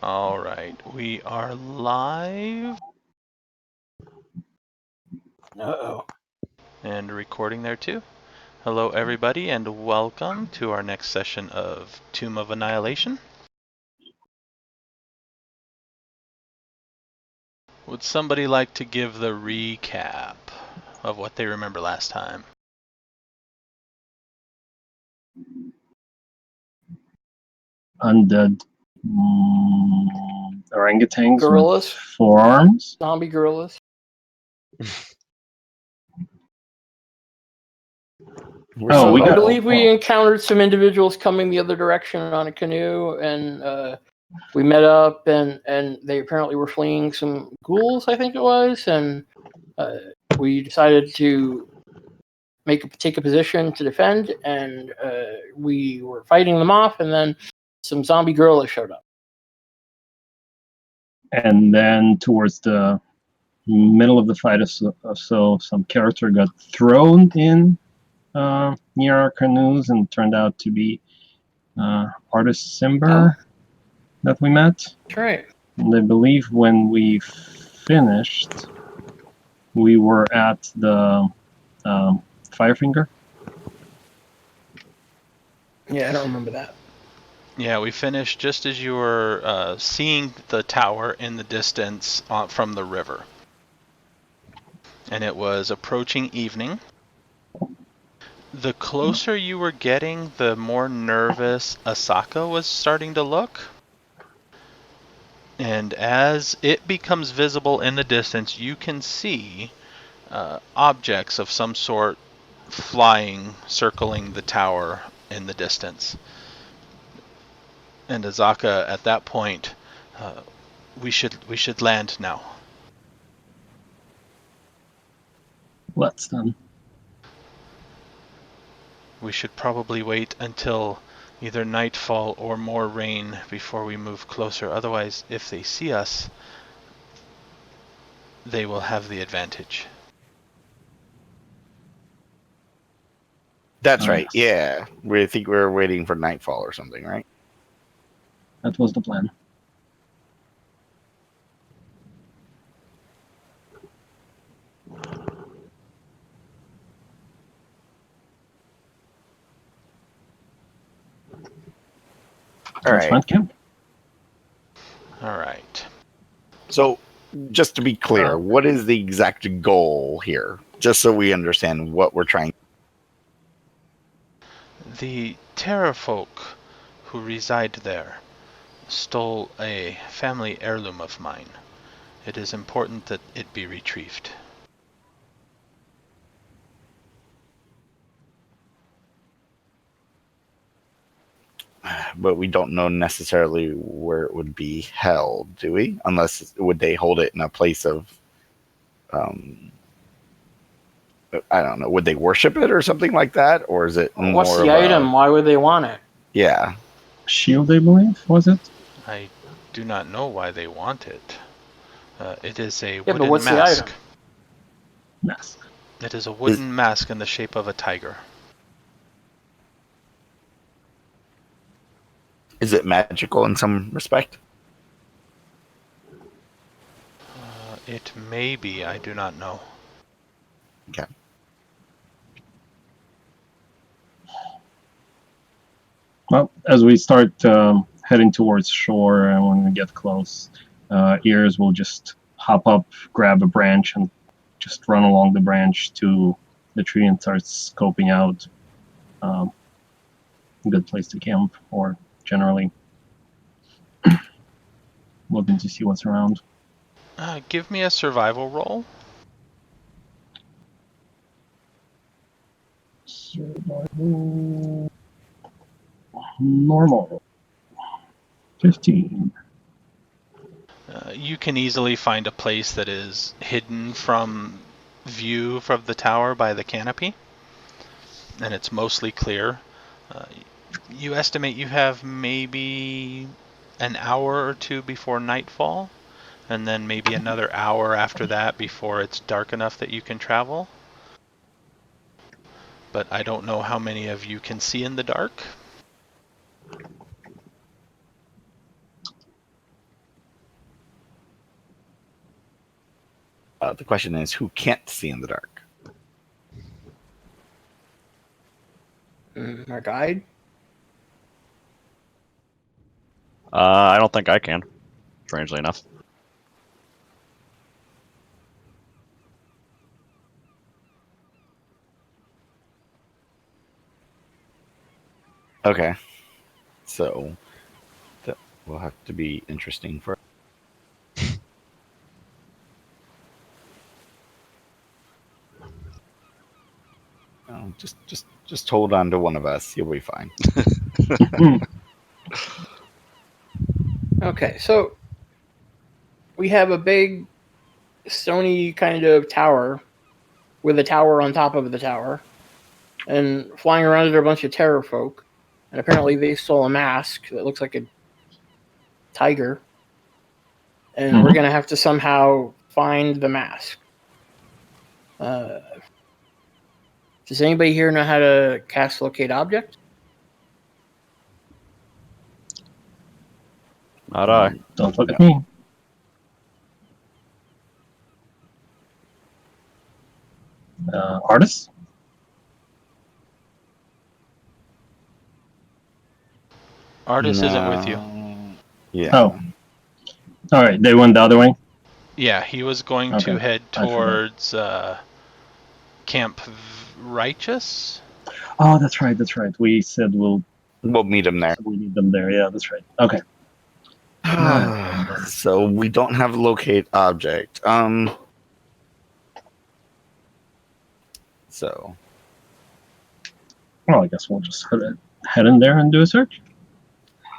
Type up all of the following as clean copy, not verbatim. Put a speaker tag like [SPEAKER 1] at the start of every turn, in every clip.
[SPEAKER 1] All right, we are live
[SPEAKER 2] Uh-oh.
[SPEAKER 1] and recording there too. Hello everybody and welcome to our next session of Tomb of Annihilation. Would somebody like to give the recap of what they remember last time?
[SPEAKER 3] Undead orangutans
[SPEAKER 2] Gorillas.
[SPEAKER 3] with forearms.
[SPEAKER 2] Zombie gorillas. I believe we encountered some individuals coming the other direction on a canoe, and we met up, and they apparently were fleeing some ghouls, I think it was, and we decided to take a position to defend, and we were fighting them off, and then some zombie gorillas showed up.
[SPEAKER 3] And then towards the middle of the fight or so, some character got thrown in near our canoes and turned out to be Artist Simber that we met.
[SPEAKER 2] That's right.
[SPEAKER 3] And I believe when we finished, we were at the Firefinger.
[SPEAKER 2] Yeah, I don't remember that.
[SPEAKER 1] Yeah, we finished just as you were seeing the tower in the distance from the river. And it was approaching evening. The closer you were getting, the more nervous Asaka was starting to look. And as it becomes visible in the distance, you can see objects of some sort flying, circling the tower in the distance. And Asaka, at that point, we should land now.
[SPEAKER 3] Let's then.
[SPEAKER 1] We should probably wait until either nightfall or more rain before we move closer. Otherwise, if they see us, they will have the advantage.
[SPEAKER 4] That's right, yeah. We think we're waiting for nightfall or something, right?
[SPEAKER 3] That was the plan.
[SPEAKER 4] All right.
[SPEAKER 3] Camp.
[SPEAKER 1] All right.
[SPEAKER 4] So, just to be clear, what is the exact goal here? Just so we understand what we're trying.
[SPEAKER 1] The Terrafolk who reside there stole a family heirloom of mine. It is important that it be retrieved.
[SPEAKER 4] But we don't know necessarily where it would be held, do we? Unless, would they hold it in a place of, I don't know, would they worship it or something like that? Or is it more
[SPEAKER 2] What's the item? Why would they want it?
[SPEAKER 4] Yeah.
[SPEAKER 3] Shield, I believe, was it?
[SPEAKER 1] I do not know why they want it. It is a
[SPEAKER 2] but
[SPEAKER 1] wooden
[SPEAKER 2] what's
[SPEAKER 1] mask.
[SPEAKER 2] the item?
[SPEAKER 3] Mask.
[SPEAKER 1] It is a wooden mask in the shape of a tiger.
[SPEAKER 4] Is it magical in some respect?
[SPEAKER 1] It may be, I do not know.
[SPEAKER 4] Okay.
[SPEAKER 3] Well, as we start heading towards shore, and when we get close, Ears will just hop up, grab a branch, and just run along the branch to the tree and start scoping out a good place to camp, or generally looking to see what's around.
[SPEAKER 1] Give me a survival roll.
[SPEAKER 3] Survival. Normal. 15.
[SPEAKER 1] You can easily find a place that is hidden from view from the tower by the canopy, and it's mostly clear. You estimate you have maybe an hour or two before nightfall, and then maybe another hour after that before it's dark enough that you can travel. But I don't know how many of you can see in the dark.
[SPEAKER 4] The question is, who can't see in the dark?
[SPEAKER 2] Our guide?
[SPEAKER 5] I don't think I can, strangely enough.
[SPEAKER 4] Okay. So that will have to be interesting for. Oh, just hold on to one of us. You'll be fine.
[SPEAKER 2] Okay, so we have a big stony kind of tower with a tower on top of the tower. And flying around it are a bunch of terror folk. And apparently they stole a mask that looks like a tiger. And we're going to have to somehow find the mask. Does anybody here know how to cast locate object?
[SPEAKER 5] Not I.
[SPEAKER 3] Don't look at me. Artist?
[SPEAKER 1] Artist isn't with you.
[SPEAKER 4] Yeah.
[SPEAKER 3] Oh. Alright, they went the other way?
[SPEAKER 1] Yeah, he was going to head towards Camp Righteous.
[SPEAKER 3] Oh, that's right. We said we'll
[SPEAKER 4] meet him there.
[SPEAKER 3] We need them there. Yeah, that's right. Okay.
[SPEAKER 4] So we don't have a locate object. So.
[SPEAKER 3] Well, I guess we'll just head in there and do a search.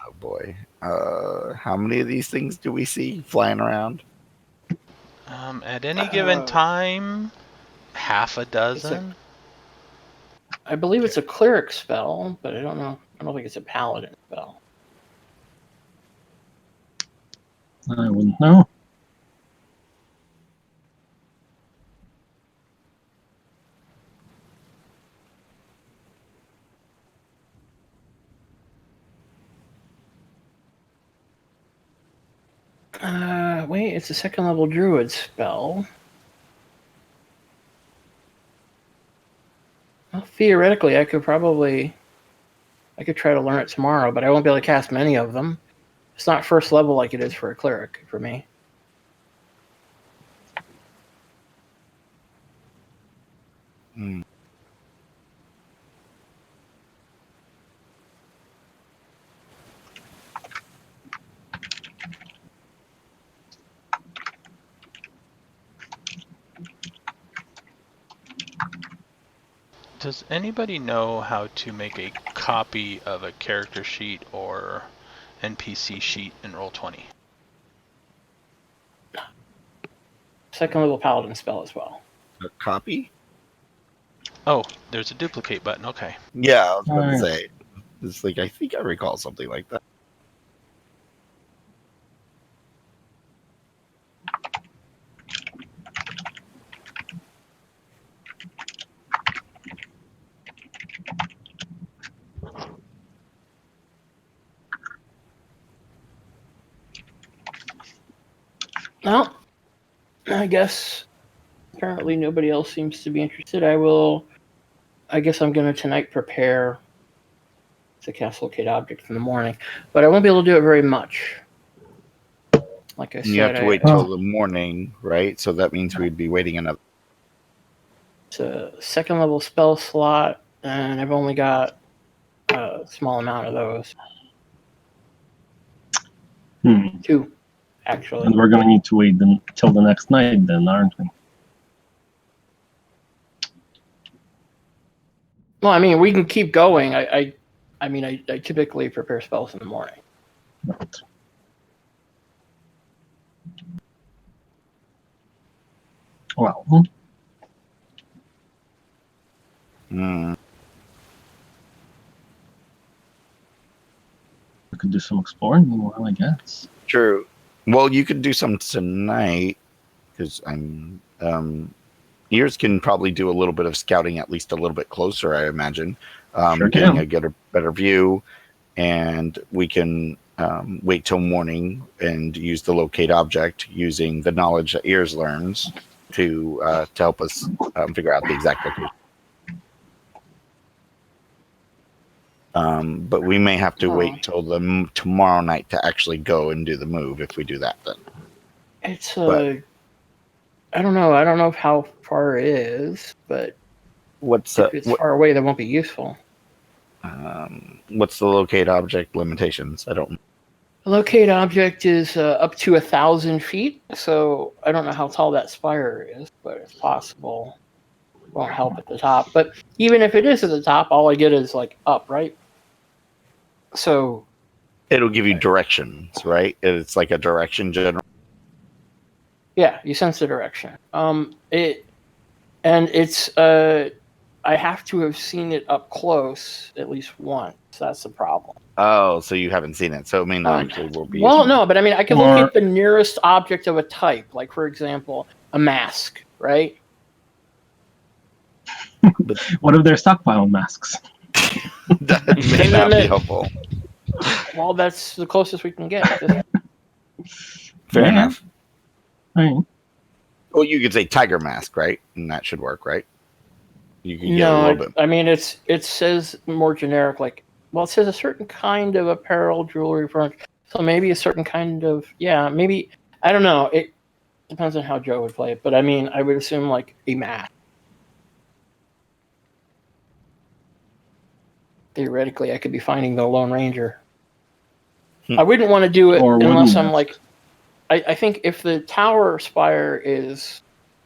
[SPEAKER 4] Oh boy. How many of these things do we see flying around?
[SPEAKER 1] At any given time, half a dozen.
[SPEAKER 2] I believe it's a cleric spell, but I don't know. I don't think it's a paladin spell.
[SPEAKER 3] I wouldn't know.
[SPEAKER 2] Wait, it's a second level druid spell. Well, theoretically, I could try to learn it tomorrow, but I won't be able to cast many of them. It's not first level like it is for a cleric for me.
[SPEAKER 1] Does anybody know how to make a copy of a character sheet or NPC sheet in Roll20?
[SPEAKER 2] Second level paladin spell as well.
[SPEAKER 4] A copy?
[SPEAKER 1] Oh, there's a duplicate button. Okay.
[SPEAKER 4] Yeah, I was going to say. It's like, I think I recall something like that.
[SPEAKER 2] Well, I guess apparently nobody else seems to be interested. I guess I'm going to tonight prepare to cast locate object in the morning, but I won't be able to do it very much. Like I said,
[SPEAKER 4] you have to wait till the morning, right? So that means we'd be waiting another.
[SPEAKER 2] It's a second level spell slot, and I've only got a small amount of those. 2, actually.
[SPEAKER 3] And we're going to need to wait till the next night then, aren't we?
[SPEAKER 2] Well, I mean, we can keep going. I typically prepare spells in the morning.
[SPEAKER 3] Right. Well. We could do some exploring meanwhile, I guess.
[SPEAKER 4] True. Well, you could do some tonight, because I'm... Ears can probably do a little bit of scouting, at least a little bit closer, I imagine.
[SPEAKER 3] Sure
[SPEAKER 4] getting
[SPEAKER 3] can.
[SPEAKER 4] a better view, and we can wait till morning and use the locate object using the knowledge that Ears learns to help us figure out the exact location. But we may have to wait till tomorrow night to actually go and do the move if we do that then.
[SPEAKER 2] It's I don't know. I don't know how far it is, but if it's far away, that won't be useful.
[SPEAKER 4] What's the locate object limitations? I don't.
[SPEAKER 2] The locate object is up to 1,000 feet, so I don't know how tall that spire is, but it's possible. Won't help at the top, but even if it is at the top, all I get is like up, right? So
[SPEAKER 4] it'll give you directions, right? It's like a direction general.
[SPEAKER 2] Yeah, you sense the direction. It's I have to have seen it up close at least once. That's the problem.
[SPEAKER 4] Oh, so you haven't seen it. So it may not actually will be.
[SPEAKER 2] Well, no, but I mean, I can locate the nearest object of a type, like for example, a mask, right?
[SPEAKER 3] What if they're stockpiling masks?
[SPEAKER 4] That may not be helpful.
[SPEAKER 2] Well, that's the closest we can get.
[SPEAKER 4] Fair enough.
[SPEAKER 3] Right.
[SPEAKER 4] Well, you could say tiger mask, right? And that should work, right? You can get a little bit.
[SPEAKER 2] I mean, it says more generic, like, well, it says a certain kind of apparel, jewelry, furniture. So maybe a certain kind of, maybe, I don't know. It depends on how Joe would play it. But I mean, I would assume like a mask. Theoretically, I could be finding the Lone Ranger. I wouldn't want to do it unless I'm like, I think if the tower spire is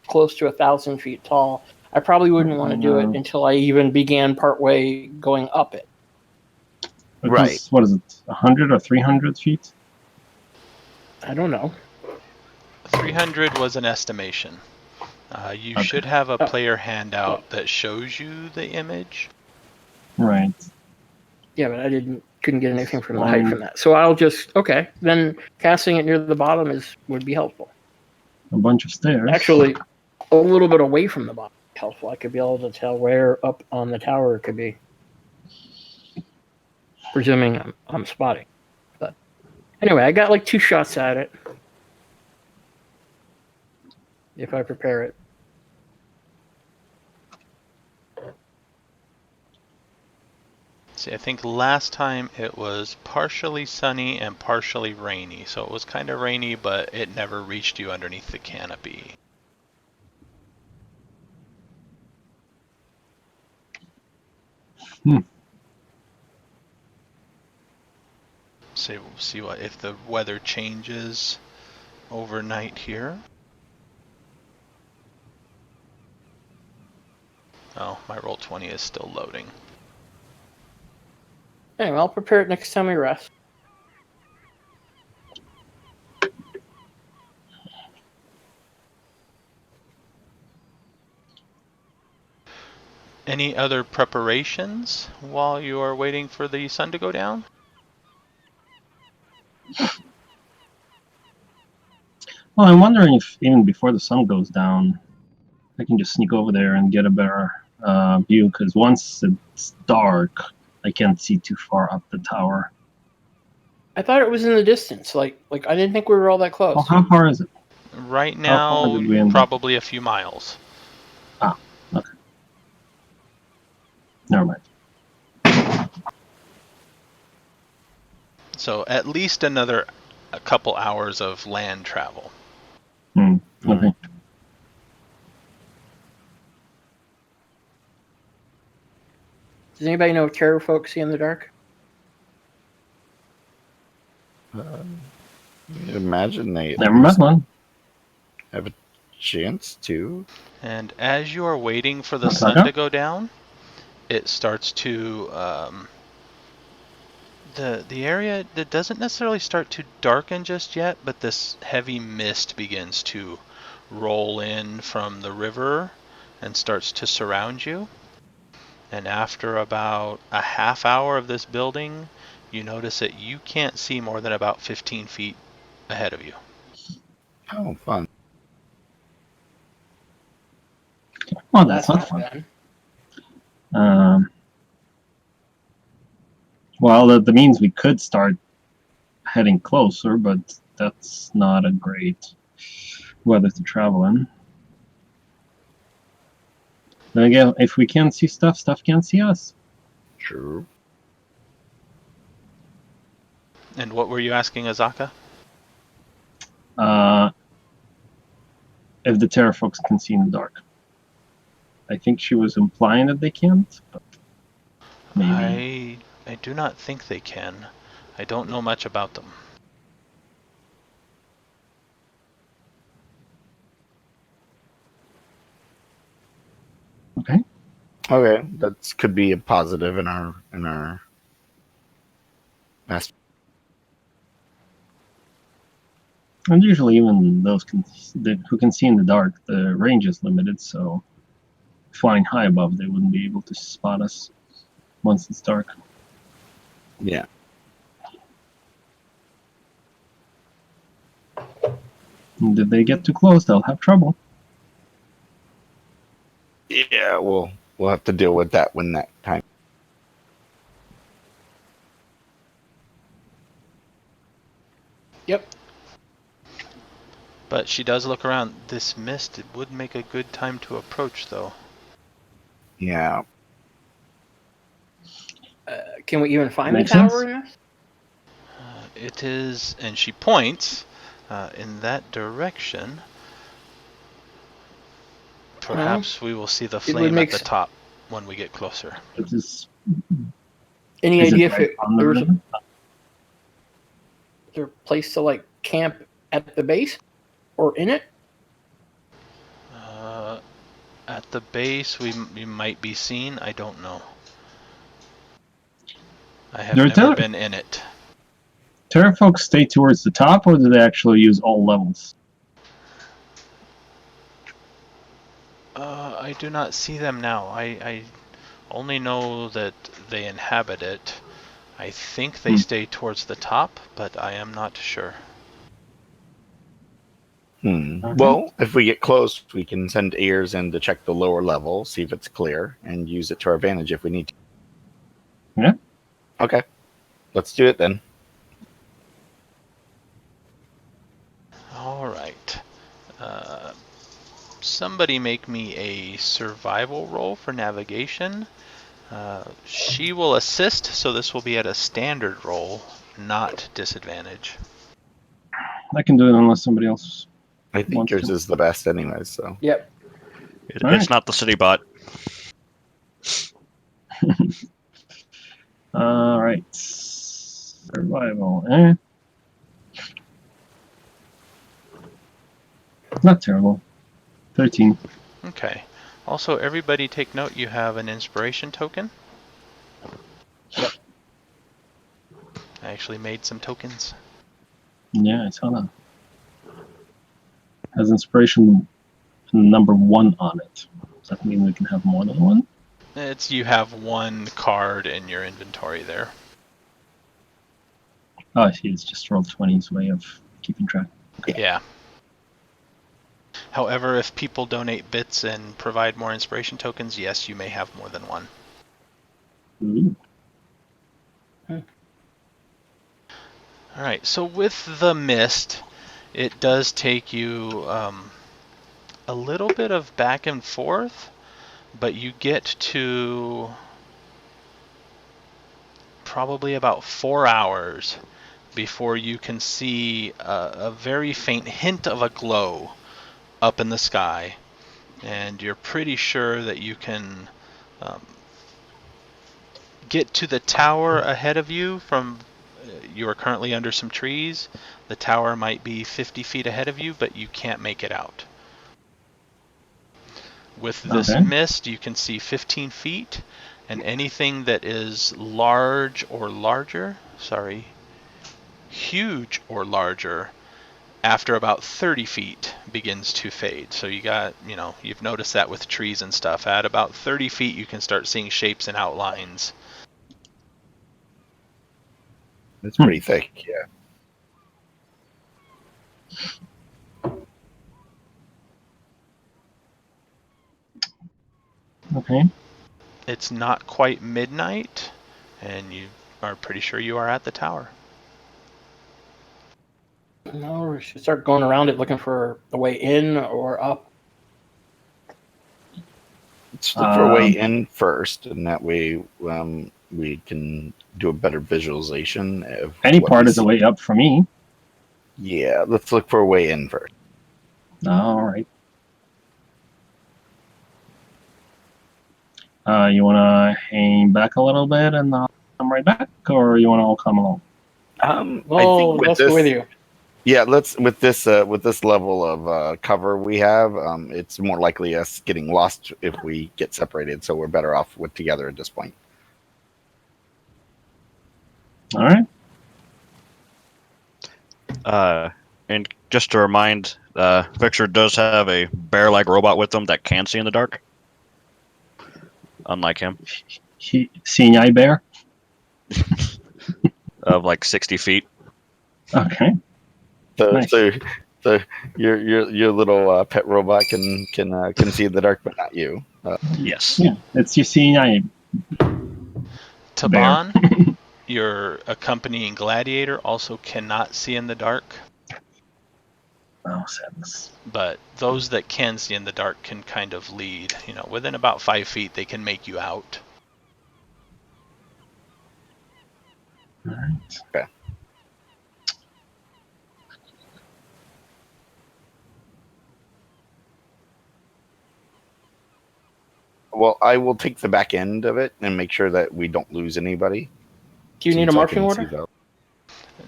[SPEAKER 2] close to 1,000 feet tall, I probably wouldn't want to do it until I even began partway going up it.
[SPEAKER 3] Right. What is it, 100 or 300 feet?
[SPEAKER 2] I don't know.
[SPEAKER 1] 300 was an estimation. You should have a player handout that shows you the image.
[SPEAKER 3] Right.
[SPEAKER 2] Yeah, but I couldn't get anything from the height from that. So I'll just then casting it near the bottom would be helpful.
[SPEAKER 3] A bunch of stairs.
[SPEAKER 2] Actually, a little bit away from the bottom would be helpful. I could be able to tell where up on the tower it could be. Presuming I'm spotting. But anyway, I got like 2 shots at it. If I prepare it.
[SPEAKER 1] See, I think last time it was partially sunny and partially rainy. So it was kind of rainy, but it never reached you underneath the canopy. So we'll see what if the weather changes overnight here. Oh, my Roll20 is still loading.
[SPEAKER 2] Anyway, I'll prepare it next time we rest.
[SPEAKER 1] Any other preparations while you are waiting for the sun to go down?
[SPEAKER 3] Well, I'm wondering if even before the sun goes down, I can just sneak over there and get a better view, because once it's dark, I can't see too far up the tower.
[SPEAKER 1] I
[SPEAKER 2] thought it was in the distance. Like I didn't think we were all that close.
[SPEAKER 3] Well, how far is it?
[SPEAKER 1] Right now, probably a few miles.
[SPEAKER 3] Ah, okay. Never mind.
[SPEAKER 1] So at least a couple hours of land travel.
[SPEAKER 3] Okay.
[SPEAKER 2] Does anybody know if terror folks see in the dark?
[SPEAKER 4] Imagine they
[SPEAKER 3] never met one.
[SPEAKER 4] Have a chance to.
[SPEAKER 1] And as you are waiting for the sun to go down, it starts to the area that doesn't necessarily start to darken just yet, but this heavy mist begins to roll in from the river and starts to surround you. And after about a half hour of this building, you notice that you can't see more than about 15 feet ahead of you.
[SPEAKER 4] Oh, fun.
[SPEAKER 3] Oh, that's not fun. Well, that means we could start heading closer, but that's not a great weather to travel in. Then again, if we can't see stuff, stuff can't see us.
[SPEAKER 4] True.
[SPEAKER 1] And what were you asking, Azaka?
[SPEAKER 3] If the Terra folks can see in the dark. I think she was implying that they can't, but maybe.
[SPEAKER 1] I do not think they can. I don't know much about them.
[SPEAKER 3] Okay.
[SPEAKER 4] Okay, that could be a positive in our master.
[SPEAKER 3] And usually, even those who can see in the dark, the range is limited, so flying high above, they wouldn't be able to spot us once it's dark.
[SPEAKER 4] Yeah.
[SPEAKER 3] And if they get too close, they'll have trouble.
[SPEAKER 4] Yeah, we'll have to deal with that when that time.
[SPEAKER 2] Yep.
[SPEAKER 1] But she does look around. This mist, it would make a good time to approach, though.
[SPEAKER 4] Yeah.
[SPEAKER 2] Can we even find
[SPEAKER 3] Makes
[SPEAKER 2] the tower
[SPEAKER 3] sense.
[SPEAKER 2] in this?
[SPEAKER 1] It is, and she points in that direction. Perhaps we will see the flame at the top when we get closer.
[SPEAKER 2] Any idea if there's
[SPEAKER 3] river?
[SPEAKER 2] is there a place to like camp at the base or in it?
[SPEAKER 1] At the base, we might be seen. I don't know. I have never been in it.
[SPEAKER 3] Terra folks stay towards the top, or do they actually use all levels?
[SPEAKER 1] I do not see them now. I only know that they inhabit it. I think they stay towards the top, but I am not sure.
[SPEAKER 3] Okay.
[SPEAKER 4] Well, if we get close, we can send ears in to check the lower level, see if it's clear, and use it to our advantage if we need to.
[SPEAKER 3] Yeah.
[SPEAKER 4] Okay. Let's do it then.
[SPEAKER 1] All right. Somebody make me a survival roll for navigation. She will assist, so this will be at a standard roll, not disadvantage.
[SPEAKER 3] I can do it unless somebody else.
[SPEAKER 4] I think yours is the best anyway, so.
[SPEAKER 2] Yep.
[SPEAKER 5] It's not the city bot.
[SPEAKER 3] All right. Survival, eh? Not terrible. 13.
[SPEAKER 1] Okay. Also, everybody take note you have an inspiration token.
[SPEAKER 2] Yep.
[SPEAKER 1] I actually made some tokens.
[SPEAKER 3] Yeah, I saw that. Has inspiration number 1 on it. Does that mean we can have more than one?
[SPEAKER 1] You have one card in your inventory there.
[SPEAKER 3] Oh, I see. It's just Roll20's way of keeping track.
[SPEAKER 1] Okay. Yeah. However, if people donate bits and provide more inspiration tokens, yes, you may have more than one.
[SPEAKER 3] Ooh.
[SPEAKER 1] Alright, so with the mist, it does take you a little bit of back and forth, but you get to probably about 4 hours before you can see a very faint hint of a glow up in the sky, and you're pretty sure that you can get to the tower ahead of you from you are currently under some trees. The tower might be 50 feet ahead of you, but you can't make it out. With this mist, you can see 15 feet, and anything that is large or larger, huge or larger, after about 30 feet begins to fade. So you got, you've noticed that with trees and stuff. At about 30 feet, you can start seeing shapes and outlines.
[SPEAKER 4] It's pretty thick, yeah.
[SPEAKER 3] Okay.
[SPEAKER 1] It's not quite midnight, and you are pretty sure you are at the tower.
[SPEAKER 2] No, we should start going around it looking for the way in or up.
[SPEAKER 4] Let's look for a way in first, and that way we can do a better visualization of
[SPEAKER 3] any
[SPEAKER 4] what
[SPEAKER 3] part
[SPEAKER 4] we
[SPEAKER 3] is a
[SPEAKER 4] see.
[SPEAKER 3] way up for me.
[SPEAKER 4] Yeah, let's look for a way in first.
[SPEAKER 3] All right. You want to hang back a little bit and come right back, or you want to all come along?
[SPEAKER 4] I think with
[SPEAKER 2] let's
[SPEAKER 4] this,
[SPEAKER 2] go with you.
[SPEAKER 4] yeah, let's with this level of cover we have, it's more likely us getting lost if we get separated. So we're better off with together at this point.
[SPEAKER 3] All right.
[SPEAKER 5] And just to remind, Victor does have a bear-like robot with him that can see in the dark. Unlike him,
[SPEAKER 3] Seeing eye bear.
[SPEAKER 5] of like 60 feet.
[SPEAKER 3] Okay.
[SPEAKER 4] So,
[SPEAKER 3] Nice.
[SPEAKER 4] so your little pet robot can see in the dark, but not you.
[SPEAKER 5] Yes.
[SPEAKER 3] Yeah, it's your seeing eye.
[SPEAKER 1] Taban, your accompanying gladiator, also cannot see in the dark.
[SPEAKER 3] Oh, sadness.
[SPEAKER 1] But those that can see in the dark can kind of lead. Within about 5 feet, they can make you out.
[SPEAKER 3] All right.
[SPEAKER 4] Okay. Well, I will take the back end of it and make sure that we don't lose anybody.
[SPEAKER 2] Do you need a marching order?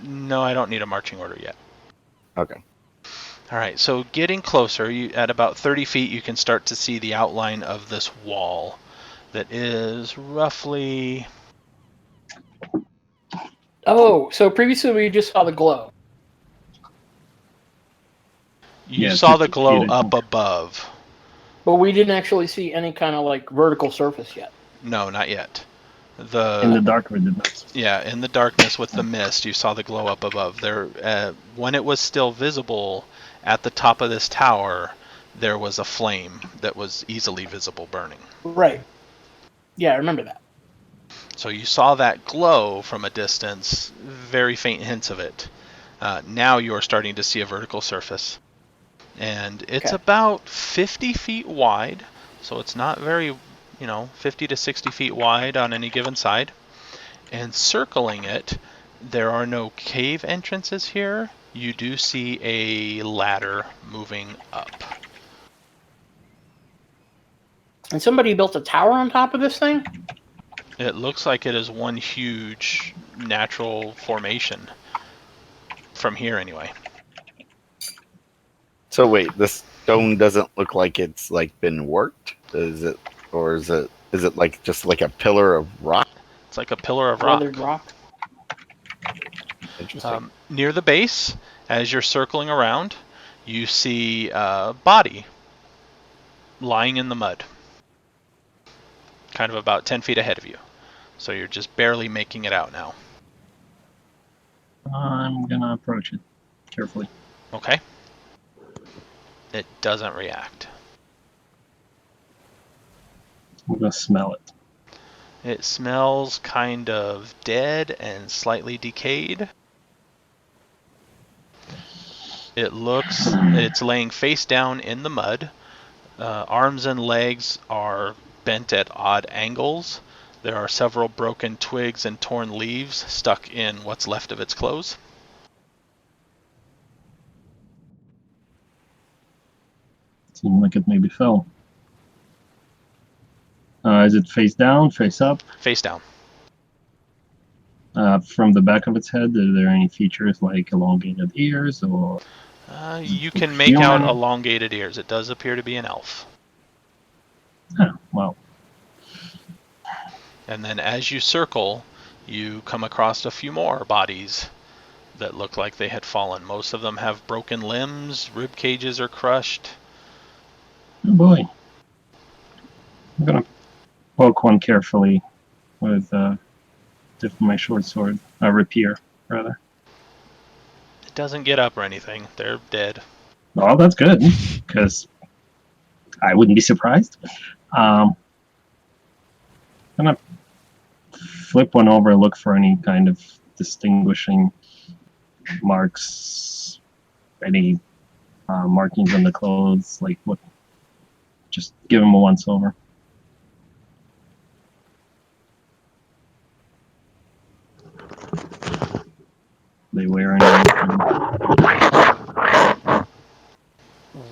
[SPEAKER 1] No, I don't need a marching order yet.
[SPEAKER 4] Okay.
[SPEAKER 1] All right, so getting closer, at about 30 feet, you can start to see the outline of this wall that is roughly...
[SPEAKER 2] Oh, so previously we just saw the glow.
[SPEAKER 1] You saw the
[SPEAKER 3] 50
[SPEAKER 1] glow
[SPEAKER 3] feet.
[SPEAKER 1] up above.
[SPEAKER 2] But we didn't actually see any kind of like vertical surface yet.
[SPEAKER 1] No, not yet.
[SPEAKER 3] In the dark with the mist.
[SPEAKER 1] Yeah, in the darkness with the mist, you saw the glow up above. There, when it was still visible at the top of this tower, there was a flame that was easily visible burning.
[SPEAKER 2] Right. Yeah, I remember that.
[SPEAKER 1] So you saw that glow from a distance, very faint hints of it. Now you are starting to see a vertical surface. And it's about 50 feet wide, so it's not very, 50 to 60 feet wide on any given side. And circling it, there are no cave entrances here. You do see a ladder moving up.
[SPEAKER 2] And somebody built a tower on top of this thing?
[SPEAKER 1] It looks like it is one huge natural formation. From here, anyway.
[SPEAKER 4] So wait, this stone doesn't look like it's like been worked. Is it, or is it like just like a pillar of rock?
[SPEAKER 1] It's like a pillar of rock.
[SPEAKER 2] Weathered rock.
[SPEAKER 4] Interesting.
[SPEAKER 1] Near the base, as you're circling around, you see a body lying in the mud, kind of about 10 feet ahead of you. So you're just barely making it out now.
[SPEAKER 3] I'm gonna approach it carefully.
[SPEAKER 1] Okay. It doesn't react.
[SPEAKER 3] I'm gonna smell it.
[SPEAKER 1] It smells kind of dead and slightly decayed. It's laying face down in the mud. Arms and legs are bent at odd angles. There are several broken twigs and torn leaves stuck in what's left of its clothes.
[SPEAKER 3] Seems like it maybe fell. Is it face down, face up?
[SPEAKER 1] Face down.
[SPEAKER 3] From the back of its head, are there any features like elongated ears or?
[SPEAKER 1] You can make out elongated ears. It does appear to be an elf.
[SPEAKER 3] Oh, well.
[SPEAKER 1] And then as you circle, you come across a few more bodies that look like they had fallen. Most of them have broken limbs, rib cages are crushed.
[SPEAKER 3] Oh boy. I'm gonna poke one carefully with my short sword. Rapier, rather.
[SPEAKER 1] It doesn't get up or anything. They're dead.
[SPEAKER 3] Well, that's good, because I wouldn't be surprised. I'm gonna flip one over and look for any kind of distinguishing marks, any markings on the clothes, like what. Just give them a once over. they wearing anything?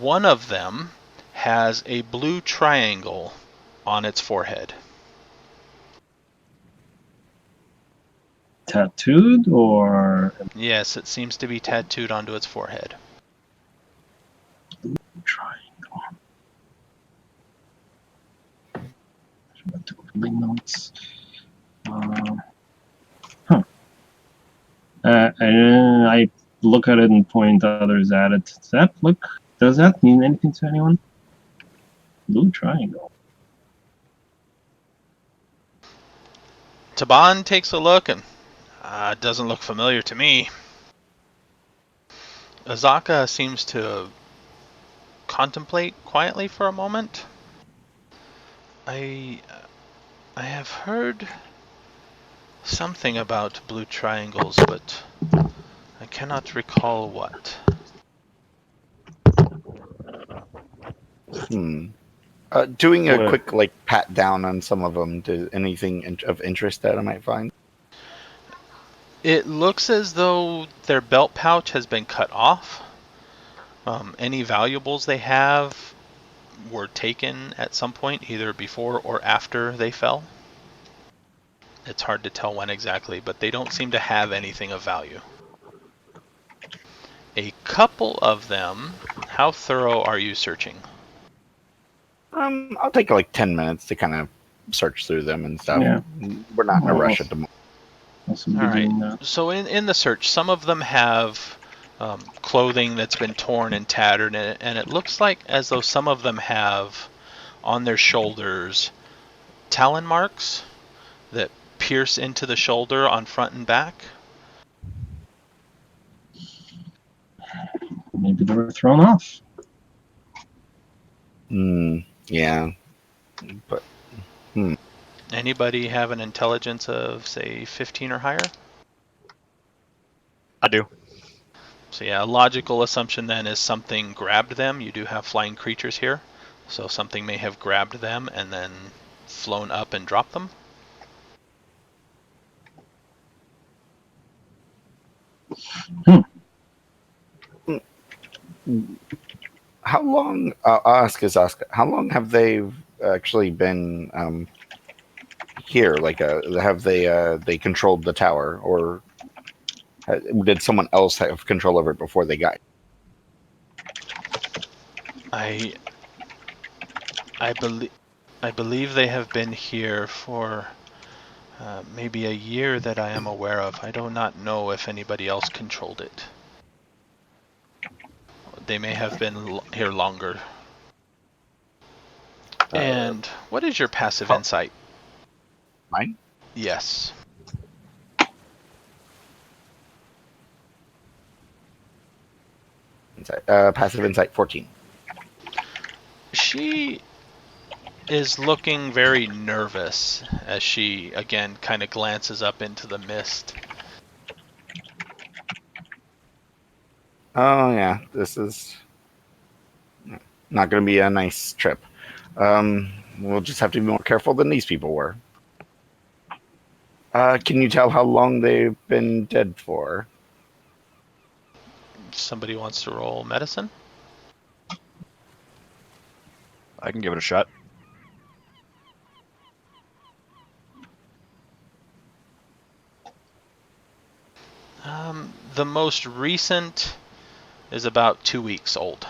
[SPEAKER 1] One of them has a blue triangle on its forehead.
[SPEAKER 3] Tattooed or
[SPEAKER 1] Yes, it seems to be tattooed onto its forehead.
[SPEAKER 3] triangle? I took the notes. I look at it and point others at it. Does that mean anything to anyone? Blue triangle.
[SPEAKER 1] Taban takes a look and it doesn't look familiar to me. Azaka seems to contemplate quietly for a moment. I have heard something about blue triangles, but I cannot recall what.
[SPEAKER 4] Doing a
[SPEAKER 5] What?
[SPEAKER 4] quick pat down on some of them. To anything of interest that I might find?
[SPEAKER 1] It looks as though their belt pouch has been cut off. Any valuables they have were taken at some point, either before or after they fell. It's hard to tell when exactly, but they don't seem to have anything of value. A couple of them. How thorough are you searching?
[SPEAKER 4] I'll take 10 minutes to kind of search through them and stuff.
[SPEAKER 3] Yeah.
[SPEAKER 4] We're not in a rush at the moment.
[SPEAKER 3] Also be
[SPEAKER 1] All right.
[SPEAKER 3] doing that.
[SPEAKER 1] So in the search, some of them have clothing that's been torn and tattered, and it looks like as though some of them have on their shoulders talon marks that pierce into the shoulder on front and back.
[SPEAKER 3] Maybe they were thrown off.
[SPEAKER 4] Yeah. But
[SPEAKER 1] Anybody have an intelligence of, say, 15 or higher?
[SPEAKER 5] I do.
[SPEAKER 1] So yeah, a logical assumption then is something grabbed them. You do have flying creatures here, so something may have grabbed them and then flown up and dropped them.
[SPEAKER 4] how long? I'll ask Azaka. How long have they actually been here? Have they controlled the tower, or did someone else have control over it before they got?
[SPEAKER 1] I believe they have been here for maybe a year that I am aware of. I do not know if anybody else controlled it. They may have been here longer. And what is your passive insight?
[SPEAKER 4] Mine?
[SPEAKER 1] Yes.
[SPEAKER 4] Passive insight 14.
[SPEAKER 1] She is looking very nervous as she again kind of glances up into the mist.
[SPEAKER 4] Oh yeah, this is not going to be a nice trip. We'll just have to be more careful than these people were. Can you tell how long they've been dead for?
[SPEAKER 1] Somebody wants to roll medicine?
[SPEAKER 5] I can give it a shot.
[SPEAKER 1] The most recent is about 2 weeks old.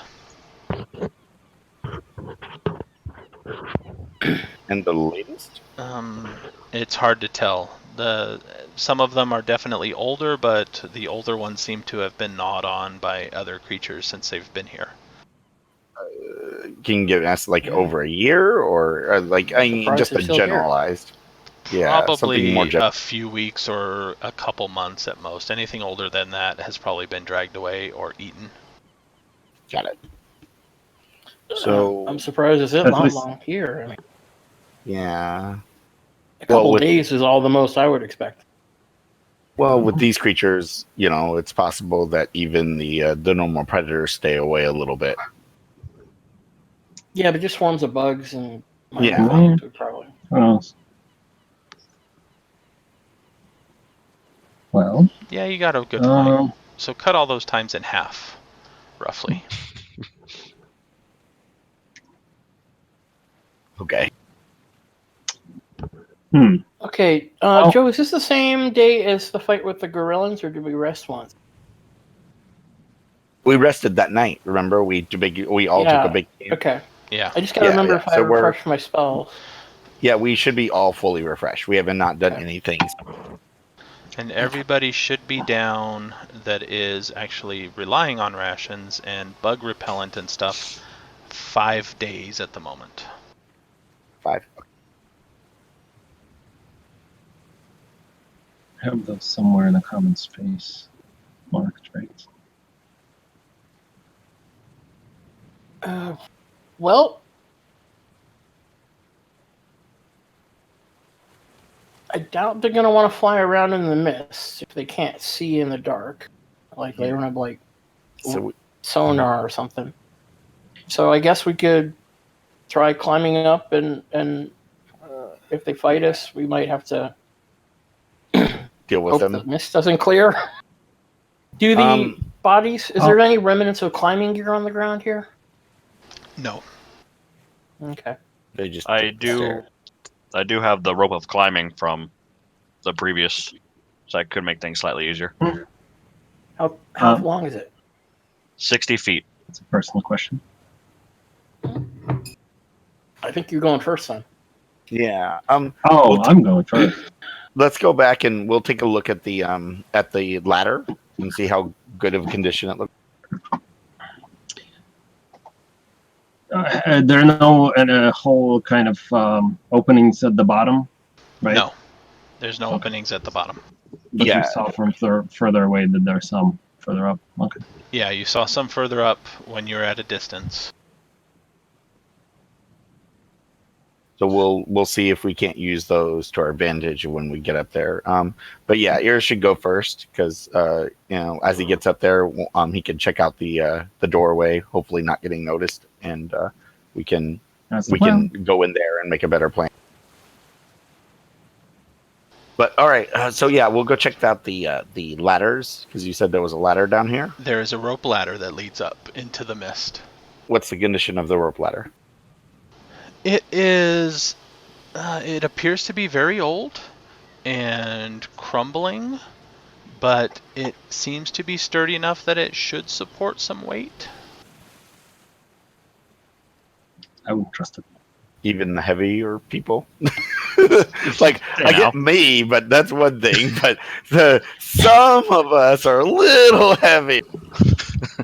[SPEAKER 4] And the latest?
[SPEAKER 1] It's hard to tell. Some of them are definitely older, but the older ones seem to have been gnawed on by other creatures since they've been here.
[SPEAKER 4] Can you give us over a year, or just a generalized? Yeah, something more
[SPEAKER 1] Probably a few weeks or a couple months at most. Anything older than that has probably been dragged away or eaten.
[SPEAKER 4] Got it. So
[SPEAKER 2] I'm surprised it's that long here. I mean,
[SPEAKER 4] yeah,
[SPEAKER 2] a couple days is all the most I would expect.
[SPEAKER 4] Well, with these creatures, it's possible that even the normal predators stay away a little bit.
[SPEAKER 2] Yeah, but just swarms of bugs and
[SPEAKER 3] probably. Well, Well,
[SPEAKER 1] Yeah, you got a good point. So cut all those times in half, roughly.
[SPEAKER 4] Okay.
[SPEAKER 2] Okay, Joe, is this the same day as the fight with the gorillas, or did we rest once?
[SPEAKER 4] We rested that night. Remember, we all took a big.
[SPEAKER 2] Okay.
[SPEAKER 1] Yeah.
[SPEAKER 2] I just gotta remember if I refresh my spells.
[SPEAKER 4] Yeah, we should be all fully refreshed. We have not done anything.
[SPEAKER 1] And everybody should be down that is actually relying on rations and bug repellent and stuff 5 days at the moment.
[SPEAKER 4] 5.
[SPEAKER 3] I have those somewhere in a common space marked, right?
[SPEAKER 2] Well, I doubt they're gonna want to fly around in the mist if they can't see in the dark. Like they don't have like sonar or something. So I guess we could try climbing up, and if they fight us, we might have to
[SPEAKER 4] deal with
[SPEAKER 2] hope
[SPEAKER 4] them.
[SPEAKER 2] the mist doesn't clear. Do the bodies? Is there any remnants of climbing gear on the ground here?
[SPEAKER 1] No.
[SPEAKER 2] Okay.
[SPEAKER 4] They just.
[SPEAKER 5] I do have the rope of climbing from the previous, so I could make things slightly easier.
[SPEAKER 2] How long is it?
[SPEAKER 5] 60 feet.
[SPEAKER 3] That's a personal question.
[SPEAKER 2] I think you're going first, son.
[SPEAKER 4] Yeah.
[SPEAKER 3] I'm going first.
[SPEAKER 4] Let's go back and we'll take a look at the ladder and see how good of a condition it looks.
[SPEAKER 3] There are no whole kind of openings at the bottom, right?
[SPEAKER 1] No. There's no openings at the bottom.
[SPEAKER 3] But you saw from further away that there are some further up. Okay.
[SPEAKER 1] Yeah, you saw some further up when you were at a distance.
[SPEAKER 4] So we'll see if we can't use those to our advantage when we get up there. But yeah, Ears should go first because as he gets up there, he can check out the doorway, hopefully not getting noticed, and we can go in there and make a better plan. But all right, so yeah, we'll go check out the ladders because you said there was a ladder down here.
[SPEAKER 1] There is a rope ladder that leads up into the mist.
[SPEAKER 4] What's the condition of the rope ladder?
[SPEAKER 1] It is. It appears to be very old and crumbling, but it seems to be sturdy enough that it should support some weight.
[SPEAKER 3] I wouldn't trust it.
[SPEAKER 4] Even the heavier people. Like I get me, but that's one thing. But some of us are a little heavy.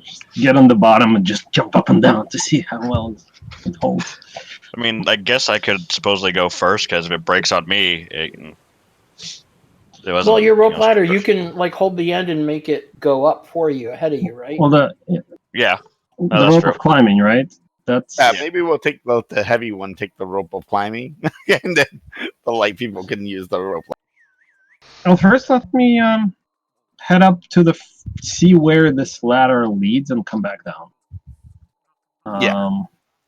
[SPEAKER 3] Just get on the bottom and just jump up and down to see how well it holds.
[SPEAKER 5] I mean, I guess I could supposedly go first because if it breaks on me, it wasn't.
[SPEAKER 2] Well, your rope ladder, you can like hold the end and make it go up for you ahead of you, right?
[SPEAKER 3] Well, the rope of climbing, right? That's
[SPEAKER 4] maybe we'll take the heavy one, take the rope of climbing, and then the light people can use the rope.
[SPEAKER 3] Well, first let me head up to see where this ladder leads and come back down.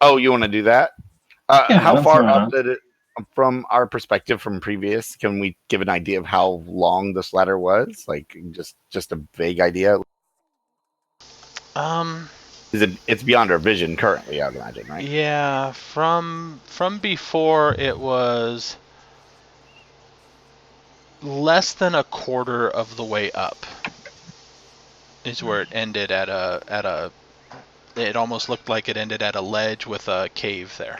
[SPEAKER 4] Oh, you want to do that?
[SPEAKER 3] Yeah,
[SPEAKER 4] how far up did it? From our perspective from previous, can we give an idea of how long this ladder was? Like just a vague idea. It's beyond our vision currently, I would imagine, right?
[SPEAKER 1] Yeah, from before it was less than a quarter of the way up. Is where it ended at a. It almost looked like it ended at a ledge with a cave there.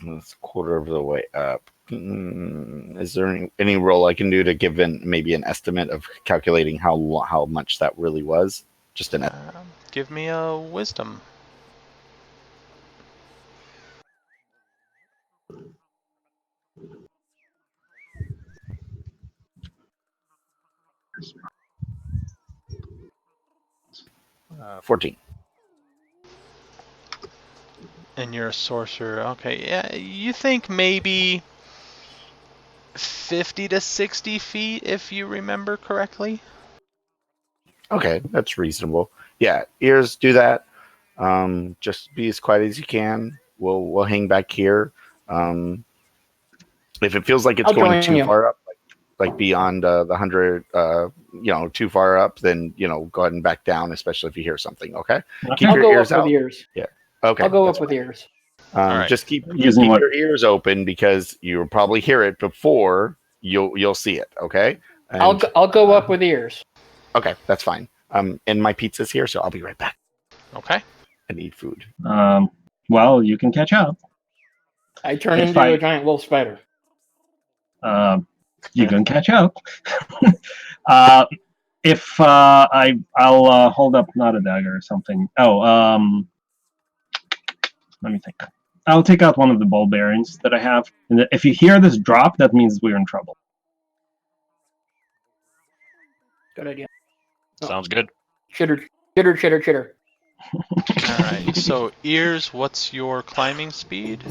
[SPEAKER 4] It's a quarter of the way up. Is there any roll I can do to give maybe an estimate of calculating how much that really was? Just an
[SPEAKER 1] give me a wisdom.
[SPEAKER 4] uh, 14.
[SPEAKER 1] And you're a sorcerer. Okay, yeah, you think maybe 50 to 60 feet, if you remember correctly.
[SPEAKER 4] Okay, that's reasonable. Yeah, Ears, do that. Just be as quiet as you can. We'll hang back here. If it feels like it's going too far up, like beyond the 100, too far up, then go ahead and back down, especially if you hear something. Okay. Keep
[SPEAKER 2] I'll
[SPEAKER 4] your
[SPEAKER 2] go
[SPEAKER 4] ears
[SPEAKER 2] up
[SPEAKER 4] out.
[SPEAKER 2] with ears.
[SPEAKER 4] Yeah. Okay.
[SPEAKER 2] I'll go
[SPEAKER 4] that's
[SPEAKER 2] up with
[SPEAKER 4] fine.
[SPEAKER 2] ears.
[SPEAKER 1] All right.
[SPEAKER 4] Just keep
[SPEAKER 3] Using what?
[SPEAKER 4] your ears open because you'll probably hear it before you'll see it. Okay. And,
[SPEAKER 2] I'll go up with ears.
[SPEAKER 4] okay, that's fine. And my pizza's here, so I'll be right back.
[SPEAKER 1] Okay.
[SPEAKER 4] I need food.
[SPEAKER 3] Well, you can catch up.
[SPEAKER 2] I turn
[SPEAKER 3] If
[SPEAKER 2] into a giant wolf spider.
[SPEAKER 3] You can catch up. If I'll hold up not a dagger or something. Oh, let me think. I'll take out one of the ball bearings that I have. And if you hear this drop, that means we're in trouble.
[SPEAKER 2] Good idea.
[SPEAKER 5] Sounds good.
[SPEAKER 2] Chitter, chitter, chitter, chitter.
[SPEAKER 1] All right. So ears, what's your climbing speed?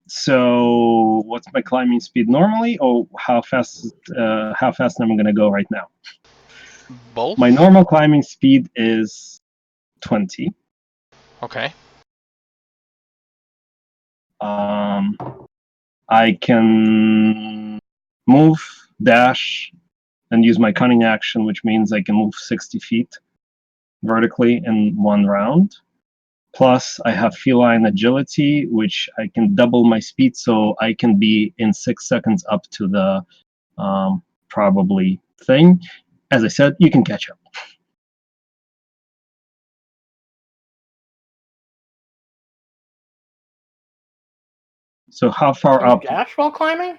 [SPEAKER 3] So what's my climbing speed normally, or how fast am I going to go right now?
[SPEAKER 1] Both.
[SPEAKER 3] My normal climbing speed is 20.
[SPEAKER 1] Okay.
[SPEAKER 3] I can move, dash, and use my cunning action, which means I can move 60 feet vertically in one round. Plus, I have feline agility, which I can double my speed, so I can be in 6 seconds up to the probably thing. As I said, you can catch up. So how far
[SPEAKER 2] Can you
[SPEAKER 3] up?
[SPEAKER 2] dash while climbing?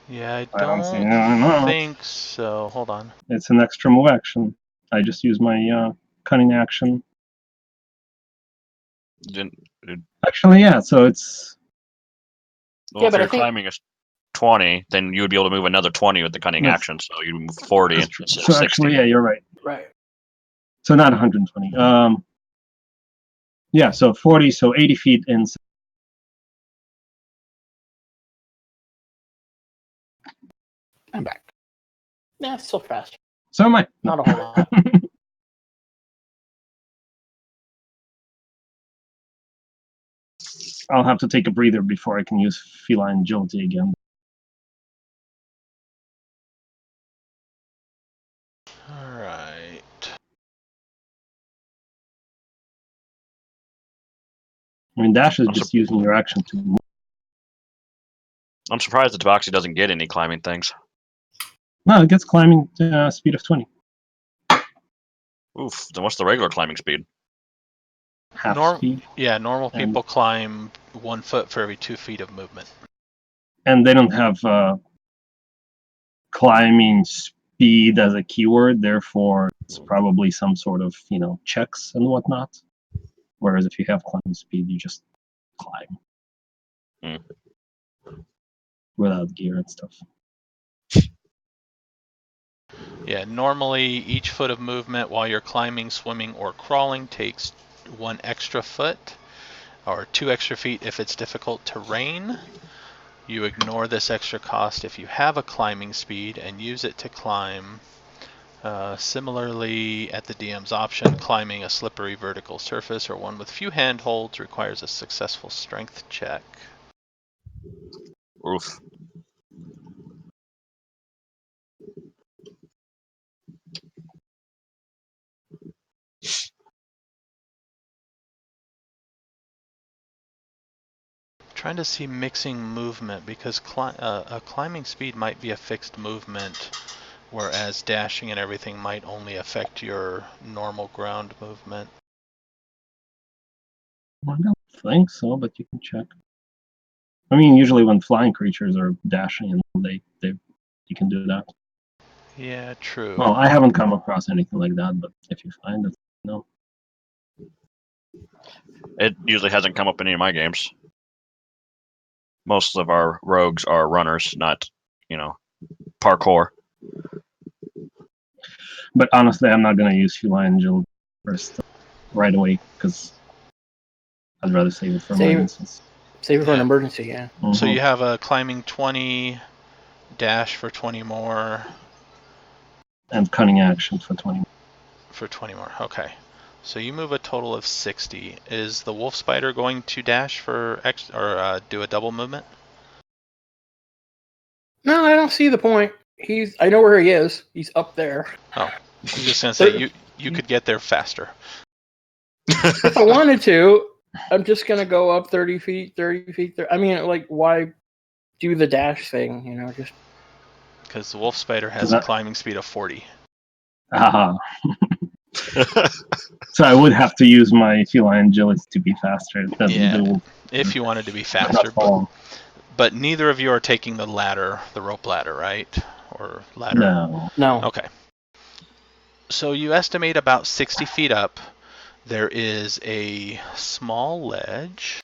[SPEAKER 1] Yeah, I
[SPEAKER 3] I don't see.
[SPEAKER 1] don't think so. Hold on.
[SPEAKER 3] It's an extra move action. I just use my cunning action. Actually, yeah. So it's.
[SPEAKER 5] Well,
[SPEAKER 2] Yeah,
[SPEAKER 5] if
[SPEAKER 2] but I
[SPEAKER 5] your
[SPEAKER 2] think-
[SPEAKER 5] climbing is 20, then you would be able to move another 20 with the cunning
[SPEAKER 3] Yes.
[SPEAKER 5] action. So you move 40 instead of
[SPEAKER 3] So
[SPEAKER 5] 60.
[SPEAKER 3] actually, yeah, you're right.
[SPEAKER 2] Right.
[SPEAKER 3] So not 120. Yeah. So 40. So 80 feet in.
[SPEAKER 4] I'm back.
[SPEAKER 2] Yeah, it's still fast.
[SPEAKER 3] So am I.
[SPEAKER 2] Not a whole lot.
[SPEAKER 3] I'll have to take a breather before I can use feline agility again.
[SPEAKER 1] All right.
[SPEAKER 3] I mean, dash is just using your action to move.
[SPEAKER 5] I'm surprised the Tabaxi doesn't get any climbing things.
[SPEAKER 3] No, it gets climbing speed of 20.
[SPEAKER 5] Oof. Then what's the regular climbing speed?
[SPEAKER 3] Half speed.
[SPEAKER 1] Yeah, normal people climb 1 foot for every 2 feet of movement.
[SPEAKER 3] And they don't have climbing speed as a keyword, therefore it's probably some sort of, checks and whatnot. Whereas if you have climbing speed, you just climb. Without gear and stuff.
[SPEAKER 1] Yeah, normally each foot of movement while you're climbing, swimming, or crawling takes 1 extra foot, or 2 extra feet if it's difficult terrain. You ignore this extra cost if you have a climbing speed and use it to climb. Similarly, at the DM's option, climbing a slippery vertical surface or one with few handholds requires a successful strength check.
[SPEAKER 5] Oof.
[SPEAKER 1] Trying to see mixing movement because a climbing speed might be a fixed movement, whereas dashing and everything might only affect your normal ground movement.
[SPEAKER 3] I don't think so, but you can check. I mean, usually when flying creatures are dashing, you can do that.
[SPEAKER 1] Yeah, true.
[SPEAKER 3] Well, I haven't come across anything like that, but if you find it, no.
[SPEAKER 5] It usually hasn't come up in any of my games. Most of our rogues are runners, not, parkour.
[SPEAKER 3] But honestly, I'm not going to use feline agility first right away because I'd rather save it for emergencies.
[SPEAKER 2] Save it for an emergency, yeah.
[SPEAKER 3] Mm-hmm.
[SPEAKER 1] So you have a climbing 20, dash for 20 more.
[SPEAKER 3] And cunning action for 20 more.
[SPEAKER 1] For 20 more, okay. So you move a total of 60. Is the wolf spider going to dash for or do a double movement?
[SPEAKER 2] don't see the point. I know where he is. He's up there.
[SPEAKER 1] Oh, I'm just gonna say you could get there faster.
[SPEAKER 2] If I wanted to, I'm just gonna go up 30 feet, 30 feet. I mean, like, why do the dash thing? Just
[SPEAKER 1] because the wolf spider has a climbing speed of 40.
[SPEAKER 3] So I would have to use my feline agility to be faster than the wolf.
[SPEAKER 1] If you wanted to be faster, but neither of you are taking the rope ladder, right? Or ladder?
[SPEAKER 2] No.
[SPEAKER 1] Okay. So you estimate about 60 feet up, there is a small ledge.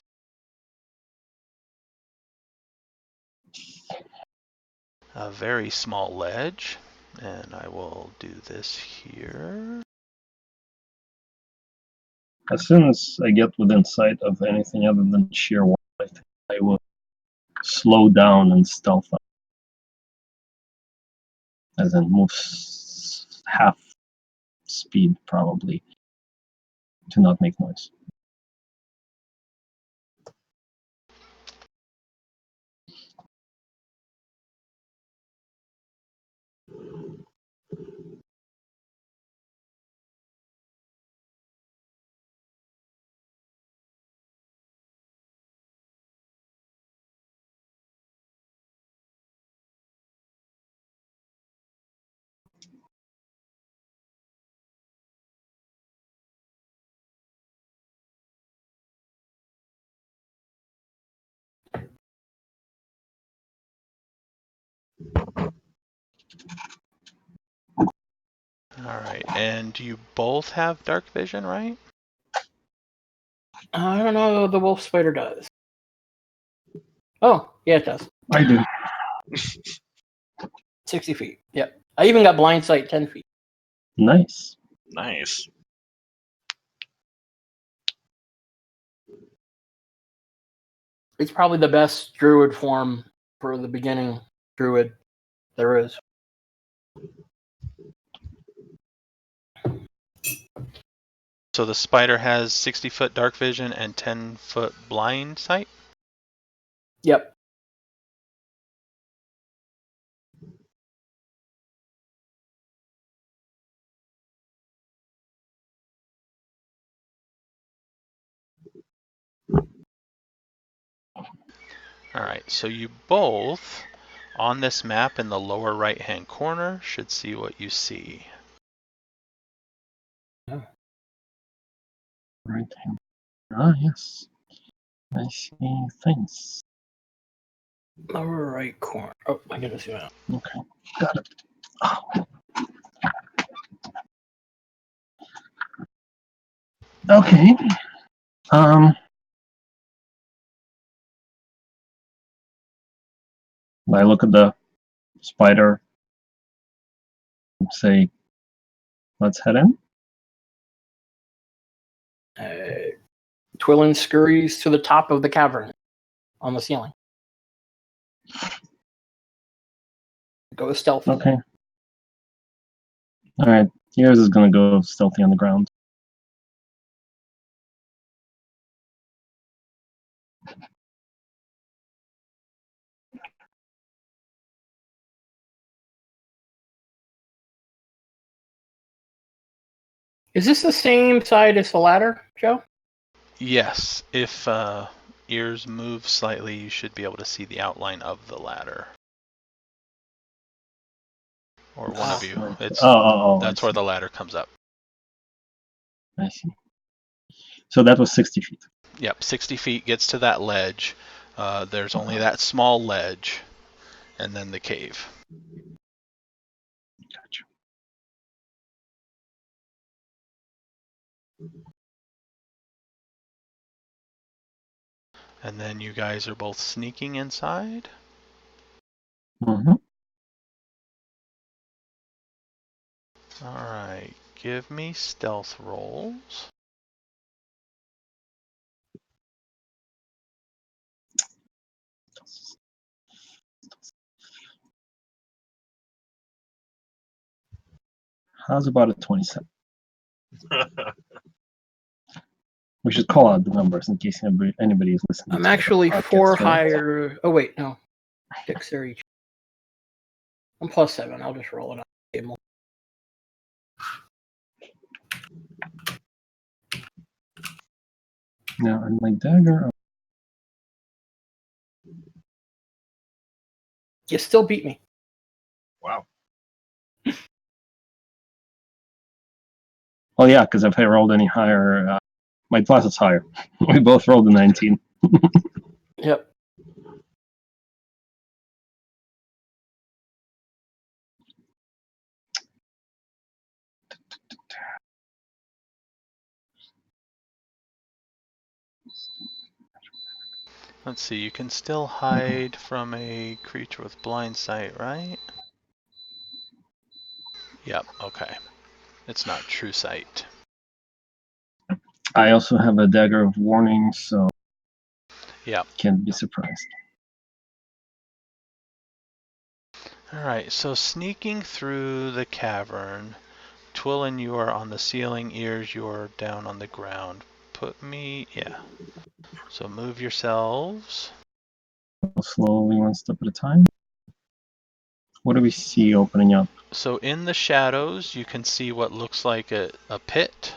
[SPEAKER 1] A very small ledge. And I will do this here.
[SPEAKER 3] As soon as I get within sight of anything other than sheer wall, I think I will slow down and stealth up. As in move half speed, probably, to not make noise.
[SPEAKER 1] Alright, and you both have dark vision, right?
[SPEAKER 2] I don't know. The wolf spider does. Oh, yeah, it does.
[SPEAKER 3] I do.
[SPEAKER 2] 60 feet. Yep. I even got blind sight 10 feet.
[SPEAKER 3] Nice.
[SPEAKER 5] Nice.
[SPEAKER 2] It's probably the best druid form for the beginning druid there is.
[SPEAKER 1] So the spider has 60-foot dark vision and 10-foot blind sight?
[SPEAKER 2] Yep.
[SPEAKER 1] Alright, so you both, on this map in the lower right-hand corner, should see what you see.
[SPEAKER 3] Right hand. Ah, yes. I see things.
[SPEAKER 2] Lower right corner. Oh, I gotta see that.
[SPEAKER 3] Okay, got it. Oh. Okay. I look at the spider and say, let's head in.
[SPEAKER 2] Twillin scurries to the top of the cavern on the ceiling. Go stealthy.
[SPEAKER 3] Okay. All right. Yours is going to go stealthy on the ground.
[SPEAKER 2] Is this the same side as the ladder, Joe?
[SPEAKER 1] Yes, if ears move slightly, you should be able to see the outline of the ladder. Or one of you. It's that's where the ladder comes up.
[SPEAKER 3] I see. So that was 60 feet.
[SPEAKER 1] Yep, 60 feet gets to that ledge. There's only that small ledge, and then the cave.
[SPEAKER 3] Gotcha.
[SPEAKER 1] And then you guys are both sneaking inside.
[SPEAKER 3] Mm-hmm.
[SPEAKER 1] Alright, give me stealth rolls.
[SPEAKER 3] How's about a 27? We should call out the numbers in case anybody is listening.
[SPEAKER 2] I'm actually 4 higher. Oh, wait, no. 6 are each. I'm +7. I'll just roll it on the table.
[SPEAKER 3] Now, and my dagger.
[SPEAKER 2] You still beat me.
[SPEAKER 5] Wow.
[SPEAKER 3] Well, yeah, because if I rolled any higher, my plus is higher. We both rolled a 19.
[SPEAKER 2] Yep.
[SPEAKER 1] Let's see, you can still hide from a creature with blind sight, right? Yep, okay. It's not true sight.
[SPEAKER 3] I also have a dagger of warning, so
[SPEAKER 1] Yep.
[SPEAKER 3] can't be surprised.
[SPEAKER 1] Alright, so sneaking through the cavern. Twillin, you are on the ceiling. Ears, you are down on the ground. Yeah. So move yourselves.
[SPEAKER 3] Slowly, one step at a time. What do we see opening up?
[SPEAKER 1] So in the shadows, you can see what looks like a pit.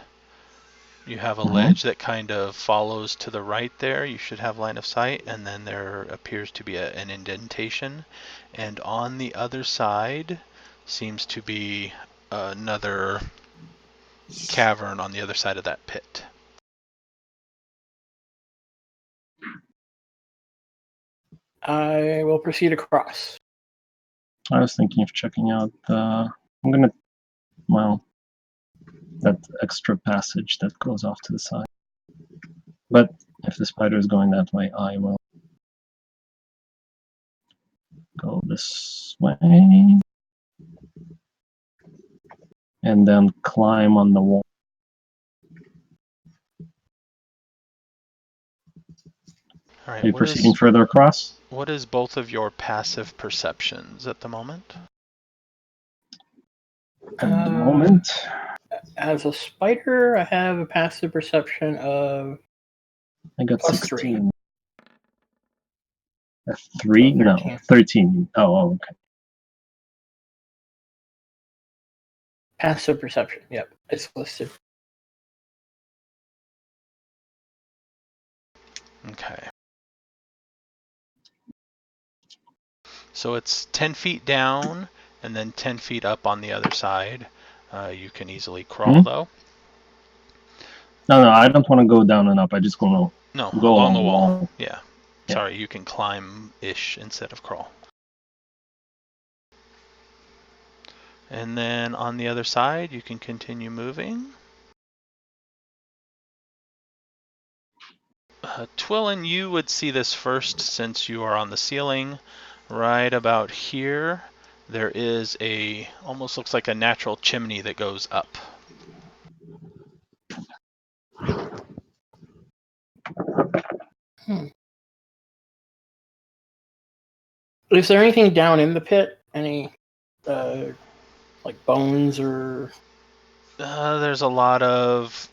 [SPEAKER 1] You have a ledge that kind of follows to the right there. You should have line of sight. And then there appears to be an indentation. And on the other side seems to be another cavern on the other side of that pit.
[SPEAKER 2] I will proceed across.
[SPEAKER 3] I was thinking of checking out that extra passage that goes off to the side. But if the spider is going that way, I will go this way. And then climb on the wall.
[SPEAKER 1] All right,
[SPEAKER 3] Are you proceeding further across?
[SPEAKER 1] What is both of your passive perceptions at the moment?
[SPEAKER 3] At the moment,
[SPEAKER 2] as a spider, I have a passive perception of.
[SPEAKER 3] I got
[SPEAKER 2] plus
[SPEAKER 3] 16. 3?
[SPEAKER 2] So
[SPEAKER 3] No, 13. Oh, okay.
[SPEAKER 2] Passive perception. Yep, it's listed.
[SPEAKER 1] Okay. So it's 10 feet down and then 10 feet up on the other side. You can easily crawl, though.
[SPEAKER 3] No, I don't want to go down and up. I just want to go
[SPEAKER 1] along the wall.
[SPEAKER 3] wall.
[SPEAKER 1] Yeah. Sorry, you can climb-ish instead of crawl. And then on the other side, you can continue moving. Twillin, you would see this first since you are on the ceiling. Right about here, there is almost looks like a natural chimney that goes up.
[SPEAKER 2] Is there anything down in the pit? Any, like bones or?
[SPEAKER 1] There's a lot of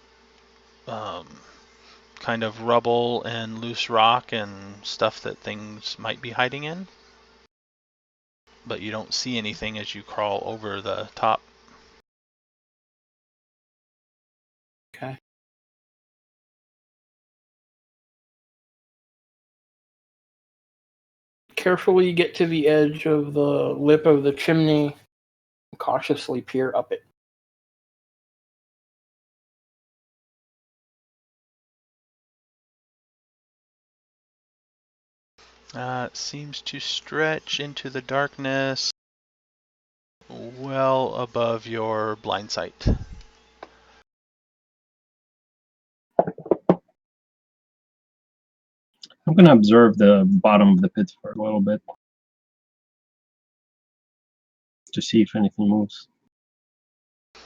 [SPEAKER 1] kind of rubble and loose rock and stuff that things might be hiding in. But you don't see anything as you crawl over the top.
[SPEAKER 2] Okay. Carefully get to the edge of the lip of the chimney and cautiously peer up it.
[SPEAKER 1] It seems to stretch into the darkness well above your blind sight.
[SPEAKER 3] I'm going to observe the bottom of the pit for a little bit to see if anything moves.
[SPEAKER 2] Is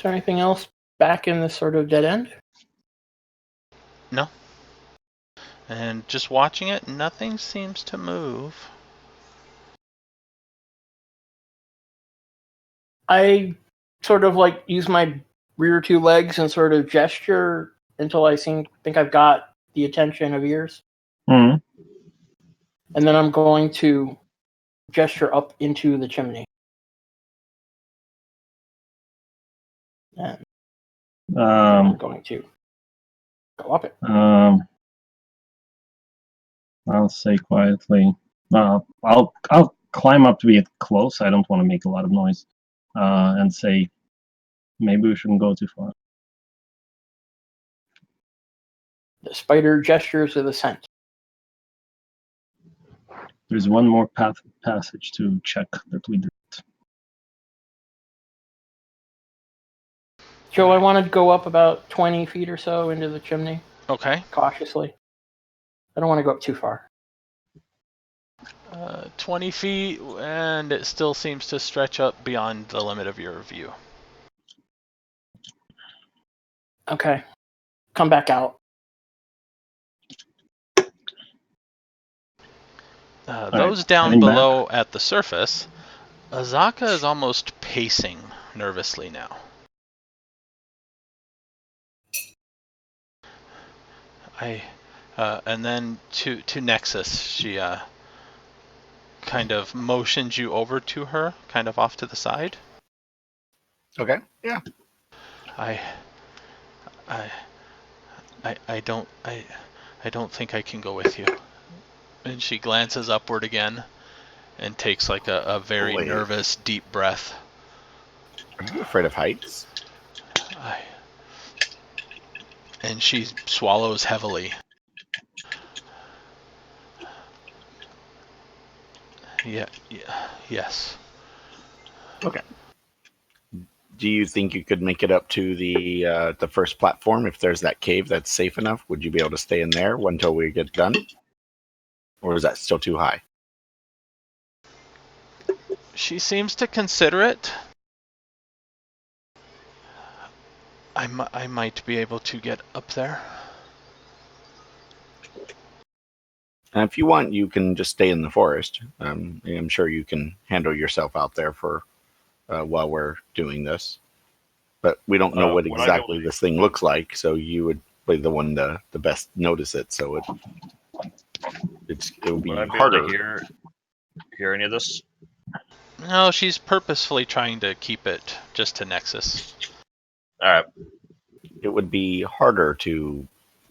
[SPEAKER 2] there anything else back in this sort of dead end?
[SPEAKER 1] No. And just watching it, nothing seems to move.
[SPEAKER 2] I sort of like use my rear two legs and sort of gesture until I think I've got the attention of ears.
[SPEAKER 3] Mm-hmm.
[SPEAKER 2] And then I'm going to gesture up into the chimney. And we're
[SPEAKER 3] Um,
[SPEAKER 2] going to go up it.
[SPEAKER 3] I'll say quietly. I'll climb up to be close. I don't want to make a lot of noise. And say, maybe we shouldn't go too far.
[SPEAKER 2] The spider gestures with assent.
[SPEAKER 3] There's one more passage to check that we did.
[SPEAKER 2] Joe, I wanted to go up about 20 feet or so into the chimney,
[SPEAKER 1] Okay.
[SPEAKER 2] cautiously. I don't want to go up too far.
[SPEAKER 1] 20 feet, and it still seems to stretch up beyond the limit of your view.
[SPEAKER 2] Okay. Come back out.
[SPEAKER 1] Those
[SPEAKER 3] right,
[SPEAKER 1] down
[SPEAKER 3] heading
[SPEAKER 1] below at the surface, Azaka is almost pacing nervously now. And then to Nexus, she kind of motions you over to her, kind of off to the side.
[SPEAKER 4] Okay. Yeah.
[SPEAKER 1] I don't think I can go with you. And she glances upward again and takes like a very
[SPEAKER 4] Wait.
[SPEAKER 1] nervous, deep breath.
[SPEAKER 4] Are you afraid of heights?
[SPEAKER 1] And she swallows heavily. Yes.
[SPEAKER 4] Okay. Do you think you could make it up to the first platform if there's that cave that's safe enough? Would you be able to stay in there until we get done? Or is that still too high?
[SPEAKER 1] She seems to consider it. I might be able to get up there.
[SPEAKER 4] And if you want, you can just stay in the forest. I'm sure you can handle yourself out there for while we're doing this. But we don't know what exactly this thing looks like, so you would be the one to the best notice it. So it would be
[SPEAKER 5] Would I be
[SPEAKER 4] harder.
[SPEAKER 5] able to hear any of this?
[SPEAKER 1] No, she's purposefully trying to keep it just to Nexus.
[SPEAKER 5] All right.
[SPEAKER 4] It would be harder to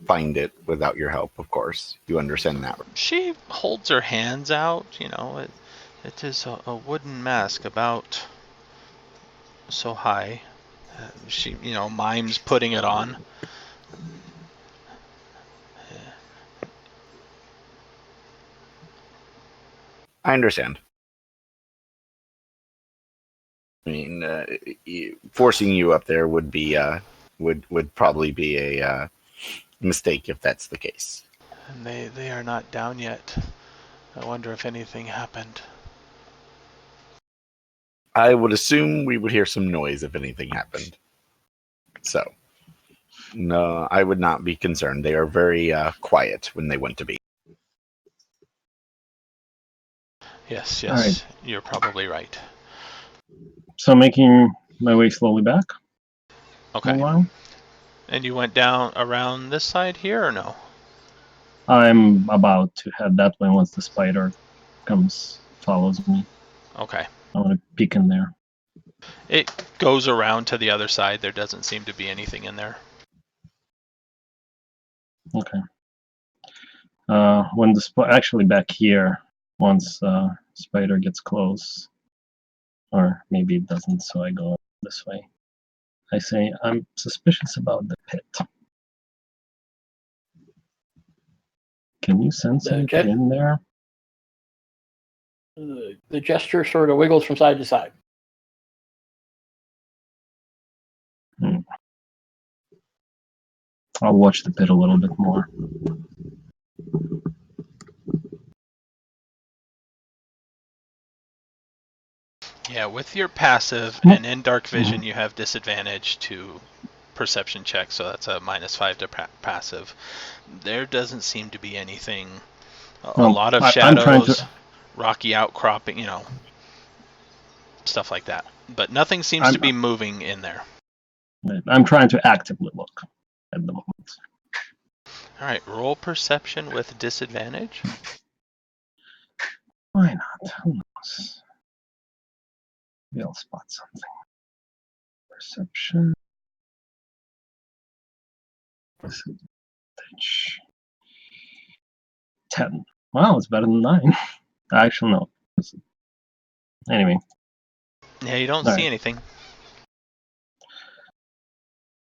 [SPEAKER 4] find it without your help, of course. You understand that.
[SPEAKER 1] She holds her hands out, it is a wooden mask about so high. She, mimes putting it on.
[SPEAKER 4] I understand. I mean, forcing you up there would be would probably be a mistake if that's the case.
[SPEAKER 1] And they are not down yet. I wonder if anything happened.
[SPEAKER 4] I would assume we would hear some noise if anything happened. So, no, I would not be concerned. They are very quiet when they want to be.
[SPEAKER 1] Yes,
[SPEAKER 3] right.
[SPEAKER 1] You're probably right.
[SPEAKER 3] So making my way slowly back.
[SPEAKER 1] Okay.
[SPEAKER 3] While.
[SPEAKER 1] And you went down around this side here or no?
[SPEAKER 3] I'm about to head that way once the spider follows me.
[SPEAKER 1] Okay.
[SPEAKER 3] I want to peek in there.
[SPEAKER 1] It goes around to the other side. There doesn't seem to be anything in there.
[SPEAKER 3] Okay. When actually back here, once spider gets close, or maybe it doesn't, so I go this way. I say I'm suspicious about the pit. Can you sense anything in there?
[SPEAKER 2] The gesture sort of wiggles from side to side.
[SPEAKER 3] I'll watch the pit a little bit more.
[SPEAKER 1] Yeah, with your passive and in dark vision, you have disadvantage to perception checks, so that's a -5 to passive. There doesn't seem to be anything. A lot of shadows, rocky outcropping, stuff like that. But nothing seems to be moving in there.
[SPEAKER 3] I'm trying to actively look at the moment.
[SPEAKER 1] All right, roll perception with disadvantage.
[SPEAKER 3] Why not? Who knows? Maybe I'll spot something. Perception. Disadvantage. 10. Wow, it's better than 9. Actually, no. Anyway.
[SPEAKER 1] Yeah, you don't
[SPEAKER 3] All
[SPEAKER 1] see
[SPEAKER 3] right.
[SPEAKER 1] anything.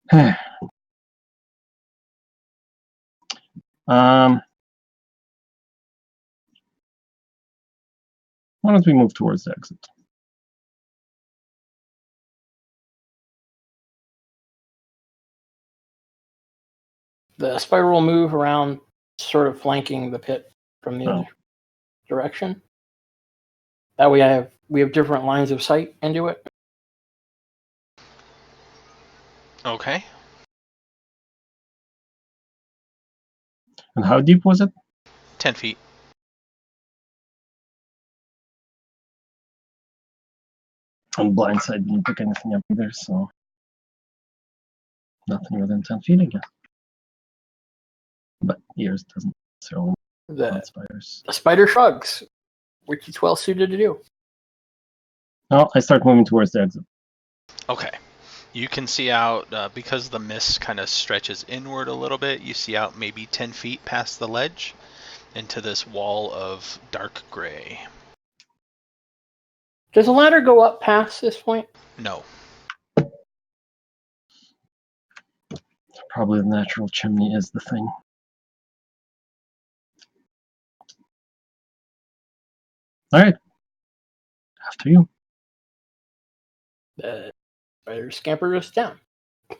[SPEAKER 3] Why don't we move towards the exit?
[SPEAKER 2] The spider will move around, sort of flanking the pit from the other direction. That way we have different lines of sight into it.
[SPEAKER 1] Okay.
[SPEAKER 3] And how deep was it?
[SPEAKER 1] 10 feet.
[SPEAKER 3] On blindside, didn't pick anything up either, so nothing within 10 feet again. But ears doesn't necessarily want spiders.
[SPEAKER 2] The spider shrugs, which it's well suited to do.
[SPEAKER 3] No, I start moving towards the exit.
[SPEAKER 1] Okay. You can see out, because the mist kind of stretches inward a little bit, you see out maybe 10 feet past the ledge into this wall of dark gray.
[SPEAKER 2] Does the ladder go up past this point?
[SPEAKER 1] No.
[SPEAKER 3] Probably the natural chimney is the thing. All right. After you.
[SPEAKER 2] The spider scampers down.
[SPEAKER 1] All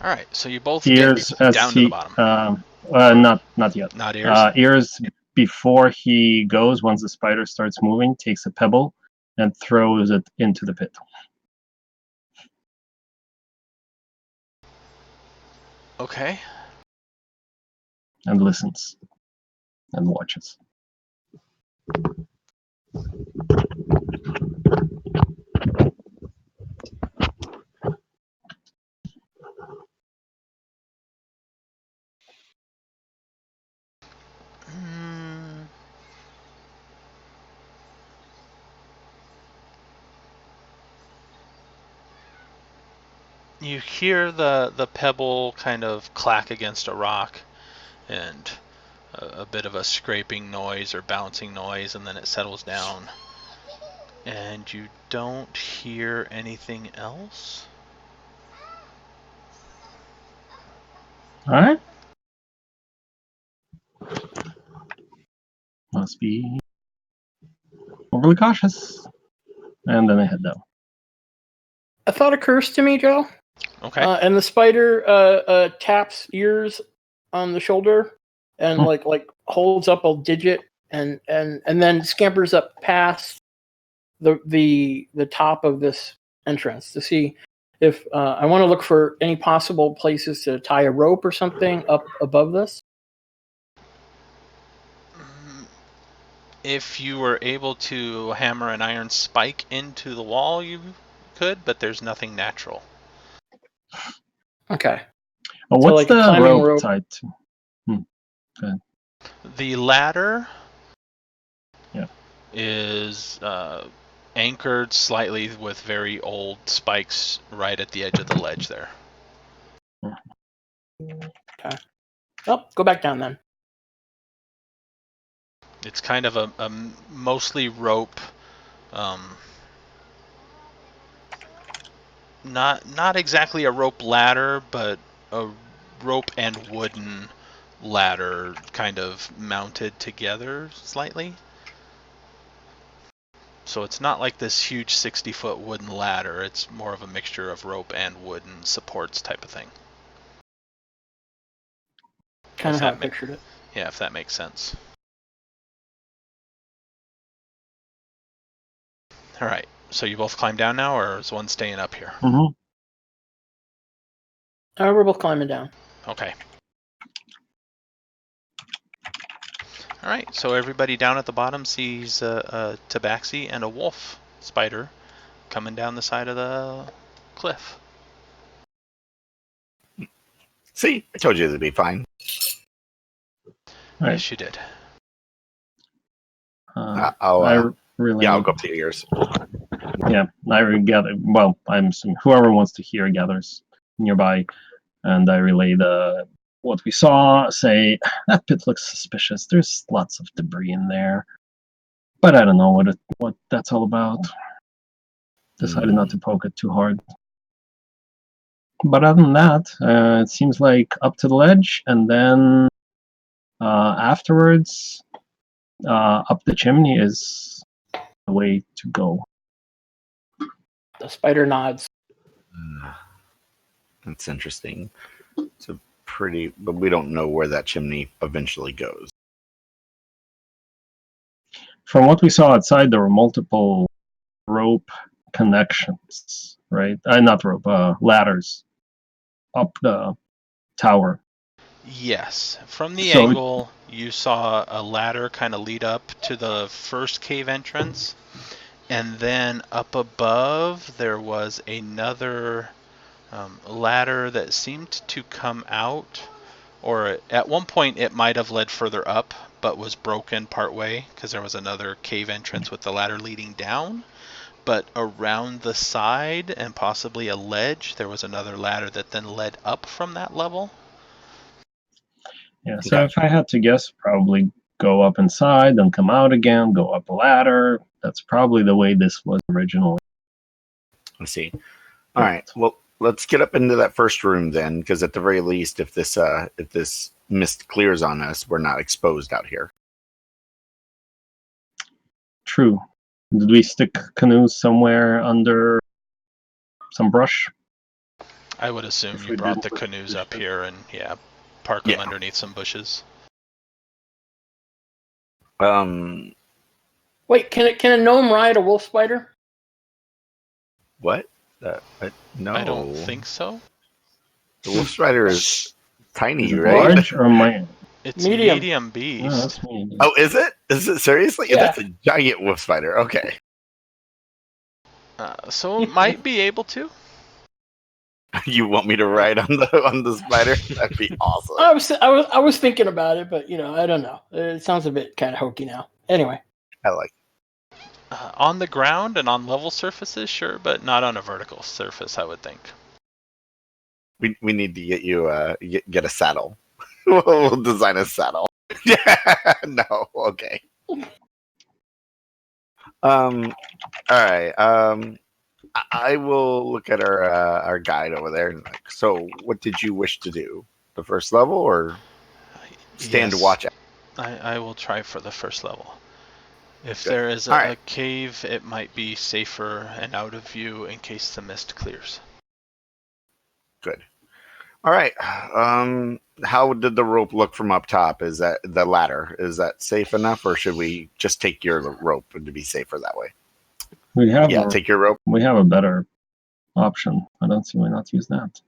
[SPEAKER 1] right, so you both
[SPEAKER 3] Ears
[SPEAKER 1] get down to the bottom.
[SPEAKER 3] Not yet.
[SPEAKER 1] Not ears?
[SPEAKER 3] Ears, before he goes, once the spider starts moving, takes a pebble and throws it into the pit.
[SPEAKER 1] Okay.
[SPEAKER 3] And listens. And watches.
[SPEAKER 1] You hear the pebble kind of clack against a rock, and a bit of a scraping noise or bouncing noise, and then it settles down. And you don't hear anything else?
[SPEAKER 3] Alright. Must be overly cautious. And then I head down.
[SPEAKER 2] A thought occurs to me, Joe.
[SPEAKER 1] Okay.
[SPEAKER 2] And the spider taps ears on the shoulder and like holds up a digit and then scampers up past the top of this entrance to see if I want to look for any possible places to tie a rope or something up above this.
[SPEAKER 1] If you were able to hammer an iron spike into the wall, you could, but there's nothing natural.
[SPEAKER 2] Okay.
[SPEAKER 3] What's
[SPEAKER 2] so like
[SPEAKER 3] the rope tied to? Go ahead.
[SPEAKER 1] The ladder
[SPEAKER 3] Yeah.
[SPEAKER 1] is anchored slightly with very old spikes right at the edge of the ledge there.
[SPEAKER 2] Okay. Oh, go back down then.
[SPEAKER 1] It's kind of a mostly rope, not exactly a rope ladder, but a rope and wooden ladder kind of mounted together slightly. So it's not like this huge 60-foot wooden ladder. It's more of a mixture of rope and wooden supports type of thing.
[SPEAKER 2] Kind of how I pictured it.
[SPEAKER 1] Yeah, if that makes sense. All right. So you both climb down now, or is one staying up here?
[SPEAKER 3] Mm-hmm.
[SPEAKER 2] We're both climbing down.
[SPEAKER 1] Okay. All right. So everybody down at the bottom sees a tabaxi and a wolf spider coming down the side of the cliff.
[SPEAKER 4] See, I told you they'd be fine.
[SPEAKER 3] Right.
[SPEAKER 1] Yes, you did.
[SPEAKER 3] I'll
[SPEAKER 4] go up to your ears.
[SPEAKER 3] Yeah, I gather. Well, I'm assuming whoever wants to hear gathers nearby, and I relay the what we saw, say, that pit looks suspicious. There's lots of debris in there. But I don't know what that's all about. Decided not to poke it too hard. But other than that, it seems like up to the ledge, and then afterwards, up the chimney is the way to go.
[SPEAKER 2] The spider nods.
[SPEAKER 4] That's interesting. It's a pretty, but we don't know where that chimney eventually goes.
[SPEAKER 3] From what we saw outside, there were multiple rope connections, right? Not rope, ladders up the tower.
[SPEAKER 1] Yes. From the
[SPEAKER 3] So-
[SPEAKER 1] angle, you saw a ladder kind of lead up to the first cave entrance. And then up above, there was another ladder that seemed to come out. Or at one point, it might have led further up, but was broken partway because there was another cave entrance with the ladder leading down. But around the side and possibly a ledge, there was another ladder that then led up from that level.
[SPEAKER 3] Yeah, so if I had to guess, probably go up inside, then come out again, go up a ladder. That's probably the way this was originally.
[SPEAKER 4] I see. All right. Well, let's get up into that first room then, because at the very least, if this mist clears on us, we're not exposed out here.
[SPEAKER 3] True. Did we stick canoes somewhere under some brush?
[SPEAKER 1] I would assume
[SPEAKER 3] If
[SPEAKER 1] you
[SPEAKER 3] we
[SPEAKER 1] brought the
[SPEAKER 3] didn't-
[SPEAKER 1] canoes up here and, park them
[SPEAKER 4] Yeah.
[SPEAKER 1] underneath some bushes.
[SPEAKER 2] Wait, can a gnome ride a wolf spider?
[SPEAKER 4] What? No.
[SPEAKER 1] I don't think so.
[SPEAKER 4] The wolf spider is tiny,
[SPEAKER 3] Is it
[SPEAKER 4] right?
[SPEAKER 3] large or my?
[SPEAKER 1] It's
[SPEAKER 2] Medium.
[SPEAKER 1] medium beast.
[SPEAKER 3] No, that's me.
[SPEAKER 4] Oh, is it? Is it seriously?
[SPEAKER 2] Yeah.
[SPEAKER 4] That's a giant wolf spider. Okay.
[SPEAKER 1] So it might be able to.
[SPEAKER 4] You want me to ride on the spider? That'd be awesome.
[SPEAKER 2] I was thinking about it, but I don't know. It sounds a bit kind of hokey now. Anyway,
[SPEAKER 4] I like.
[SPEAKER 1] On the ground and on level surfaces, sure, but not on a vertical surface, I would think.
[SPEAKER 4] We need to get you get a saddle. We'll design a saddle. Yeah. No. Okay. All right. I will look at our guide over there. So, what did you wish to do? The first level, or stand to
[SPEAKER 1] Yes,
[SPEAKER 4] watch?
[SPEAKER 1] I will try for the first level. If
[SPEAKER 4] Good.
[SPEAKER 1] there is
[SPEAKER 4] All
[SPEAKER 1] a
[SPEAKER 4] right.
[SPEAKER 1] cave, it might be safer and out of view in case the mist clears.
[SPEAKER 4] Good. All right. How did the rope look from up top? Is that the ladder? Is that safe enough, or should we just take your rope to be safer that way?
[SPEAKER 3] We have
[SPEAKER 4] Take your rope.
[SPEAKER 3] we have a better option. I don't see why not use that.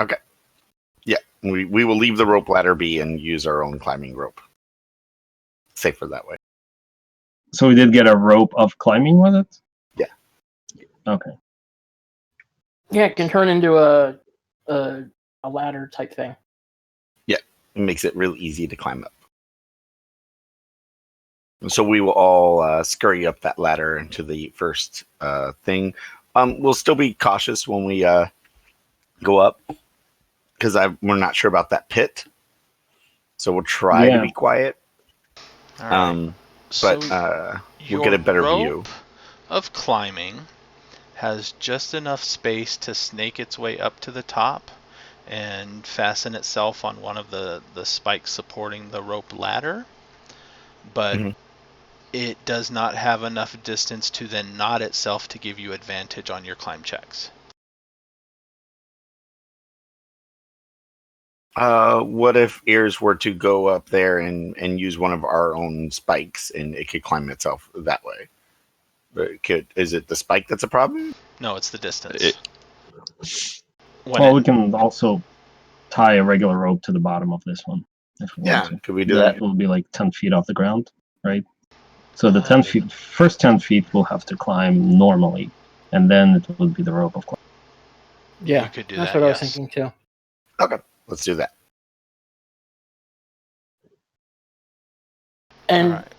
[SPEAKER 4] Okay. Yeah, we will leave the rope ladder be and use our own climbing rope. Safer that way.
[SPEAKER 3] So we did get a rope of climbing with it?
[SPEAKER 4] Yeah.
[SPEAKER 3] Okay.
[SPEAKER 2] yeah, it can turn into a ladder type thing.
[SPEAKER 4] It makes it real easy to climb up. So we will all scurry up that ladder into the first thing. We'll still be cautious when we go up, because we're not sure about that pit. So we'll try to be quiet.
[SPEAKER 1] All right.
[SPEAKER 4] But we'll get a better view.
[SPEAKER 1] Of climbing has just enough space to snake its way up to the top and fasten itself on one of the spikes supporting the rope ladder, but it does not have enough distance to then knot itself to give you advantage on your climb checks.
[SPEAKER 4] What if Ears were to go up there and use one of our own spikes, and it could climb itself that way? Is it the spike that's a problem?
[SPEAKER 1] No, it's the distance.
[SPEAKER 3] We can also tie a regular rope to the bottom of this one if we want to.
[SPEAKER 4] Could we do that?
[SPEAKER 3] That will be like 10 feet off the ground, right? So the 10 feet, first 10 feet we'll have to climb normally, and then it would be the rope of climbing.
[SPEAKER 2] Yeah,
[SPEAKER 1] You could do
[SPEAKER 2] that's
[SPEAKER 1] that,
[SPEAKER 2] what I was
[SPEAKER 1] yes.
[SPEAKER 2] thinking too.
[SPEAKER 4] Okay, let's do that.
[SPEAKER 2] And
[SPEAKER 1] All right.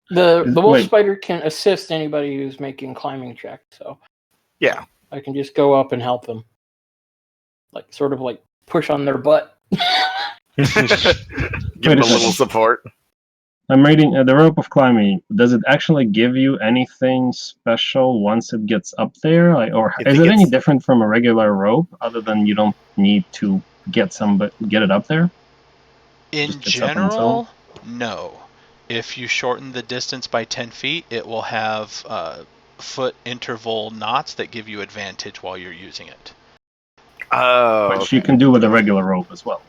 [SPEAKER 2] the wolf
[SPEAKER 3] Wait.
[SPEAKER 2] spider can assist anybody who's making climbing checks, so
[SPEAKER 4] Yeah.
[SPEAKER 2] I can just go up and help them, like sort of like push on their butt
[SPEAKER 4] Give
[SPEAKER 3] Wait
[SPEAKER 4] him
[SPEAKER 3] a
[SPEAKER 4] a little
[SPEAKER 3] second.
[SPEAKER 4] support.
[SPEAKER 3] I'm reading the rope of climbing. Does it actually give you anything special once it gets up there, or
[SPEAKER 4] I
[SPEAKER 3] is
[SPEAKER 4] think
[SPEAKER 3] it any
[SPEAKER 4] it's
[SPEAKER 3] different from a regular rope, other than you don't need to get it up there?
[SPEAKER 1] In
[SPEAKER 3] Just gets up on its own?
[SPEAKER 1] general, no. If you shorten the distance by 10 feet, it will have foot interval knots that give you advantage while you're using it.
[SPEAKER 4] oh,
[SPEAKER 3] Which
[SPEAKER 4] okay.
[SPEAKER 3] you can do with a regular rope as well.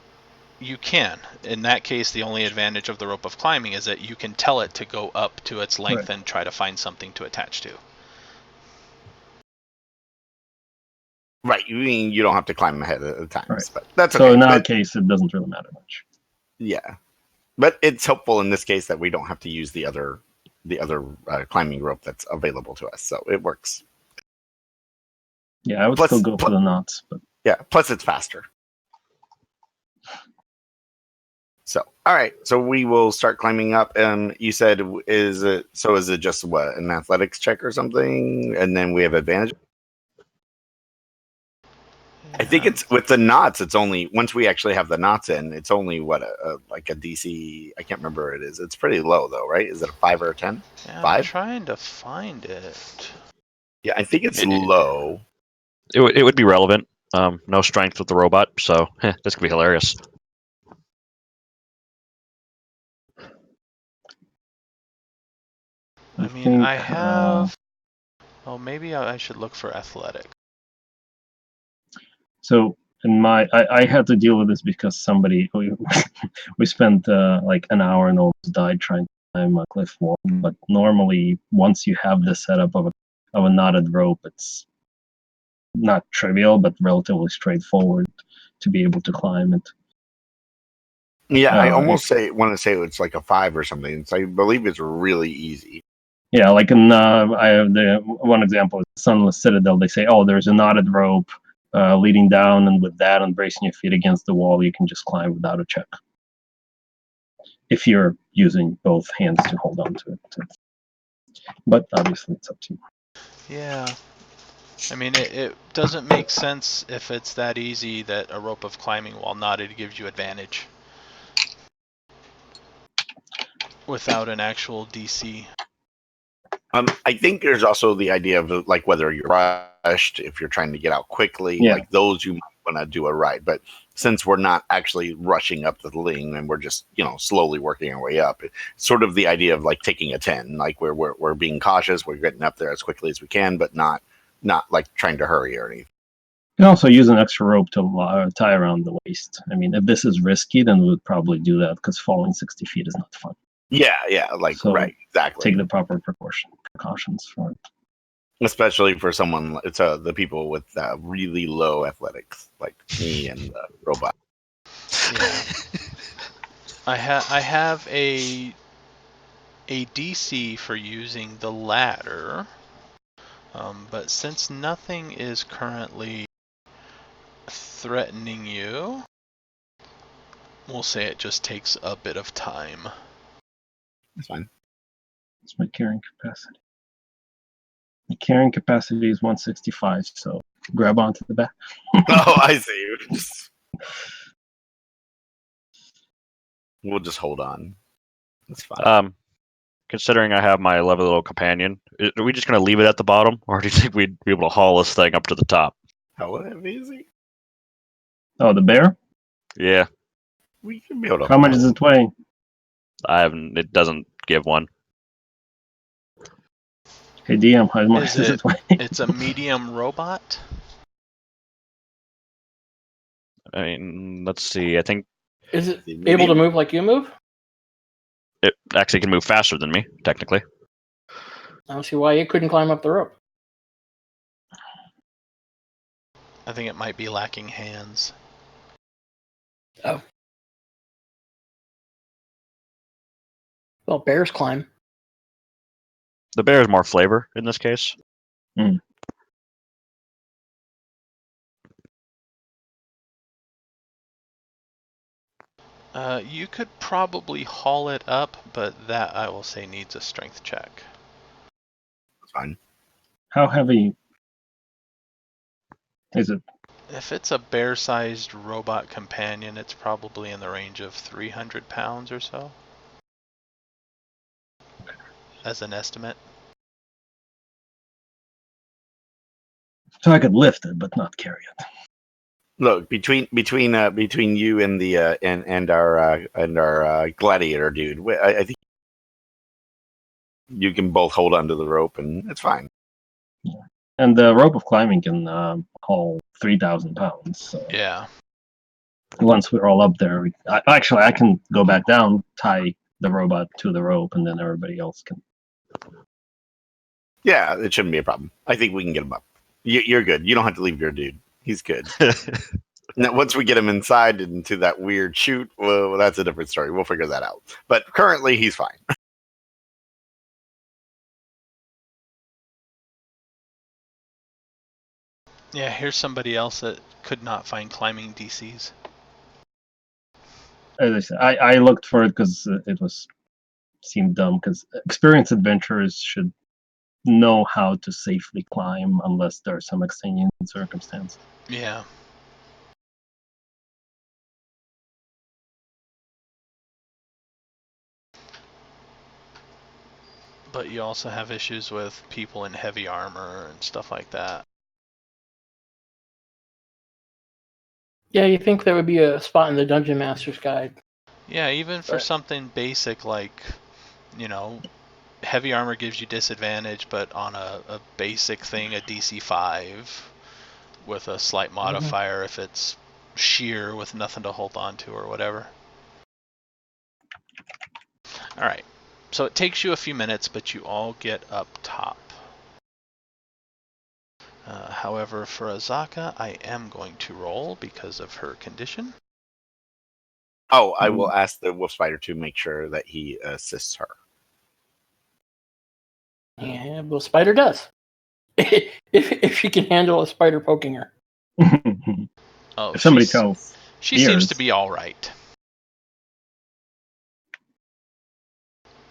[SPEAKER 1] You can. In that case, the only advantage of the rope of climbing is that you can tell it to go up to its length
[SPEAKER 3] Right.
[SPEAKER 1] and try to find something to attach to.
[SPEAKER 4] Right, you mean you don't have to climb ahead of the times,
[SPEAKER 3] Right.
[SPEAKER 4] but that's
[SPEAKER 3] So
[SPEAKER 4] okay.
[SPEAKER 3] in our
[SPEAKER 4] But,
[SPEAKER 3] case, it doesn't really matter much.
[SPEAKER 4] yeah, but it's helpful in this case that we don't have to use the other climbing rope that's available to us, so it works.
[SPEAKER 3] Yeah, I would
[SPEAKER 4] Plus-
[SPEAKER 3] still go for the knots, but
[SPEAKER 4] Yeah, plus it's faster. So, all right, so we will start climbing up. And you said, is it just what, an athletics check or something, and then we have advantage? I think it's with the knots. It's only once we actually have the knots in. It's only what like a DC. I can't remember what it is. It's pretty low though, right? Is it a 5 or a 10?
[SPEAKER 1] Yeah, I'm
[SPEAKER 4] 5?
[SPEAKER 1] trying to find it.
[SPEAKER 4] Yeah, I think it's low.
[SPEAKER 5] It would be relevant. No strength with the robot, so this could be hilarious.
[SPEAKER 1] I mean, I have. Oh, maybe I should look for athletic.
[SPEAKER 3] So I had to deal with this because we spent like an hour and almost died trying to climb a cliff wall. But normally, once you have the setup of a knotted rope, it's not trivial, but relatively straightforward to be able to climb it.
[SPEAKER 4] Yeah, I almost want to say it's like a 5 or something. I believe it's really easy.
[SPEAKER 3] Yeah, like I have the one example is Sunless Citadel. They say, oh, there's a knotted rope leading down, and with that and bracing your feet against the wall, you can just climb without a check. If you're using both hands to hold on to it. But obviously, it's up to you.
[SPEAKER 1] Yeah. I mean, it doesn't make sense if it's that easy that a rope of climbing while knotted gives you advantage without an actual DC.
[SPEAKER 4] I think there's also the idea of like whether you're rushed, if you're trying to get out quickly,
[SPEAKER 3] Yeah.
[SPEAKER 4] like those you might want to do a ride. But since we're not actually rushing up the thing and we're just slowly working our way up, it's sort of the idea of like taking a 10, like we're being cautious, we're getting up there as quickly as we can, but not like trying to hurry or anything.
[SPEAKER 3] You can also use an extra rope to tie around the waist. I mean, if this is risky, then we would probably do that because falling 60 feet is not fun.
[SPEAKER 4] Yeah, like
[SPEAKER 3] So
[SPEAKER 4] right, exactly.
[SPEAKER 3] Take the proper precautions for it.
[SPEAKER 4] Especially for someone, it's the people with really low athletics, like me and the robot.
[SPEAKER 1] Yeah. I have a DC for using the ladder, but since nothing is currently threatening you, we'll say it just takes a bit of time.
[SPEAKER 4] That's fine.
[SPEAKER 3] It's my carrying capacity. My carrying capacity is 165, so grab onto the back.
[SPEAKER 4] Oh, I see. We'll just hold on. That's fine.
[SPEAKER 5] Considering I have my lovely little companion, are we just going to leave it at the bottom, or do you think we'd be able to haul this thing up to the top?
[SPEAKER 4] How easy?
[SPEAKER 3] Oh, the bear?
[SPEAKER 5] Yeah,
[SPEAKER 4] We can be able to.
[SPEAKER 3] How much does it weigh?
[SPEAKER 5] I haven't. It doesn't give one.
[SPEAKER 3] Hey DM, how much does it weigh?
[SPEAKER 1] It's a medium robot.
[SPEAKER 5] I mean, let's see. I think
[SPEAKER 2] Is it able to move like you move?
[SPEAKER 5] it actually can move faster than me, technically.
[SPEAKER 2] I don't see why it couldn't climb up the rope.
[SPEAKER 1] I think it might be lacking hands.
[SPEAKER 2] Oh. Well, bears climb.
[SPEAKER 5] The bear is more flavor in this case.
[SPEAKER 3] Mm.
[SPEAKER 1] You could probably haul it up, but that I will say needs a strength check.
[SPEAKER 4] Fine.
[SPEAKER 3] How heavy is it?
[SPEAKER 1] If it's a bear-sized robot companion, it's probably in the range of 300 pounds or so, as an estimate.
[SPEAKER 3] So I could lift it, but not carry it.
[SPEAKER 4] Look, between you and the and our gladiator dude, I think you can both hold onto the rope, and it's fine.
[SPEAKER 3] Yeah. And the rope of climbing can haul 3,000 pounds. So
[SPEAKER 1] Yeah.
[SPEAKER 3] once we're all up there, I can go back down, tie the robot to the rope, and then everybody else can.
[SPEAKER 4] Yeah, it shouldn't be a problem. I think we can get him up. You're good. You don't have to leave your dude. He's good. Now, once we get him inside into that weird chute, well, that's a different story. We'll figure that out. But currently, he's fine.
[SPEAKER 1] Yeah, here's somebody else that could not find climbing DCs.
[SPEAKER 3] As I said, I looked for it because it seemed dumb. Because experienced adventurers should know how to safely climb unless there's some extenuating circumstance.
[SPEAKER 1] Yeah. But you also have issues with people in heavy armor and stuff like that.
[SPEAKER 2] Yeah, you think there would be a spot in the Dungeon Master's Guide.
[SPEAKER 1] Yeah, even for something basic like, heavy armor gives you disadvantage, but on a basic thing, a DC 5 with a slight modifier if it's sheer with nothing to hold on to or whatever. Alright, so it takes you a few minutes, but you all get up top. However, for Azaka, I am going to roll because of her condition.
[SPEAKER 4] Oh, I will ask the wolf spider to make sure that he assists her.
[SPEAKER 2] Yeah, well, spider does. if she can handle a spider poking her.
[SPEAKER 1] Oh,
[SPEAKER 3] if somebody tells,
[SPEAKER 1] she seems to be all right.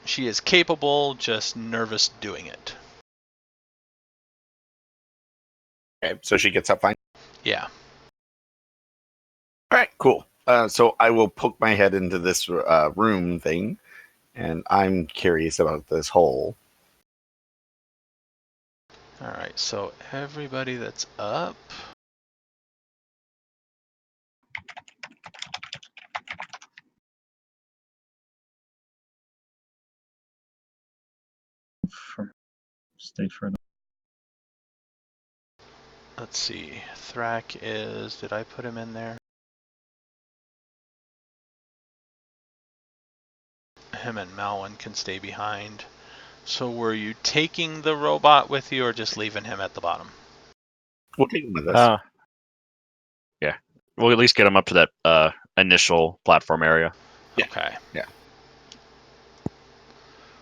[SPEAKER 1] She is capable, just nervous doing it.
[SPEAKER 4] Okay, so she gets up fine?
[SPEAKER 1] Yeah.
[SPEAKER 4] All right, cool. So I will poke my head into this room thing, and I'm curious about this hole.
[SPEAKER 1] Alright, so everybody that's up.
[SPEAKER 3] Stay further.
[SPEAKER 1] Let's see. Thrak is. Did I put him in there? Him and Malwyn can stay behind. So were you taking the robot with you or just leaving him at the bottom?
[SPEAKER 4] We'll take him with us.
[SPEAKER 5] Yeah. We'll at least get him up to that initial platform area.
[SPEAKER 4] Yeah.
[SPEAKER 1] Okay.
[SPEAKER 4] Yeah.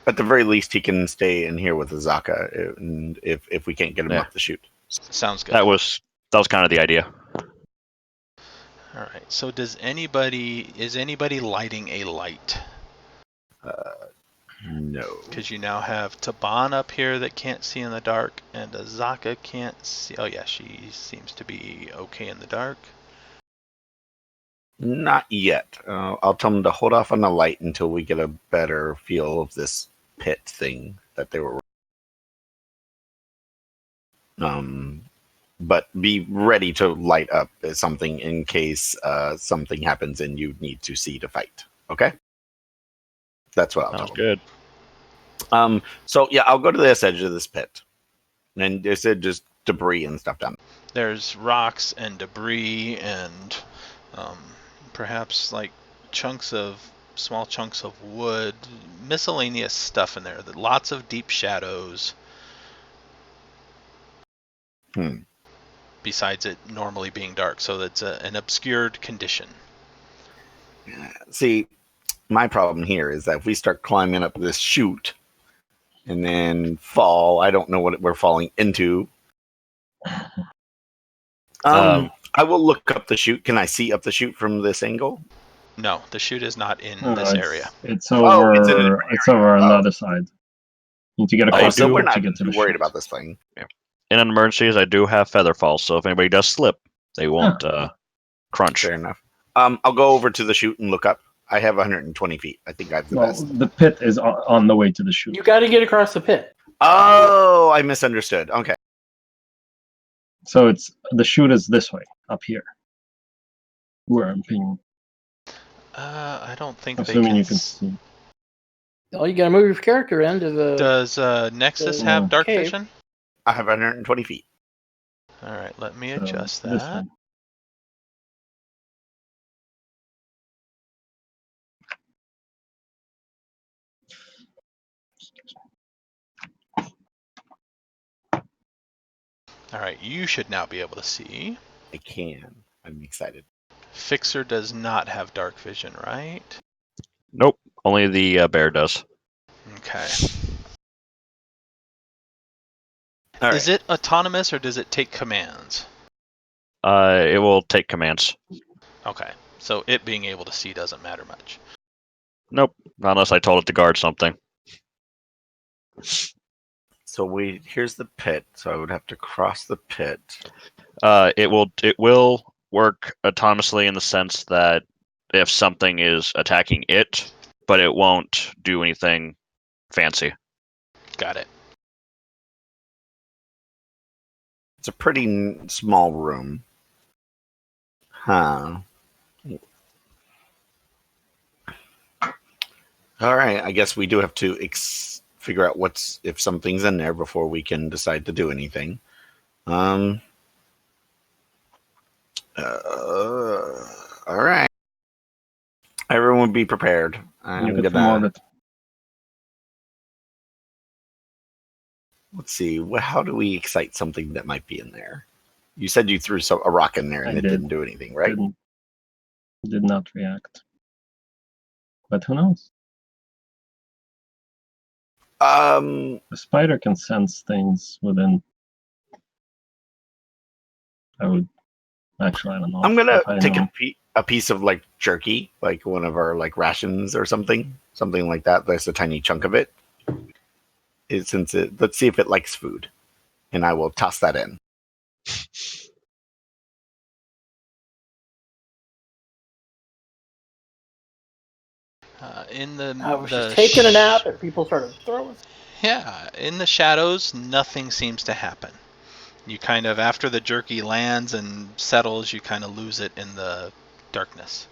[SPEAKER 4] At the very least, he can stay in here with Azaka, and if we can't get him up the chute.
[SPEAKER 1] Sounds good.
[SPEAKER 5] That was kind of the idea.
[SPEAKER 1] All right. So is anybody lighting a light?
[SPEAKER 4] No.
[SPEAKER 1] Because you now have Taban up here that can't see in the dark, and Azaka can't see. Oh yeah, she seems to be okay in the dark.
[SPEAKER 4] Not yet. I'll tell them to hold off on the light until we get a better feel of this pit thing that they were. But be ready to light up something in case something happens and you need to see to fight. Okay? That's what I'll tell them.
[SPEAKER 5] Good.
[SPEAKER 4] So yeah, I'll go to this edge of this pit, and there's just debris and stuff down.
[SPEAKER 1] There's rocks and debris and perhaps like small chunks of wood, miscellaneous stuff in there. Lots of deep shadows. Besides it normally being dark, so that's an obscured condition.
[SPEAKER 4] See, my problem here is that if we start climbing up this chute and then fall, I don't know what we're falling into. I will look up the chute. Can I see up the chute from this angle?
[SPEAKER 1] No, the chute is not in this area.
[SPEAKER 3] It's over. It's over on the other side. You need to get across
[SPEAKER 4] so we're
[SPEAKER 3] to
[SPEAKER 4] not
[SPEAKER 3] get to the
[SPEAKER 4] worried
[SPEAKER 3] chute.
[SPEAKER 4] about this thing.
[SPEAKER 5] Yeah. In emergencies, I do have feather fall, so if anybody does slip, They won't crunch.
[SPEAKER 4] Fair enough. I'll go over to the chute and look up. I have 120 feet. I think I have the best.
[SPEAKER 3] The pit is on the way to the chute.
[SPEAKER 2] You got to get across the pit.
[SPEAKER 4] Oh, I misunderstood. Okay.
[SPEAKER 3] So the chute is this way, up here. Where I'm being.
[SPEAKER 1] I don't think
[SPEAKER 3] Assuming
[SPEAKER 1] they
[SPEAKER 3] you can see.
[SPEAKER 2] Oh, you got to move your character into the.
[SPEAKER 1] Does Nexus
[SPEAKER 2] the
[SPEAKER 1] have dark
[SPEAKER 2] cave.
[SPEAKER 1] vision?
[SPEAKER 4] I have 120 feet.
[SPEAKER 1] All right, let me
[SPEAKER 3] So,
[SPEAKER 1] adjust
[SPEAKER 3] this
[SPEAKER 1] that.
[SPEAKER 3] one.
[SPEAKER 1] All right, you should now be able to see.
[SPEAKER 4] I can. I'm excited.
[SPEAKER 1] Fixer does not have dark vision, right?
[SPEAKER 5] Nope. Only the bear does.
[SPEAKER 1] Okay.
[SPEAKER 4] All right.
[SPEAKER 1] Is it autonomous or does it take commands?
[SPEAKER 5] It will take commands.
[SPEAKER 1] Okay, so it being able to see doesn't matter much.
[SPEAKER 5] Nope. Not unless I told it to guard something.
[SPEAKER 4] So here's the pit. So I would have to cross the pit.
[SPEAKER 5] It will work autonomously in the sense that if something is attacking it, but it won't do anything fancy.
[SPEAKER 1] Got it.
[SPEAKER 4] It's a pretty small room. Huh. All right. I guess we do have to figure out if something's in there before we can decide to do anything. All right. Everyone be prepared. I'm gonna. Let's see. How do we excite something that might be in there? You said you threw a rock in there and it didn't do anything, right?
[SPEAKER 3] Did not react. But who knows? The spider can sense things within. I don't know.
[SPEAKER 4] I'm gonna take a piece of like jerky, like one of our like rations or something like that. There's a tiny chunk of it. Let's see if it likes food, and I will toss that in.
[SPEAKER 2] I was just taking a nap and people started throwing.
[SPEAKER 1] Yeah, in the shadows, nothing seems to happen. You kind of, after the jerky lands and settles, you kind of lose it in the darkness.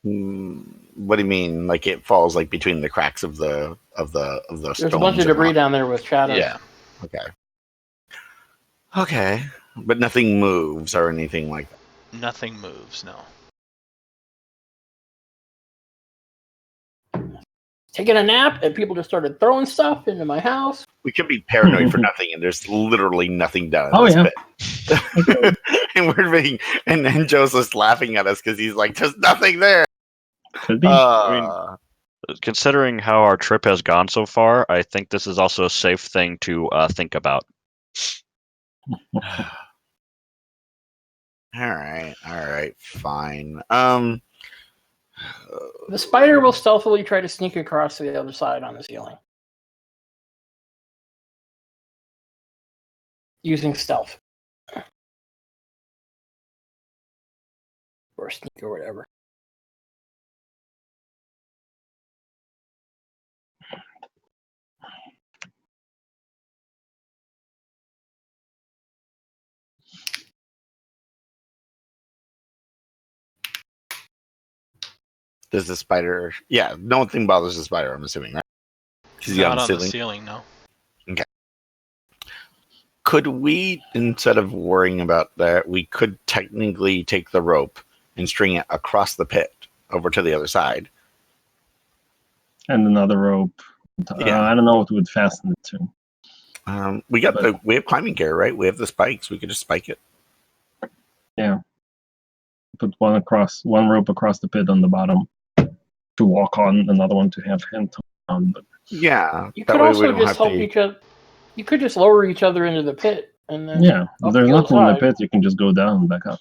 [SPEAKER 4] What do you mean? Like it falls like between the cracks of the stones?
[SPEAKER 2] There's a bunch of debris down there with shadows.
[SPEAKER 1] Yeah.
[SPEAKER 4] Okay. But nothing moves or anything like that.
[SPEAKER 1] Nothing moves, no.
[SPEAKER 2] Taking a nap and people just started throwing stuff into my house.
[SPEAKER 4] We could be paranoid for nothing, and there's literally nothing down in this pit. and Joseph's laughing at us because he's like, "There's nothing there."
[SPEAKER 3] Could be.
[SPEAKER 5] Considering how our trip has gone so far, I think this is also a safe thing to think about.
[SPEAKER 4] All right, fine.
[SPEAKER 2] The spider will stealthily try to sneak across to the other side on the ceiling. Using stealth. Or sneak or whatever.
[SPEAKER 4] Does the spider? Yeah, nothing bothers the spider. I'm assuming, right?
[SPEAKER 1] He's not on the ceiling, no.
[SPEAKER 4] Okay. Could we, instead of worrying about that, we could technically take the rope and string it across the pit over to the other side,
[SPEAKER 3] and another rope. I don't know what would fasten it to.
[SPEAKER 4] We have climbing gear, right? We have the spikes. We could just spike it.
[SPEAKER 3] Yeah. Put one rope across the pit on the bottom to walk on, another one to have hand on. But
[SPEAKER 4] yeah,
[SPEAKER 2] you could also just help each other. You could just lower each other into the pit, and then
[SPEAKER 3] if there's nothing in the pit, you can just go down and back up.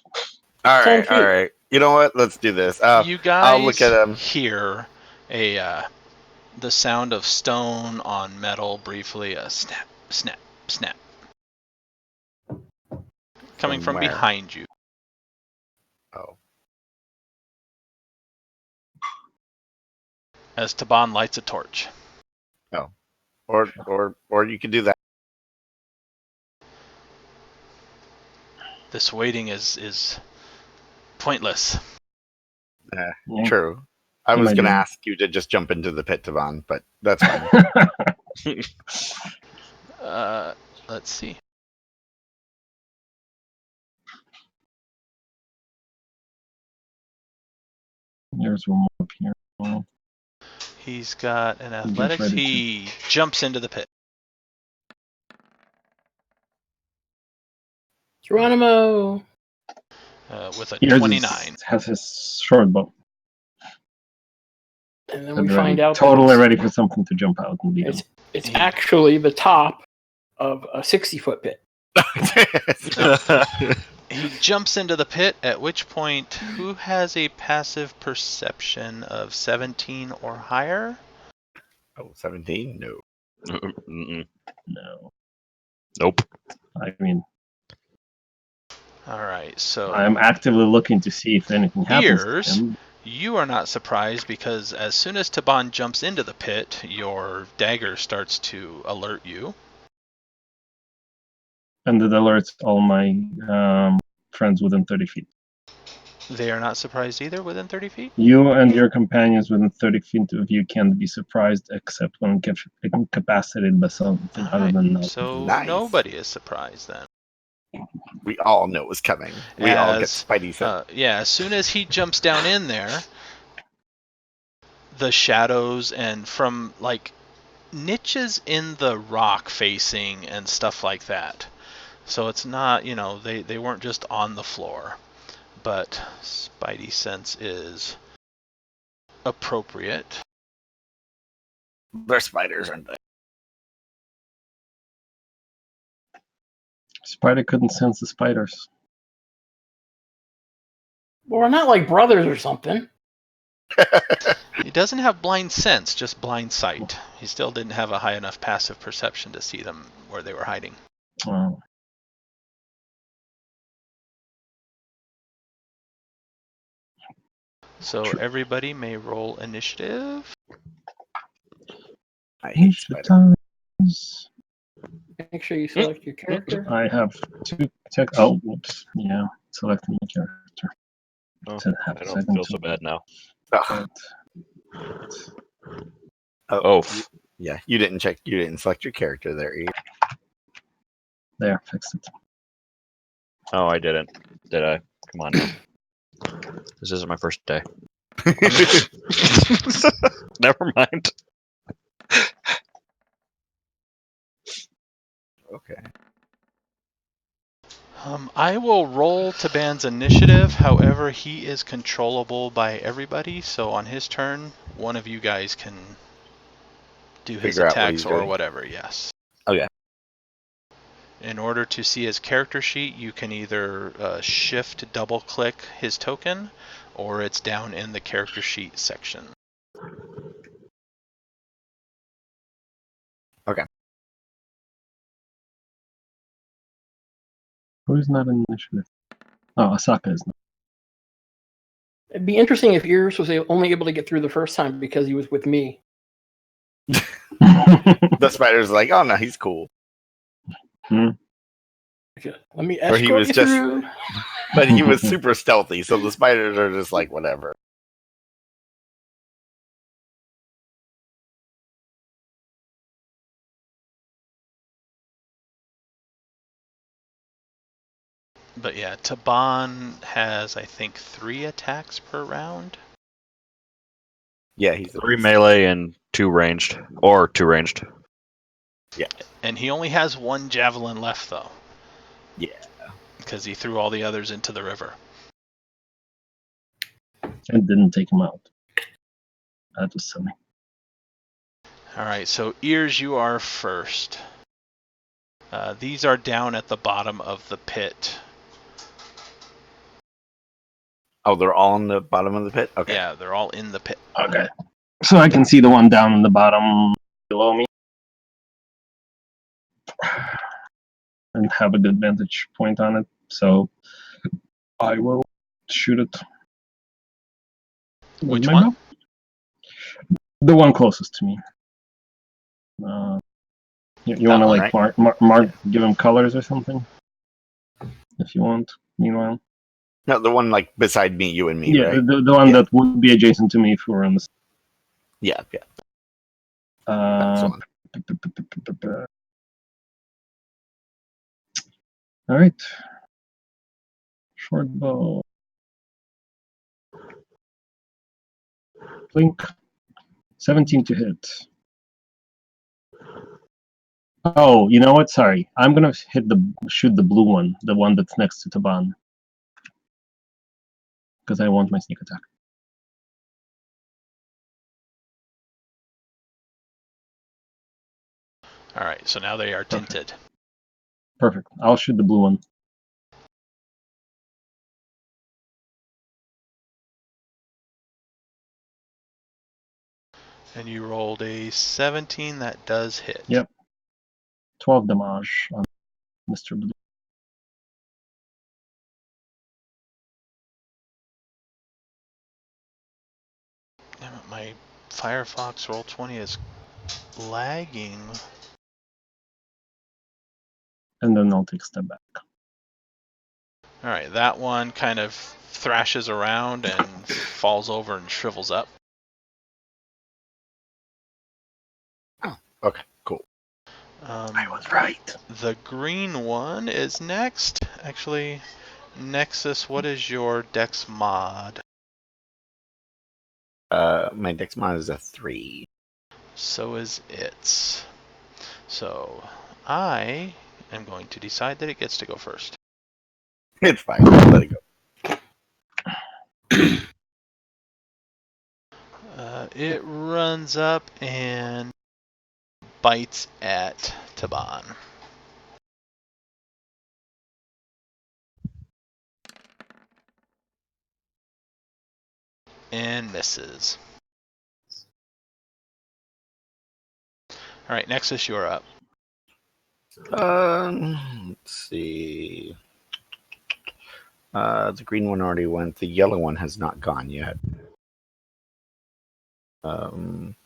[SPEAKER 4] All right. You know what? Let's do this.
[SPEAKER 1] You guys
[SPEAKER 4] I'll look at
[SPEAKER 1] hear the sound of stone on metal briefly. A snap, snap, snap. coming from
[SPEAKER 4] where?
[SPEAKER 1] behind you.
[SPEAKER 4] Oh.
[SPEAKER 1] As Taban lights a torch.
[SPEAKER 4] Or you could do that.
[SPEAKER 1] This waiting is pointless.
[SPEAKER 3] Yeah.
[SPEAKER 4] True. I
[SPEAKER 3] You
[SPEAKER 4] was
[SPEAKER 3] might
[SPEAKER 4] going to
[SPEAKER 3] do.
[SPEAKER 4] ask you to just jump into the pit, Taban, but that's fine.
[SPEAKER 1] Let's see.
[SPEAKER 3] There's one more up here. Well,
[SPEAKER 1] He's got an
[SPEAKER 3] He gets
[SPEAKER 1] athletics.
[SPEAKER 3] ready to-
[SPEAKER 1] He jumps into the pit.
[SPEAKER 2] Geronimo.
[SPEAKER 1] With a
[SPEAKER 3] Ears
[SPEAKER 1] 29.
[SPEAKER 3] has his short bow.
[SPEAKER 2] And then
[SPEAKER 3] And
[SPEAKER 2] we
[SPEAKER 3] ready,
[SPEAKER 2] find out
[SPEAKER 3] totally
[SPEAKER 2] that
[SPEAKER 3] ready for something to jump out and beat him.
[SPEAKER 2] it's actually the top of a 60-foot pit.
[SPEAKER 1] He jumps into the pit, at which point, who has a passive perception of 17 or higher?
[SPEAKER 4] Oh, 17? No.
[SPEAKER 5] Mm-mm.
[SPEAKER 3] No.
[SPEAKER 5] Nope.
[SPEAKER 3] I mean,
[SPEAKER 1] Alright, so
[SPEAKER 3] I'm actively looking to see if anything happens
[SPEAKER 1] Ears,
[SPEAKER 3] to him.
[SPEAKER 1] you are not surprised because as soon as Taban jumps into the pit, your dagger starts to alert you.
[SPEAKER 3] And it alerts all my friends within 30 feet.
[SPEAKER 1] They are not surprised either within 30 feet?
[SPEAKER 3] You and your companions within 30 feet of you can't be surprised except when incapacitated by something other
[SPEAKER 1] Alright,
[SPEAKER 3] than
[SPEAKER 1] so
[SPEAKER 4] Nice.
[SPEAKER 1] nobody is surprised then.
[SPEAKER 4] We all know it was coming. We all get Spidey sense.
[SPEAKER 1] Yeah, as soon as he jumps down in there, the shadows and from like niches in the rock facing and stuff like that. So it's not, they weren't just on the floor. But Spidey sense is appropriate.
[SPEAKER 4] They're spiders, aren't they?
[SPEAKER 3] Spider couldn't sense the spiders.
[SPEAKER 2] Well, we're not like brothers or something.
[SPEAKER 1] He doesn't have blind sense, just blind sight. He still didn't have a high enough passive perception to see them where they were hiding.
[SPEAKER 3] Oh.
[SPEAKER 1] So everybody may roll initiative.
[SPEAKER 4] I hate spiders.
[SPEAKER 3] Times.
[SPEAKER 2] Make sure you select your character.
[SPEAKER 3] I have two tech. Oh, whoops. Yeah, selecting the character.
[SPEAKER 5] Oh,
[SPEAKER 3] To
[SPEAKER 5] I
[SPEAKER 3] have a
[SPEAKER 5] don't
[SPEAKER 3] second
[SPEAKER 5] feel
[SPEAKER 3] to-
[SPEAKER 5] so bad now.
[SPEAKER 4] Ugh.
[SPEAKER 5] Oh,
[SPEAKER 4] Yeah, you didn't check. You didn't select your character there. Ian.
[SPEAKER 3] There, fixed it.
[SPEAKER 5] oh, I didn't. Did I? Come on now. This isn't my first day. Never mind.
[SPEAKER 4] Okay.
[SPEAKER 1] I will roll Taban's initiative. However, he is controllable by everybody. So on his turn, one of you guys can do his
[SPEAKER 4] Figure out what
[SPEAKER 1] attacks
[SPEAKER 4] he's
[SPEAKER 1] or
[SPEAKER 4] doing.
[SPEAKER 1] whatever. Yes.
[SPEAKER 4] Okay.
[SPEAKER 1] In order to see his character sheet, you can either shift double click his token, or it's down in the character sheet section.
[SPEAKER 3] Who's not in initiative? Oh, Asaka is not.
[SPEAKER 2] It'd be interesting if Ears was only able to get through the first time because he was with me.
[SPEAKER 4] The spider's like, oh no, he's cool.
[SPEAKER 2] Let me
[SPEAKER 4] Or he
[SPEAKER 2] escort
[SPEAKER 4] was
[SPEAKER 2] you
[SPEAKER 4] just-
[SPEAKER 2] through.
[SPEAKER 4] But he was super stealthy, so the spiders are just like, whatever.
[SPEAKER 1] But yeah, Taban has, I think, 3 attacks per round.
[SPEAKER 4] Yeah, he's
[SPEAKER 5] 3 melee and 2 ranged. Or 2 ranged.
[SPEAKER 1] And he only has 1 javelin left, though.
[SPEAKER 4] Yeah.
[SPEAKER 1] Because he threw all the others into the river.
[SPEAKER 3] And didn't take him out. That was silly.
[SPEAKER 1] Alright, so Ears, you are first. These are down at the bottom of the pit.
[SPEAKER 4] Oh, they're all in the bottom of the pit? Okay.
[SPEAKER 1] Yeah, they're all in the pit.
[SPEAKER 3] Okay. So I can see the one down in the bottom below me. And have a good vantage point on it So I will shoot it. with
[SPEAKER 1] Which
[SPEAKER 3] my
[SPEAKER 1] one?
[SPEAKER 3] bow. The one closest to me. You want to
[SPEAKER 1] one,
[SPEAKER 3] like
[SPEAKER 4] right?
[SPEAKER 3] mark, give him colors or something, if you want. Meanwhile,
[SPEAKER 4] No, the one like beside me, you and me,
[SPEAKER 3] yeah,
[SPEAKER 4] right?
[SPEAKER 3] the one that would be adjacent to me if we were on the.
[SPEAKER 4] Yeah. That's the
[SPEAKER 3] Uh,
[SPEAKER 4] one.
[SPEAKER 3] all right. Short bow. Blink. 17 to hit. Oh, you know what? Sorry, I'm gonna shoot the blue one, the one that's next to Taban, because I want my sneak attack.
[SPEAKER 1] All right, so now they are tinted.
[SPEAKER 3] Perfect. I'll shoot the blue one.
[SPEAKER 1] And you rolled a 17. That does hit.
[SPEAKER 3] Yep. 12 damage on Mr. Blue.
[SPEAKER 1] Damn it, my Firefox Roll20 is lagging.
[SPEAKER 3] And then I'll take a step back.
[SPEAKER 1] All right, that one kind of thrashes around and falls over and shrivels up.
[SPEAKER 4] Oh, okay, cool.
[SPEAKER 3] I was right.
[SPEAKER 1] The green one is next. Actually, Nexus, what is your Dex mod?
[SPEAKER 4] My dex mod is a 3.
[SPEAKER 1] So is its. So I am going to decide that it gets to go first.
[SPEAKER 4] It's fine. Let it go.
[SPEAKER 1] It runs up and bites at Taban. And misses. All right, Nexus, you're up.
[SPEAKER 4] Let's see. The green one already went. The yellow one has not gone yet.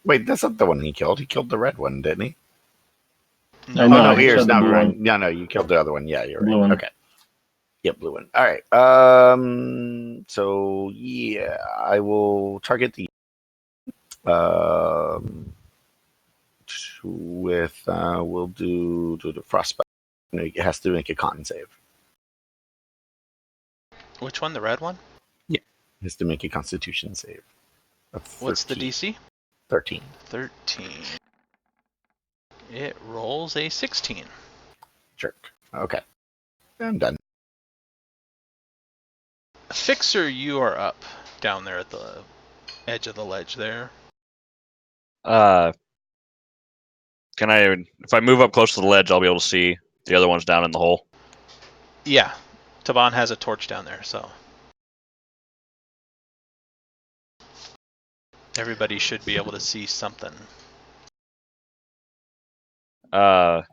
[SPEAKER 4] Wait, that's not the one he killed. He killed the red one, didn't he?
[SPEAKER 3] I
[SPEAKER 4] Oh
[SPEAKER 3] know,
[SPEAKER 4] no,
[SPEAKER 3] I
[SPEAKER 4] ears.
[SPEAKER 3] shot the
[SPEAKER 4] No,
[SPEAKER 3] blue
[SPEAKER 4] right.
[SPEAKER 3] one.
[SPEAKER 4] No, you killed the other one. Yeah, you're
[SPEAKER 3] Blue
[SPEAKER 4] right.
[SPEAKER 3] one.
[SPEAKER 4] Okay. Yep, blue one. All right. So yeah, I will target the with we'll do the frostbite. It has to make a con save.
[SPEAKER 1] Which one? The red one?
[SPEAKER 4] Yeah, it has to make a Constitution save.
[SPEAKER 1] What's the DC?
[SPEAKER 4] 13.
[SPEAKER 1] 13. It rolls a 16.
[SPEAKER 4] Jerk. Okay, I'm done.
[SPEAKER 1] Fixer, you are up down there at the edge of the ledge there.
[SPEAKER 5] Can I? If I move up close to the ledge, I'll be able to see the other ones down in the hole.
[SPEAKER 1] Yeah, Taban has a torch down there, so everybody should be able to see something.
[SPEAKER 5] I'll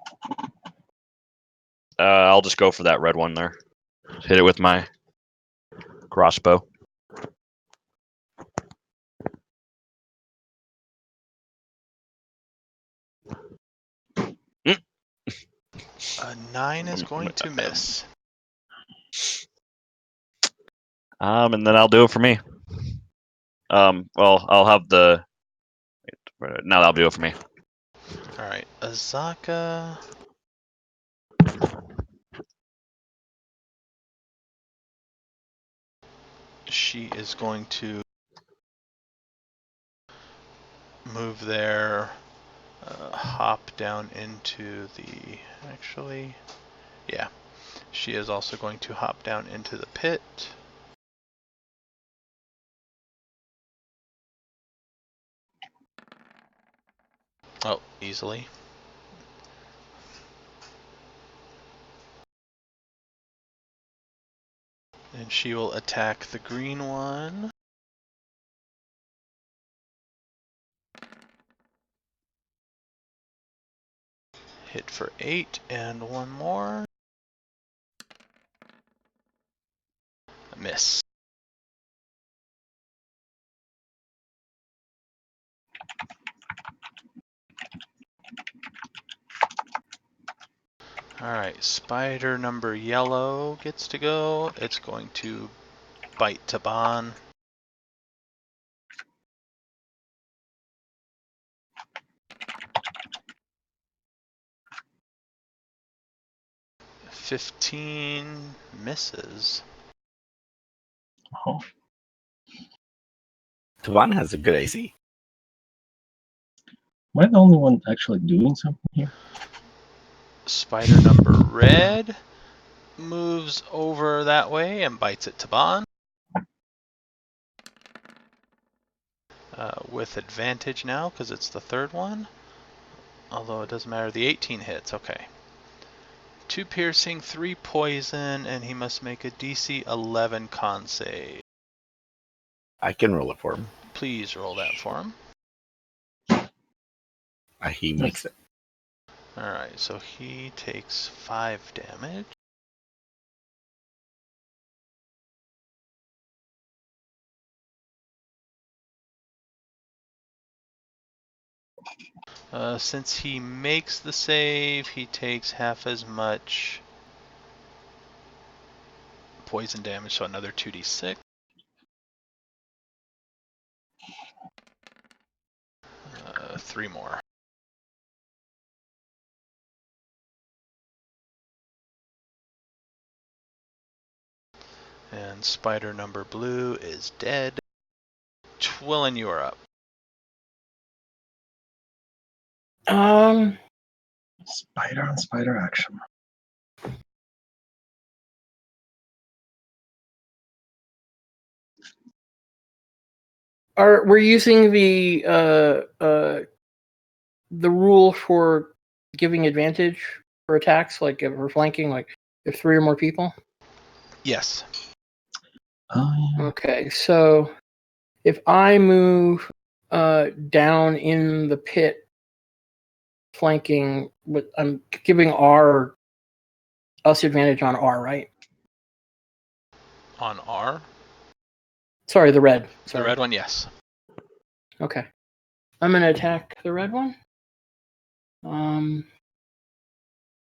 [SPEAKER 5] just go for that red one there. Hit it with my crossbow.
[SPEAKER 1] A 9 is going to miss.
[SPEAKER 5] And then I'll do it for me. Well, I'll have the. Now that'll do it for me.
[SPEAKER 1] All right, Azaka. She is going to move there, hop down into the. Actually, yeah. She is also going to hop down into the pit. Oh, easily. And she will attack the green one. Hit for 8 and one more. Miss. Alright, spider number yellow gets to go. It's going to bite Taban. $15 misses.
[SPEAKER 3] Oh,
[SPEAKER 4] Tavan has a good AC.
[SPEAKER 3] am I the only one actually doing something here?
[SPEAKER 1] Spider number red moves over that way and bites at Taban. With advantage now, because it's the third one. Although it doesn't matter, the 18 hits, okay. 2 piercing, 3 poison, and he must make a DC 11 con save.
[SPEAKER 4] I can roll it for him.
[SPEAKER 1] Please roll that for him.
[SPEAKER 4] He makes it.
[SPEAKER 1] Alright, so he takes 5 damage. Since he makes the save, he takes half as much poison damage, so another 2d6. Three more. And spider number blue is dead. Twillin, you are up.
[SPEAKER 3] Spider on spider action.
[SPEAKER 2] We're using the rule for giving advantage for attacks, like if we're flanking, like if 3 or more people?
[SPEAKER 1] Yes.
[SPEAKER 3] Oh, yeah.
[SPEAKER 2] Okay, so if I move down in the pit, flanking, I'm giving us advantage on R, right?
[SPEAKER 1] On R?
[SPEAKER 2] Sorry, the red.
[SPEAKER 1] The red one, yes.
[SPEAKER 2] Okay. I'm going to attack the red one.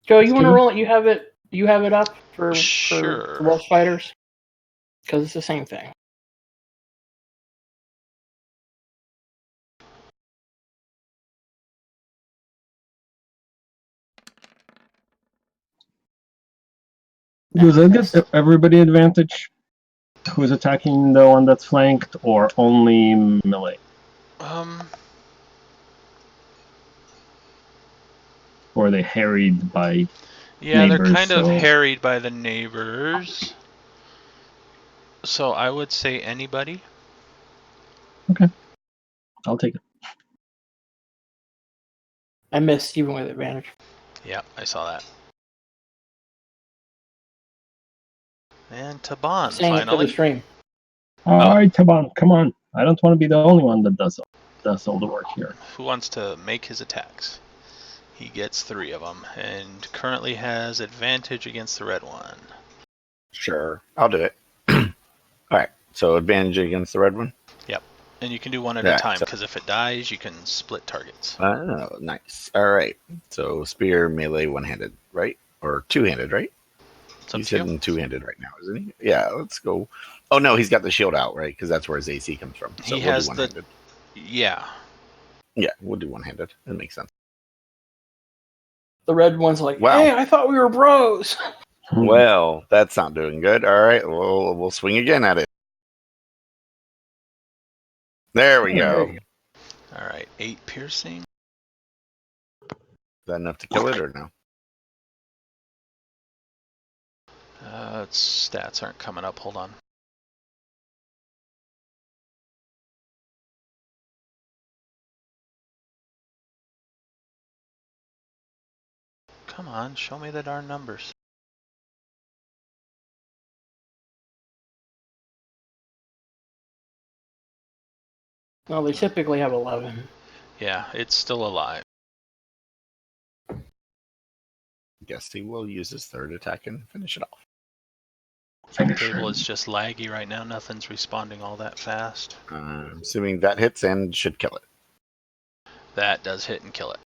[SPEAKER 2] Joe, you want to roll it? You have it up for
[SPEAKER 1] Sure.
[SPEAKER 2] wolf fighters? Because it's the same thing.
[SPEAKER 3] Does that give everybody advantage? Who's attacking the one that's flanked, or only melee? Or are they harried by
[SPEAKER 1] Yeah,
[SPEAKER 3] neighbors?
[SPEAKER 1] they're kind of harried by the neighbors. So I would say anybody.
[SPEAKER 3] Okay. I'll take it.
[SPEAKER 2] I missed even with advantage.
[SPEAKER 1] Yeah, I saw that. And Taban,
[SPEAKER 2] Saying it for the
[SPEAKER 1] finally.
[SPEAKER 2] stream.
[SPEAKER 3] Alright, Taban, come on. I don't want to be the only one that does all the work here.
[SPEAKER 1] Who wants to make his attacks? He gets 3 of them, and currently has advantage against the red one.
[SPEAKER 4] Sure, I'll do it. All right, so advantage against the red one.
[SPEAKER 1] Yep, and you can do one at
[SPEAKER 4] Yeah,
[SPEAKER 1] a time,
[SPEAKER 4] so-
[SPEAKER 1] because if it dies, you can split targets.
[SPEAKER 4] Oh, nice. All right, so spear, melee, one-handed, right? Or two-handed, right?
[SPEAKER 1] It's up
[SPEAKER 4] He's
[SPEAKER 1] to you.
[SPEAKER 4] hitting two-handed right now, isn't he? Yeah, let's go. Oh no, he's got the shield out, right? Because that's where his AC comes from. So
[SPEAKER 1] He
[SPEAKER 4] we'll
[SPEAKER 1] has
[SPEAKER 4] do
[SPEAKER 1] the-
[SPEAKER 4] one-handed.
[SPEAKER 1] Yeah.
[SPEAKER 4] Yeah, we'll do one-handed. That makes sense.
[SPEAKER 2] The red one's like,
[SPEAKER 4] Wow.
[SPEAKER 2] hey, I thought we were bros.
[SPEAKER 4] Well, that's not doing good. All right, we'll swing again at it. There we go. Is
[SPEAKER 1] All right, 8 piercing.
[SPEAKER 4] that enough to kill it or no?
[SPEAKER 1] Its stats aren't coming up. Hold on. Come on, show me the darn numbers.
[SPEAKER 2] Well, they typically have 11.
[SPEAKER 1] Yeah, it's still alive.
[SPEAKER 4] Guess he will use his third attack and finish it off.
[SPEAKER 1] Table is just laggy right now. Nothing's responding all that fast.
[SPEAKER 4] Assuming that hits and should kill it.
[SPEAKER 1] That does hit and kill it.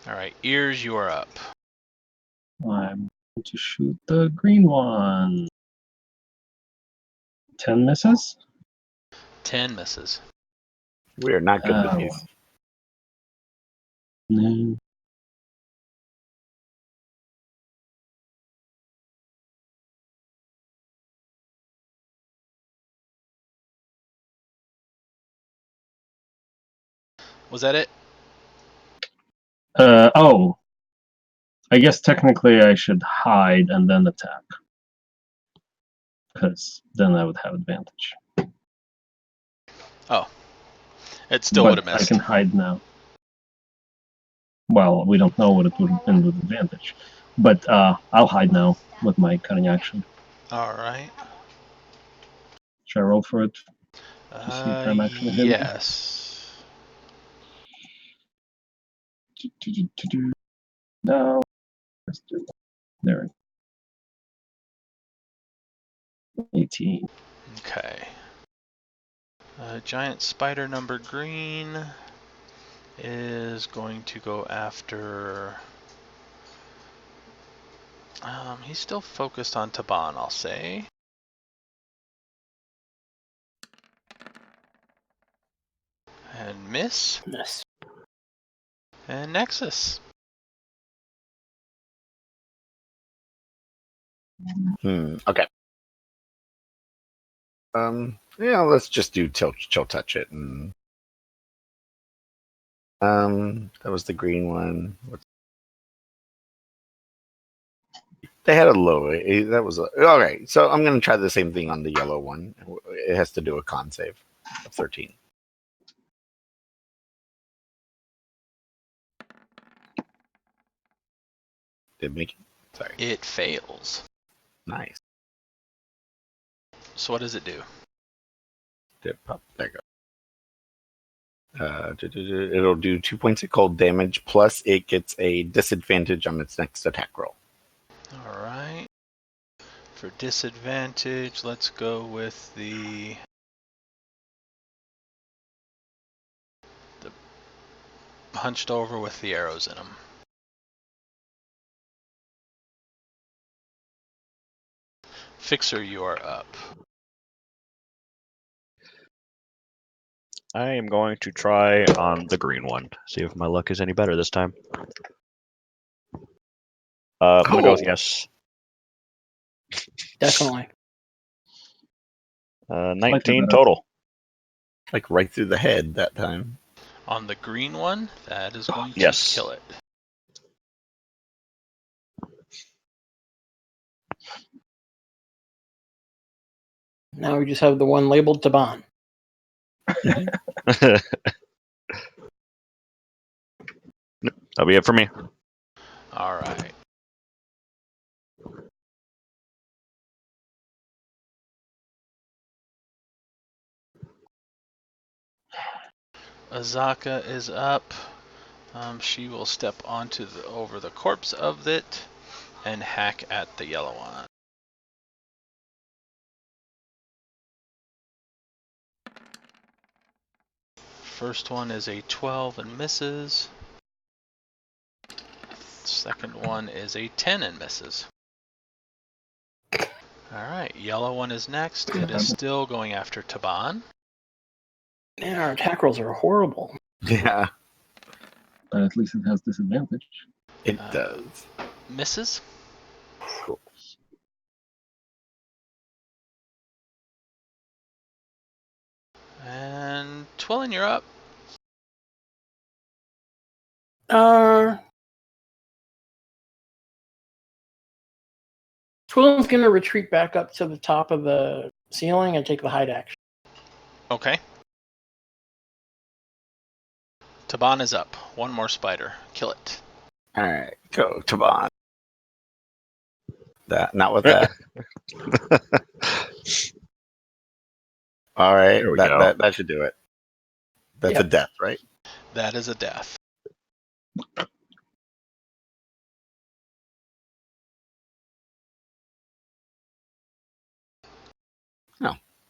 [SPEAKER 1] All right, Ears, you are up.
[SPEAKER 3] I'm going to shoot the green one. 10 misses?
[SPEAKER 1] 10 misses.
[SPEAKER 4] We are not good with these.
[SPEAKER 3] No.
[SPEAKER 1] Was that it?
[SPEAKER 3] Oh. I guess technically I should hide and then attack. Because then I would have advantage.
[SPEAKER 1] Oh. It still would have
[SPEAKER 3] But
[SPEAKER 1] missed.
[SPEAKER 3] I can hide now. Well, we don't know what it would have been with advantage. But I'll hide now with my cutting action.
[SPEAKER 1] All right.
[SPEAKER 3] Should I roll for it? To see if I'm actually hidden?
[SPEAKER 1] Yes.
[SPEAKER 3] No. Let's do it. There. 18.
[SPEAKER 1] Okay. Giant spider number green is going to go after... he's still focused on Taban, I'll say. And miss.
[SPEAKER 2] Yes.
[SPEAKER 1] And Nexus.
[SPEAKER 4] Okay. Yeah, let's just do chill touch it, and that was the green one. They had a low. That was all right. So I'm gonna try the same thing on the yellow one. It has to do a con save of 13. Did make it? Sorry.
[SPEAKER 1] It fails.
[SPEAKER 4] Nice.
[SPEAKER 1] So what does it do?
[SPEAKER 4] Did pop. There you go. It'll do 2 points of cold damage, plus it gets a disadvantage on its next attack roll.
[SPEAKER 1] All right. For disadvantage, let's go with the hunched over with the arrows in them. Fixer, you are up.
[SPEAKER 5] I am going to try on the green one. See if my luck is any better this time. I'm gonna go with yes.
[SPEAKER 2] Definitely.
[SPEAKER 5] 19 total.
[SPEAKER 4] Like right through the head that time.
[SPEAKER 1] On the green one, that is going to
[SPEAKER 5] Yes.
[SPEAKER 1] kill it.
[SPEAKER 2] Now we just have the one labeled Taban.
[SPEAKER 5] That'll be it for me.
[SPEAKER 1] All right. Azaka is up. She will step onto over the corpse of it and hack at the yellow one. First one is a 12 and misses. Second one is a 10 and misses. Alright, yellow one is next. It is still going after Taban.
[SPEAKER 2] Man, our attack rolls are horrible.
[SPEAKER 4] Yeah,
[SPEAKER 3] At least it has disadvantage.
[SPEAKER 4] it does.
[SPEAKER 1] Misses.
[SPEAKER 4] Cool.
[SPEAKER 1] And Twillin, you're up.
[SPEAKER 2] Twillen's going to retreat back up to the top of the ceiling and take the hide action.
[SPEAKER 1] Okay. Taban is up. One more spider. Kill it.
[SPEAKER 4] All right, go Taban. That not with that. All right,
[SPEAKER 5] There we go.
[SPEAKER 4] that should do it. That's a death, right?
[SPEAKER 1] That is a death.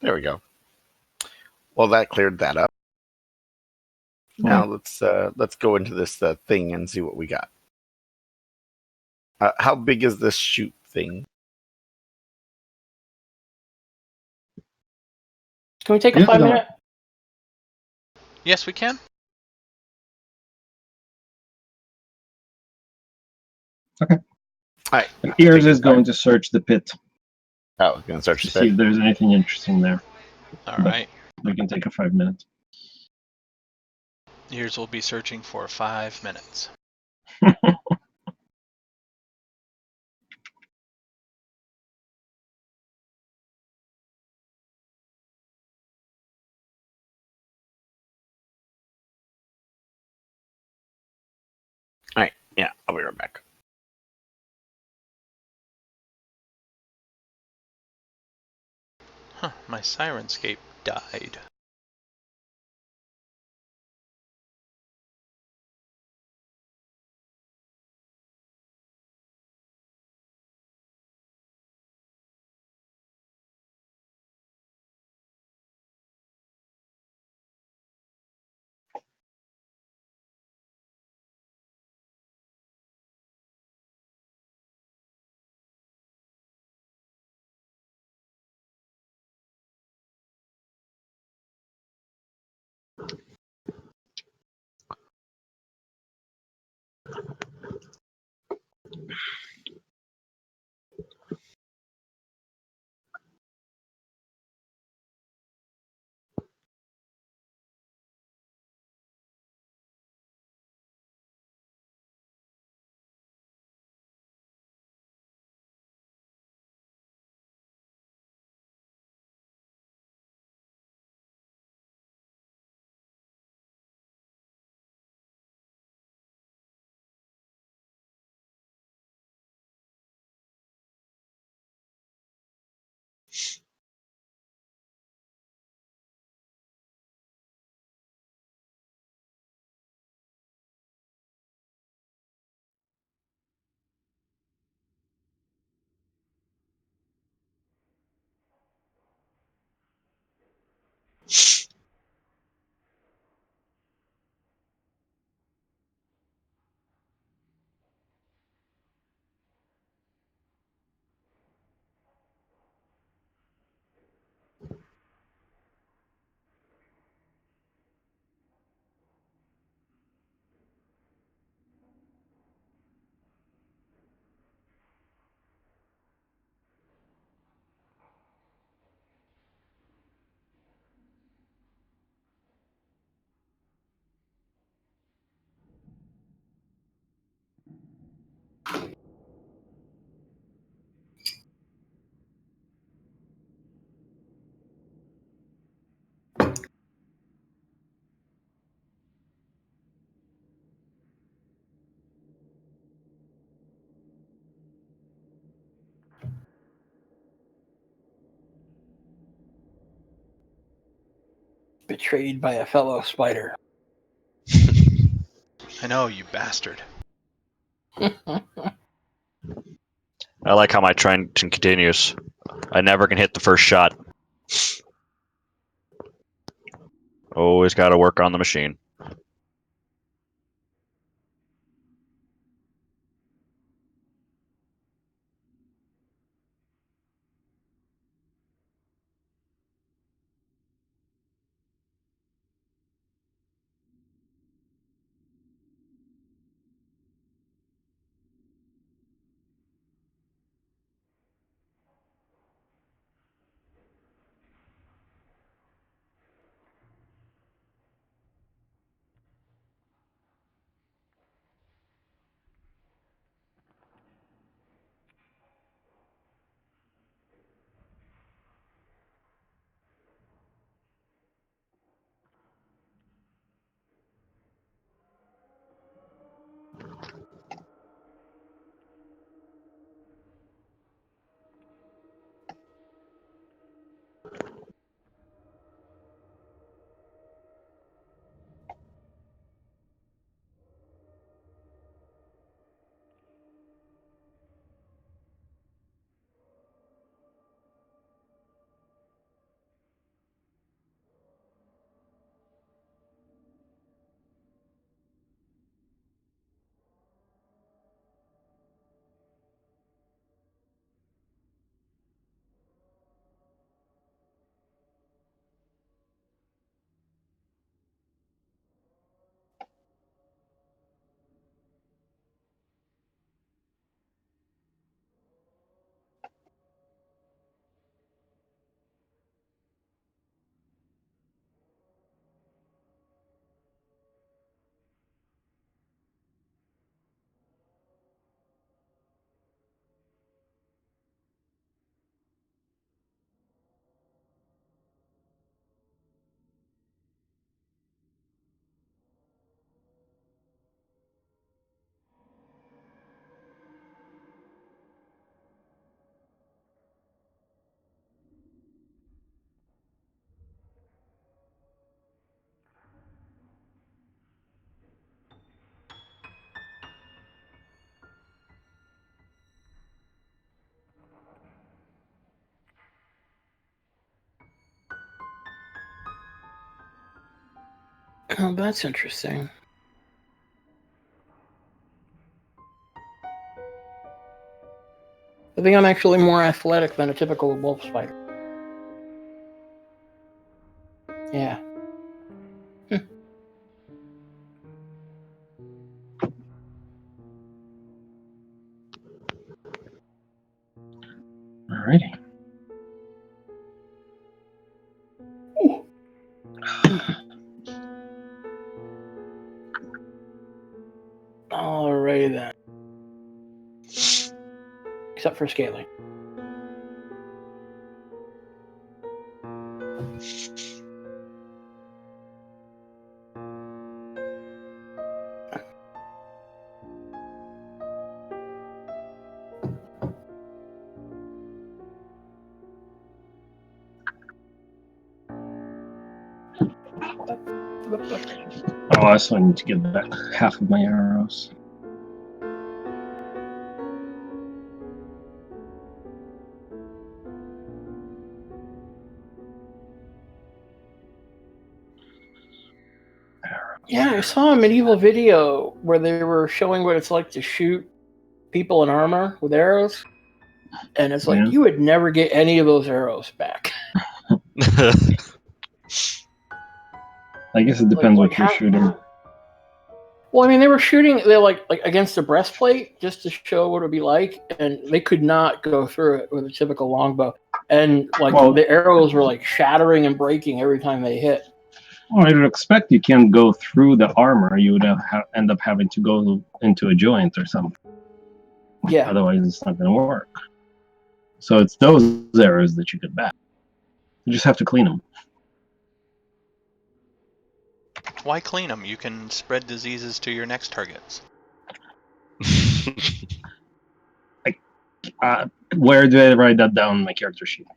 [SPEAKER 4] There we go. Well, that cleared that up. Now let's go into this thing and see what we got. How big is this shoot thing?
[SPEAKER 2] Can we take a 5-minute?
[SPEAKER 1] Yes, we can.
[SPEAKER 3] Okay.
[SPEAKER 4] All right.
[SPEAKER 3] Ears is going to search the pit
[SPEAKER 4] Oh, going to search
[SPEAKER 3] to
[SPEAKER 4] the
[SPEAKER 3] see
[SPEAKER 4] pit.
[SPEAKER 3] if there's anything interesting there.
[SPEAKER 1] All right.
[SPEAKER 3] We can take a 5 minutes.
[SPEAKER 1] Ears will be searching for 5 minutes.
[SPEAKER 4] All right. Yeah, I'll be right back.
[SPEAKER 1] Huh, my Sirenscape died.
[SPEAKER 2] Betrayed by a fellow spider.
[SPEAKER 1] I know, you bastard.
[SPEAKER 5] I like how my trend continues. I never can hit the first shot. Always got to work on the machine.
[SPEAKER 2] Oh, that's interesting. I think I'm actually more athletic than a typical wolf spider. Yeah.
[SPEAKER 3] Alrighty.
[SPEAKER 2] Alrighty then. Except for scaling.
[SPEAKER 3] Oh, I also need to get back half of my arrows.
[SPEAKER 2] Yeah, I saw a medieval video where they were showing what it's like to shoot people in armor with arrows. And it's like, you would never get any of those arrows back.
[SPEAKER 3] I guess it depends what you're shooting.
[SPEAKER 2] Well, I mean, they were shooting like against the breastplate just to show what it would be like, and they could not go through it with a typical longbow. And the arrows were like shattering and breaking every time they hit.
[SPEAKER 3] Well, I would expect you can't go through the armor. You would end up having to go into a joint or something.
[SPEAKER 2] Yeah.
[SPEAKER 3] Otherwise, it's not going to work. So it's those arrows that you get back. You just have to clean them.
[SPEAKER 1] Why clean them? You can spread diseases to your next targets.
[SPEAKER 3] Where do I write that down in my character sheet?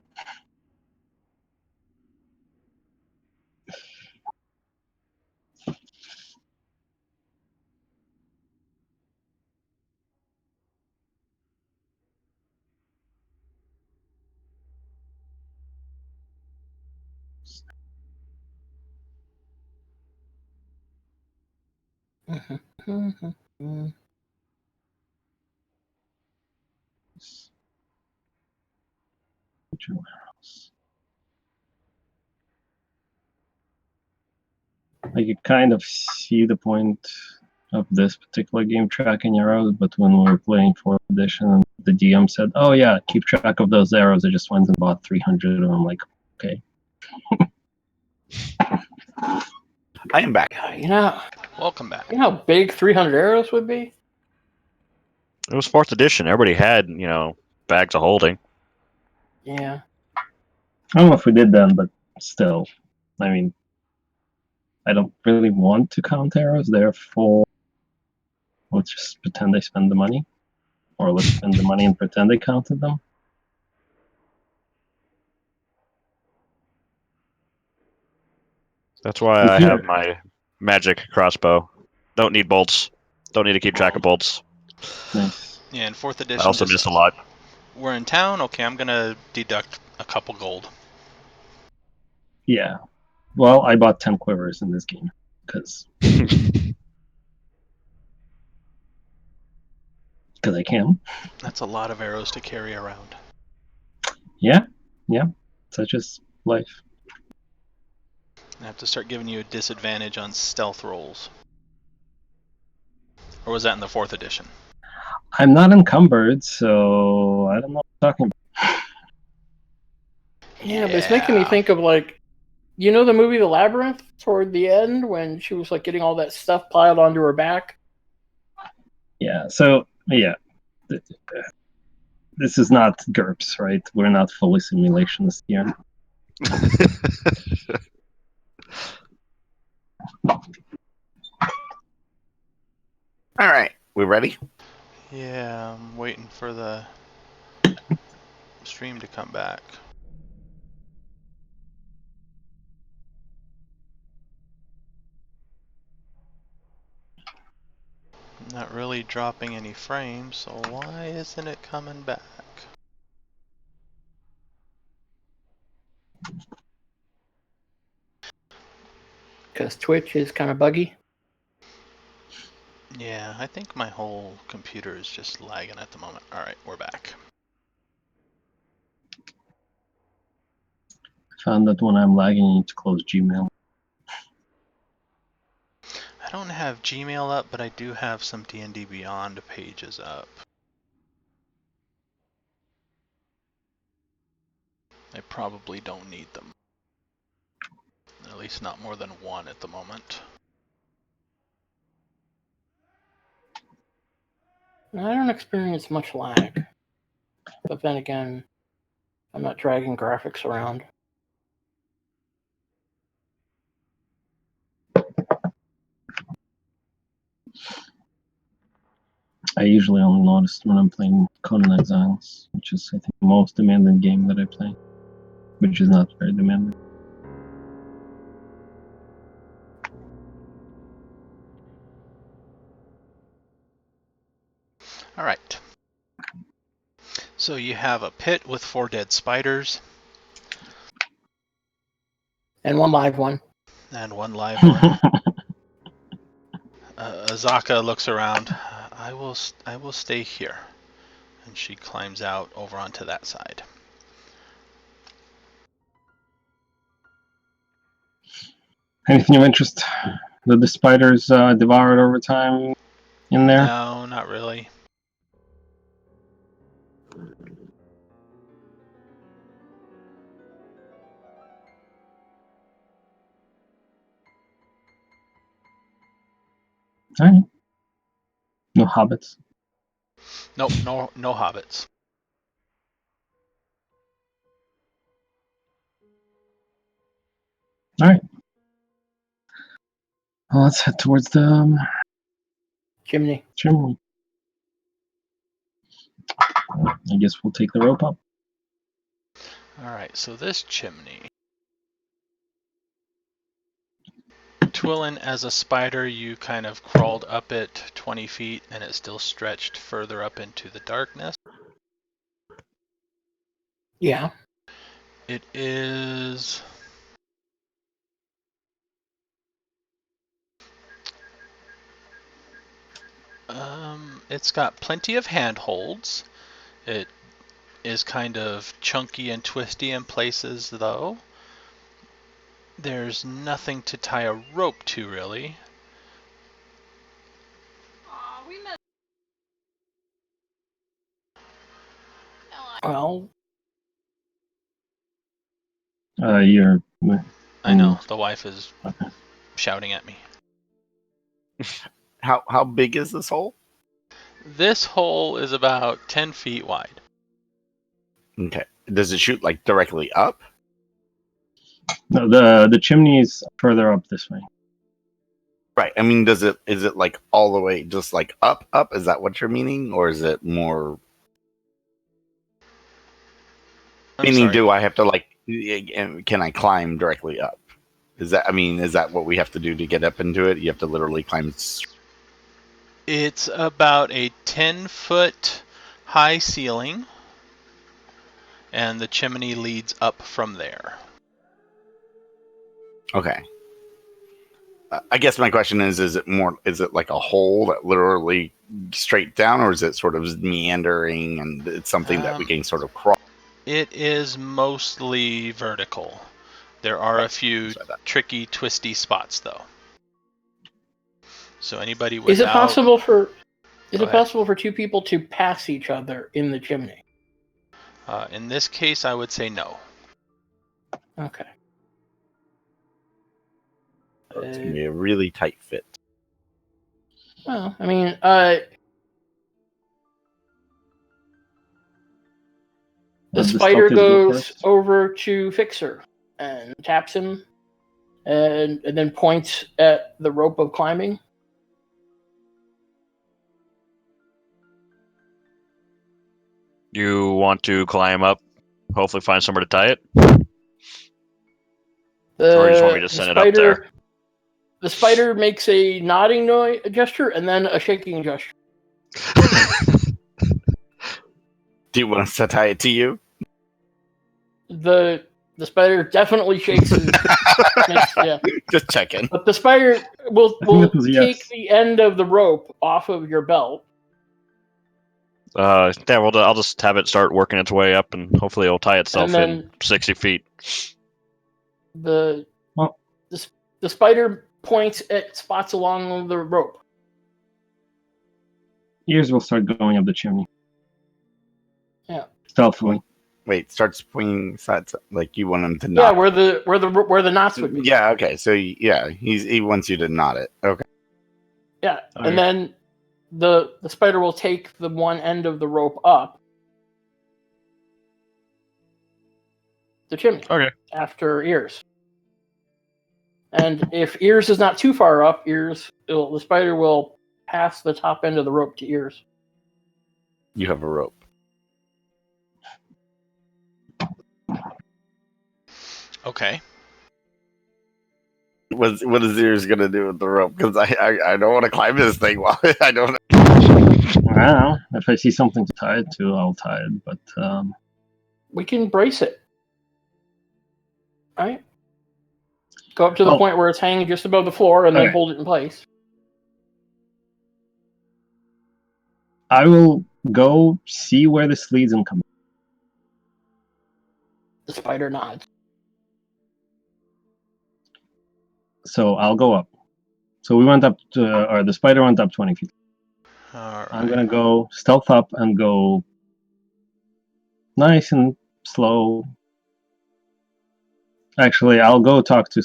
[SPEAKER 3] I could kind of see the point of this particular game tracking arrows, but when we were playing 4th edition, the DM said, "Oh yeah, keep track of those arrows." I just went and bought 300, and I'm like, okay.
[SPEAKER 4] I am back.
[SPEAKER 1] Welcome back.
[SPEAKER 2] You know how big 300 arrows would be?
[SPEAKER 5] It was 4th edition. Everybody had, bags of holding.
[SPEAKER 2] Yeah.
[SPEAKER 3] I don't know if we did then, but still, I mean, I don't really want to count arrows, therefore, let's just pretend I spend the money. Or let's spend the money and pretend I counted them.
[SPEAKER 5] That's why I have my magic crossbow. Don't need bolts. Don't need to keep track of bolts.
[SPEAKER 3] Nice.
[SPEAKER 1] Yeah, in 4th edition.
[SPEAKER 5] I also miss a lot.
[SPEAKER 1] We're in town. Okay, I'm gonna deduct a couple gold.
[SPEAKER 3] Yeah. Well, I bought 10 quivers in this game because I can.
[SPEAKER 1] That's a lot of arrows to carry around.
[SPEAKER 3] Yeah. Such is life.
[SPEAKER 1] I have to start giving you a disadvantage on stealth rolls. Or was that in the 4th edition?
[SPEAKER 3] I'm not encumbered, so I don't know what I'm talking about.
[SPEAKER 2] Yeah, but it's making me think of the movie The Labyrinth toward the end when she was getting all that stuff piled onto her back?
[SPEAKER 3] Yeah, so, yeah. This is not GURPS, right? We're not fully simulationists here.
[SPEAKER 4] All right, we ready?
[SPEAKER 1] Yeah, I'm waiting for the stream to come back. Not really dropping any frames, so why isn't it coming back?
[SPEAKER 2] because Twitch is kind of buggy.
[SPEAKER 1] Yeah, I think my whole computer is just lagging at the moment. Alright, we're back.
[SPEAKER 3] I found that when I'm lagging, I need to close Gmail.
[SPEAKER 1] I don't have Gmail up, but I do have some D&D Beyond pages up. I probably don't need them. At least not more than one at the moment.
[SPEAKER 2] I don't experience much lag. But then again, I'm not dragging graphics around.
[SPEAKER 3] I usually only notice when I'm playing Conan Exiles, which is, I think, the most demanding game that I play, which is not very demanding.
[SPEAKER 1] Alright. So you have a pit with 4 dead spiders.
[SPEAKER 2] And one live one.
[SPEAKER 1] And 1 live one. Azaka looks around. I will stay here. And she climbs out over onto that side.
[SPEAKER 3] Anything of interest that the spiders devoured over time in there?
[SPEAKER 1] No, not really.
[SPEAKER 3] Alright. No hobbits.
[SPEAKER 1] Nope, no hobbits.
[SPEAKER 3] Alright. Well, let's head towards the
[SPEAKER 2] Chimney.
[SPEAKER 3] chimney. I guess we'll take the rope up.
[SPEAKER 1] Alright, so this chimney. Twillin, as a spider, you kind of crawled up it 20 feet and it still stretched further up into the darkness.
[SPEAKER 2] Yeah.
[SPEAKER 1] It is... it's got plenty of handholds. It is kind of chunky and twisty in places, though. There's nothing to tie a rope to, really.
[SPEAKER 2] Well,
[SPEAKER 3] You're...
[SPEAKER 1] I know, the wife is
[SPEAKER 3] Okay.
[SPEAKER 1] shouting at me.
[SPEAKER 4] How big is this hole?
[SPEAKER 1] This hole is about 10 feet wide.
[SPEAKER 4] Okay. Does it shoot like directly up?
[SPEAKER 3] No, the chimney is further up this way.
[SPEAKER 4] Right. I mean, is it like all the way just like up? Is that what you're meaning? Or is it more
[SPEAKER 1] I'm
[SPEAKER 4] meaning
[SPEAKER 1] sorry.
[SPEAKER 4] do I have to like can I climb directly up? Is that what we have to do to get up into it? You have to literally climb.
[SPEAKER 1] It's about a 10-foot high ceiling, and the chimney leads up from there.
[SPEAKER 4] Okay. I guess my question is it like a hole that literally straight down, or is it sort of meandering and it's something that we can sort of crawl?
[SPEAKER 1] It is mostly vertical. There are a few tricky, twisty spots, though. So anybody without...
[SPEAKER 2] Is it possible for 2 people to pass each other in the chimney?
[SPEAKER 1] In this case, I would say no.
[SPEAKER 2] Okay.
[SPEAKER 4] It's going to be a really tight fit.
[SPEAKER 2] Well, I mean, the spider goes over to Fixer and taps him and then points at the rope of climbing.
[SPEAKER 5] You want to climb up, hopefully find somewhere to tie it? Or you just want me to send it up there?
[SPEAKER 2] The spider makes a nodding gesture and then a shaking gesture.
[SPEAKER 4] Do you want us to tie it to you?
[SPEAKER 2] The spider definitely shakes his Yeah.
[SPEAKER 4] Just checking.
[SPEAKER 2] But the spider will
[SPEAKER 3] it was
[SPEAKER 2] take
[SPEAKER 3] yes.
[SPEAKER 2] the end of the rope off of your belt.
[SPEAKER 5] Yeah, well, I'll just have it start working its way up, and hopefully it'll tie itself
[SPEAKER 2] And
[SPEAKER 5] in 60 feet.
[SPEAKER 2] The
[SPEAKER 3] Well,
[SPEAKER 2] the spider points at spots along the rope.
[SPEAKER 3] Ears will start going up the chimney.
[SPEAKER 2] Yeah.
[SPEAKER 3] Stealthily.
[SPEAKER 4] Wait, start swinging sides like you want him to
[SPEAKER 2] Yeah,
[SPEAKER 4] knot.
[SPEAKER 2] where the knots would be.
[SPEAKER 4] Yeah. Okay. So yeah, he wants you to knot it. Okay.
[SPEAKER 2] Yeah,
[SPEAKER 3] All
[SPEAKER 2] and
[SPEAKER 3] right.
[SPEAKER 2] then the spider will take the one end of the rope up the chimney.
[SPEAKER 5] Okay.
[SPEAKER 2] After Ears. And if Ears is not too far up, the spider will pass the top end of the rope to Ears.
[SPEAKER 4] You have a rope.
[SPEAKER 1] Okay.
[SPEAKER 4] What is yours gonna do with the rope? Because I don't want to climb this thing while I don't.
[SPEAKER 3] I don't know. If I see something to tie it to, I'll tie it. But
[SPEAKER 2] We can brace it. Right? Go up to the
[SPEAKER 3] Oh.
[SPEAKER 2] point where it's hanging just above the floor and then
[SPEAKER 3] Okay.
[SPEAKER 2] hold it in place.
[SPEAKER 3] I will go see where this leads and come.
[SPEAKER 2] The spider nods.
[SPEAKER 3] So I'll go up. So we went up to, or the spider went up 20 feet.
[SPEAKER 1] All right.
[SPEAKER 3] I'm gonna go stealth up and go nice and slow. Actually, I'll go talk to.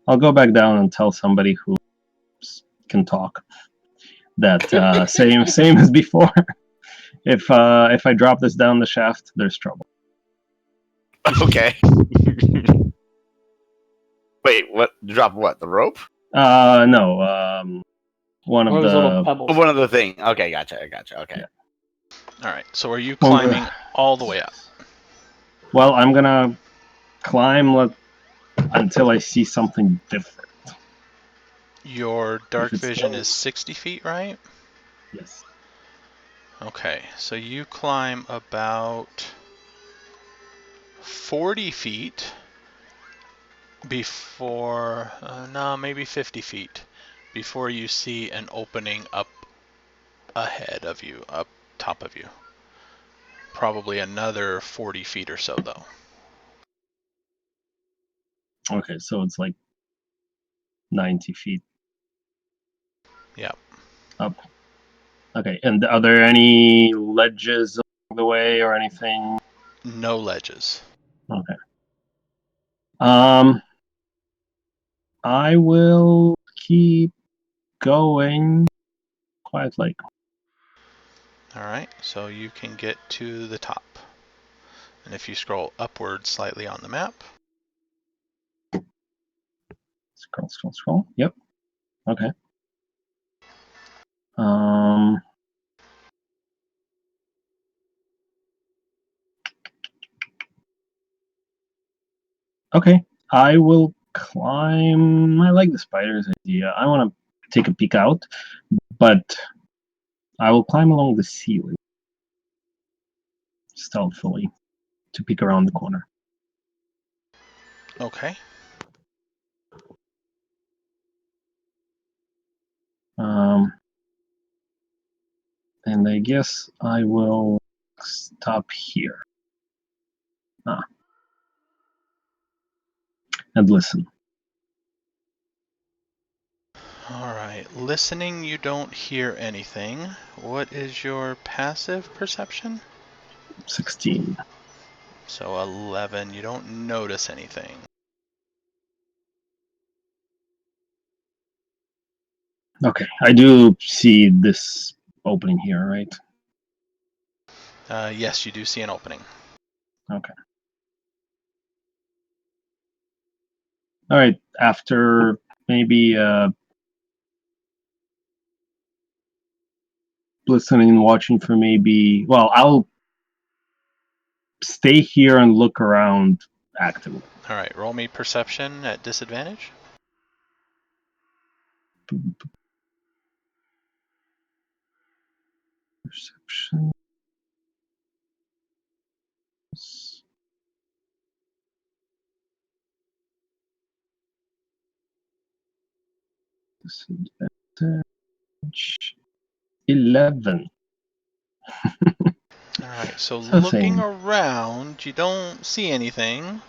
[SPEAKER 3] I'll go back down and tell somebody who can talk. That same as before. If I drop this down the shaft, there's trouble.
[SPEAKER 4] Okay. Wait. What? Drop what? The rope?
[SPEAKER 3] No. One
[SPEAKER 2] One
[SPEAKER 3] of
[SPEAKER 2] of those little
[SPEAKER 3] the.
[SPEAKER 2] pebbles.
[SPEAKER 4] Oh, one other thing. Okay, gotcha. Okay.
[SPEAKER 3] Yeah.
[SPEAKER 1] All right. So are you
[SPEAKER 3] Well,
[SPEAKER 1] climbing all the way up?
[SPEAKER 3] Well, I'm gonna climb until I see something different.
[SPEAKER 1] Your dark
[SPEAKER 3] it's
[SPEAKER 1] vision
[SPEAKER 3] low.
[SPEAKER 1] is 60 feet, right?
[SPEAKER 3] Yes.
[SPEAKER 1] Okay. So you climb about 40 feet before, no, maybe 50 feet before you see an opening up ahead of you, up top of you. Probably another 40 feet or so, though.
[SPEAKER 3] Okay, so it's like 90 feet.
[SPEAKER 1] Yeah.
[SPEAKER 3] Up. Okay, and are there any ledges along the way or anything?
[SPEAKER 1] No ledges.
[SPEAKER 3] Okay. I will keep going quietly.
[SPEAKER 1] All right. So you can get to the top. And if you scroll upward slightly on the map,
[SPEAKER 3] Scroll. Yep. Okay. Um. Okay. I will climb. I like the spider's idea. I want to take a peek out, but I will climb along the ceiling stealthily to peek around the corner.
[SPEAKER 1] okay.
[SPEAKER 3] And I guess I will stop here. And listen.
[SPEAKER 1] All right. Listening, you don't hear anything. What is your passive perception?
[SPEAKER 3] 16.
[SPEAKER 1] So 11. You don't notice anything.
[SPEAKER 3] Okay, I do see this opening here, right?
[SPEAKER 1] Yes, you do see an opening.
[SPEAKER 3] Okay. All right, after maybe listening and watching for maybe, well, I'll stay here and look around actively.
[SPEAKER 1] All right. Roll me perception at disadvantage.
[SPEAKER 3] Perception. Disadvantage 11.
[SPEAKER 1] Alright, so
[SPEAKER 3] So
[SPEAKER 1] looking
[SPEAKER 3] same.
[SPEAKER 1] around, you don't see anything.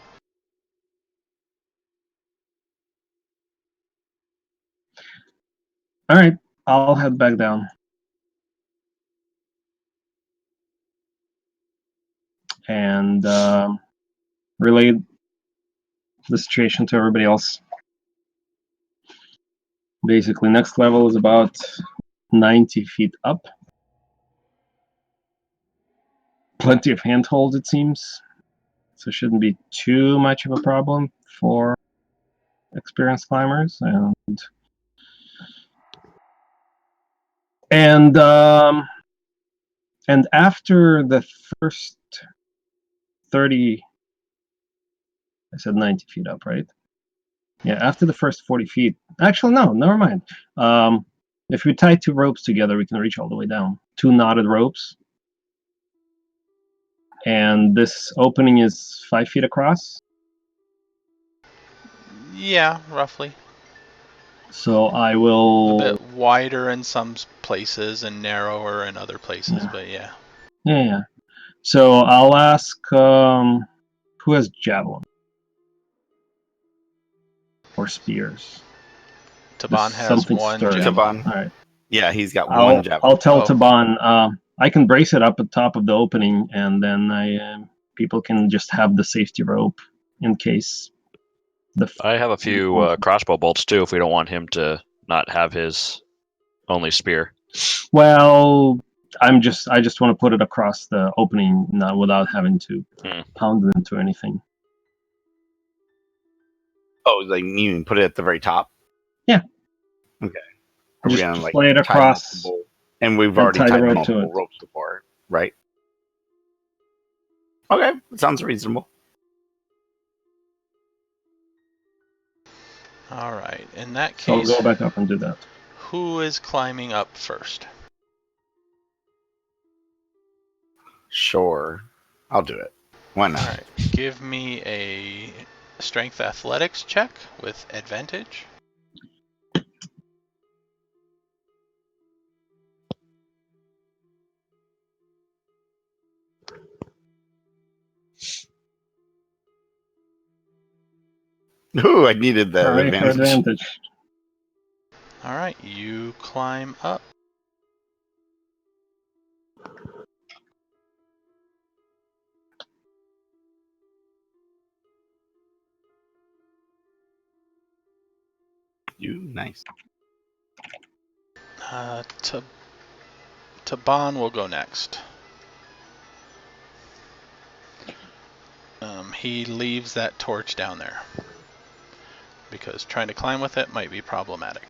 [SPEAKER 3] All right, I'll head back down. And relay the situation to everybody else. Basically, next level is about 90 feet up. Plenty of handholds, it seems. So it shouldn't be too much of a problem for experienced climbers. And after the first 30, I said 90 feet up, right? Yeah, after the first 40 feet. Actually, no, never mind. If we tie 2 ropes together, we can reach all the way down. 2 knotted ropes. And this opening is 5 feet across.
[SPEAKER 1] Yeah, roughly.
[SPEAKER 3] So I
[SPEAKER 1] A
[SPEAKER 3] will.
[SPEAKER 1] bit wider in some places and narrower in other places,
[SPEAKER 3] Yeah.
[SPEAKER 1] but yeah.
[SPEAKER 3] Yeah. So I'll ask who has javelin or spears.
[SPEAKER 1] Taban
[SPEAKER 3] Just
[SPEAKER 1] has
[SPEAKER 3] something
[SPEAKER 1] one
[SPEAKER 3] sturdy.
[SPEAKER 1] javelin.
[SPEAKER 4] Taban.
[SPEAKER 3] All right.
[SPEAKER 4] Yeah, he's got one javelin.
[SPEAKER 3] I'll tell
[SPEAKER 1] Oh.
[SPEAKER 3] Taban I can brace it up at top of the opening, and then people can just have the safety rope in case.
[SPEAKER 5] I have a few crossbow bolts too, if we don't want him to not have his only spear.
[SPEAKER 3] Well, I just want to put it across the opening, not without having to pound it into anything.
[SPEAKER 4] Oh, like you can put it at the very top?
[SPEAKER 3] Yeah.
[SPEAKER 4] Okay. Are we
[SPEAKER 3] Just
[SPEAKER 4] gonna
[SPEAKER 3] play it
[SPEAKER 4] tie
[SPEAKER 3] across.
[SPEAKER 4] multiple? And we've
[SPEAKER 3] and
[SPEAKER 4] already
[SPEAKER 3] tie the
[SPEAKER 4] tied
[SPEAKER 3] rope to
[SPEAKER 4] multiple
[SPEAKER 3] it.
[SPEAKER 4] ropes before, right? Okay, that sounds reasonable.
[SPEAKER 1] Alright, in that
[SPEAKER 3] So I'll
[SPEAKER 1] case,
[SPEAKER 3] go back up and do that.
[SPEAKER 1] who is climbing up first?
[SPEAKER 4] Sure. I'll do it. Why not?
[SPEAKER 1] Alright, give me a strength athletics check with advantage.
[SPEAKER 4] Ooh, I needed the
[SPEAKER 3] Hooray for
[SPEAKER 4] advantage.
[SPEAKER 3] advantage.
[SPEAKER 1] Alright, you climb up.
[SPEAKER 4] Nice.
[SPEAKER 1] Taban will go next. He leaves that torch down there because trying to climb with it might be problematic.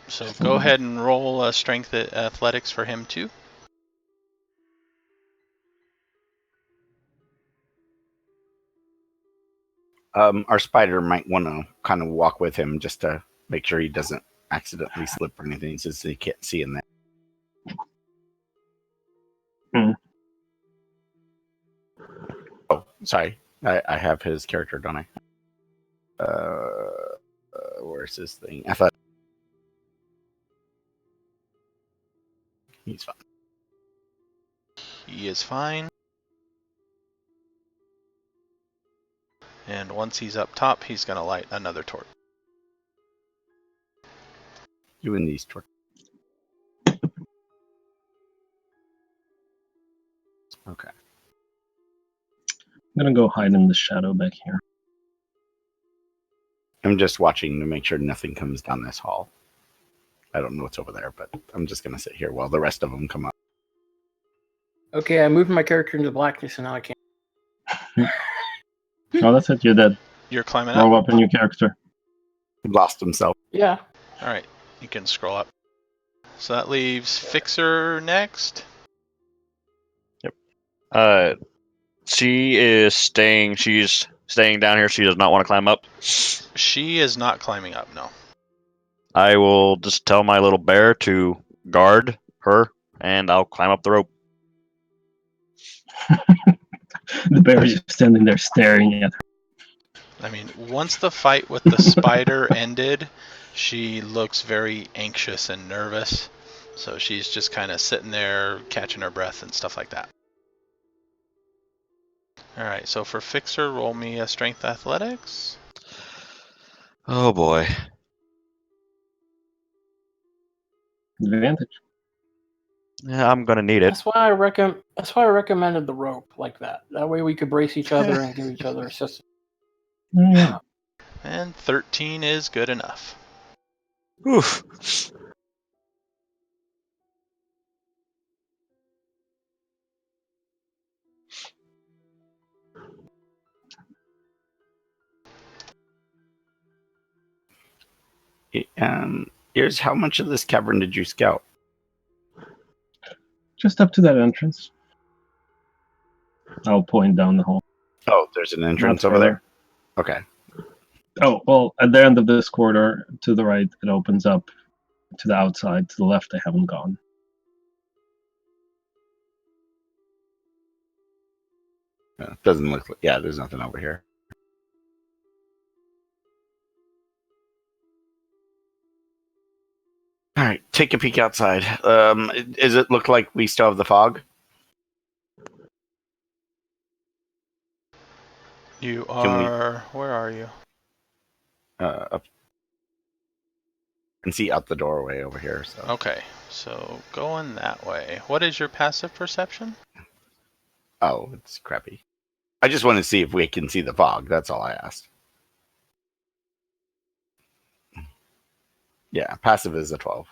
[SPEAKER 1] So go ahead and roll a strength athletics for him too.
[SPEAKER 4] Our spider might want to kind of walk with him just to make sure he doesn't accidentally slip or anything, since he can't see in there. Oh, sorry. I have his character, don't I? Where's this thing? I thought he's fine.
[SPEAKER 1] He is fine. And once he's up top, he's going to light another torch.
[SPEAKER 4] You and these torches. Okay.
[SPEAKER 3] I'm gonna go hide in the shadow back here.
[SPEAKER 4] I'm just watching to make sure nothing comes down this hall. I don't know what's over there, but I'm just going to sit here while the rest of them come up.
[SPEAKER 2] Okay, I moved my character into blackness, and now I can't.
[SPEAKER 3] Oh, that's it. You're dead.
[SPEAKER 1] You're climbing
[SPEAKER 3] Roll
[SPEAKER 1] up?
[SPEAKER 3] up a new character.
[SPEAKER 4] He lost himself.
[SPEAKER 2] Yeah.
[SPEAKER 1] Alright, you can scroll up. So that leaves Fixer next.
[SPEAKER 5] She is staying. She's staying down here. She does not want to climb up.
[SPEAKER 1] She is not climbing up, no.
[SPEAKER 5] I will just tell my little bear to guard her, and I'll climb up the rope.
[SPEAKER 3] The bear is just standing there staring at her.
[SPEAKER 1] I mean, once the fight with the spider ended, she looks very anxious and nervous. So she's just kind of sitting there, catching her breath and stuff like that. All right, so for Fixer, roll me a Strength Athletics.
[SPEAKER 5] Oh boy.
[SPEAKER 3] Advantage.
[SPEAKER 5] Yeah, I'm gonna need it.
[SPEAKER 2] That's why I recommended the rope like that. That way we could brace each other and give each other assistance.
[SPEAKER 3] Yeah.
[SPEAKER 1] And 13 is good enough.
[SPEAKER 5] Oof.
[SPEAKER 4] Here's how much of this cavern did you scout?
[SPEAKER 3] Just up to that entrance. I'll point down the hall.
[SPEAKER 4] Oh, there's an entrance
[SPEAKER 3] Not
[SPEAKER 4] over there.
[SPEAKER 3] further.
[SPEAKER 4] Okay.
[SPEAKER 3] Oh, well, at the end of this corridor, to the right, it opens up to the outside. To the left, I haven't gone.
[SPEAKER 4] Doesn't look like. Yeah, there's nothing over here. All right, take a peek outside. Does it look like we still have the fog?
[SPEAKER 1] You are... Where are you?
[SPEAKER 4] Up and see out the doorway over here. So.
[SPEAKER 1] Okay, so going that way. What is your passive perception?
[SPEAKER 4] Oh, it's crappy. I just want to see if we can see the fog. That's all I asked. Yeah, passive is a 12.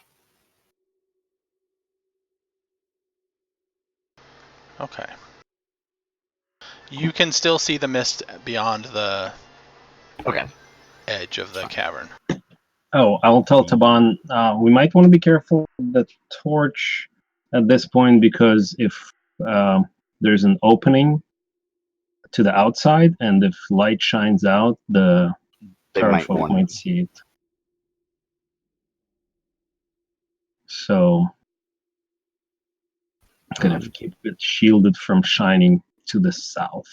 [SPEAKER 1] Okay. You can still see the mist beyond the
[SPEAKER 4] Okay.
[SPEAKER 1] edge of the cavern.
[SPEAKER 3] Oh, I'll tell Taban, we might want to be careful with the torch at this point, because if there's an opening to the outside, and if light shines out, the
[SPEAKER 4] They
[SPEAKER 3] Terra
[SPEAKER 4] might
[SPEAKER 3] folk
[SPEAKER 4] want.
[SPEAKER 3] might see it. So kind of keep it shielded from shining to the south.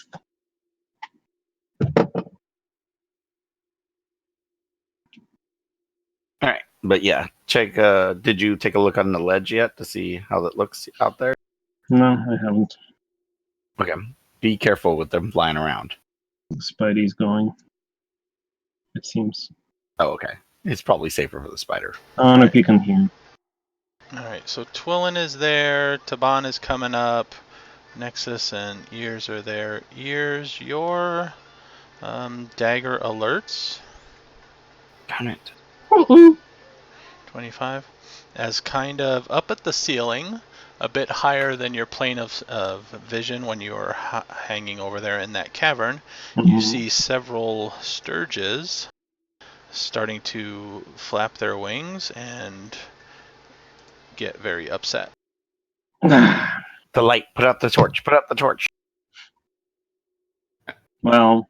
[SPEAKER 4] All right, but yeah, check. Did you take a look on the ledge yet to see how that looks out there?
[SPEAKER 3] No, I haven't.
[SPEAKER 4] Okay, be careful with them flying around.
[SPEAKER 3] Spidey's going, it seems.
[SPEAKER 4] Oh, okay. It's probably safer for the spider.
[SPEAKER 3] I don't know if you can hear.
[SPEAKER 1] Alright, so Twillin is there, Taban is coming up, Nexus and Ears are there. Ears, your dagger alerts,
[SPEAKER 4] Darn it.
[SPEAKER 1] 25, as kind of up at the ceiling, a bit higher than your plane of vision when you were hanging over there in that cavern. You see several sturges starting to flap their wings and get very upset.
[SPEAKER 4] The light. Put out the torch. Put out the torch.
[SPEAKER 3] Well,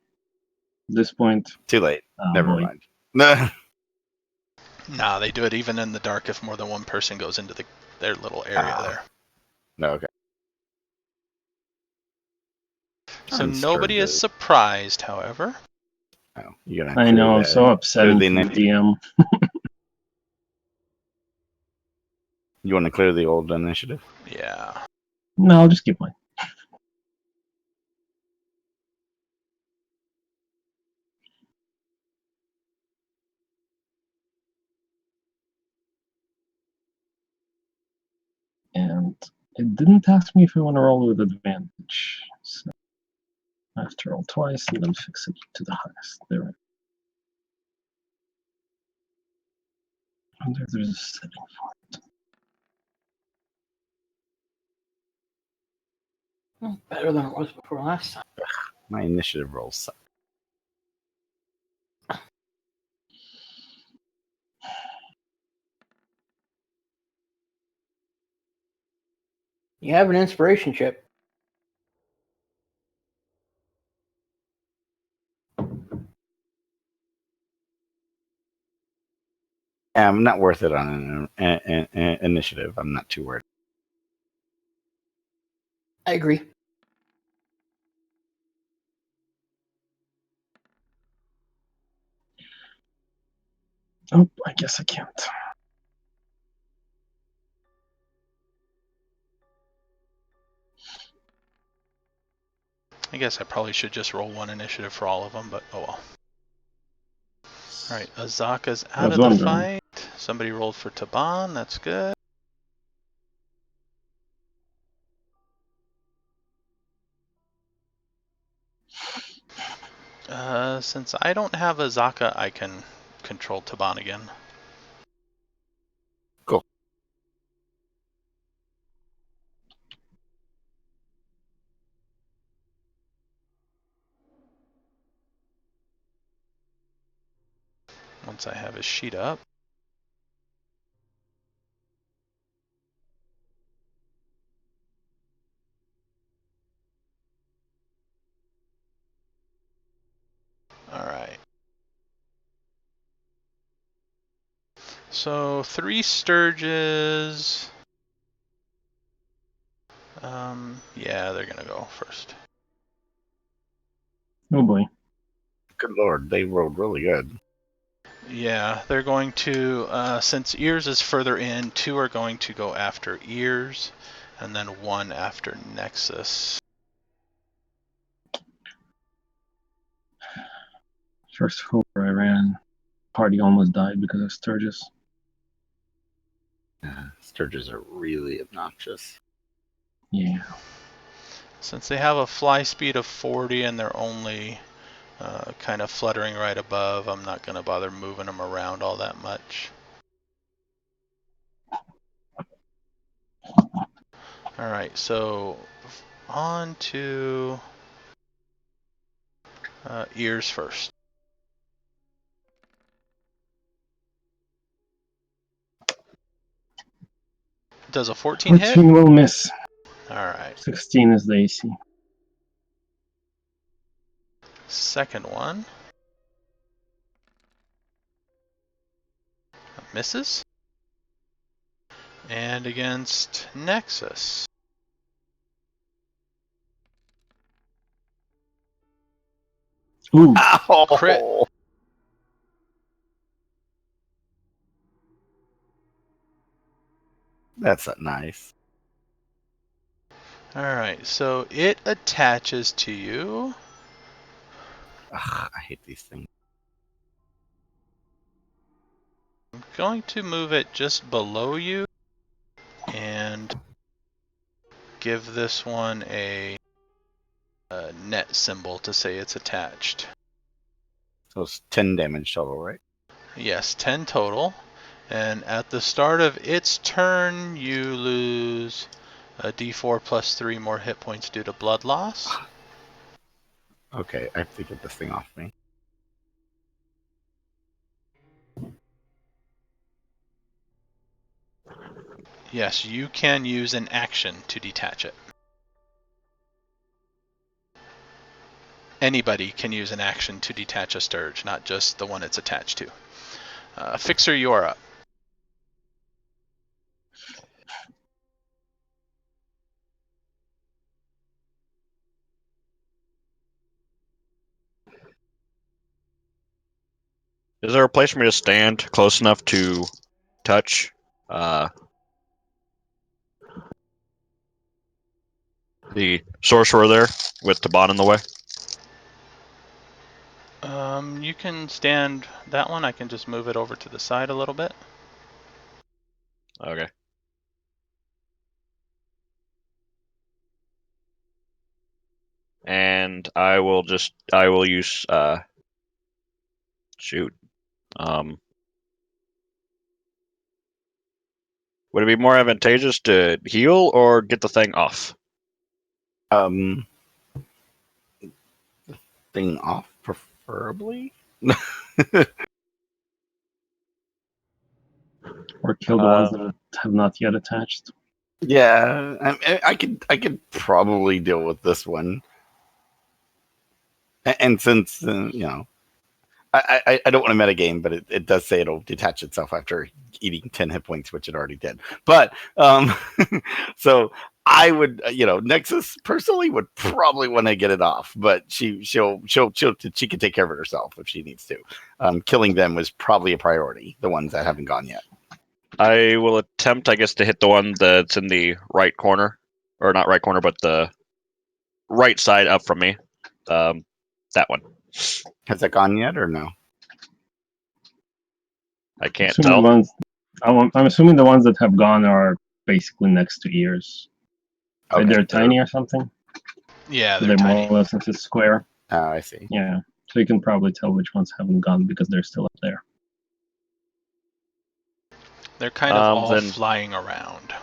[SPEAKER 3] at this point,
[SPEAKER 4] Too late. Never
[SPEAKER 3] boy.
[SPEAKER 4] mind. Nah.
[SPEAKER 1] Nah, they do it even in the dark if more than one person goes into their little area there.
[SPEAKER 4] No, okay.
[SPEAKER 1] So nobody is surprised, however.
[SPEAKER 4] Oh, you're gonna
[SPEAKER 3] I know, I'm so upsetting
[SPEAKER 4] the
[SPEAKER 3] for the DM.
[SPEAKER 4] You want to clear the old initiative?
[SPEAKER 1] Yeah.
[SPEAKER 3] No, I'll just keep mine. And it didn't ask me if I want to roll with advantage. So I have to roll twice and then fix it to the highest. There. I wonder if there's a setting for it.
[SPEAKER 2] Better than it was before last time.
[SPEAKER 4] My initiative rolls suck.
[SPEAKER 2] You have an inspiration chip.
[SPEAKER 4] I'm not worth it on an initiative. I'm not too worried.
[SPEAKER 2] I agree.
[SPEAKER 3] Oh, I guess I can't.
[SPEAKER 1] I guess I probably should just roll 1 initiative for all of them, but oh well. Alright, Azaka's out of the fight. Somebody rolled for Taban, that's good. Since I don't have Azaka, I can control Taban again.
[SPEAKER 4] Cool.
[SPEAKER 1] Once I have his sheet up. Alright. So 3 Sturges. Yeah, they're gonna go first.
[SPEAKER 3] Oh boy.
[SPEAKER 4] Good lord, they rolled really good.
[SPEAKER 1] Yeah, they're going to, since Ears is further in, 2 are going to go after Ears, and then 1 after Nexus.
[SPEAKER 3] First floor I ran. Party almost died because of Sturgis.
[SPEAKER 4] Sturges are really obnoxious.
[SPEAKER 3] Yeah.
[SPEAKER 1] Since they have a fly speed of 40 and they're only kind of fluttering right above, I'm not going to bother moving them around all that much. Alright, so on to Ears first. Does a 14 hit?
[SPEAKER 3] 14 will miss.
[SPEAKER 1] Alright.
[SPEAKER 3] 16 is the AC.
[SPEAKER 1] Second one. Misses. And against Nexus.
[SPEAKER 3] Ooh.
[SPEAKER 4] Ow!
[SPEAKER 1] Crit.
[SPEAKER 4] That's not nice.
[SPEAKER 1] Alright, so it attaches to you.
[SPEAKER 4] Ugh, I hate these things.
[SPEAKER 1] I'm going to move it just below you and give this one a net symbol to say it's attached.
[SPEAKER 4] So it's 10 damage total, right?
[SPEAKER 1] Yes, 10 total. And at the start of its turn, you lose a d4 plus 3 more hit points due to blood loss.
[SPEAKER 4] Okay, I have to get this thing off me.
[SPEAKER 1] Yes, you can use an action to detach it. Anybody can use an action to detach a Sturge, not just the one it's attached to. Fixer, you are up.
[SPEAKER 5] Is there a place for me to stand close enough to touch the sorcerer there with Taban in the way?
[SPEAKER 1] You can stand that one. I can just move it over to the side a little bit.
[SPEAKER 5] Okay. And I will use shoot. Would it be more advantageous to heal or get the thing off?
[SPEAKER 4] Thing off, preferably?
[SPEAKER 3] Or kill the ones that have not yet attached.
[SPEAKER 4] Yeah, I could probably deal with this one. And since, you know, I don't want to metagame, but it does say it'll detach itself after eating 10 hit points, which it already did. But, so I would, Nexus personally would probably want to get it off, but she can take care of it herself if she needs to. Killing them was probably a priority. The ones that haven't gone yet.
[SPEAKER 5] I will attempt, I guess, to hit the one that's in the right corner, or not right corner, but the right side up from me. That one.
[SPEAKER 4] Has that gone yet or no?
[SPEAKER 5] I can't
[SPEAKER 3] Assuming
[SPEAKER 5] tell.
[SPEAKER 3] I'm assuming the ones that have gone are basically next to ears.
[SPEAKER 4] Okay.
[SPEAKER 3] They're tiny or something.
[SPEAKER 1] Yeah,
[SPEAKER 3] So
[SPEAKER 1] they're
[SPEAKER 3] more
[SPEAKER 1] tiny.
[SPEAKER 3] or less into square.
[SPEAKER 4] Oh, I see.
[SPEAKER 3] Yeah. So you can probably tell which ones haven't gone because they're still up there.
[SPEAKER 1] They're kind of all
[SPEAKER 5] then-
[SPEAKER 1] flying around.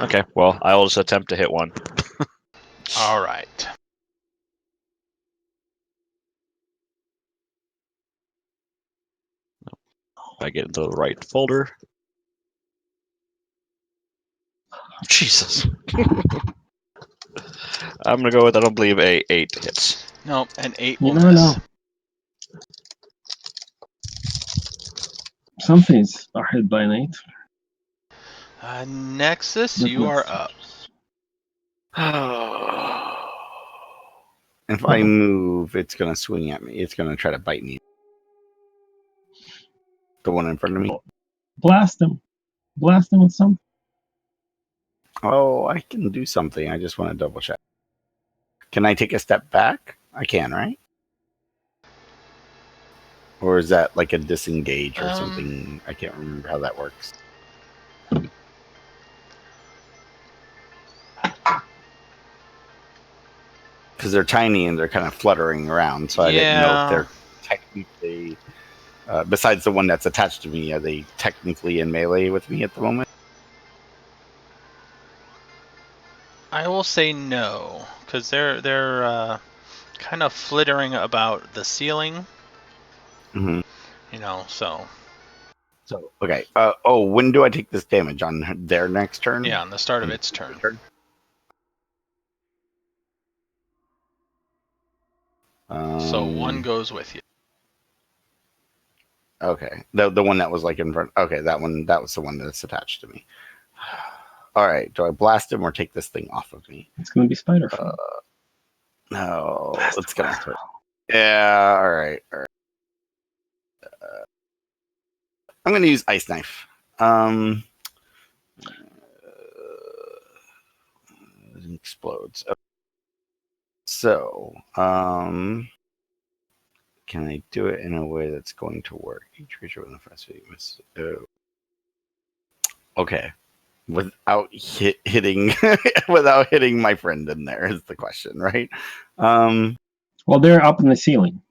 [SPEAKER 5] Okay, well, I'll just attempt to hit one.
[SPEAKER 1] All right.
[SPEAKER 5] If I get into the right folder. Jesus. I'm gonna go with, I don't believe, a 8 hits.
[SPEAKER 1] Nope, an 8
[SPEAKER 3] You
[SPEAKER 1] will
[SPEAKER 3] never
[SPEAKER 1] miss.
[SPEAKER 3] know. Some things are hit by an 8.
[SPEAKER 1] Nexus,
[SPEAKER 3] but
[SPEAKER 1] you
[SPEAKER 3] not
[SPEAKER 1] are up.
[SPEAKER 4] If I move, it's gonna swing at me. It's gonna try to bite me. The one in front of me.
[SPEAKER 3] Blast them. Blast them with something.
[SPEAKER 4] Oh, I can do something. I just want to double check. Can I take a step back? I can, right? Or is that like a disengage or something? I can't remember how that works. Because they're tiny and they're kind of fluttering around, so I didn't know if they're technically, besides the one that's attached to me, are they technically in melee with me at the moment?
[SPEAKER 1] I will say no, because they're kind of flittering about the ceiling.
[SPEAKER 4] Mm-hmm.
[SPEAKER 1] So.
[SPEAKER 4] So okay. When do I take this damage? On their next turn?
[SPEAKER 1] Yeah, on the start of its turn. So 1 goes with you.
[SPEAKER 4] Okay, the one that was like in front. Okay, that was the one that's attached to me. All right, do I blast him or take this thing off of me?
[SPEAKER 3] It's gonna be spider.
[SPEAKER 4] No, it's gonna hurt. Yeah, all right. I'm gonna use ice knife. It explodes. So, can I do it in a way that's going to work? Each creature with a first miss. Okay, without hitting, without hitting my friend in there is the question, right?
[SPEAKER 3] Well, they're up in the ceiling.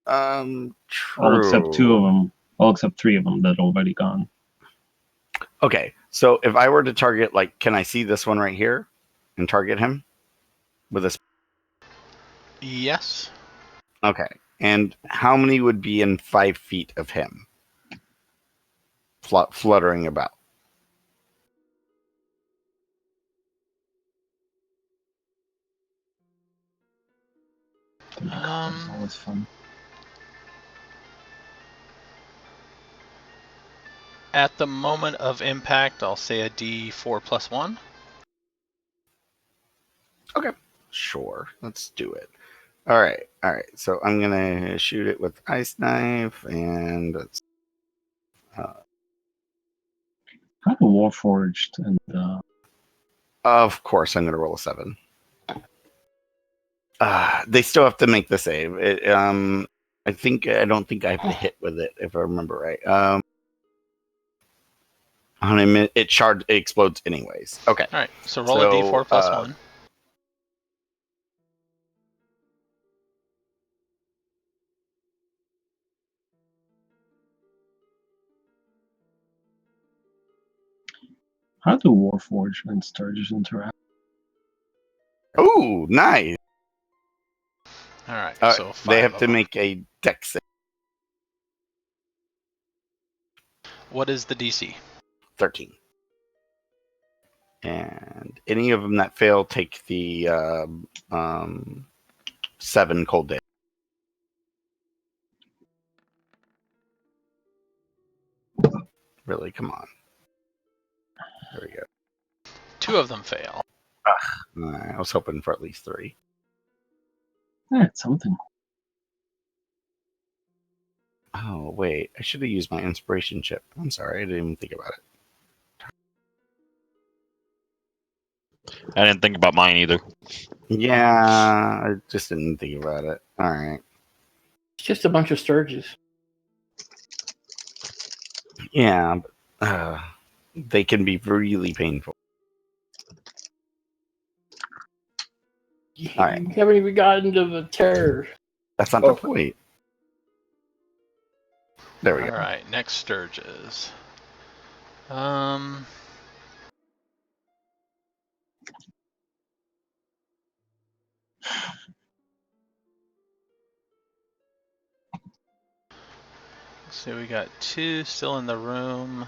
[SPEAKER 4] True.
[SPEAKER 3] All except 2 of them. All except 3 of them that are already gone.
[SPEAKER 4] Okay, so if I were to target, like, can I see this one right here and target him with a?
[SPEAKER 1] Yes.
[SPEAKER 4] Okay, and how many would be in 5 feet of him, fluttering about?
[SPEAKER 3] It's always fun.
[SPEAKER 1] At the moment of impact, I'll say a D4 plus 1.
[SPEAKER 4] Okay, sure. Let's do it. All right. So I'm gonna shoot it with ice knife, and let's.
[SPEAKER 3] Kind of warforged and.
[SPEAKER 4] Of course, I'm gonna roll a 7. They still have to make the save. I don't think I have to hit with it if I remember right. It explodes anyways. Okay.
[SPEAKER 1] All right. So roll a D4 plus 1.
[SPEAKER 3] How do Warforged and Sturges interact?
[SPEAKER 4] Oh, nice.
[SPEAKER 1] All right. So 5
[SPEAKER 4] they have
[SPEAKER 1] of
[SPEAKER 4] to
[SPEAKER 1] them.
[SPEAKER 4] make a dex save.
[SPEAKER 1] What is the DC?
[SPEAKER 4] 13. And any of them that fail take the 7 cold damage. Really, come on. There we go.
[SPEAKER 1] 2 of them fail.
[SPEAKER 4] I was hoping for at least 3.
[SPEAKER 3] That's something.
[SPEAKER 4] Oh, wait. I should have used my inspiration chip. I'm sorry. I didn't even think about it.
[SPEAKER 5] I didn't think about mine either.
[SPEAKER 4] Yeah, I just didn't think about it. All right.
[SPEAKER 2] It's just a bunch of Sturges.
[SPEAKER 4] Yeah, but, they can be really painful. All right.
[SPEAKER 2] You haven't even gotten to the terror.
[SPEAKER 4] That's not the point. There we go.
[SPEAKER 1] Alright, next Sturges. So we got 2 still in the room.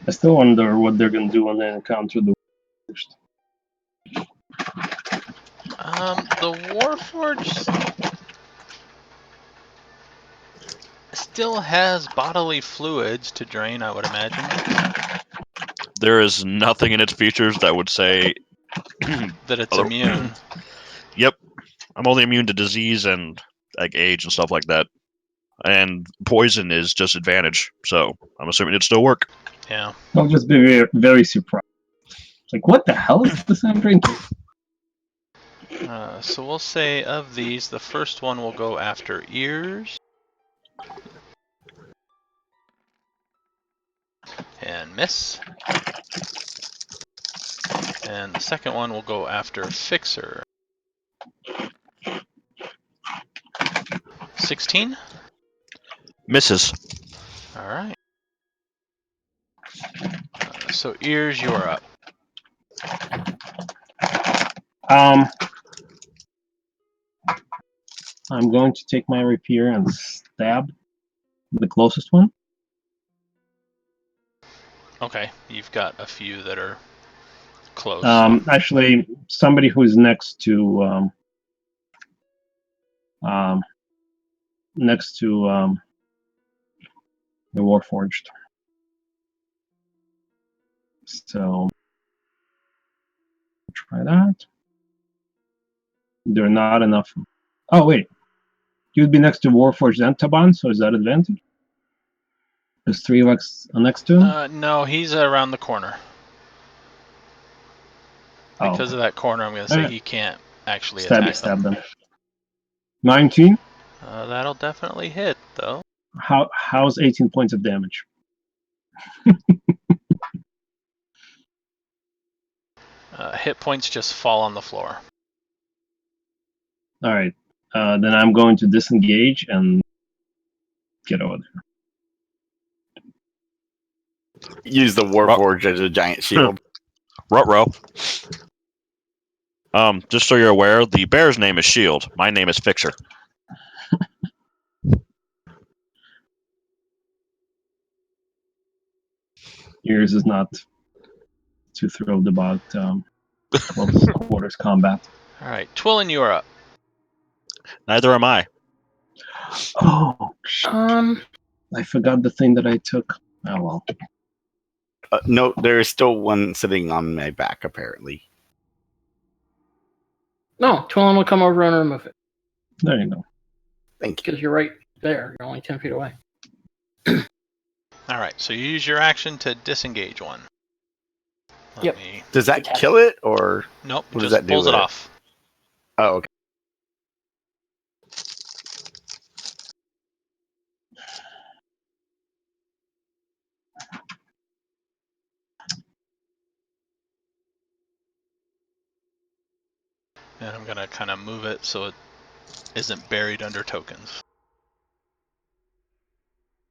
[SPEAKER 3] I still wonder what they're gonna do when they encounter the first.
[SPEAKER 1] The Warforged still has bodily fluids to drain, I would imagine.
[SPEAKER 5] There is nothing in its features that would say
[SPEAKER 1] that it's immune.
[SPEAKER 5] Yep, I'm only immune to disease and like age and stuff like that. And poison is just advantage, so I'm assuming it'd still work.
[SPEAKER 1] Yeah.
[SPEAKER 3] I'll just be very, very surprised. It's like, what the hell is this I'm drinking?
[SPEAKER 1] So we'll say of these, the first one will go after ears. And miss. And the second one will go after Fixer. 16?
[SPEAKER 5] Misses.
[SPEAKER 1] Alright. So ears, you are up.
[SPEAKER 3] I'm going to take my rapier and stab the closest one.
[SPEAKER 1] Okay, you've got a few that are close.
[SPEAKER 3] Actually, somebody who's next to the Warforged. So try that. There are not enough. Oh wait, you'd be next to Warforged and Taban, so is that advantage? There's 3 next to him.
[SPEAKER 1] No, he's around the corner. Because of that corner, I'm going to say he can't actually attack them.
[SPEAKER 3] 19.
[SPEAKER 1] That'll definitely hit, though.
[SPEAKER 3] How's 18 points of damage?
[SPEAKER 1] Hit points just fall on the floor.
[SPEAKER 3] All right. Then I'm going to disengage and get over there.
[SPEAKER 4] Use the Warforged as a giant shield.
[SPEAKER 5] Ruh-roh. Just so you're aware, the bear's name is Shield. My name is Fixer.
[SPEAKER 3] Yours is not too thrilled about close quarters combat.
[SPEAKER 1] All right, Twillin, you are up.
[SPEAKER 5] Neither am I.
[SPEAKER 3] Oh, I forgot the thing that I took. Oh well.
[SPEAKER 4] No, there is still one sitting on my back, apparently.
[SPEAKER 2] No, Twillin will come over and remove it.
[SPEAKER 3] There you go.
[SPEAKER 4] Thank you.
[SPEAKER 2] Because you're right there. You're only 10 feet away.
[SPEAKER 1] All right, so you use your action to disengage one.
[SPEAKER 2] Yep.
[SPEAKER 4] Does that kill it, or
[SPEAKER 1] Nope,
[SPEAKER 4] what
[SPEAKER 1] just
[SPEAKER 4] does that do
[SPEAKER 1] pulls it
[SPEAKER 4] with it?
[SPEAKER 1] off.
[SPEAKER 4] Oh, okay.
[SPEAKER 1] And I'm going to kind of move it so it isn't buried under tokens.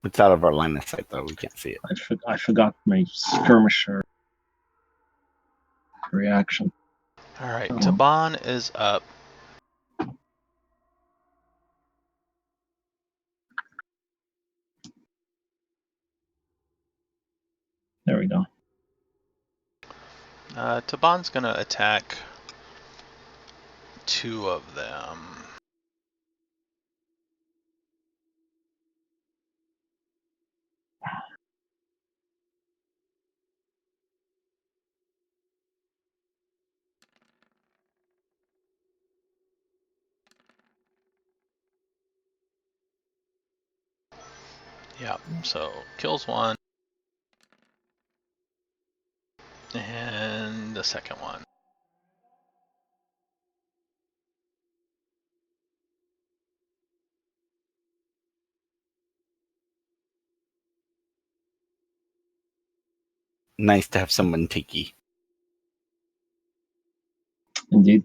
[SPEAKER 4] It's out of our line of sight, though. We can't see it.
[SPEAKER 3] I forgot my skirmisher reaction.
[SPEAKER 1] All right, Taban is up.
[SPEAKER 3] There we go.
[SPEAKER 1] Taban's going to attack 2 of them. Yeah, so kills one. And the second one.
[SPEAKER 4] Nice to have someone takey.
[SPEAKER 3] Indeed.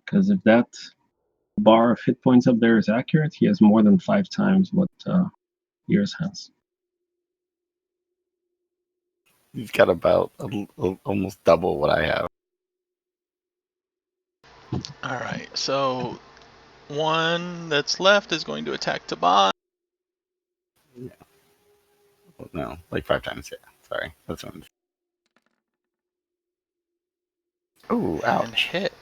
[SPEAKER 3] Because if that bar of hit points up there is accurate, he has more than 5 times what Ears has.
[SPEAKER 4] He's got about almost double what I have.
[SPEAKER 1] Alright, so one that's left is going to attack Taban.
[SPEAKER 4] Yeah. Well, no, like 5 times. Yeah. Sorry. That's one. Oh,
[SPEAKER 1] And
[SPEAKER 4] ouch.
[SPEAKER 1] hit.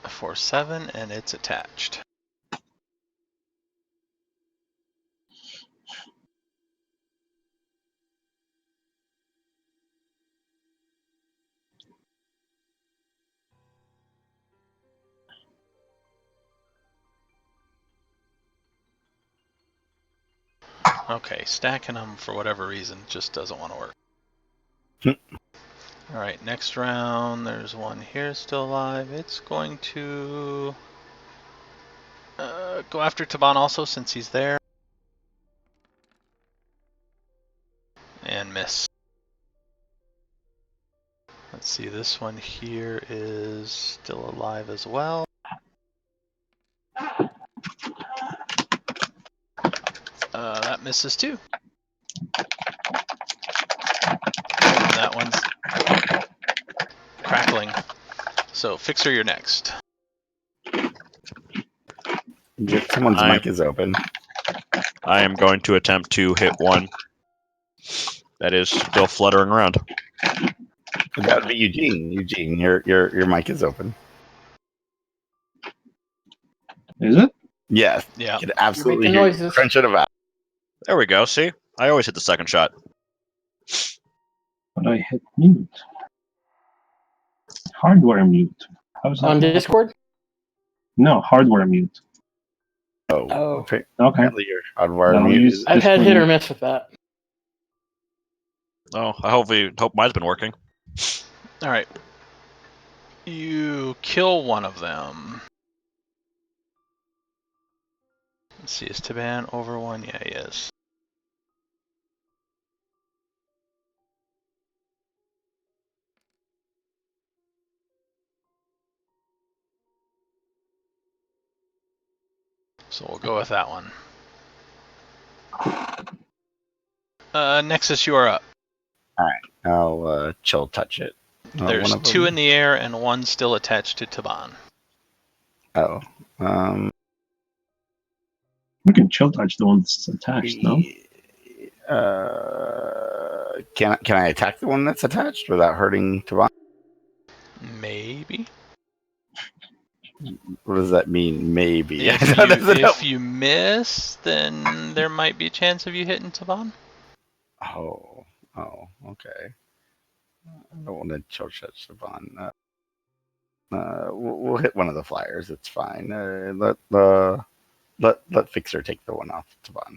[SPEAKER 1] For 7, and it's attached. Okay, stacking them for whatever reason just doesn't want to work. Alright, next round, there's one here still alive. It's going to go after Taban also since he's there. And miss. Let's see, this one here is still alive as well. That misses too. And that one's crackling. So, Fixer, you're next.
[SPEAKER 4] Someone's mic is open.
[SPEAKER 5] I am going to attempt to hit one that is still fluttering around.
[SPEAKER 4] That would be Eugene. Eugene, your mic is open.
[SPEAKER 3] Is it?
[SPEAKER 4] Yes.
[SPEAKER 1] Yeah.
[SPEAKER 4] You can absolutely
[SPEAKER 2] Making
[SPEAKER 4] hear you
[SPEAKER 2] noises.
[SPEAKER 4] crunching about.
[SPEAKER 5] There we go. See? I always hit the second shot.
[SPEAKER 3] But I hit mute. Hardware mute. How's that
[SPEAKER 2] On
[SPEAKER 3] not-
[SPEAKER 2] Discord?
[SPEAKER 3] No, hardware mute.
[SPEAKER 4] Oh.
[SPEAKER 2] Oh.
[SPEAKER 3] Okay.
[SPEAKER 4] Apparently your hardwire
[SPEAKER 3] Now
[SPEAKER 4] mute
[SPEAKER 3] use-
[SPEAKER 4] is-
[SPEAKER 2] I've had
[SPEAKER 3] Discord
[SPEAKER 2] hit or
[SPEAKER 3] mute.
[SPEAKER 2] miss with that.
[SPEAKER 5] Oh, I hope mine's been working.
[SPEAKER 1] Alright. You kill one of them. Let's see, is Taban over one? Yeah, he is. So we'll go with that one. Nexus, you are up.
[SPEAKER 4] I'll chill touch it.
[SPEAKER 1] There's
[SPEAKER 4] one of
[SPEAKER 1] 2
[SPEAKER 4] them-
[SPEAKER 1] in the air and 1 still attached to Taban.
[SPEAKER 4] Oh.
[SPEAKER 3] We can chill touch the one that's attached, no?
[SPEAKER 4] Can I attack the one that's attached without hurting Tavon?
[SPEAKER 1] Maybe.
[SPEAKER 4] What does that mean? Maybe.
[SPEAKER 1] If you miss, then there might be a chance of you hitting Taban.
[SPEAKER 4] Oh, okay. I don't want to chill touch Tavon. We'll hit one of the flyers. It's fine. Let Fixer take the one off Tavon.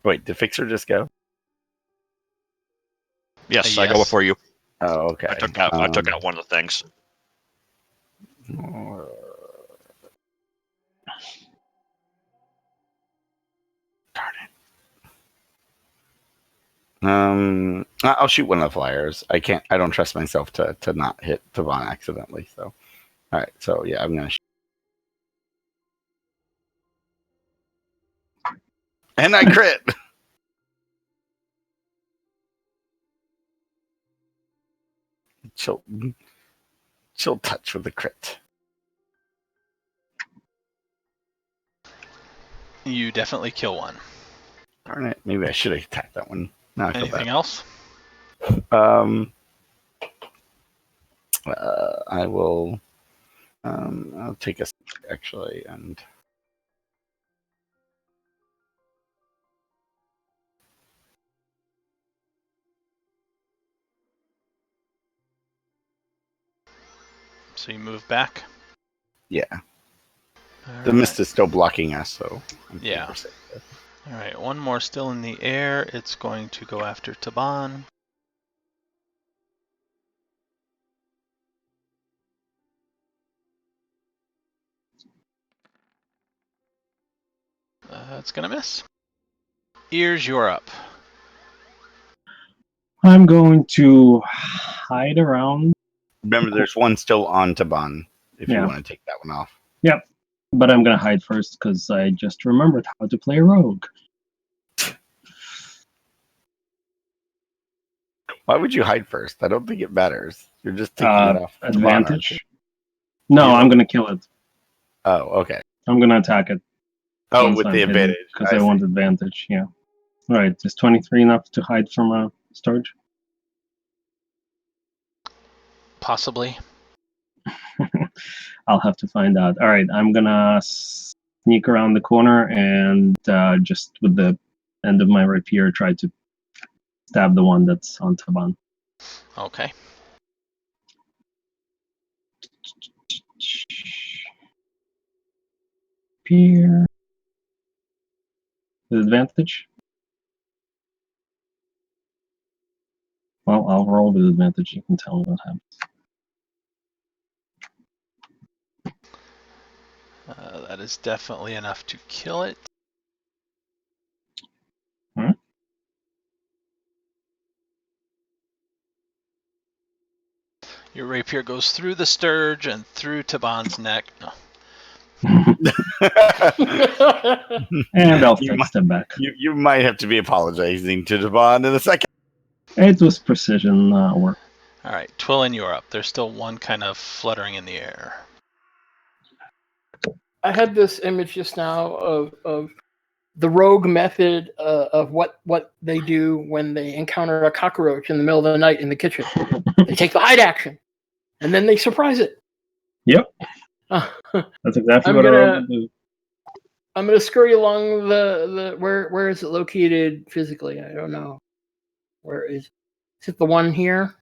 [SPEAKER 4] Wait, did Fixer just go?
[SPEAKER 5] Yes, I go
[SPEAKER 1] Yes.
[SPEAKER 5] before you.
[SPEAKER 4] Oh, okay.
[SPEAKER 5] I took out one of the things.
[SPEAKER 4] Darn it. I'll shoot one of the flyers. I don't trust myself to not hit Tavon accidentally. So, all right. So yeah, I'm gonna. And I crit. Chill touch with the crit.
[SPEAKER 1] You definitely kill one.
[SPEAKER 4] Darn it. Maybe I should have attacked that one. Now I feel
[SPEAKER 1] Anything
[SPEAKER 4] bad.
[SPEAKER 1] else?
[SPEAKER 4] I will I'll take a actually, and
[SPEAKER 1] So you move back.
[SPEAKER 4] yeah,
[SPEAKER 1] All
[SPEAKER 4] the
[SPEAKER 1] right.
[SPEAKER 4] mist is still blocking us, so I think
[SPEAKER 1] Yeah.
[SPEAKER 4] we're safe there.
[SPEAKER 1] All right, one more still in the air. It's going to go after Taban. It's gonna miss. Ears, you're up.
[SPEAKER 3] I'm going to hide around.
[SPEAKER 4] Remember, there's one still on Taban. If you
[SPEAKER 3] Yeah.
[SPEAKER 4] want to take that one off.
[SPEAKER 3] Yep. But I'm going to hide first because I just remembered how to play rogue.
[SPEAKER 4] Why would you hide first? I don't think it matters. You're just taking it off Taban, aren't you?
[SPEAKER 3] Advantage. No, I'm going to kill it.
[SPEAKER 4] Oh, okay.
[SPEAKER 3] I'm going to attack it.
[SPEAKER 4] Oh,
[SPEAKER 3] once
[SPEAKER 4] with
[SPEAKER 3] I'm
[SPEAKER 4] the
[SPEAKER 3] hidden,
[SPEAKER 4] advantage.
[SPEAKER 3] because I want advantage, yeah. Alright, is 23 enough to hide from a storage?
[SPEAKER 1] Possibly.
[SPEAKER 3] I'll have to find out. Alright, I'm gonna sneak around the corner and just with the end of my rapier try to stab the one that's on Taban.
[SPEAKER 1] Okay.
[SPEAKER 3] Rapier. With advantage? Well, I'll roll with advantage. You can tell me what happens.
[SPEAKER 1] That is definitely enough to kill it.
[SPEAKER 3] Hmm?
[SPEAKER 1] Your rapier goes through the sturge and through Taban's neck. No.
[SPEAKER 3] And I'll
[SPEAKER 4] You
[SPEAKER 3] step back.
[SPEAKER 4] You might have to be apologizing to Taban in a second.
[SPEAKER 3] It was precision work.
[SPEAKER 1] All right, Twillin, you're up. There's still one kind of fluttering in the air.
[SPEAKER 2] I had this image just now of the rogue method of what they do when they encounter a cockroach in the middle of the night in the kitchen. They take the hide action, and then they surprise it.
[SPEAKER 3] Yep.
[SPEAKER 2] Uh,
[SPEAKER 3] That's exactly
[SPEAKER 2] I'm
[SPEAKER 3] what
[SPEAKER 2] gonna-
[SPEAKER 3] I would do.
[SPEAKER 2] I'm gonna scurry along the where is it located physically? I don't know. Where is it? The one here?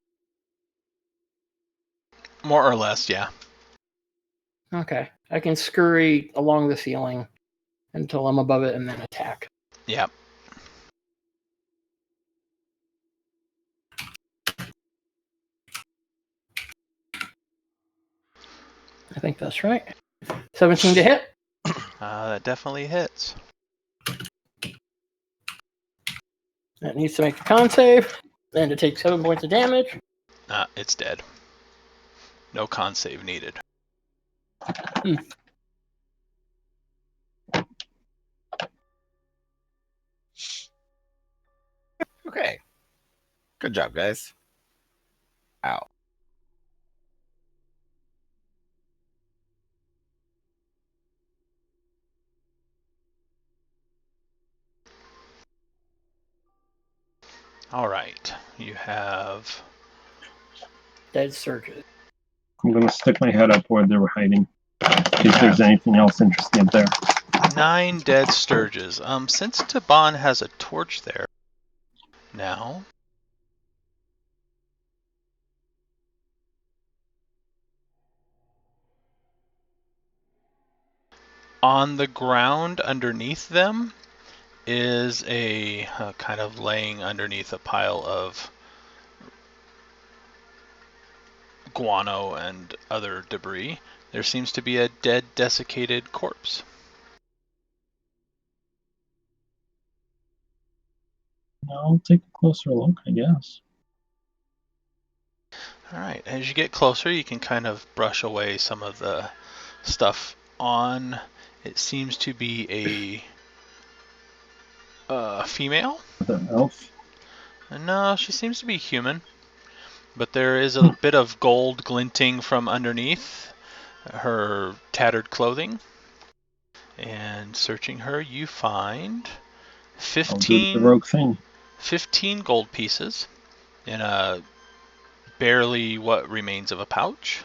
[SPEAKER 1] More or less, yeah.
[SPEAKER 2] Okay, I can scurry along the ceiling until I'm above it and then attack.
[SPEAKER 1] Yep.
[SPEAKER 2] I think that's right. 17 to hit.
[SPEAKER 1] That definitely hits.
[SPEAKER 2] That needs to make a con save, and to take 7 points of damage.
[SPEAKER 1] It's dead. No con save needed.
[SPEAKER 4] Okay. Good job, guys. Ow.
[SPEAKER 1] All right. You have
[SPEAKER 2] Dead surges.
[SPEAKER 3] I'm gonna stick my head up where they were hiding. In case there's anything else interesting up there.
[SPEAKER 1] 9 dead sturges. Since Taban has a torch there now, on the ground underneath them is a kind of laying underneath a pile of guano and other debris. There seems to be a dead, desiccated corpse.
[SPEAKER 3] I'll take a closer look, I guess.
[SPEAKER 1] All right, as you get closer, you can kind of brush away some of the stuff on. It seems to be a female.
[SPEAKER 3] The elf.
[SPEAKER 1] No, she seems to be human, but there is a bit of gold glinting from underneath her tattered clothing. And searching her, you find
[SPEAKER 3] I'll do the rogue thing.
[SPEAKER 1] 15 gold pieces in a barely what remains of a pouch,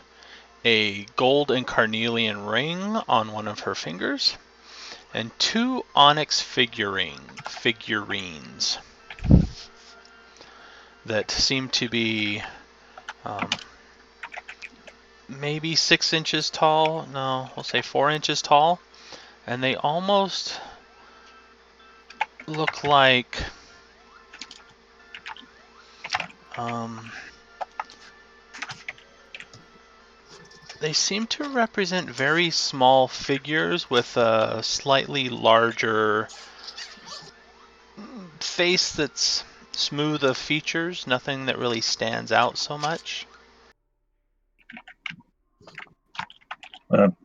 [SPEAKER 1] a gold and carnelian ring on one of her fingers, and 2 onyx figurines that seem to be maybe 6 inches tall. No, we'll say 4 inches tall, and they almost look like they seem to represent very small figures with a slightly larger face that's smooth of features, nothing that really stands out so much.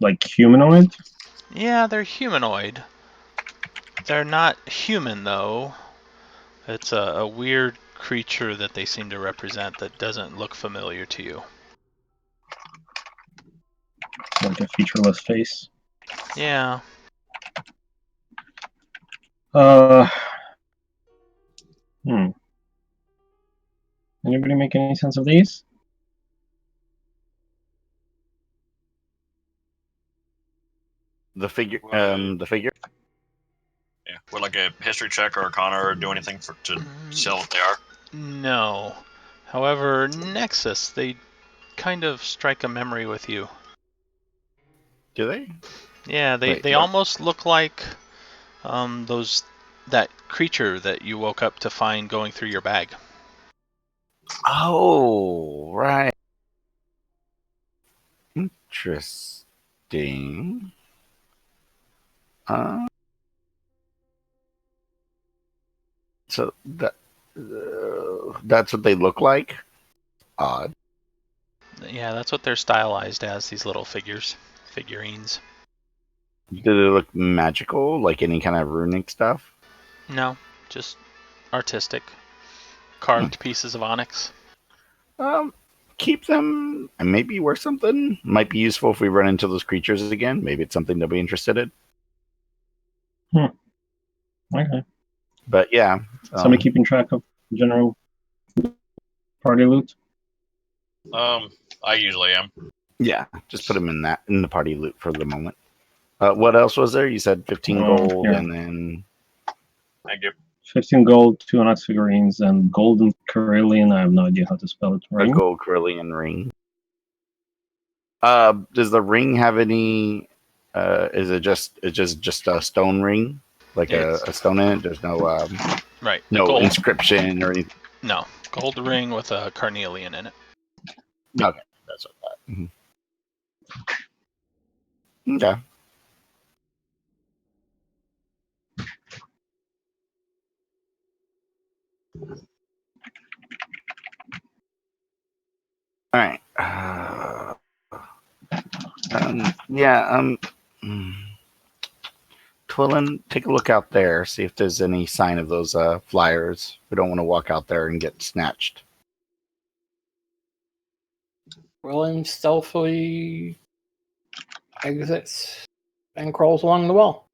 [SPEAKER 3] Like humanoid?
[SPEAKER 1] Yeah, they're humanoid. They're not human, though. It's a weird creature that they seem to represent that doesn't look familiar to you.
[SPEAKER 3] Like a featureless face.
[SPEAKER 1] Yeah.
[SPEAKER 3] Anybody make any sense of these?
[SPEAKER 4] The figure. The figure.
[SPEAKER 5] Yeah. Would like a history check or arcana or do anything to tell what they are?
[SPEAKER 1] No. However, Nexus, they kind of strike a memory with you.
[SPEAKER 4] Do they?
[SPEAKER 1] Yeah, they
[SPEAKER 4] Wait, what?
[SPEAKER 1] almost look like that creature that you woke up to find going through your bag.
[SPEAKER 4] Oh, right. Interesting. So that's what they look like? Odd.
[SPEAKER 1] Yeah, that's what they're stylized as, these little figurines.
[SPEAKER 4] Do they look magical, like any kind of runic stuff?
[SPEAKER 1] No, just artistic. Carved pieces of onyx.
[SPEAKER 4] Keep them and maybe worth something. Might be useful if we run into those creatures again. Maybe it's something they'll be interested in.
[SPEAKER 3] Okay.
[SPEAKER 4] But yeah.
[SPEAKER 3] Somebody keeping track of general party loot?
[SPEAKER 5] I usually am.
[SPEAKER 4] Yeah, just put them in the party loot for the moment. What else was there? You said 15 gold
[SPEAKER 3] here.
[SPEAKER 4] and then...
[SPEAKER 5] Thank you.
[SPEAKER 3] 15 gold, 2 onyx figurines, and golden Carillion. I have no idea how to spell it.
[SPEAKER 4] A
[SPEAKER 3] Ring?
[SPEAKER 4] gold Carillion ring. Does the ring have any... is it just a stone ring? Like a stone in it? There's no...
[SPEAKER 1] right.
[SPEAKER 4] No
[SPEAKER 1] gold,
[SPEAKER 4] inscription or anything?
[SPEAKER 1] No. Gold ring with a carnelian in it.
[SPEAKER 4] Okay, that's what I thought. Mm-hmm. Okay. All right. Twillin, take a look out there. See if there's any sign of those flyers. We don't want to walk out there and get snatched.
[SPEAKER 2] Roland stealthily exits and crawls along the wall.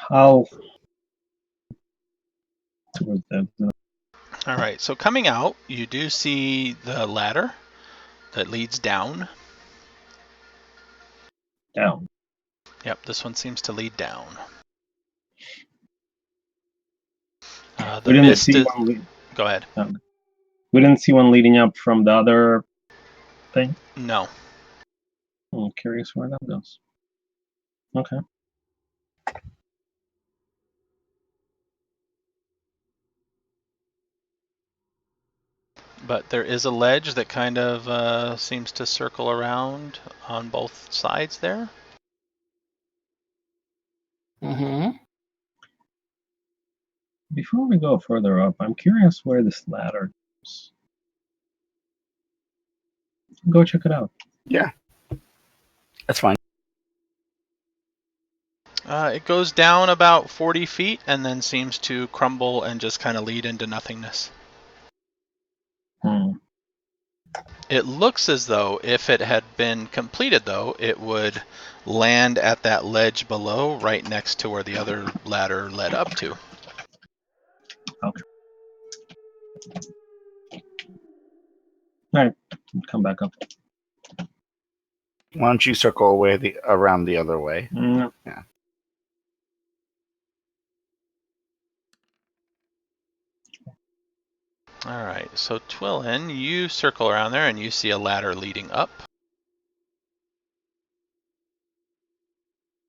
[SPEAKER 3] I'll... towards the...
[SPEAKER 1] All right, so coming out, you do see the ladder that leads down.
[SPEAKER 3] Down.
[SPEAKER 1] Yep, this one seems to lead down.
[SPEAKER 3] We didn't see one.
[SPEAKER 1] Go ahead.
[SPEAKER 3] We didn't see one leading up from the other thing?
[SPEAKER 1] No.
[SPEAKER 3] I'm curious where that goes. Okay.
[SPEAKER 1] But there is a ledge that kind of seems to circle around on both sides there.
[SPEAKER 2] Mm-hmm.
[SPEAKER 3] Before we go further up, I'm curious where this ladder goes. Go check it out.
[SPEAKER 4] Yeah. That's fine.
[SPEAKER 1] It goes down about 40 feet and then seems to crumble and just kind of lead into nothingness. It looks as though if it had been completed, though, it would land at that ledge below, right next to where the other ladder led up to.
[SPEAKER 3] Okay. Alright, come back up.
[SPEAKER 4] Why don't you circle away around the other way?
[SPEAKER 3] Mm.
[SPEAKER 4] Yeah.
[SPEAKER 1] All right, so Twillin, you circle around there and you see a ladder leading up.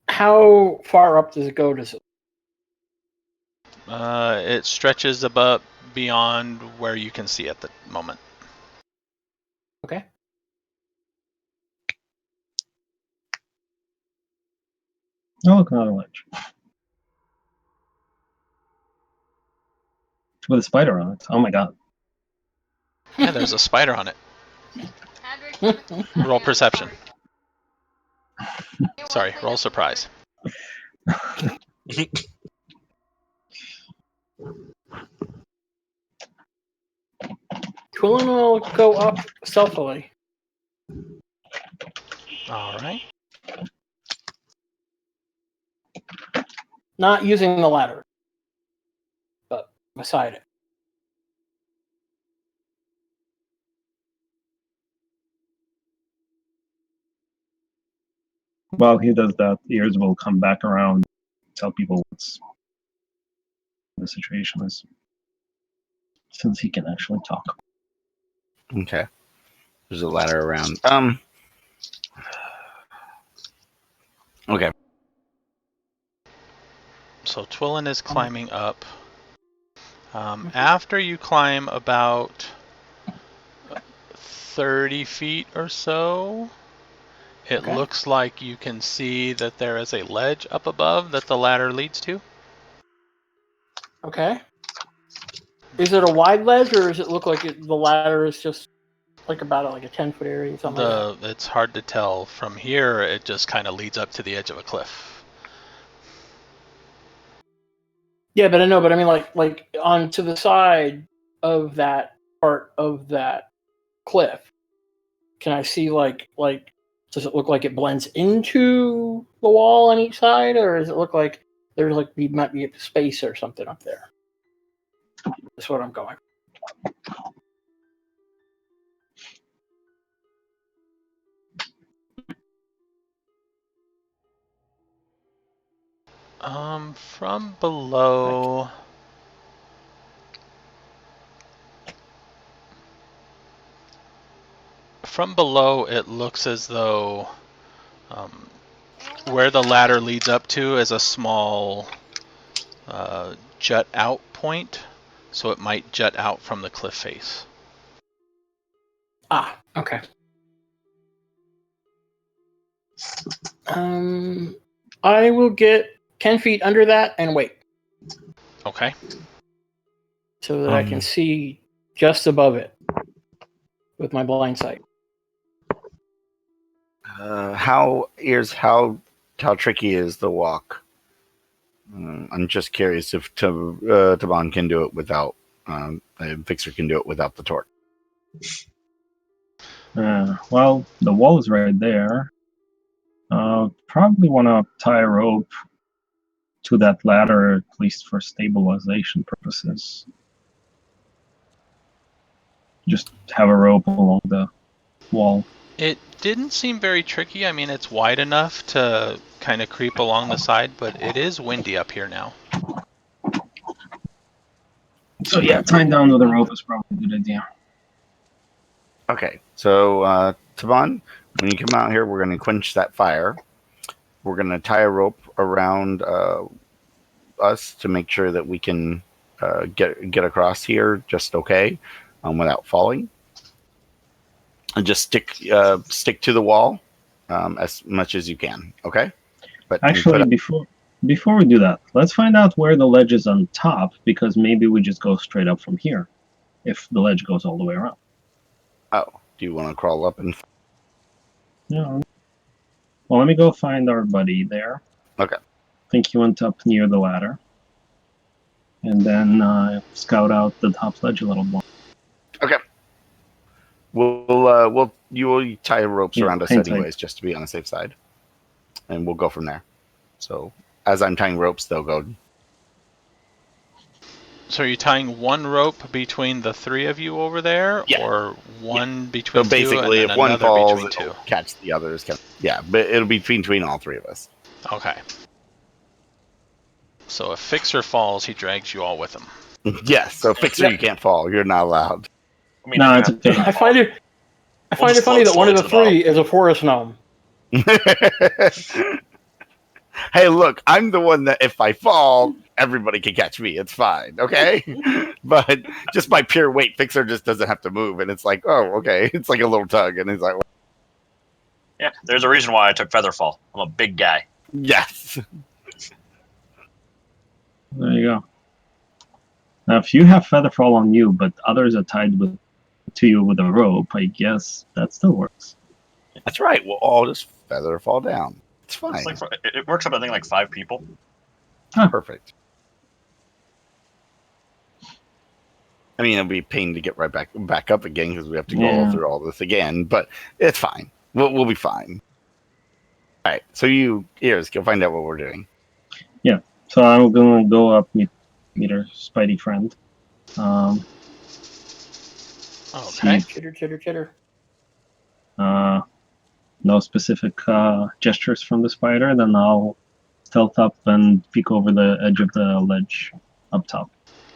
[SPEAKER 2] How far up does it go?
[SPEAKER 1] It stretches above beyond where you can see at the moment.
[SPEAKER 2] Okay.
[SPEAKER 3] Oh, look, another ledge. With a spider on it. Oh my god.
[SPEAKER 1] Yeah, there's a spider on it. Roll perception. Sorry, roll surprise.
[SPEAKER 2] Twillin will go up stealthily.
[SPEAKER 1] All right.
[SPEAKER 2] Not using the ladder, but beside it.
[SPEAKER 3] While he does that, Ears will come back around, tell people what's the situation is. Since he can actually talk.
[SPEAKER 4] Okay. There's a ladder around. Okay.
[SPEAKER 1] So Twillin is climbing up. After you climb about 30 feet or so, it looks like you can see that there is a ledge up above that the ladder leads to.
[SPEAKER 2] Okay. Is it a wide ledge, or does it look like the ladder is just like about a 10-foot area or something like that?
[SPEAKER 1] It's hard to tell from here. It just kind of leads up to the edge of a cliff.
[SPEAKER 2] Yeah, but I know. But I mean, like on to the side of that part of that cliff. Can I see like? Does it look like it blends into the wall on each side, or does it look like there's might be a space or something up there? That's what I'm going.
[SPEAKER 1] From below. From below, it looks as though where the ladder leads up to is a small jut out point, so it might jut out from the cliff face.
[SPEAKER 2] Ah, okay. I will get 10 feet under that and wait.
[SPEAKER 1] Okay.
[SPEAKER 2] So that I can see just above it with my blind sight.
[SPEAKER 4] How tricky is the walk? I'm just curious if Taban can do it without Fixer can do it without the torque.
[SPEAKER 3] Well, the wall is right there. Probably want to tie a rope to that ladder, at least for stabilization purposes. Just have a rope along the wall.
[SPEAKER 1] It didn't seem very tricky. I mean, it's wide enough to kind of creep along the side, but it is windy up here now.
[SPEAKER 3] So yeah, tying down with a rope is probably a good idea.
[SPEAKER 4] Okay, so Taban, when you come out here, we're going to quench that fire. We're going to tie a rope around us to make sure that we can get across here just okay, without falling. And just stick to the wall as much as you can. Okay. But
[SPEAKER 3] actually, before we do that, let's find out where the ledge is on top, because maybe we just go straight up from here, if the ledge goes all the way around.
[SPEAKER 4] Oh, do you want to crawl up and?
[SPEAKER 3] No. Well, let me go find our buddy there.
[SPEAKER 4] Okay.
[SPEAKER 3] I think he went up near the ladder, and then scout out the top ledge a little more.
[SPEAKER 4] Okay. You will tie ropes around us anyways, just to be on the safe side, and we'll go from there. So as I'm tying ropes, they'll go.
[SPEAKER 1] So are you tying one rope between the three of you over there,
[SPEAKER 4] Yeah.
[SPEAKER 1] or one
[SPEAKER 4] So
[SPEAKER 1] between two and
[SPEAKER 4] basically,
[SPEAKER 1] then
[SPEAKER 4] if one
[SPEAKER 1] another
[SPEAKER 4] falls,
[SPEAKER 1] between
[SPEAKER 4] it'll
[SPEAKER 1] two?
[SPEAKER 4] catch the others. Yeah, but it'll be between all three of us.
[SPEAKER 1] Okay. So if Fixer falls, he drags you all with him.
[SPEAKER 4] Yes. So Fixer, you can't fall. You're not allowed.
[SPEAKER 5] I mean,
[SPEAKER 3] No,
[SPEAKER 5] I
[SPEAKER 3] it's
[SPEAKER 5] do
[SPEAKER 3] okay.
[SPEAKER 5] have-
[SPEAKER 2] I find it
[SPEAKER 5] We'll just
[SPEAKER 2] funny
[SPEAKER 5] float
[SPEAKER 2] that one of
[SPEAKER 5] slowly
[SPEAKER 2] the
[SPEAKER 5] to the bottom.
[SPEAKER 2] three is a forest gnome.
[SPEAKER 4] Hey, look, I'm the one that if I fall, everybody can catch me. It's fine, okay? But just by pure weight, Fixer just doesn't have to move, and it's like, oh, okay. It's like a little tug, and he's like, well,
[SPEAKER 5] Yeah, there's a reason why I took Featherfall. I'm a big guy.
[SPEAKER 4] yes.
[SPEAKER 3] There you go. Now, if you have Featherfall on you, but others are tied to you with a rope, I guess that still works.
[SPEAKER 4] That's right. We'll all just feather fall down. It's fine.
[SPEAKER 5] It's like it works up, I think, like 5 people.
[SPEAKER 4] Perfect. I mean, it'll be a pain to get right back up again because we have to go all through all this again, but it's fine. We'll be fine. All right. So you, Ears, go find out what we're doing.
[SPEAKER 3] Yeah. So I'm gonna go up meet our Spidey friend.
[SPEAKER 1] Okay.
[SPEAKER 2] Chitter, chitter, chitter.
[SPEAKER 3] No specific gestures from the spider. Then I'll stealth up and peek over the edge of the ledge up top.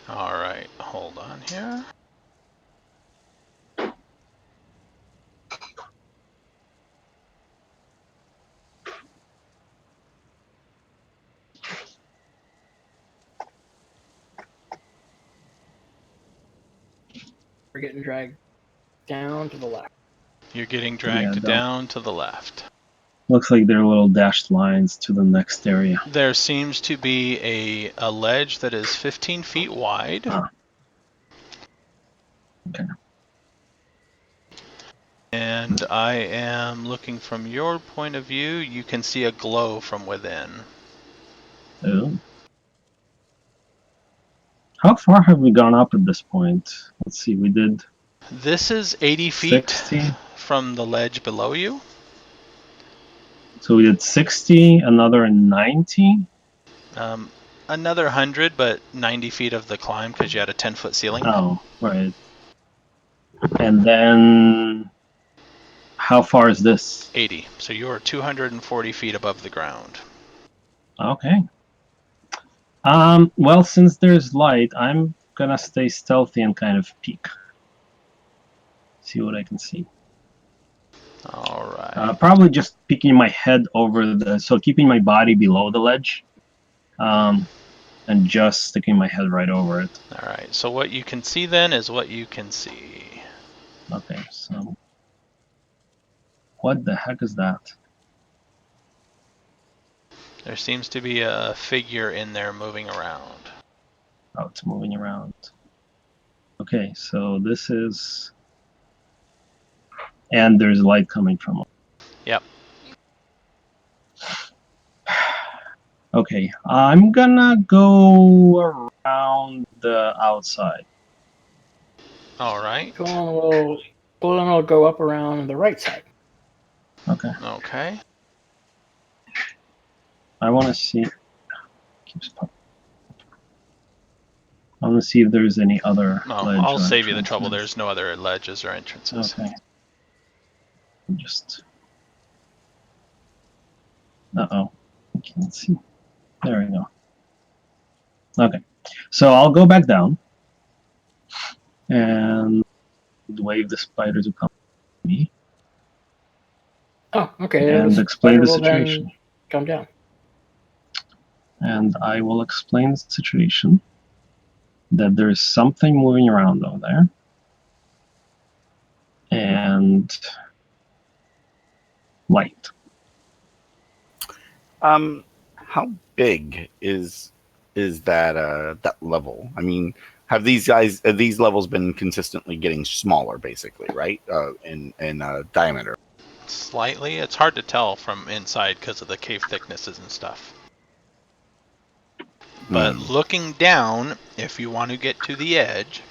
[SPEAKER 1] All right. Hold on here.
[SPEAKER 2] We're getting dragged down to the left.
[SPEAKER 1] You're getting dragged down to the left.
[SPEAKER 3] Looks like there are little dashed lines to the next area.
[SPEAKER 1] There seems to be a ledge that is 15 feet wide.
[SPEAKER 3] Okay.
[SPEAKER 1] And I am looking from your point of view. You can see a glow from within.
[SPEAKER 3] Oh. How far have we gone up at this point? Let's see, we did
[SPEAKER 1] This is 80 feet
[SPEAKER 3] 60.
[SPEAKER 1] from the ledge below you.
[SPEAKER 3] So we did 60, another 90.
[SPEAKER 1] Another 100, but 90 feet of the climb because you had a 10-foot ceiling.
[SPEAKER 3] Oh, right. And then how far is this?
[SPEAKER 1] 80. So you are 240 feet above the ground.
[SPEAKER 3] Okay. Well, since there's light, I'm gonna stay stealthy and kind of peek. See what I can see.
[SPEAKER 1] All right.
[SPEAKER 3] Probably just peeking my head over so keeping my body below the ledge. And just sticking my head right over it.
[SPEAKER 1] All right. So what you can see then is what you can see.
[SPEAKER 3] Okay, so what the heck is that?
[SPEAKER 1] There seems to be a figure in there moving around.
[SPEAKER 3] Oh, it's moving around. Okay, so this is... And there's light coming from it.
[SPEAKER 1] Yep.
[SPEAKER 3] Okay, I'm gonna go around the outside.
[SPEAKER 1] All right.
[SPEAKER 2] Colin will go up around the right side.
[SPEAKER 3] Okay.
[SPEAKER 1] Okay.
[SPEAKER 3] I want to see... Keeps popping. I want to see if there's any other ledge.
[SPEAKER 1] I'll save you the trouble. There's no other ledges or entrances.
[SPEAKER 3] Okay. Just... Uh-oh. I can't see. There we go. Okay. So I'll go back down. And wave the spider to come to me.
[SPEAKER 2] Oh, okay.
[SPEAKER 3] And explain the
[SPEAKER 2] will
[SPEAKER 3] situation.
[SPEAKER 2] then come down.
[SPEAKER 3] And I will explain the situation. That there's something moving around over there. And light.
[SPEAKER 4] How big is that level? I mean, have these levels been consistently getting smaller, basically, right? In diameter.
[SPEAKER 1] Slightly. It's hard to tell from inside because of the cave thicknesses and stuff. But looking down, if you want to get to the edge,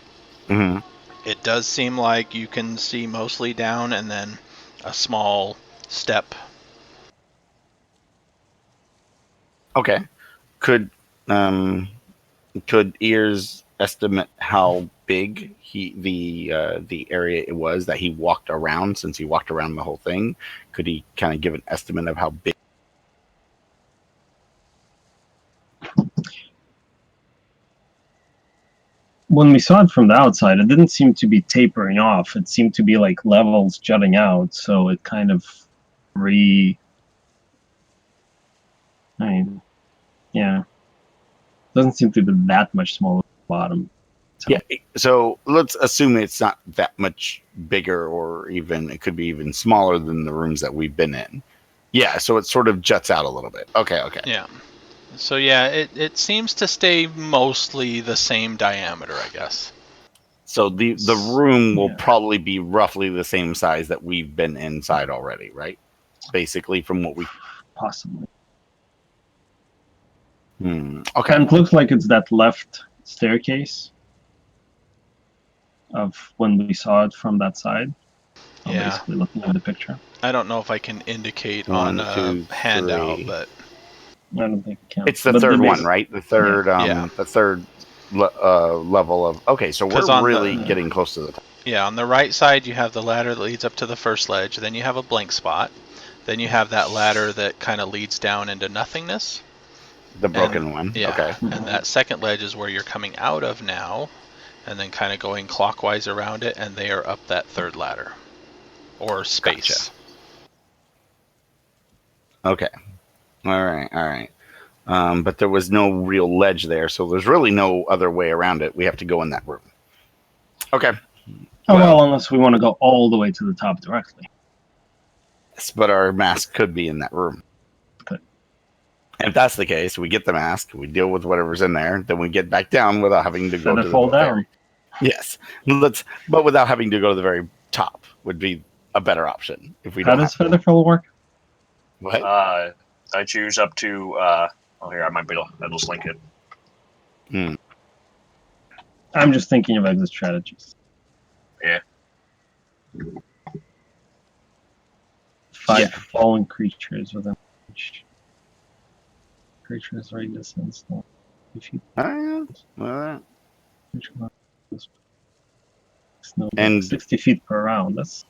[SPEAKER 1] it does seem like you can see mostly down and then a small step.
[SPEAKER 4] Okay. Could Ears estimate how big the area it was that he walked around? Since he walked around the whole thing, could he kind of give an estimate of how big?
[SPEAKER 3] When we saw it from the outside, it didn't seem to be tapering off. It seemed to be like levels jutting out, so it kind of I mean, yeah. Doesn't seem to be that much smaller at the bottom. So.
[SPEAKER 4] Yeah, so let's assume it's not that much bigger, or even it could be even smaller than the rooms that we've been in. Yeah, so it sort of juts out a little bit. Okay.
[SPEAKER 1] Yeah. So yeah, it seems to stay mostly the same diameter, I guess.
[SPEAKER 4] So the room will probably be roughly the same size that we've been inside already, right? Basically, from what we
[SPEAKER 3] possibly.
[SPEAKER 4] Okay.
[SPEAKER 3] And it looks like it's that left staircase of when we saw it from that side. I'm basically looking at the picture.
[SPEAKER 1] I don't know if I can indicate
[SPEAKER 4] One,
[SPEAKER 1] on
[SPEAKER 4] two,
[SPEAKER 1] handout,
[SPEAKER 4] three.
[SPEAKER 1] but
[SPEAKER 3] I don't think it counts.
[SPEAKER 4] It's the third one, right? The third, the third level of. Okay, so we're really getting close to the top.
[SPEAKER 1] Yeah, on the right side you have the ladder that leads up to the first ledge. Then you have a blank spot. Then you have that ladder that kind of leads down into nothingness.
[SPEAKER 4] The broken one.
[SPEAKER 1] Yeah.
[SPEAKER 4] Okay.
[SPEAKER 1] And that second ledge is where you're coming out of now, and then kind of going clockwise around it, and they are up that third ladder or space.
[SPEAKER 4] Gotcha. Okay. All right. But there was no real ledge there, so there's really no other way around it. We have to go in that room. Okay.
[SPEAKER 3] Well, unless we want to go all the way to the top directly.
[SPEAKER 4] Yes, but our mask could be in that room.
[SPEAKER 3] Good.
[SPEAKER 4] And if that's the case, we get the mask, we deal with whatever's in there, then we get back down without having to go to the
[SPEAKER 3] fall down.
[SPEAKER 4] Yes, but without having to go to the very top would be a better option if we
[SPEAKER 3] How
[SPEAKER 4] don't.
[SPEAKER 3] How does Featherfall work?
[SPEAKER 4] What?
[SPEAKER 5] I choose up to. Here I might be able. I'll just link it.
[SPEAKER 3] I'm just thinking of exit strategies.
[SPEAKER 5] Yeah.
[SPEAKER 3] 5 fallen creatures within each. Creatures right distance. And 60 feet per round. That's.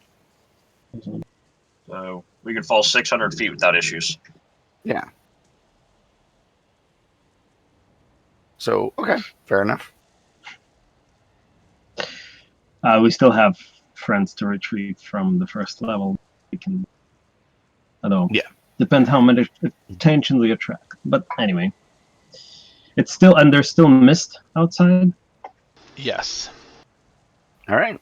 [SPEAKER 5] So we could fall 600 feet without issues.
[SPEAKER 4] Yeah. So okay, fair enough.
[SPEAKER 3] We still have friends to retrieve from the first level. We can. I don't know.
[SPEAKER 4] Yeah.
[SPEAKER 3] Depends how much attention we attract. But anyway, it's still, and there's still mist outside.
[SPEAKER 1] Yes.
[SPEAKER 4] All right.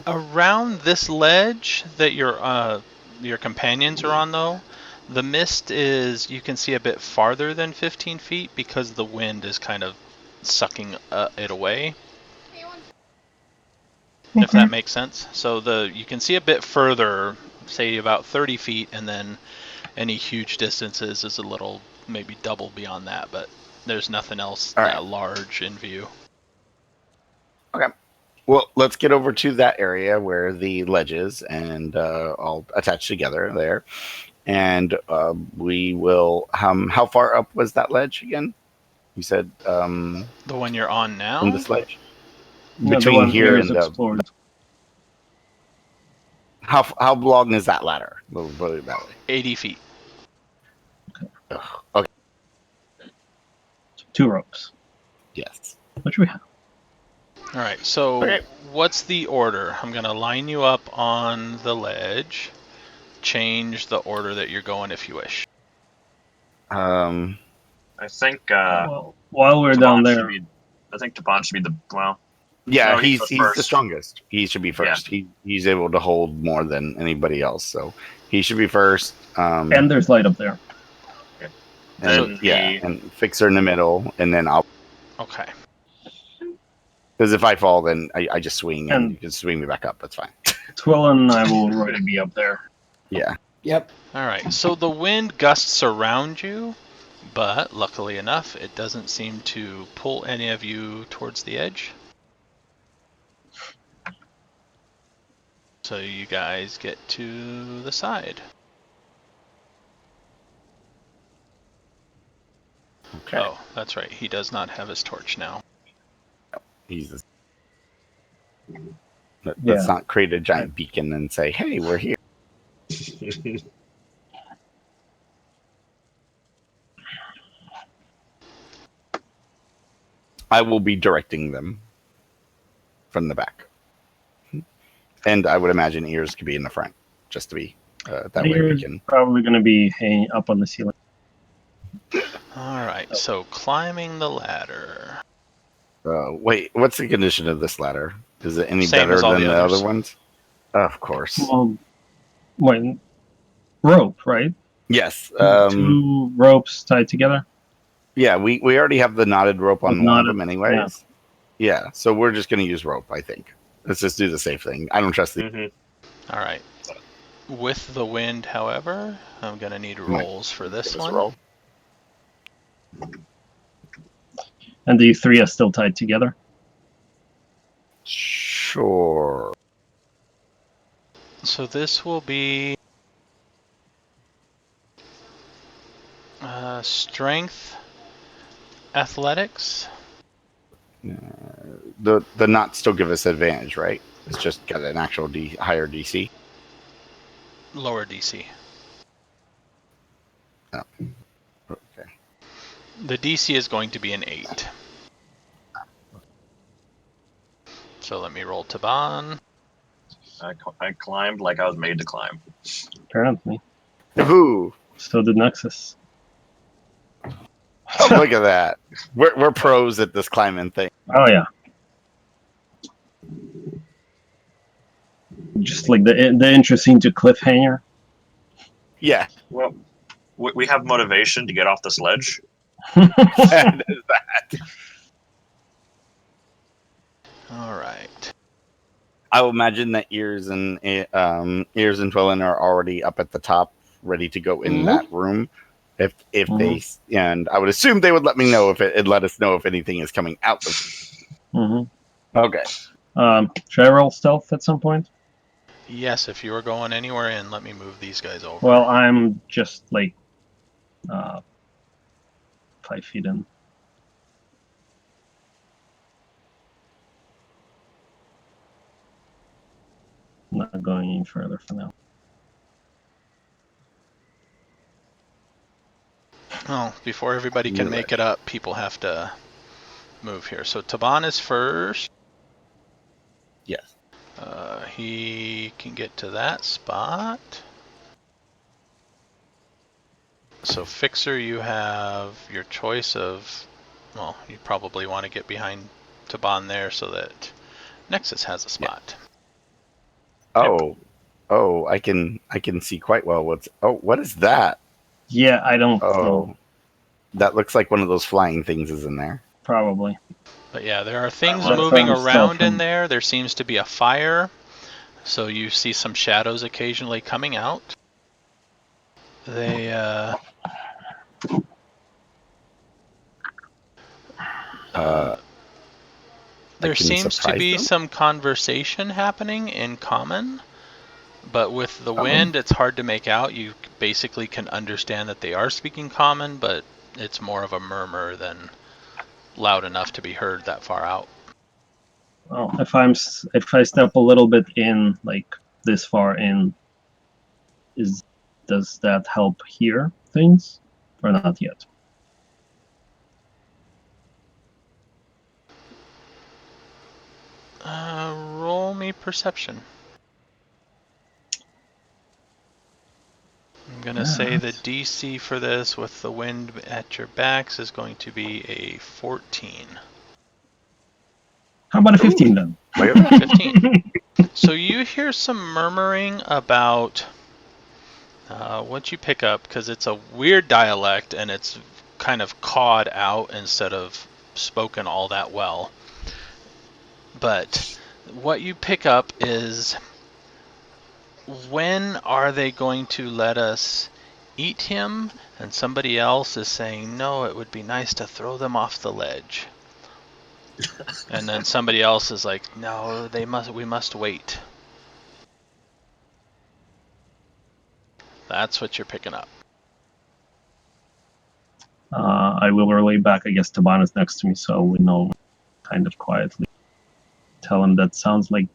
[SPEAKER 1] Around this ledge that your companions are on, though, the mist is, you can see a bit farther than 15 feet because the wind is kind of sucking it away. If that makes sense. So you can see a bit further, say about 30 feet, and then any huge distances is a little, maybe double beyond that, but there's nothing else that large in view.
[SPEAKER 4] Okay. Well, let's get over to that area where the ledge is, and all attached together there. And we will. How far up was that ledge again? You said
[SPEAKER 1] the one you're on now.
[SPEAKER 4] On this ledge.
[SPEAKER 3] No,
[SPEAKER 4] between here and
[SPEAKER 3] explored.
[SPEAKER 4] How long is that ladder? We'll put it that way.
[SPEAKER 1] 80 feet.
[SPEAKER 4] Okay.
[SPEAKER 3] 2 ropes.
[SPEAKER 4] Yes.
[SPEAKER 3] What do we have?
[SPEAKER 1] All right. So what's the order? I'm gonna line you up on the ledge. Change the order that you're going if you wish.
[SPEAKER 5] I think.
[SPEAKER 3] Well, while we're down there,
[SPEAKER 5] I think Taban should be the
[SPEAKER 4] Yeah,
[SPEAKER 5] no,
[SPEAKER 4] he's the strongest. He should be first.
[SPEAKER 5] Yeah.
[SPEAKER 4] He's able to hold more than anybody else, so he should be first.
[SPEAKER 3] And there's light up there.
[SPEAKER 4] And, and Fixer in the middle, and then I'll.
[SPEAKER 1] Okay.
[SPEAKER 4] Because if I fall, then I just swing, and you can swing me back up. That's fine.
[SPEAKER 3] Twill and I will already be up there.
[SPEAKER 4] Yeah.
[SPEAKER 2] Yep.
[SPEAKER 1] All right. So the wind gusts around you, but luckily enough, it doesn't seem to pull any of you towards the edge. So you guys get to the side.
[SPEAKER 4] Okay.
[SPEAKER 1] Oh, that's right. He does not have his torch now.
[SPEAKER 4] Let's
[SPEAKER 3] Yeah.
[SPEAKER 4] not create a giant beacon and say, "Hey, we're here." I will be directing them from the back, and I would imagine ears could be in the front, just to be that way we
[SPEAKER 3] Ears
[SPEAKER 4] can.
[SPEAKER 3] probably going to be hanging up on the ceiling.
[SPEAKER 1] All right, so climbing the ladder.
[SPEAKER 4] Wait, what's the condition of this ladder? Is it any
[SPEAKER 1] Same
[SPEAKER 4] better
[SPEAKER 1] as all
[SPEAKER 4] than
[SPEAKER 1] the
[SPEAKER 4] the
[SPEAKER 1] others.
[SPEAKER 4] other ones? Of course.
[SPEAKER 3] Well, wait, rope, right?
[SPEAKER 4] Yes.
[SPEAKER 3] 2 ropes tied together.
[SPEAKER 4] Yeah, we already have the knotted rope on
[SPEAKER 3] With
[SPEAKER 4] one of
[SPEAKER 3] knotted,
[SPEAKER 4] them, anyways. Yeah, so we're just going to use rope. I think. Let's just do the safe thing. I don't trust the.
[SPEAKER 5] Mm-hmm.
[SPEAKER 1] All right. With the wind, however, I'm going to need rolls for this one.
[SPEAKER 5] Roll.
[SPEAKER 3] And the 3 are still tied together.
[SPEAKER 4] Sure.
[SPEAKER 1] So this will be strength, athletics.
[SPEAKER 4] The knots still give us advantage, right? It's just got an actual higher DC.
[SPEAKER 1] Lower DC.
[SPEAKER 4] Oh. Okay.
[SPEAKER 1] The DC is going to be an 8. So let me roll Taban.
[SPEAKER 5] I climbed like I was made to climb.
[SPEAKER 3] Apparently.
[SPEAKER 4] Ooh,
[SPEAKER 3] So did Nexus.
[SPEAKER 4] oh, look at that. We're pros at this climbing thing.
[SPEAKER 3] Oh yeah. Just like the intro scene to Cliffhanger.
[SPEAKER 4] Yeah.
[SPEAKER 5] Well, we have motivation to get off the sledge.
[SPEAKER 4] That is that.
[SPEAKER 1] All right.
[SPEAKER 4] I will imagine that ears and Twillin are already up at the top, ready to go in that room. If they, and I would assume they would let me know if it let us know if anything is coming out. Okay.
[SPEAKER 3] Should I roll stealth at some point?
[SPEAKER 1] Yes, if you are going anywhere in, let me move these guys over.
[SPEAKER 3] Well, I'm just like 5 feet in. I'm not going any further for now.
[SPEAKER 1] Well, before everybody can make it up, people have to move here. So Taban is first.
[SPEAKER 4] Yes.
[SPEAKER 1] He can get to that spot. So Fixer, you have your choice of, well, you probably want to get behind Taban there so that Nexus has a spot.
[SPEAKER 4] Oh, I can see quite well what's. Oh, what is that?
[SPEAKER 3] Yeah, I don't know.
[SPEAKER 4] That looks like one of those flying things is in there.
[SPEAKER 3] Probably.
[SPEAKER 1] But yeah, there are things
[SPEAKER 3] That's
[SPEAKER 1] moving
[SPEAKER 3] from
[SPEAKER 1] around
[SPEAKER 3] stealth
[SPEAKER 1] in there. There seems to be a fire. So you see some shadows occasionally coming out. They, there seems to be some conversation happening in common, but with the wind, it's hard to make out. You basically can understand that they are speaking common, but it's more of a murmur than loud enough to be heard that far out.
[SPEAKER 3] Well, if I step a little bit in, like this far in, does that help hear things or not yet?
[SPEAKER 1] Roll me perception. I'm going to say the DC for this with the wind at your backs is going to be a 14.
[SPEAKER 3] How about a 15 then?
[SPEAKER 1] 15. So you hear some murmuring about what you pick up, because it's a weird dialect and it's kind of cawed out instead of spoken all that well. But what you pick up is, when are they going to let us eat him? And somebody else is saying, no, it would be nice to throw them off the ledge. And then somebody else is like, no, we must wait. That's what you're picking up.
[SPEAKER 3] I will relay back. I guess Taban is next to me, so we know kind of quietly. tell him that sounds like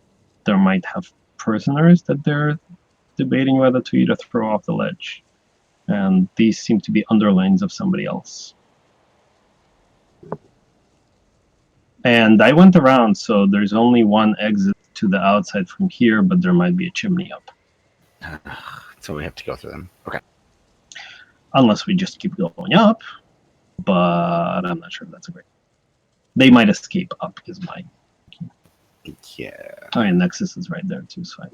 [SPEAKER 3] there might have prisoners that they're debating whether to either throw off the ledge. And these seem to be underlings of somebody else. And I went around, so there's only one exit to the outside from here, but there might be a chimney up.
[SPEAKER 4] So we have to go through them. Okay.
[SPEAKER 3] Unless we just keep going up, but I'm not sure if that's a great. They might escape up, is my.
[SPEAKER 4] Yeah.
[SPEAKER 3] Oh, yeah, Nexus is right there too, so I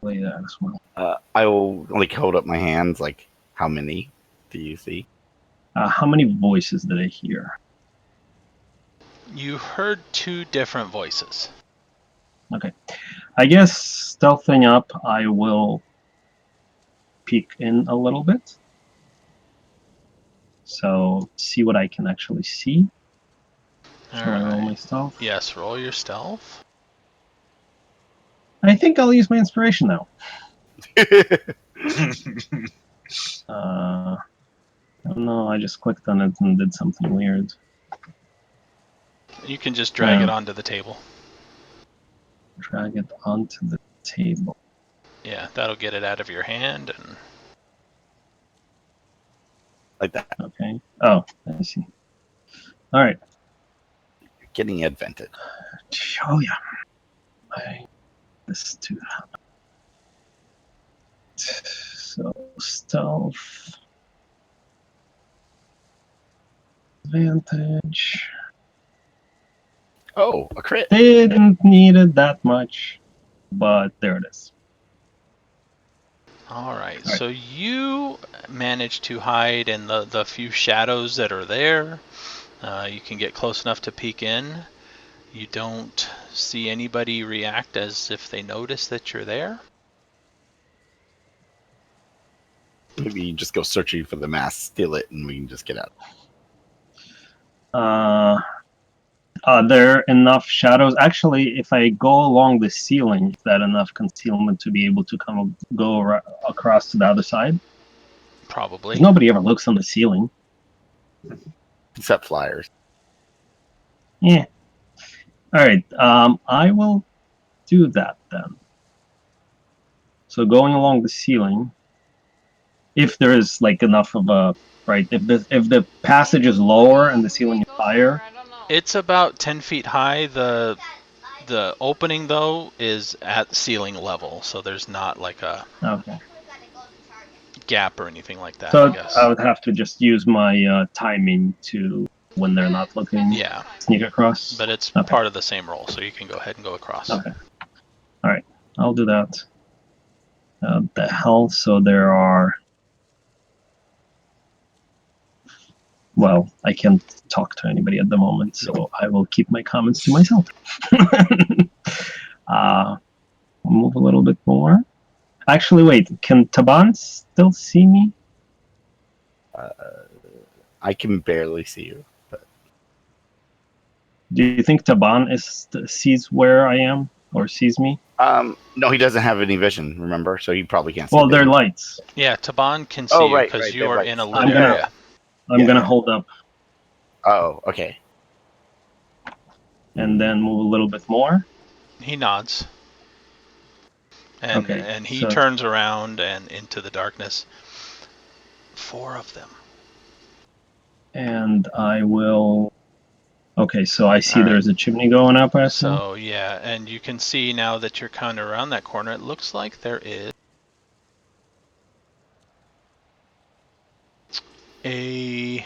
[SPEAKER 3] play that as well.
[SPEAKER 4] I will hold up my hands. How many do you see?
[SPEAKER 3] How many voices did I hear?
[SPEAKER 1] You heard 2 different voices.
[SPEAKER 3] Okay. I guess stealthing up, I will peek in a little bit. So see what I can actually see.
[SPEAKER 1] All
[SPEAKER 3] So I roll my
[SPEAKER 1] right.
[SPEAKER 3] stealth.
[SPEAKER 1] Yes, roll your stealth.
[SPEAKER 3] I think I'll use my inspiration now. No, I just clicked on it and did something weird.
[SPEAKER 1] You can just drag it onto the table.
[SPEAKER 3] Drag it onto the table.
[SPEAKER 1] Yeah, that'll get it out of your hand. And
[SPEAKER 4] Like that.
[SPEAKER 3] Okay. Oh, I see. All right.
[SPEAKER 4] You're getting advented.
[SPEAKER 3] Oh yeah. This too. So stealth. Advantage.
[SPEAKER 4] Oh, a crit.
[SPEAKER 3] Didn't need it that much, but there it is.
[SPEAKER 1] all right, so you manage to hide in the few shadows that are there. You can get close enough to peek in. You don't see anybody react as if they notice that you're there.
[SPEAKER 4] Maybe you just go searching for the mask, steal it, and we can just get out.
[SPEAKER 3] Are there enough shadows? Actually, if I go along the ceiling, is that enough concealment to be able to go across to the other side?
[SPEAKER 1] Probably.
[SPEAKER 3] Nobody ever looks on the ceiling.
[SPEAKER 4] Except flyers.
[SPEAKER 3] Yeah. All right. I will do that then. So going along the ceiling, if there is enough of a if the passage is lower and the ceiling is higher.
[SPEAKER 1] It's about 10 feet high. The opening though is at ceiling level, so there's not a gap or anything like that.
[SPEAKER 3] So
[SPEAKER 1] I guess
[SPEAKER 3] I would have to just use my timing to when they're not looking.
[SPEAKER 1] Yeah,
[SPEAKER 3] sneak across.
[SPEAKER 1] But it's part of the same roll, so you can go ahead and go across.
[SPEAKER 3] Okay. All right, I'll do that. The hell. So there are. Well, I can't talk to anybody at the moment, so I will keep my comments to myself. Move a little bit more. Actually, wait. Can Taban still see me?
[SPEAKER 4] I can barely see you. But...
[SPEAKER 3] Do you think Taban sees where I am or sees me?
[SPEAKER 4] No, he doesn't have any vision. Remember, so he probably can't see.
[SPEAKER 3] Well, they're lights.
[SPEAKER 1] Yeah, Taban can see you because you are in a lit area.
[SPEAKER 3] I'm gonna hold up.
[SPEAKER 4] Oh, okay.
[SPEAKER 3] And then move a little bit more.
[SPEAKER 1] He nods. And he turns around and into the darkness. 4 of them.
[SPEAKER 3] And I will. Okay, so I see there's a chimney going up.
[SPEAKER 1] So yeah, and you can see now that you're kind of around that corner. It looks like there is a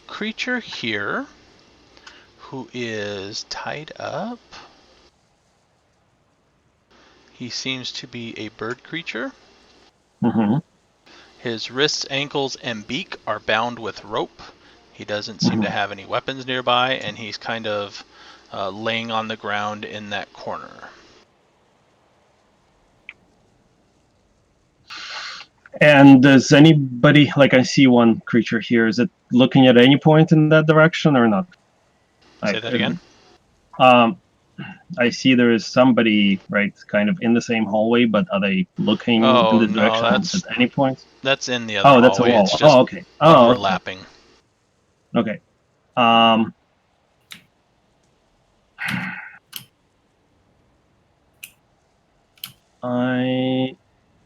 [SPEAKER 1] creature here who is tied up. He seems to be a bird creature.
[SPEAKER 3] Mm-hmm.
[SPEAKER 1] His wrists, ankles, and beak are bound with rope. He doesn't seem to have any weapons nearby, and he's kind of laying on the ground in that corner.
[SPEAKER 3] And does anybody, I see one creature here, is it looking at any point in that direction or not?
[SPEAKER 1] Say that again?
[SPEAKER 3] I see there is somebody, kind of in the same hallway, but are they looking in the direction at any point?
[SPEAKER 1] That's in the other hallway.
[SPEAKER 3] That's a wall.
[SPEAKER 1] It's just
[SPEAKER 3] okay.
[SPEAKER 1] overlapping.
[SPEAKER 3] Okay.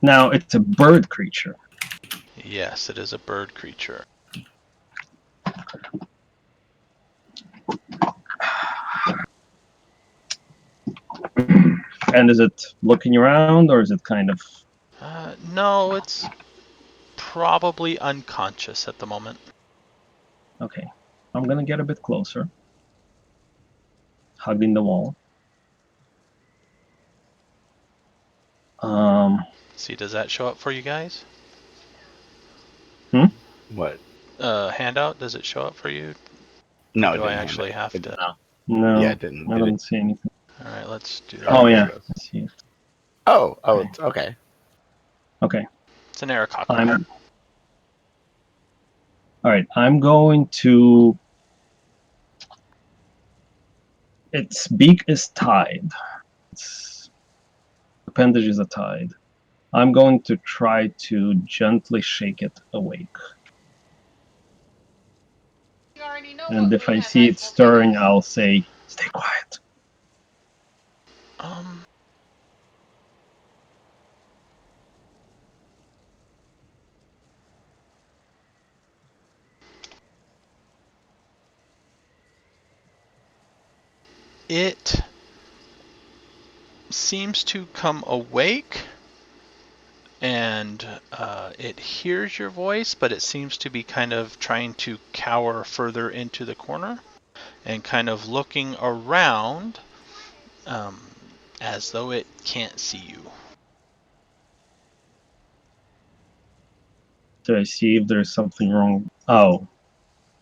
[SPEAKER 3] Now it's a bird creature.
[SPEAKER 1] Yes, it is a bird creature.
[SPEAKER 3] And is it looking around, or is it kind of...
[SPEAKER 1] No, it's probably unconscious at the moment.
[SPEAKER 3] Okay. I'm gonna get a bit closer. Hugging the wall.
[SPEAKER 1] See, does that show up for you guys?
[SPEAKER 4] What?
[SPEAKER 1] Handout, does it show up for you?
[SPEAKER 4] No,
[SPEAKER 1] Or do
[SPEAKER 4] it
[SPEAKER 1] I
[SPEAKER 4] didn't
[SPEAKER 1] actually
[SPEAKER 4] hand
[SPEAKER 1] have to?
[SPEAKER 3] No,
[SPEAKER 4] Yeah, it didn't.
[SPEAKER 3] I don't see anything.
[SPEAKER 1] All right, let's do that.
[SPEAKER 3] Oh, yeah.
[SPEAKER 4] There it
[SPEAKER 3] I see it.
[SPEAKER 4] Oh,
[SPEAKER 3] Okay.
[SPEAKER 4] it's okay.
[SPEAKER 3] Okay.
[SPEAKER 1] It's an Aarakocra.
[SPEAKER 3] All right. I'm going to... Its beak is tied. Its appendages are tied. I'm going to try to gently shake it awake. And if I see it stirring, I'll say, "Stay quiet."
[SPEAKER 1] It seems to come awake, and it hears your voice, but it seems to be kind of trying to cower further into the corner and kind of looking around as though it can't see you.
[SPEAKER 3] Do I see if there's something wrong? Oh.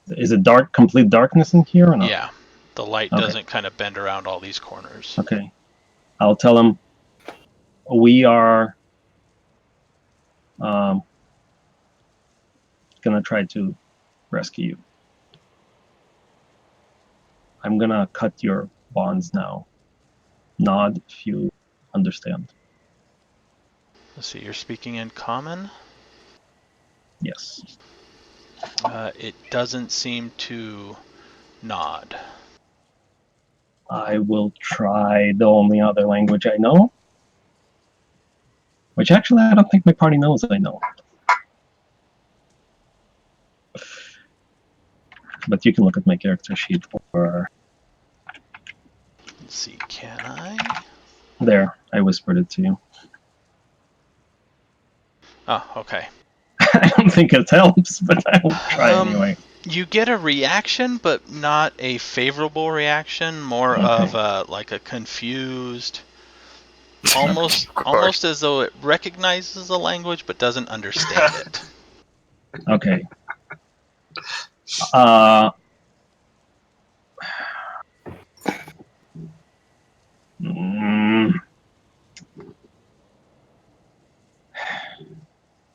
[SPEAKER 3] Is it dark, complete darkness in here or not?
[SPEAKER 1] Yeah, the light
[SPEAKER 3] Okay.
[SPEAKER 1] doesn't kind of bend around all these corners.
[SPEAKER 3] Okay. I'll tell him we are gonna try to rescue you. I'm gonna cut your bonds now. Nod if you understand.
[SPEAKER 1] Let's see, you're speaking in common?
[SPEAKER 3] Yes.
[SPEAKER 1] It doesn't seem to nod.
[SPEAKER 3] I will try the only other language I know. Which actually I don't think my party knows I know. But you can look at my character sheet for...
[SPEAKER 1] Let's see, can I?
[SPEAKER 3] There, I whispered it to you.
[SPEAKER 1] Oh, okay.
[SPEAKER 3] I don't think it helps, but I will try anyway.
[SPEAKER 1] You get a reaction, but not a favorable reaction. More
[SPEAKER 3] Okay.
[SPEAKER 1] of like a confused, almost as though it recognizes the language but doesn't understand it.
[SPEAKER 3] Okay.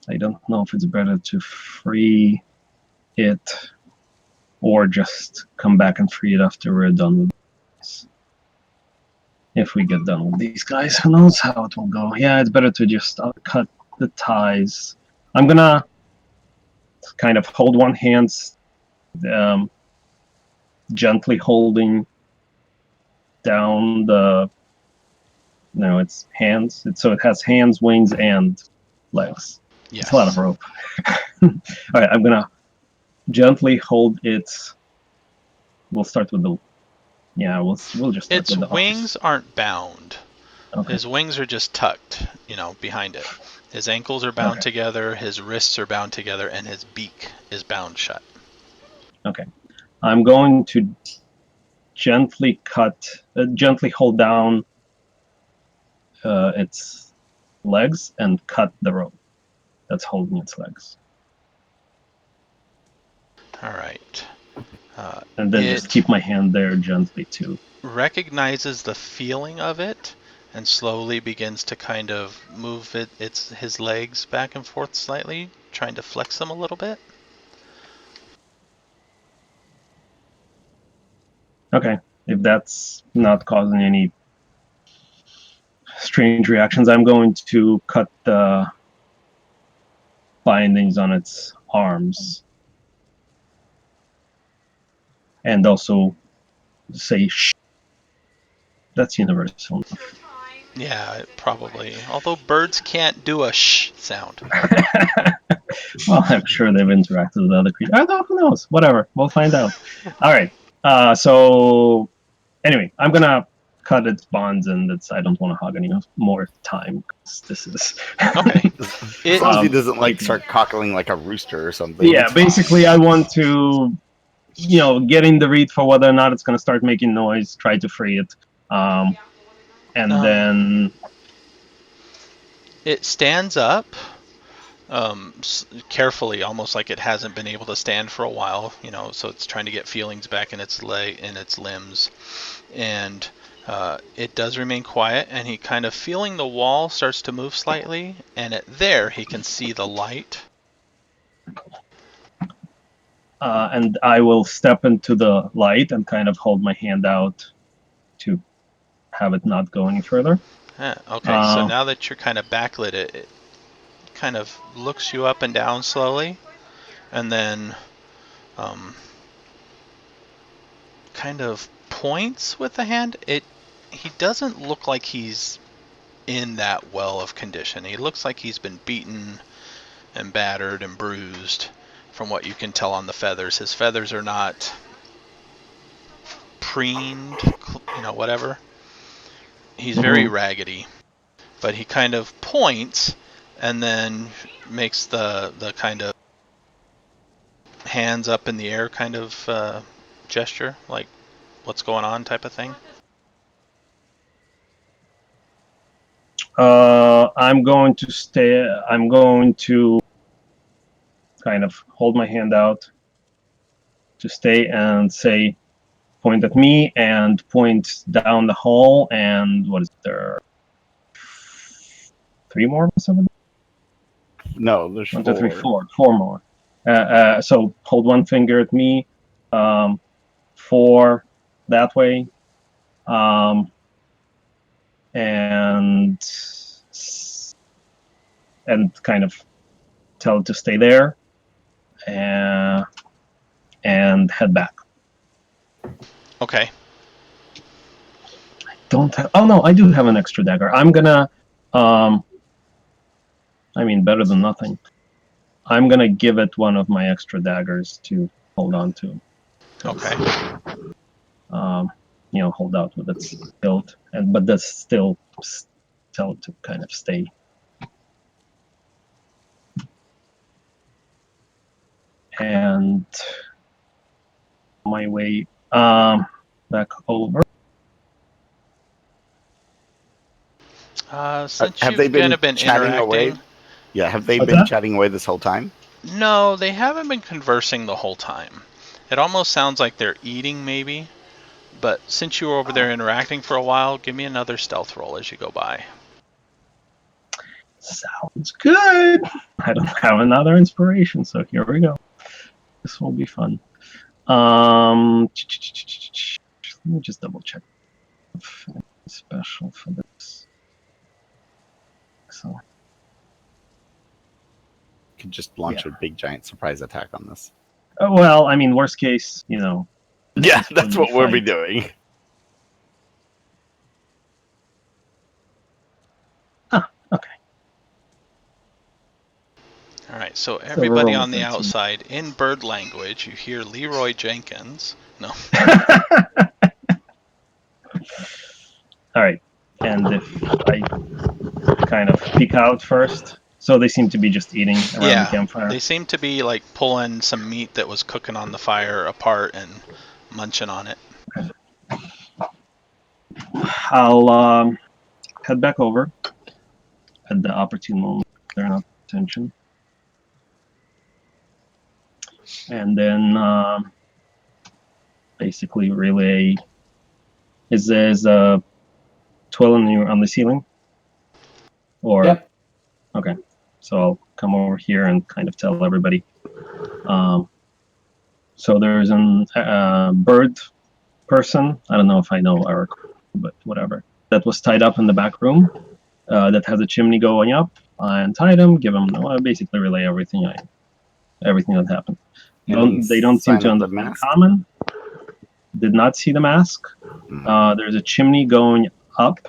[SPEAKER 3] I don't know if it's better to free it or just come back and free it after we're done with this. If we get done with these guys, who knows how it will go. Yeah, it's better to just cut the ties. I'm gonna kind of hold one hand, gently holding down the... No, it's hands. So it has hands, wings, and legs.
[SPEAKER 1] Yes.
[SPEAKER 3] It's a lot of rope. All right, I'm gonna gently hold its... We'll start with the... Yeah, we'll just start
[SPEAKER 1] Its
[SPEAKER 3] with the
[SPEAKER 1] wings aren't bound.
[SPEAKER 3] Okay.
[SPEAKER 1] His wings are just tucked, behind it. His ankles are bound together, his wrists are bound together, and his beak is bound shut.
[SPEAKER 3] Okay. I'm going to gently hold down its legs and cut the rope that's holding its legs.
[SPEAKER 1] All right.
[SPEAKER 3] And then just keep my hand there gently too.
[SPEAKER 1] Recognizes the feeling of it and slowly begins to kind of move his legs back and forth slightly, trying to flex them a little bit.
[SPEAKER 3] Okay. If that's not causing any strange reactions, I'm going to cut the bindings on its arms. and also say shh. That's universal.
[SPEAKER 1] Yeah, probably. Although birds can't do a shh sound.
[SPEAKER 3] Well, I'm sure they've interacted with other creatures. I don't know, who knows? Whatever. We'll find out. All right. So anyway, I'm gonna cut its bonds, and I don't want to hog any more time. This is
[SPEAKER 1] Okay.
[SPEAKER 4] As long as he doesn't
[SPEAKER 3] like
[SPEAKER 4] start cockling like a rooster or something.
[SPEAKER 3] Yeah,
[SPEAKER 4] it's
[SPEAKER 3] basically,
[SPEAKER 4] fine.
[SPEAKER 3] I want to, getting the read for whether or not it's going to start making noise, try to free it, and then
[SPEAKER 1] it stands up carefully, almost like it hasn't been able to stand for a while. So it's trying to get feelings back in its limbs, and it does remain quiet. And he kind of feeling the wall starts to move slightly, and there he can see the light.
[SPEAKER 3] and I will step into the light and kind of hold my hand out to have it not go any further.
[SPEAKER 1] Okay, so now that you're kind of backlit, it kind of looks you up and down slowly, and then kind of points with the hand. He doesn't look like he's in that well of condition. He looks like he's been beaten and battered and bruised, from what you can tell on the feathers. His feathers are not preened, whatever. He's very raggedy, but he kind of points and then makes the kind of hands up in the air kind of gesture, like what's going on type of thing.
[SPEAKER 3] I'm going to kind of hold my hand out to stay and say, point at me and point down the hall. And what is there? 3 more or something?
[SPEAKER 4] No, there's
[SPEAKER 3] 1,
[SPEAKER 4] 4.
[SPEAKER 3] 2, 3, 4. 4 more. So hold one finger at me, 4 that way, and kind of tell it to stay there, and head back.
[SPEAKER 1] Okay.
[SPEAKER 3] Don't have. Oh no, I do have an extra dagger. I'm gonna. Better than nothing. I'm gonna give it one of my extra daggers to hold on to.
[SPEAKER 1] Okay.
[SPEAKER 3] Hold out with its hilt, but that's still tell it to kind of stay. And my way back over.
[SPEAKER 1] Since
[SPEAKER 4] have
[SPEAKER 1] you've
[SPEAKER 4] they been
[SPEAKER 1] kind of been
[SPEAKER 4] chatting
[SPEAKER 1] interacting,
[SPEAKER 4] away? Yeah, have they
[SPEAKER 3] What's
[SPEAKER 4] been
[SPEAKER 3] that?
[SPEAKER 4] chatting away this whole time?
[SPEAKER 1] No, they haven't been conversing the whole time. It almost sounds like they're eating, maybe. But since you were over there interacting for a while, give me another stealth roll as you go by.
[SPEAKER 3] Sounds good. I don't have another inspiration, so here we go. This will be fun. Let me just double check. Special for this. So
[SPEAKER 4] You could just launch a big giant surprise attack on this.
[SPEAKER 3] well, worst case,
[SPEAKER 4] Yeah, that's what we'll be doing.
[SPEAKER 3] Okay.
[SPEAKER 1] All right, so everybody on the
[SPEAKER 3] 13.
[SPEAKER 1] outside, in bird language, you hear Leroy Jenkins. No.
[SPEAKER 3] All right, and if I kind of peek out first, so they seem to be just eating around the campfire.
[SPEAKER 1] They seem to be like pulling some meat that was cooking on the fire apart and munching on it.
[SPEAKER 3] Okay. I'll head back over at the opportune moment. They're not attention. And then basically relay. Is a twill on the ceiling? Or
[SPEAKER 2] Yep.
[SPEAKER 3] Okay, so I'll come over here and kind of tell everybody. So there's a bird person. I don't know if I know Eric, but whatever. That was tied up in the back room. That has a chimney going up. I untied him. Give him. Basically relay everything that happened. They don't seem to understand common. did not see the mask. There's a chimney going up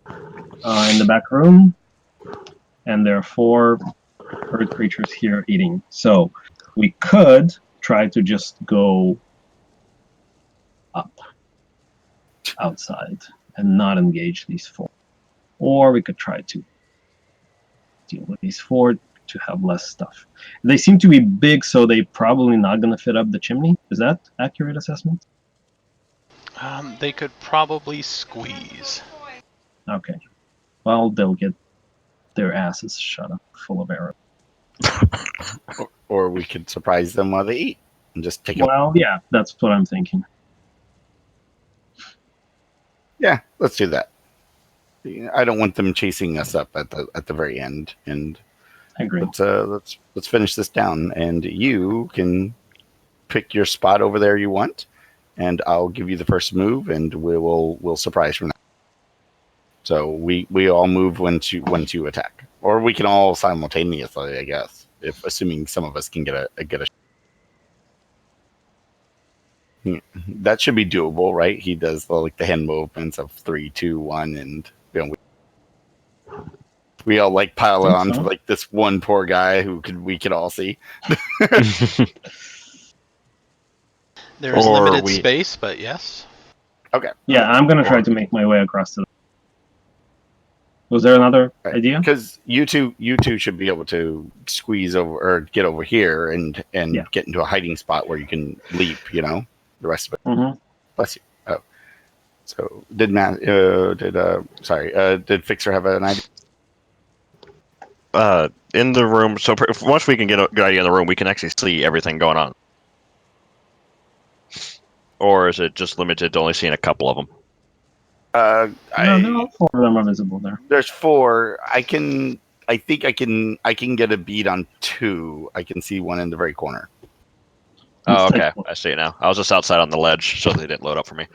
[SPEAKER 3] in the back room, and there are 4 bird creatures here eating. So we could try to just go up outside and not engage these 4. Or we could try to deal with these 4 to have less stuff. They seem to be big, so they're probably not going to fit up the chimney. Is that accurate assessment?
[SPEAKER 1] They could probably squeeze.
[SPEAKER 3] Okay. Well, they'll get their asses shut up full of arrows.
[SPEAKER 4] Or we could surprise them while they eat and just take them.
[SPEAKER 3] Well, yeah, that's what I'm thinking.
[SPEAKER 4] Yeah, let's do that. I don't want them chasing us up at the very end. And
[SPEAKER 3] I agree.
[SPEAKER 4] let's finish this down. And you can pick your spot over there you want, and I'll give you the first move, and we'll surprise from that. So we all move once you attack, or we can all simultaneously, I guess, if assuming some of us can get a. That should be doable, right? He does the hand movements of 3, 2, 1, and we all pile on to this one poor guy who we could all see.
[SPEAKER 1] There's limited space, but yes.
[SPEAKER 4] Okay.
[SPEAKER 3] Yeah, I'm gonna try to make my way across to. Was there another idea?
[SPEAKER 4] Because you two should be able to squeeze over or get over here and get into a hiding spot where you can leap. The rest of it.
[SPEAKER 3] Mm-hmm.
[SPEAKER 4] Bless you. Oh, so did Fixer have an idea?
[SPEAKER 5] In the room. So once we can get a good idea in the room, we can actually see everything going on. Or is it just limited to only seeing a couple of them?
[SPEAKER 3] No, all 4 of them are visible there.
[SPEAKER 4] There's 4. I think I can get a bead on 2. I can see one in the very corner.
[SPEAKER 5] Oh, okay. I see it now. I was just outside on the ledge, so they didn't load up for me.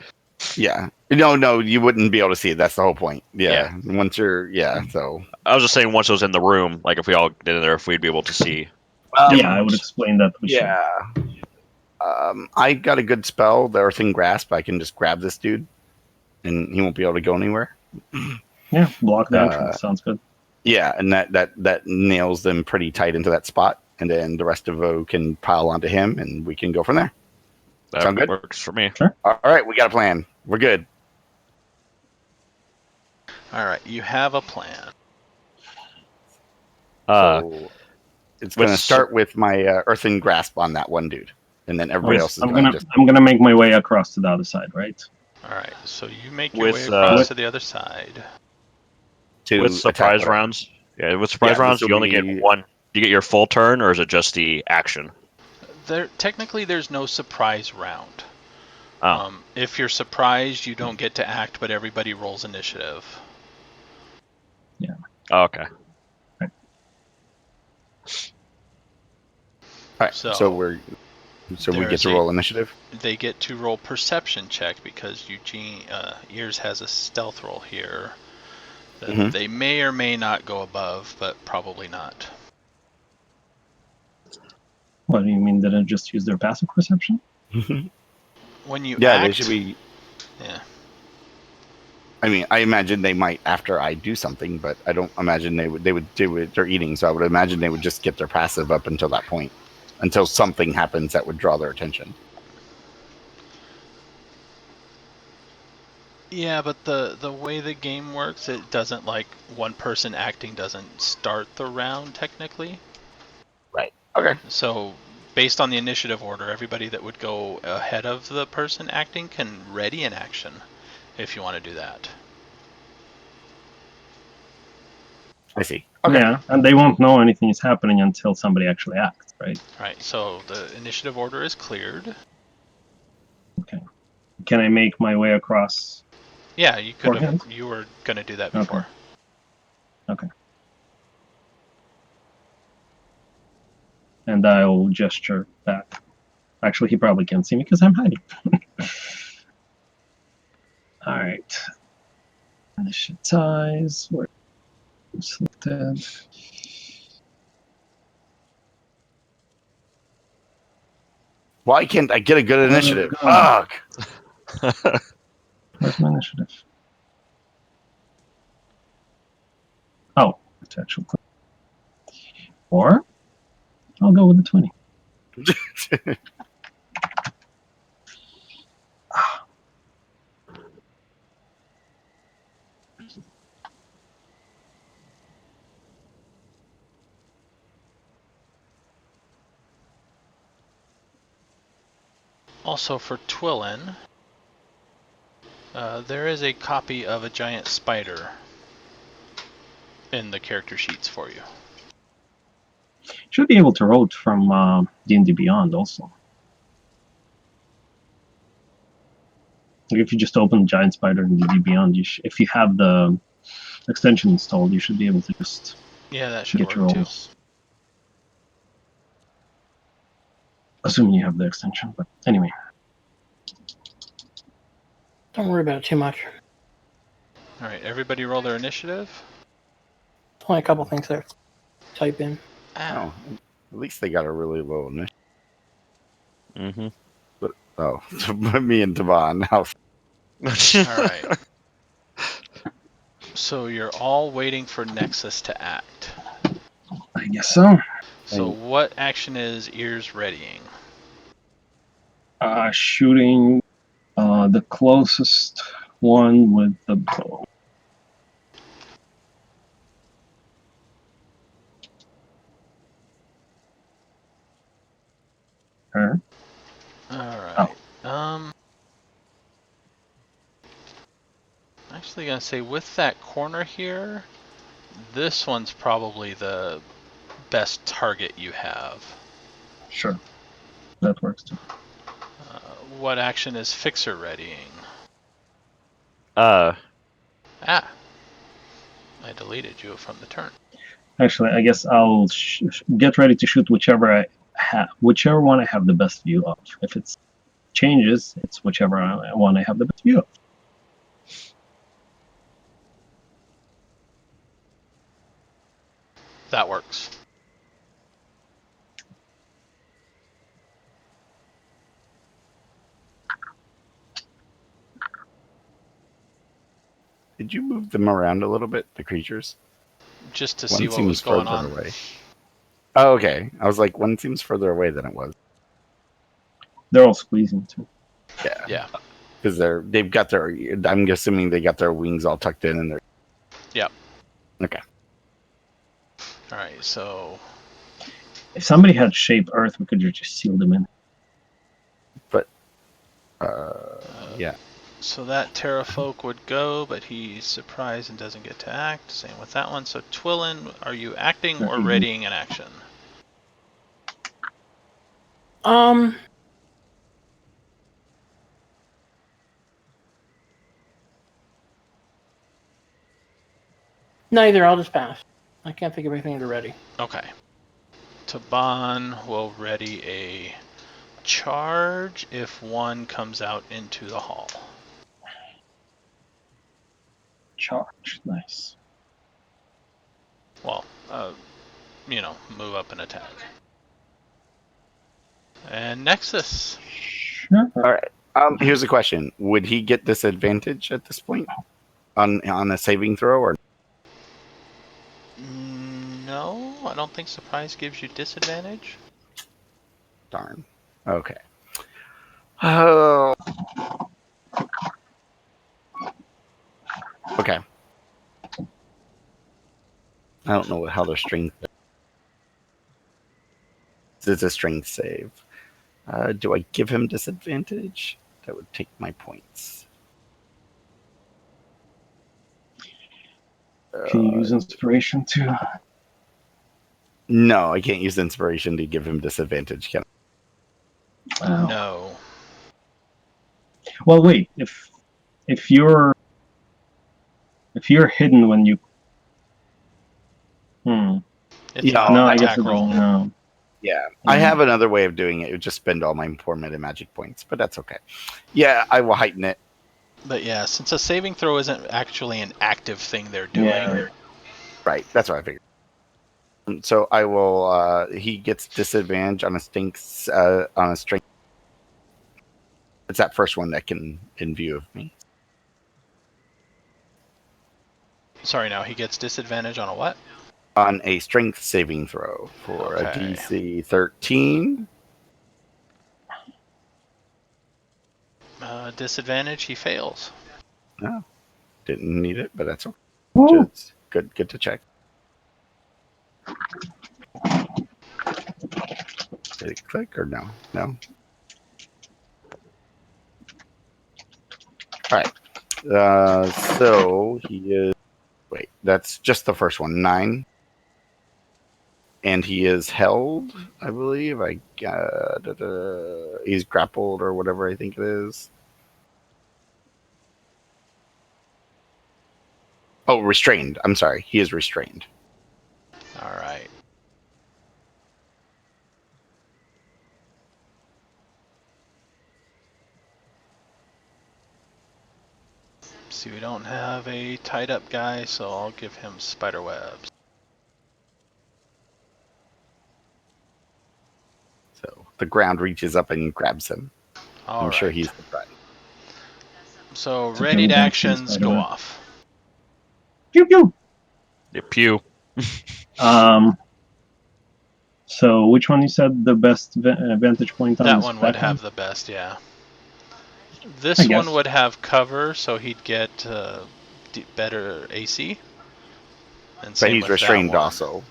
[SPEAKER 4] Yeah. No, you wouldn't be able to see it. That's the whole point. Yeah. Once you're, so.
[SPEAKER 5] I was just saying once it was in the room, if we all get in there, if we'd be able to see.
[SPEAKER 3] I would explain that.
[SPEAKER 4] I got a good spell, the Earthen Grasp. I can just grab this dude, and he won't be able to go anywhere.
[SPEAKER 3] Yeah, block the entrance. Sounds good.
[SPEAKER 4] Yeah, and that nails them pretty tight into that spot. And then the rest of you can pile onto him, and we can go from there. Sound good?
[SPEAKER 5] Works for me.
[SPEAKER 3] Sure.
[SPEAKER 4] All right, we got a plan. We're good.
[SPEAKER 1] All right, you have a plan.
[SPEAKER 4] So it's going to start with my Earthen Grasp on that one dude, and then everybody else is
[SPEAKER 3] I'm gonna make my way across to the other side, right?
[SPEAKER 1] All right, so you make your way across to the other side.
[SPEAKER 5] With surprise rounds? Yeah, with surprise rounds, you only get one. Do you get your full turn, or is it just the action?
[SPEAKER 1] Technically, there's no surprise round.
[SPEAKER 5] Oh.
[SPEAKER 1] If you're surprised, you don't get to act, but everybody rolls initiative.
[SPEAKER 3] Yeah.
[SPEAKER 5] Oh, okay.
[SPEAKER 3] Right.
[SPEAKER 4] All right. So we get to roll initiative.
[SPEAKER 1] They get to roll perception check because Ears has a stealth roll here. They may or may not go above, but probably not.
[SPEAKER 3] What do you mean? Didn't just use their passive perception?
[SPEAKER 1] When you
[SPEAKER 4] act,
[SPEAKER 1] they
[SPEAKER 4] should be.
[SPEAKER 1] Yeah.
[SPEAKER 4] I mean, I imagine they might after I do something, but I don't imagine they would do it. They're eating, so I would imagine they would just get their passive up until that point, until something happens that would draw their attention.
[SPEAKER 1] Yeah, but the way the game works, it doesn't one person acting doesn't start the round technically.
[SPEAKER 4] Right. Okay.
[SPEAKER 1] So based on the initiative order, everybody that would go ahead of the person acting can ready an action if you want to do that.
[SPEAKER 4] I see.
[SPEAKER 3] Okay. Yeah, and they won't know anything is happening until somebody actually acts, right?
[SPEAKER 1] Right, so the initiative order is cleared.
[SPEAKER 3] Okay. Can I make my way across?
[SPEAKER 1] Yeah, you could have. You were going to do that before.
[SPEAKER 3] Okay. And I'll gesture back. Actually, he probably can't see me because I'm hiding. All right. Initiatize. Where selected.
[SPEAKER 4] Why can't I get a good initiative? Fuck.
[SPEAKER 3] Where's my initiative? Oh, potential. Or I'll go with the 20.
[SPEAKER 1] Also for Twillin, there is a copy of a giant spider in the character sheets for you.
[SPEAKER 3] Should be able to roll it from D&D Beyond also. Like if you just open Giant Spider in D&D Beyond, if you have the extension installed, you should be able to just
[SPEAKER 1] that should
[SPEAKER 3] get
[SPEAKER 1] work
[SPEAKER 3] your rolls. Assuming you have the extension, but anyway.
[SPEAKER 2] Don't worry about it too much.
[SPEAKER 1] All right, everybody roll their initiative.
[SPEAKER 2] Only a couple things there. Type in.
[SPEAKER 4] Oh, at least they got a really low initiative.
[SPEAKER 5] Mm-hmm.
[SPEAKER 4] But me and Taban.
[SPEAKER 1] All right. So you're all waiting for Nexus to act.
[SPEAKER 3] I guess so.
[SPEAKER 1] So what action is Ears readying?
[SPEAKER 3] Shooting the closest one with the bow. Her.
[SPEAKER 1] Alright. Actually gonna say with that corner here, this one's probably the best target you have.
[SPEAKER 3] Sure. That works too.
[SPEAKER 1] What action is Fixer readying?
[SPEAKER 5] Uh,
[SPEAKER 1] I deleted you from the turn.
[SPEAKER 3] Actually, I guess I'll get ready to shoot whichever one I have the best view of. If it changes, it's whichever one I have the best view of.
[SPEAKER 1] That works.
[SPEAKER 4] Did you move them around a little bit, the creatures?
[SPEAKER 1] Just to
[SPEAKER 4] One
[SPEAKER 1] see what
[SPEAKER 4] seems
[SPEAKER 1] was going
[SPEAKER 4] further
[SPEAKER 1] on.
[SPEAKER 4] away. Oh, okay. I was like, one seems further away than it was.
[SPEAKER 3] They're all squeezing too.
[SPEAKER 1] Yeah.
[SPEAKER 4] Because they've got their. I'm assuming they got their wings all tucked in, and they're.
[SPEAKER 1] Yep.
[SPEAKER 4] Okay.
[SPEAKER 1] All right. So.
[SPEAKER 3] If somebody had Shape Earth, we could just seal them in.
[SPEAKER 4] But. Yeah.
[SPEAKER 1] So that Terrafolk would go, but he's surprised and doesn't get to act. Same with that one. So Twillin, are you acting or readying an action?
[SPEAKER 2] Neither. I'll just pass. I can't think of anything to ready.
[SPEAKER 1] Okay. Taban will ready a charge if one comes out into the hall.
[SPEAKER 3] Charge. Nice.
[SPEAKER 1] Well, move up and attack. And Nexus.
[SPEAKER 3] Sure.
[SPEAKER 4] All right. Here's a question: would he get disadvantage at this point on a saving throw, or?
[SPEAKER 1] No, I don't think surprise gives you disadvantage.
[SPEAKER 4] Darn. Okay. Oh. Okay. I don't know how their strength. It's a strength save. Do I give him disadvantage? That would take my points.
[SPEAKER 3] Can you use inspiration too?
[SPEAKER 4] No, I can't use inspiration to give him disadvantage, can I?
[SPEAKER 1] No.
[SPEAKER 3] Well, wait. If you're hidden when you.
[SPEAKER 1] It's
[SPEAKER 4] Yeah,
[SPEAKER 1] an
[SPEAKER 3] No, I
[SPEAKER 1] attack
[SPEAKER 3] guess
[SPEAKER 1] roll.
[SPEAKER 3] no.
[SPEAKER 4] Yeah, I have another way of doing it. It would just spend all my poor meta magic points, but that's okay. Yeah, I will heighten it.
[SPEAKER 1] But yeah, since a saving throw isn't actually an active thing they're doing.
[SPEAKER 3] Yeah.
[SPEAKER 4] Right, that's what I figured. So I will. He gets disadvantage on a strength It's that first one that can in view of me.
[SPEAKER 1] Sorry, now he gets disadvantage on a what?
[SPEAKER 4] On a strength saving throw for a
[SPEAKER 1] Okay.
[SPEAKER 4] DC 13.
[SPEAKER 1] Disadvantage, he fails.
[SPEAKER 4] No, didn't need it, but that's okay.
[SPEAKER 3] Woo.
[SPEAKER 4] Just good to check. Did it click or no? No. All right. So he is. Wait, that's just the first one. 9. And he is held, I believe. He's grappled or whatever I think it is. Oh, restrained. I'm sorry. He is restrained.
[SPEAKER 1] All right. See, we don't have a tied up guy, so I'll give him spider webs.
[SPEAKER 4] So the ground reaches up and grabs him.
[SPEAKER 1] All
[SPEAKER 4] I'm sure
[SPEAKER 1] right.
[SPEAKER 4] he's surprised.
[SPEAKER 1] So
[SPEAKER 3] It's okay,
[SPEAKER 1] readied
[SPEAKER 3] we don't see
[SPEAKER 1] actions
[SPEAKER 3] spider
[SPEAKER 1] go
[SPEAKER 3] web.
[SPEAKER 1] off.
[SPEAKER 3] Pew pew.
[SPEAKER 5] The pew.
[SPEAKER 3] So which one you said the best vantage point on?
[SPEAKER 1] That
[SPEAKER 3] Is
[SPEAKER 1] one would
[SPEAKER 3] back
[SPEAKER 1] have the best, yeah.
[SPEAKER 3] I
[SPEAKER 1] This one
[SPEAKER 3] guess.
[SPEAKER 1] would have cover, so he'd get better AC. And
[SPEAKER 4] But
[SPEAKER 1] same
[SPEAKER 4] he's
[SPEAKER 1] with
[SPEAKER 4] restrained
[SPEAKER 1] that one.
[SPEAKER 4] also.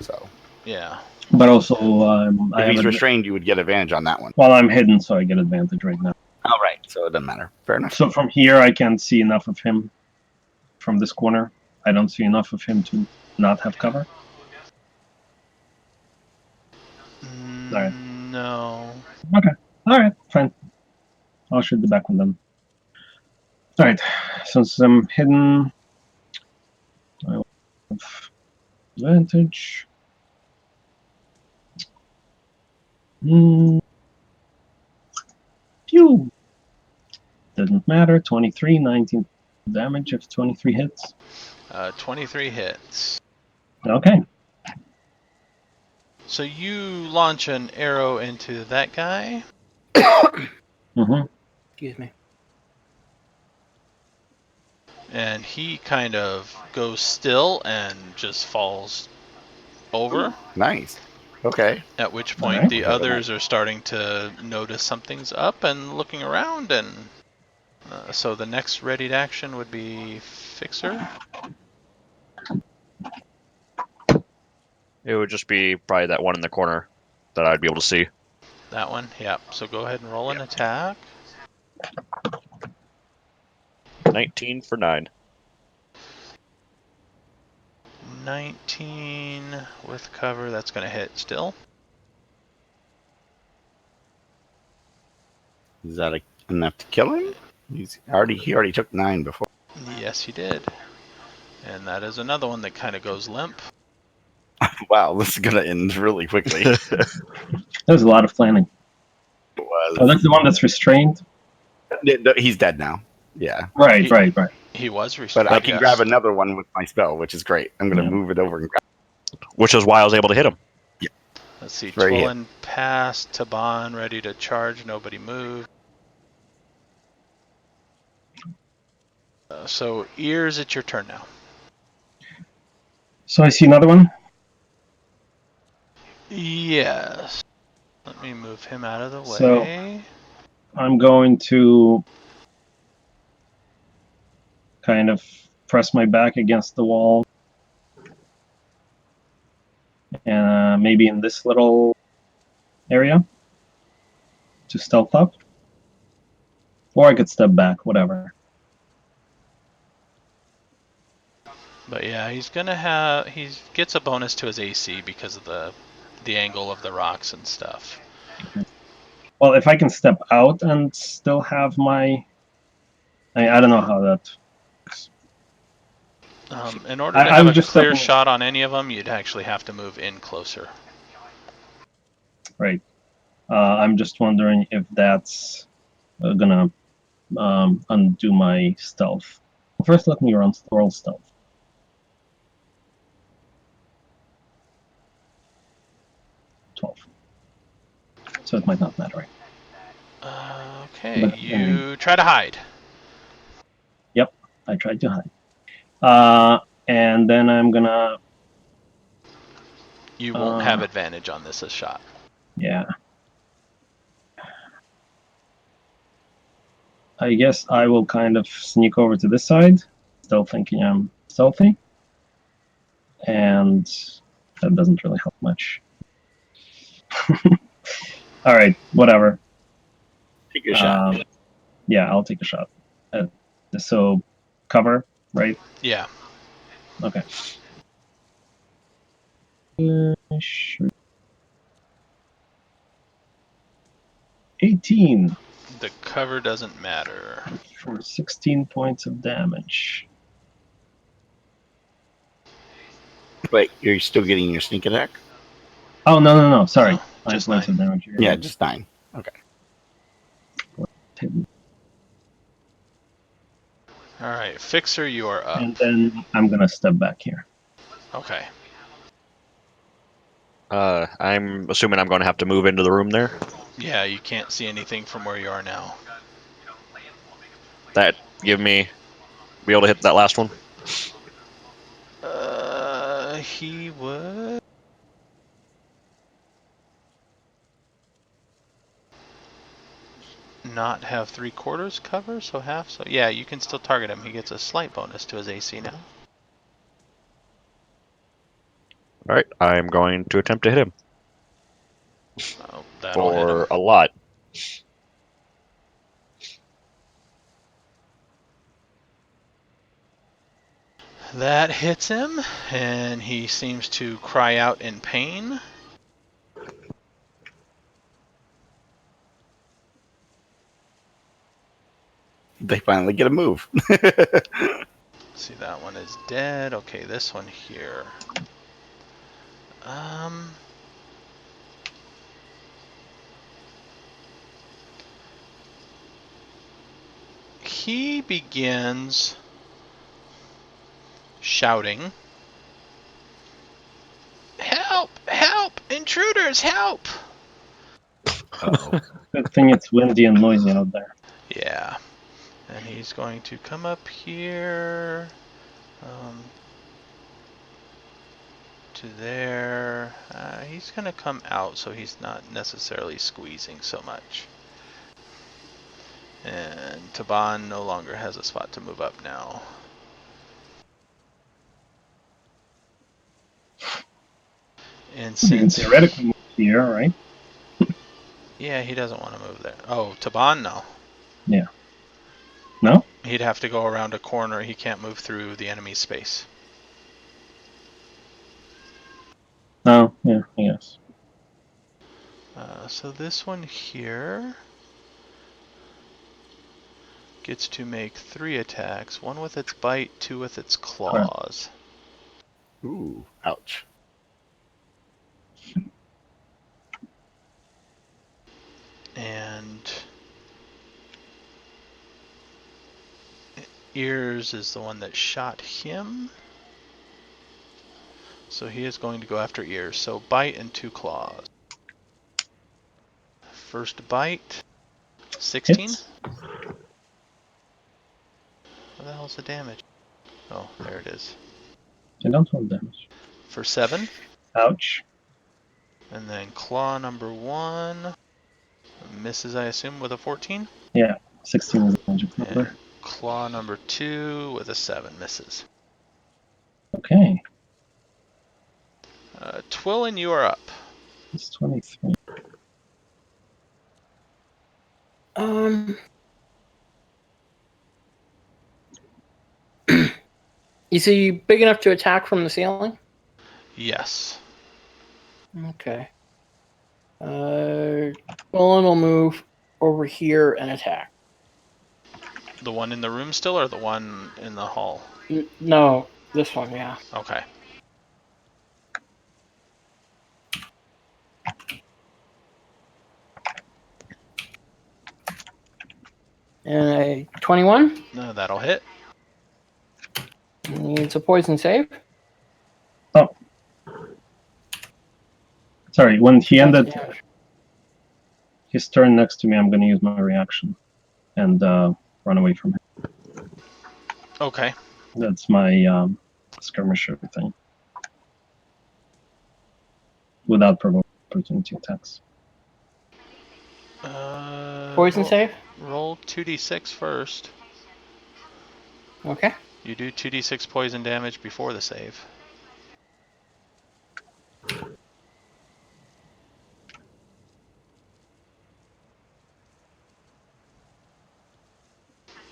[SPEAKER 4] So
[SPEAKER 1] Yeah.
[SPEAKER 3] But also, I
[SPEAKER 4] if
[SPEAKER 3] have
[SPEAKER 4] he's restrained, you would get advantage on that one.
[SPEAKER 3] well, I'm hidden, so I get advantage right now.
[SPEAKER 4] Oh, right. So it doesn't matter. Fair enough.
[SPEAKER 3] So from here, I can't see enough of him. From this corner, I don't see enough of him to not have cover. Alright.
[SPEAKER 1] No.
[SPEAKER 3] Alright, fine. I'll shoot the back one then. Alright, since I'm hidden, I will have advantage. Pew! Didn't matter. 23, 19 damage if 23 hits.
[SPEAKER 1] 23 hits.
[SPEAKER 3] Okay.
[SPEAKER 1] So you launch an arrow into that guy.
[SPEAKER 3] Mm-hmm.
[SPEAKER 2] Excuse me.
[SPEAKER 1] And he kind of goes still and just falls over.
[SPEAKER 4] Nice. Okay.
[SPEAKER 1] At which point
[SPEAKER 3] Alright.
[SPEAKER 1] the others are starting to notice something's up and looking around. And so the next readied action would be Fixer.
[SPEAKER 5] It would just be probably that one in the corner that I'd be able to see.
[SPEAKER 1] That one, yep. So go ahead and roll an attack.
[SPEAKER 5] 19 for 9.
[SPEAKER 1] 19 with cover, that's going to hit still.
[SPEAKER 4] Is that enough to kill him? He already took 9 before.
[SPEAKER 1] Yes, he did. And that is another one that kind of goes limp.
[SPEAKER 4] Wow, this is gonna end really quickly.
[SPEAKER 3] There's a lot of planning.
[SPEAKER 4] It was.
[SPEAKER 3] Oh, that's the one that's restrained?
[SPEAKER 4] He's dead now. Yeah.
[SPEAKER 3] Right.
[SPEAKER 1] He was restrained.
[SPEAKER 4] But I can
[SPEAKER 1] yes.
[SPEAKER 4] grab another one with my spell, which is great. I'm gonna move it over and grab.
[SPEAKER 5] Which is why I was able to hit him.
[SPEAKER 1] Let's see.
[SPEAKER 4] Very hit.
[SPEAKER 1] Twillen passed. Taban ready to charge. Nobody moved. So Ears, it's your turn now.
[SPEAKER 3] So I see another one.
[SPEAKER 1] Yes. Let me move him out of the
[SPEAKER 3] So-
[SPEAKER 1] way.
[SPEAKER 3] I'm going to kind of press my back against the wall. And maybe in this little area to stealth up. Or I could step back, whatever.
[SPEAKER 1] But yeah, he gets a bonus to his AC because of the angle of the rocks and stuff.
[SPEAKER 3] Well, if I can step out and still have my... I don't know how that works.
[SPEAKER 1] In order
[SPEAKER 3] I
[SPEAKER 1] to have
[SPEAKER 3] was
[SPEAKER 1] a
[SPEAKER 3] just
[SPEAKER 1] clear
[SPEAKER 3] stepping-
[SPEAKER 1] shot on any of them, you'd actually have to move in closer.
[SPEAKER 3] Right. I'm just wondering if that's gonna undo my stealth. First, let me roll stealth. So it might not matter. Right?
[SPEAKER 1] Okay,
[SPEAKER 3] But,
[SPEAKER 1] you try to hide.
[SPEAKER 3] Yep, I tried to hide. And then I'm gonna.
[SPEAKER 1] You won't have advantage on this shot.
[SPEAKER 3] Yeah. I guess I will kind of sneak over to this side, still thinking I'm stealthy. And that doesn't really help much. All right, whatever.
[SPEAKER 4] Take a shot.
[SPEAKER 3] Yeah, I'll take a shot. So, cover, right?
[SPEAKER 1] Yeah.
[SPEAKER 3] Okay. Sure. 18
[SPEAKER 1] The cover doesn't matter.
[SPEAKER 3] for 16 points of damage.
[SPEAKER 4] Wait, you're still getting your sneak attack?
[SPEAKER 3] Oh, no. Sorry.
[SPEAKER 1] No,
[SPEAKER 3] 9
[SPEAKER 1] just
[SPEAKER 3] points
[SPEAKER 1] 9.
[SPEAKER 3] of damage.
[SPEAKER 4] Yeah, just 9. Okay.
[SPEAKER 1] Alright, Fixer, you are up.
[SPEAKER 3] And then I'm going to step back here.
[SPEAKER 1] Okay.
[SPEAKER 5] I'm assuming I'm going to have to move into the room there.
[SPEAKER 1] Yeah, you can't see anything from where you are now.
[SPEAKER 5] That be able to hit that last one.
[SPEAKER 1] He would. Not have 3/4 cover, so half. So yeah, you can still target him. He gets a slight bonus to his AC now.
[SPEAKER 5] All right, I'm going to attempt to hit him
[SPEAKER 1] Oh, that'll hit him.
[SPEAKER 5] for a lot.
[SPEAKER 1] That hits him, and he seems to cry out in pain.
[SPEAKER 4] They finally get a move.
[SPEAKER 1] See, that one is dead. Okay, this one here. He begins shouting, "Help! Help! Intruders, help!"
[SPEAKER 3] Good thing it's windy and noisy out there.
[SPEAKER 1] Yeah. And he's going to come up here to there. He's going to come out so he's not necessarily squeezing so much. And Taban no longer has a spot to move up now. And
[SPEAKER 3] You can
[SPEAKER 1] since
[SPEAKER 3] theoretically move here, right?
[SPEAKER 1] yeah, he doesn't want to move there. Oh, Taban, no.
[SPEAKER 3] Yeah. No?
[SPEAKER 1] He'd have to go around a corner. He can't move through the enemy's space.
[SPEAKER 3] No, yeah, I guess.
[SPEAKER 1] So this one here gets to make 3 attacks. 1 with its bite, 2 with its claws.
[SPEAKER 4] Ooh, ouch.
[SPEAKER 1] And Ears is the one that shot him. So he is going to go after Ears. So bite and 2 claws. First bite, 16.
[SPEAKER 3] Hits.
[SPEAKER 1] What the hell's the damage? Oh, there it is.
[SPEAKER 3] I don't want damage.
[SPEAKER 1] For 7.
[SPEAKER 3] Ouch.
[SPEAKER 1] And then claw number 1 misses, I assume, with a 14.
[SPEAKER 3] Yeah, 16 is the magic number.
[SPEAKER 1] And claw number 2 with a 7 misses.
[SPEAKER 3] Okay.
[SPEAKER 1] Twillin, you are up.
[SPEAKER 3] It's 23.
[SPEAKER 2] Is he big enough to attack from the ceiling?
[SPEAKER 1] Yes.
[SPEAKER 2] Okay. Colin will move over here and attack.
[SPEAKER 1] The one in the room still, or the one in the hall?
[SPEAKER 2] No, this one, yeah.
[SPEAKER 1] Okay.
[SPEAKER 2] And a 21.
[SPEAKER 1] No, that'll hit.
[SPEAKER 2] Needs a poison save.
[SPEAKER 3] Oh. Sorry, when he ended... his turn next to me, I'm going to use my reaction and run away from him.
[SPEAKER 1] Okay.
[SPEAKER 3] That's my skirmisher thing. Without provoking opportunity attacks.
[SPEAKER 2] Poison save?
[SPEAKER 1] Roll 2d6 first.
[SPEAKER 2] Okay.
[SPEAKER 1] You do 2d6 poison damage before the save.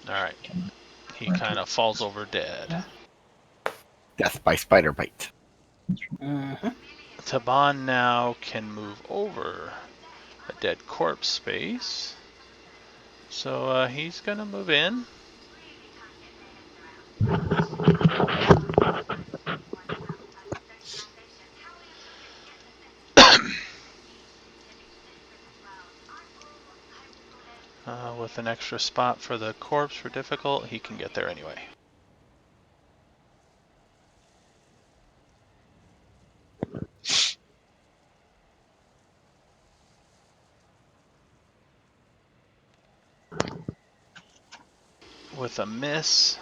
[SPEAKER 1] Alright. He kind of falls over dead.
[SPEAKER 4] Death by spider bite.
[SPEAKER 2] Mm-hmm.
[SPEAKER 1] Taban now can move over a dead corpse space. So he's going to move in. With an extra spot for the corpse for difficult, he can get there anyway. With a miss,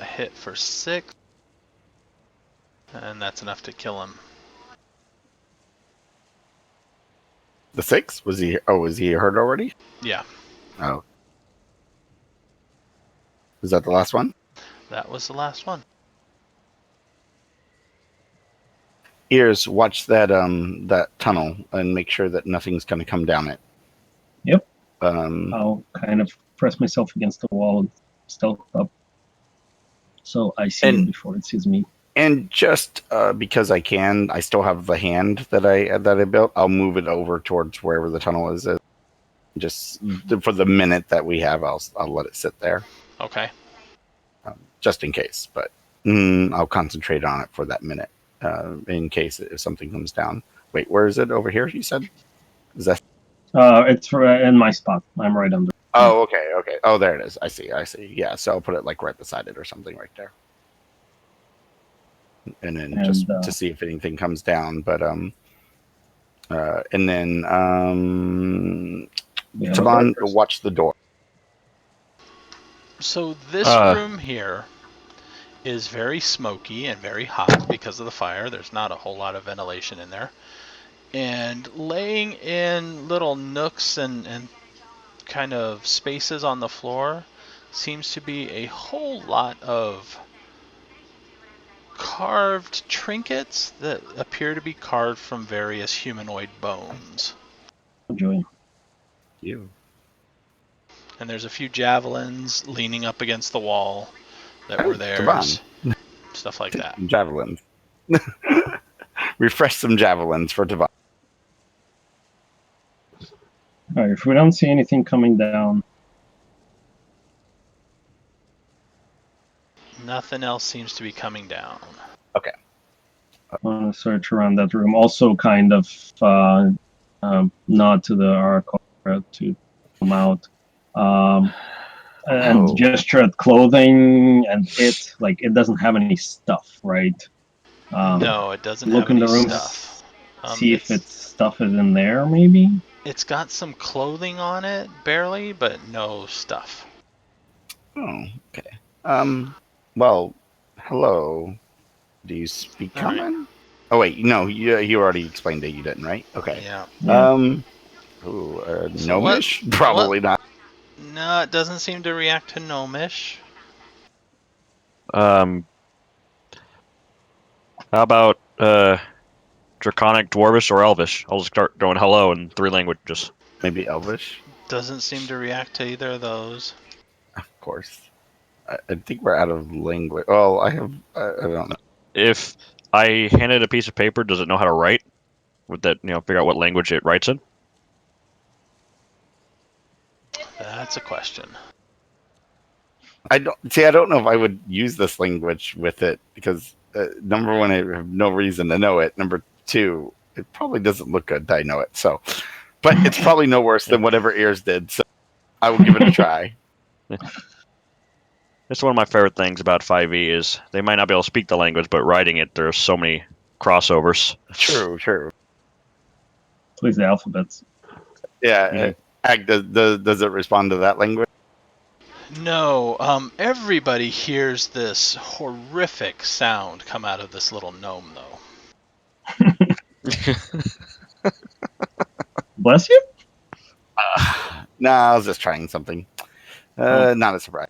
[SPEAKER 1] hit for 6, and that's enough to kill him.
[SPEAKER 4] The 6? Was he? Oh, was he hurt already?
[SPEAKER 1] Yeah,
[SPEAKER 4] Oh. Was that the last one?
[SPEAKER 1] that was the last one.
[SPEAKER 4] Ears, watch that that tunnel and make sure that nothing's going to come down it.
[SPEAKER 3] Yep.
[SPEAKER 4] Um,
[SPEAKER 3] I'll kind of press myself against the wall and stealth up, so I see it before it sees me.
[SPEAKER 4] and just because I can, I still have the hand that I built. I'll move it over towards wherever the tunnel is. Just for the minute that we have, I'll let it sit there.
[SPEAKER 1] Okay.
[SPEAKER 4] Just in case, but I'll concentrate on it for that minute in case if something comes down. Wait, where is it? Over here, you said? Is that?
[SPEAKER 3] It's in my spot. I'm right under.
[SPEAKER 4] Oh, okay. Oh, there it is. I see. Yeah, so I'll put it like right beside it or something right there. And then just to see if anything comes down, but and then Taban, watch the door.
[SPEAKER 1] So this room here is very smoky and very hot because of the fire. There's not a whole lot of ventilation in there. And laying in little nooks and kind of spaces on the floor seems to be a whole lot of carved trinkets that appear to be carved from various humanoid bones.
[SPEAKER 3] Enjoy.
[SPEAKER 4] You.
[SPEAKER 1] And there's a few javelins leaning up against the wall that were theirs.
[SPEAKER 4] Taban.
[SPEAKER 1] Stuff like that.
[SPEAKER 4] Javelins. Refresh some javelins for Taban.
[SPEAKER 3] All right, if we don't see anything coming down.
[SPEAKER 1] Nothing else seems to be coming down.
[SPEAKER 4] Okay.
[SPEAKER 3] I want to search around that room. Also, kind of nod to the Oracle to come out. And gesture at clothing and it doesn't have any stuff, right?
[SPEAKER 1] No, it doesn't
[SPEAKER 3] look
[SPEAKER 1] have
[SPEAKER 3] in
[SPEAKER 1] any
[SPEAKER 3] the room,
[SPEAKER 1] stuff.
[SPEAKER 3] See if its stuff is in there, maybe?
[SPEAKER 1] It's got some clothing on it, barely, but no stuff.
[SPEAKER 4] Oh, okay. Well, hello. Do you speak common? Right. Oh, wait, no, you already explained it. You didn't, right? Okay.
[SPEAKER 1] Yeah.
[SPEAKER 4] Gnomish? Probably not.
[SPEAKER 1] No, it doesn't seem to react to Gnomish.
[SPEAKER 5] How about Draconic, Dwarvish, or Elvish? I'll just start going hello in 3 languages.
[SPEAKER 4] Maybe Elvish?
[SPEAKER 1] Doesn't seem to react to either of those.
[SPEAKER 4] Of course. I think we're out of language. Well, I don't know.
[SPEAKER 5] If I handed a piece of paper, does it know how to write? Would that, figure out what language it writes in?
[SPEAKER 1] That's a question.
[SPEAKER 4] I don't know if I would use this language with it because number one, I have no reason to know it. Number two, it probably doesn't look good that I know it. So, but it's probably no worse than whatever Ears did. So, I will give it a try.
[SPEAKER 5] That's one of my favorite things about 5e is they might not be able to speak the language, but writing it, there's so many crossovers.
[SPEAKER 4] True.
[SPEAKER 3] Please, the alphabets.
[SPEAKER 4] Yeah. Ag, does it respond to that language?
[SPEAKER 1] No, everybody hears this horrific sound come out of this little gnome, though.
[SPEAKER 3] Bless you?
[SPEAKER 4] No, I was just trying something. Not a surprise.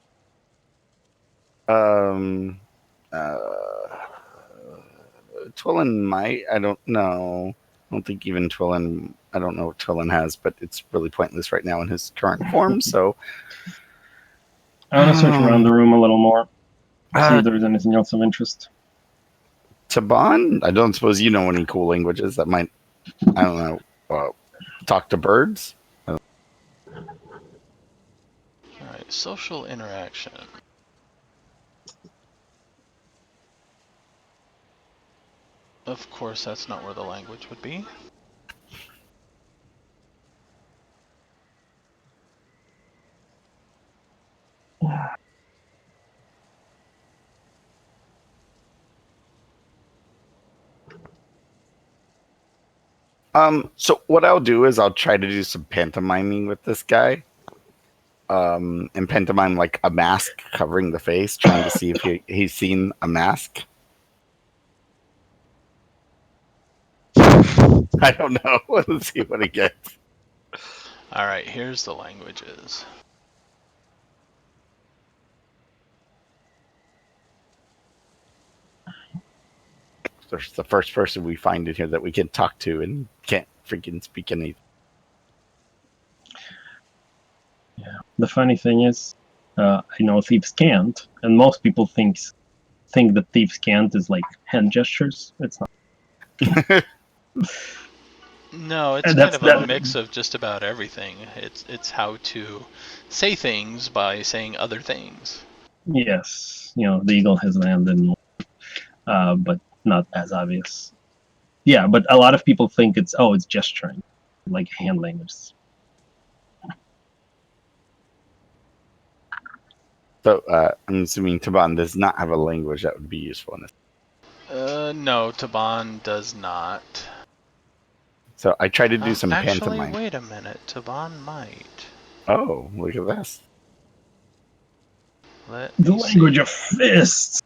[SPEAKER 4] Twillin might. I don't know. I don't think even Twillin. I don't know what Twillin has, but it's really pointless right now in his current form. So
[SPEAKER 3] I want to search around the room a little more. See
[SPEAKER 4] Uh,
[SPEAKER 3] if there's anything else of interest.
[SPEAKER 4] Taban, I don't suppose you know any cool languages that might. I don't know. Talk to birds.
[SPEAKER 1] All right, social interaction. Of course, that's not where the language would be.
[SPEAKER 4] So what I'll do is I'll try to do some pantomiming with this guy. And pantomime like a mask covering the face, trying to see if he's seen a mask. I don't know. Let's see what he gets.
[SPEAKER 1] All right, here's the languages.
[SPEAKER 4] There's the first person we find in here that we can talk to and can't freaking speak anything.
[SPEAKER 3] Yeah. The funny thing is, I know thieves can't, and most people think that thieves can't is like hand gestures. It's not.
[SPEAKER 1] No, it's
[SPEAKER 3] And
[SPEAKER 1] kind
[SPEAKER 3] that's
[SPEAKER 1] of a
[SPEAKER 3] that.
[SPEAKER 1] mix of just about everything. It's how to say things by saying other things.
[SPEAKER 3] Yes, the eagle has landed, but not as obvious. Yeah, but a lot of people think it's gesturing, like hand language.
[SPEAKER 4] So I'm assuming Taban does not have a language that would be useful in this.
[SPEAKER 1] No, Taban does not.
[SPEAKER 4] So I tried to do some
[SPEAKER 1] Actually,
[SPEAKER 4] pantomime.
[SPEAKER 1] wait a minute. Taban might.
[SPEAKER 4] Oh, look at this.
[SPEAKER 3] The language of fists.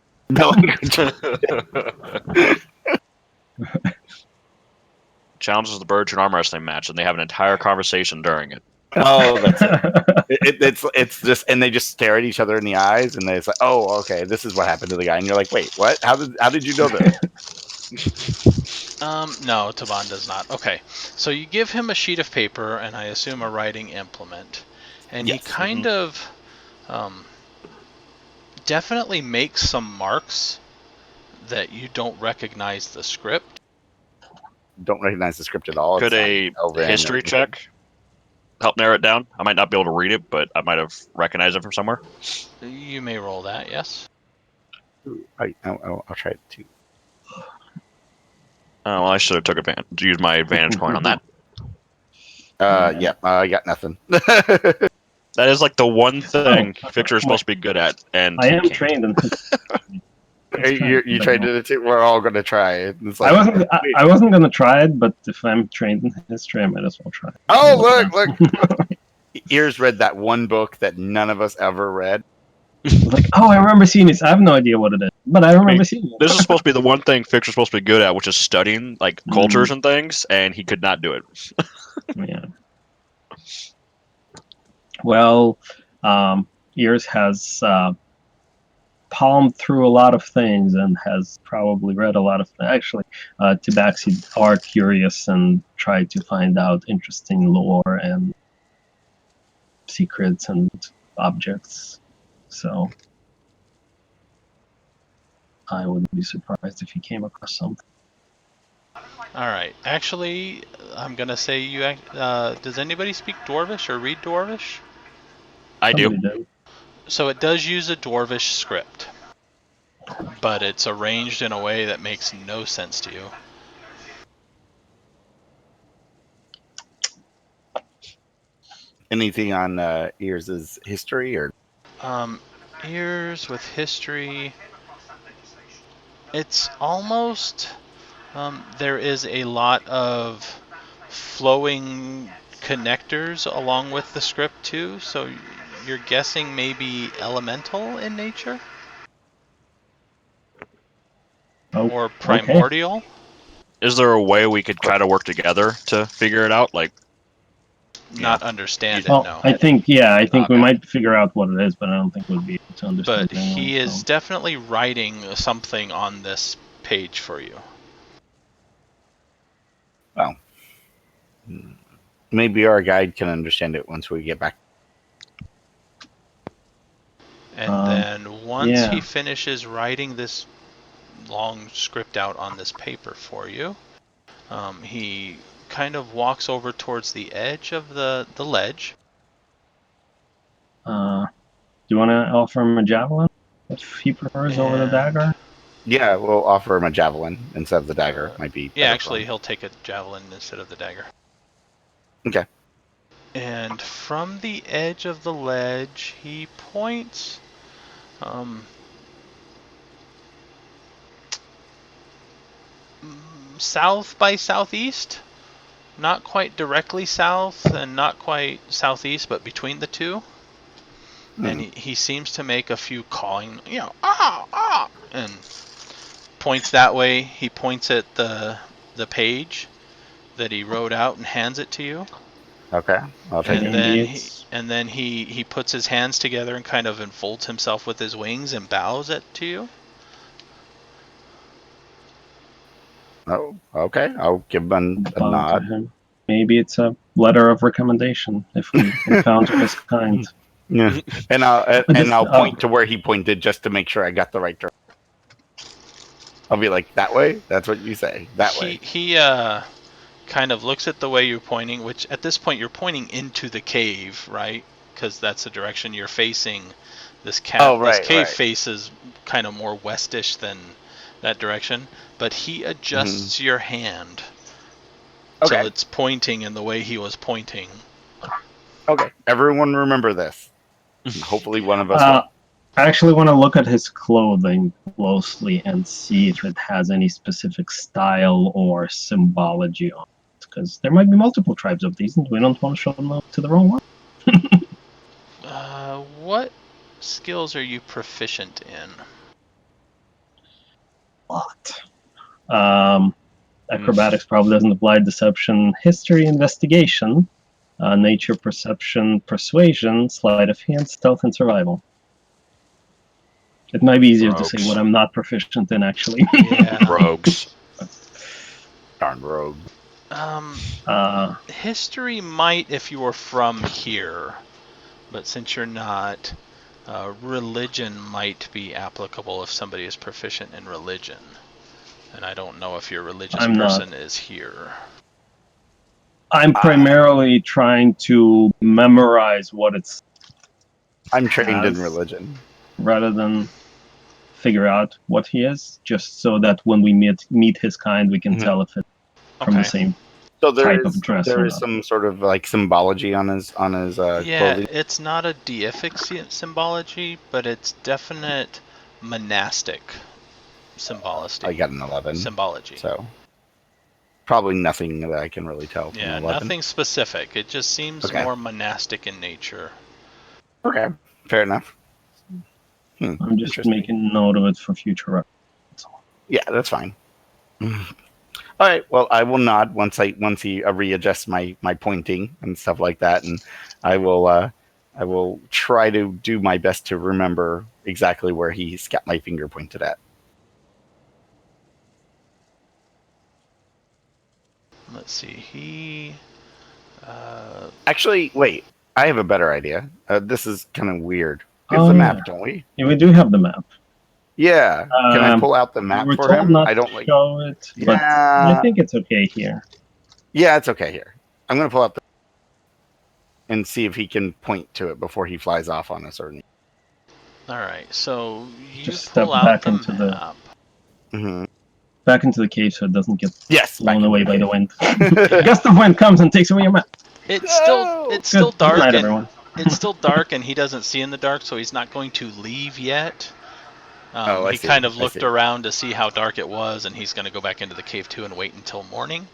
[SPEAKER 5] Challenges the bird to an arm wrestling match, and they have an entire conversation during it.
[SPEAKER 4] Oh, that's it. It's just, and they just stare at each other in the eyes, and they say, "Oh, okay, this is what happened to the guy." And you're like, "Wait, what? How did you know this?"
[SPEAKER 1] No, Taban does not. Okay, so you give him a sheet of paper, and I assume a writing implement, and
[SPEAKER 4] Yes.
[SPEAKER 1] he kind of, definitely makes some marks that you don't recognize the script.
[SPEAKER 4] Don't recognize the script at all.
[SPEAKER 5] Could a history check help narrow it down? I might not be able to read it, but I might have recognized it from somewhere.
[SPEAKER 1] You may roll that, yes.
[SPEAKER 4] I'll try it too.
[SPEAKER 5] Oh, well, I should have used my advantage point on that.
[SPEAKER 4] Yeah, I got nothing.
[SPEAKER 5] That is like the one thing Fixer is supposed to be good at, and
[SPEAKER 3] I am trained in this.
[SPEAKER 4] You tried it too. We're all gonna try it. It's like,
[SPEAKER 3] I wasn't gonna try it, but if I'm trained in history, I might as well try it.
[SPEAKER 4] Oh, look! Ears read that one book that none of us ever read.
[SPEAKER 3] Like, I remember seeing this. I have no idea what it is, but I remember seeing it.
[SPEAKER 5] This is supposed to be the one thing Fixer's supposed to be good at, which is studying like cultures and things, and he could not do it.
[SPEAKER 3] Yeah. Well, Ears has palmed through a lot of things and has probably read a lot of things. Actually, Tabaxi are curious and try to find out interesting lore and secrets and objects. So I wouldn't be surprised if he came across something.
[SPEAKER 1] All right. Actually, I'm gonna say you. Does anybody speak Dwarvish or read Dwarvish?
[SPEAKER 5] I do.
[SPEAKER 1] So it does use a Dwarvish script, but it's arranged in a way that makes no sense to you.
[SPEAKER 4] Anything on Ears' history or?
[SPEAKER 1] Ears with history. It's almost. There is a lot of flowing connectors along with the script too, so you're guessing maybe elemental in nature?
[SPEAKER 3] Oh,
[SPEAKER 1] Or
[SPEAKER 3] okay.
[SPEAKER 1] primordial?
[SPEAKER 5] Is there a way we could try to work together to figure it out? Like,
[SPEAKER 1] Not understand it,
[SPEAKER 3] Well,
[SPEAKER 1] no.
[SPEAKER 3] I think we
[SPEAKER 5] Okay.
[SPEAKER 3] might figure out what it is, but I don't think we'll be able to understand
[SPEAKER 1] But
[SPEAKER 3] it anyway.
[SPEAKER 1] he is
[SPEAKER 3] So.
[SPEAKER 1] definitely writing something on this page for you.
[SPEAKER 4] Well, maybe our guide can understand it once we get back.
[SPEAKER 1] And then once
[SPEAKER 3] yeah.
[SPEAKER 1] he finishes writing this long script out on this paper for you, he kind of walks over towards the edge of the ledge.
[SPEAKER 3] Do you want to offer him a javelin if he prefers over the dagger?
[SPEAKER 4] Yeah, we'll offer him a javelin instead of the dagger. Might be
[SPEAKER 1] Yeah,
[SPEAKER 4] better
[SPEAKER 1] actually,
[SPEAKER 4] for him.
[SPEAKER 1] he'll take a javelin instead of the dagger.
[SPEAKER 4] Okay.
[SPEAKER 1] And from the edge of the ledge, he points south by southeast. Not quite directly south and not quite southeast, but between the two. And he seems to make a few cawing, and points that way. He points at the page that he wrote out and hands it to you.
[SPEAKER 4] Okay, I'll take
[SPEAKER 1] And
[SPEAKER 4] it.
[SPEAKER 1] then he puts his hands together and kind of enfolds himself with his wings and bows it to you.
[SPEAKER 4] Oh, okay. I'll give him a
[SPEAKER 3] Bow to
[SPEAKER 4] nod.
[SPEAKER 3] him. Maybe it's a letter of recommendation if we encounter his kind.
[SPEAKER 4] Yeah, and I'll point to where he pointed just to make sure I got the right direction. I'll be like, that way? That's what you say. That way.
[SPEAKER 1] He kind of looks at the way you're pointing, which at this point you're pointing into the cave, right? Because that's the direction you're facing. This cave faces kind of more westish than that direction, but he adjusts your hand so it's pointing in the way he was pointing.
[SPEAKER 4] Okay, everyone remember this. Hopefully one of us will.
[SPEAKER 3] I actually want to look at his clothing closely and see if it has any specific style or symbology on it, because there might be multiple tribes of these, and we don't want to show them to the wrong one.
[SPEAKER 1] What skills are you proficient in?
[SPEAKER 3] Lot. Acrobatics probably doesn't apply. Deception, history, investigation, nature, perception, persuasion, sleight of hand, stealth, and survival. It might be easier to say what I'm not proficient in, actually.
[SPEAKER 1] Yeah.
[SPEAKER 5] Rogues.
[SPEAKER 4] Darn rogue.
[SPEAKER 1] History might if you were from here, but since you're not, religion might be applicable if somebody is proficient in religion. And I don't know if your religious person is here.
[SPEAKER 3] I'm primarily trying to memorize what it's.
[SPEAKER 4] I'm trained in religion.
[SPEAKER 3] Rather than figure out what he is, just so that when we meet his kind, we can tell if it's from the same type of dress.
[SPEAKER 4] There is some sort of like symbology on his clothing.
[SPEAKER 1] It's not a deific symbology, but it's definite monastic symbology.
[SPEAKER 4] I got an 11.
[SPEAKER 1] Symbology.
[SPEAKER 4] So probably nothing that I can really tell. From
[SPEAKER 1] Yeah,
[SPEAKER 4] 11.
[SPEAKER 1] nothing specific. It just seems more monastic in nature.
[SPEAKER 4] Okay, fair enough.
[SPEAKER 3] I'm just making note of it for future reference.
[SPEAKER 4] Yeah, that's fine. All right. Well, I will nod once he readjusts my pointing and stuff like that, and I will try to do my best to remember exactly where he's got my finger pointed at.
[SPEAKER 1] Let's see.
[SPEAKER 4] Actually, wait. I have a better idea. This is kind of weird. We have the map, don't we?
[SPEAKER 3] Yeah, we do have the map.
[SPEAKER 4] Yeah. Can I pull out the map for him?
[SPEAKER 3] I don't like show it, but I think it's okay here.
[SPEAKER 4] Yeah, it's okay here. I'm going to pull out and see if he can point to it before he flies off on us. Or
[SPEAKER 1] all right. So you
[SPEAKER 3] just
[SPEAKER 1] pull
[SPEAKER 3] step
[SPEAKER 1] out
[SPEAKER 3] back
[SPEAKER 1] the
[SPEAKER 3] into
[SPEAKER 1] map.
[SPEAKER 3] Back into the cave so it doesn't get blown away by the wind. Gust of wind comes and takes away your map.
[SPEAKER 1] It's still dark.
[SPEAKER 3] Good night, everyone.
[SPEAKER 1] It's still dark, and he doesn't see in the dark, so he's not going to leave yet.
[SPEAKER 4] I
[SPEAKER 1] He
[SPEAKER 4] see,
[SPEAKER 1] kind of
[SPEAKER 4] I
[SPEAKER 1] looked
[SPEAKER 4] see.
[SPEAKER 1] around to see how dark it was, and he's going to go back into the cave too and wait until morning.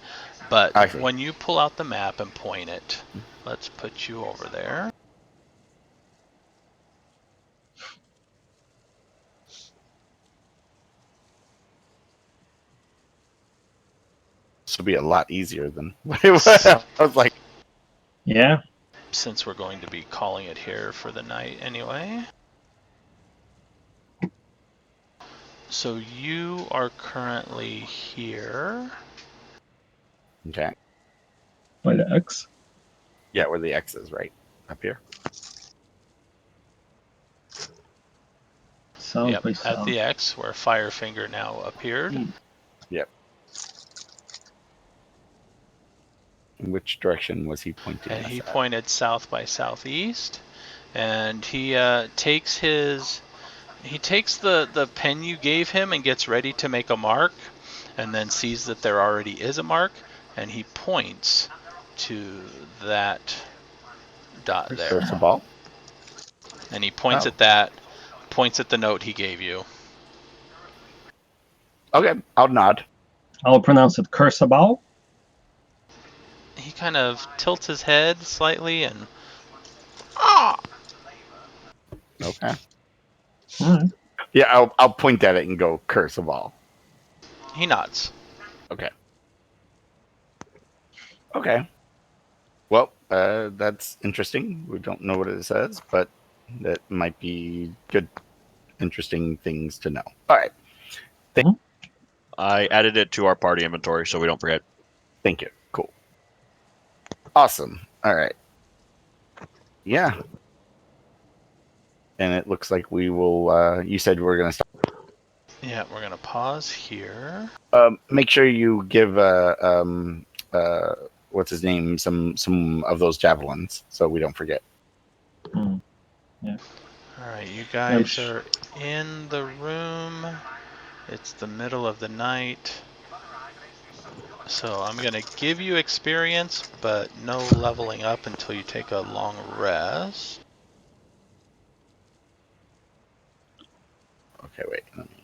[SPEAKER 1] But
[SPEAKER 4] I see.
[SPEAKER 1] when you pull out the map and point it, let's put you over there.
[SPEAKER 4] This will be a lot easier than what it was. I was like,
[SPEAKER 3] Yeah.
[SPEAKER 1] Since we're going to be calling it here for the night anyway. So you are currently here.
[SPEAKER 4] okay.
[SPEAKER 3] By the X.
[SPEAKER 4] Yeah, where the X is, right? Up here.
[SPEAKER 3] South by
[SPEAKER 1] At
[SPEAKER 3] south.
[SPEAKER 1] the X, where Firefinger now appeared.
[SPEAKER 4] Yep. In which direction was he pointing
[SPEAKER 1] And
[SPEAKER 4] us
[SPEAKER 1] he
[SPEAKER 4] at?
[SPEAKER 1] pointed south by southeast. And he takes the pen you gave him and gets ready to make a mark, and then sees that there already is a mark, and he points to that dot there.
[SPEAKER 4] There's a ball.
[SPEAKER 1] And he points
[SPEAKER 4] Oh.
[SPEAKER 1] at that, points at the note he gave you.
[SPEAKER 4] Okay, I'll nod.
[SPEAKER 3] I'll pronounce it Cursabal.
[SPEAKER 1] He kind of tilts his head slightly and ah.
[SPEAKER 4] Okay.
[SPEAKER 3] All right.
[SPEAKER 4] Yeah, I'll point at it and go curse of all.
[SPEAKER 1] He nods.
[SPEAKER 4] Okay. Okay. Well, that's interesting. We don't know what it says, but that might be good, interesting things to know. All right.
[SPEAKER 5] I added it to our party inventory so we don't forget.
[SPEAKER 4] Thank you. Cool. Awesome. All right. Yeah. And it looks like we will. You said we're going to stop.
[SPEAKER 1] Yeah, we're gonna pause here.
[SPEAKER 4] Make sure you give what's his name some of those javelins so we don't forget.
[SPEAKER 3] Yeah.
[SPEAKER 1] All right, you guys are in the room. It's the middle of the night. So I'm gonna give you experience, but no leveling up until you take a long rest.
[SPEAKER 4] Okay, wait. Let me...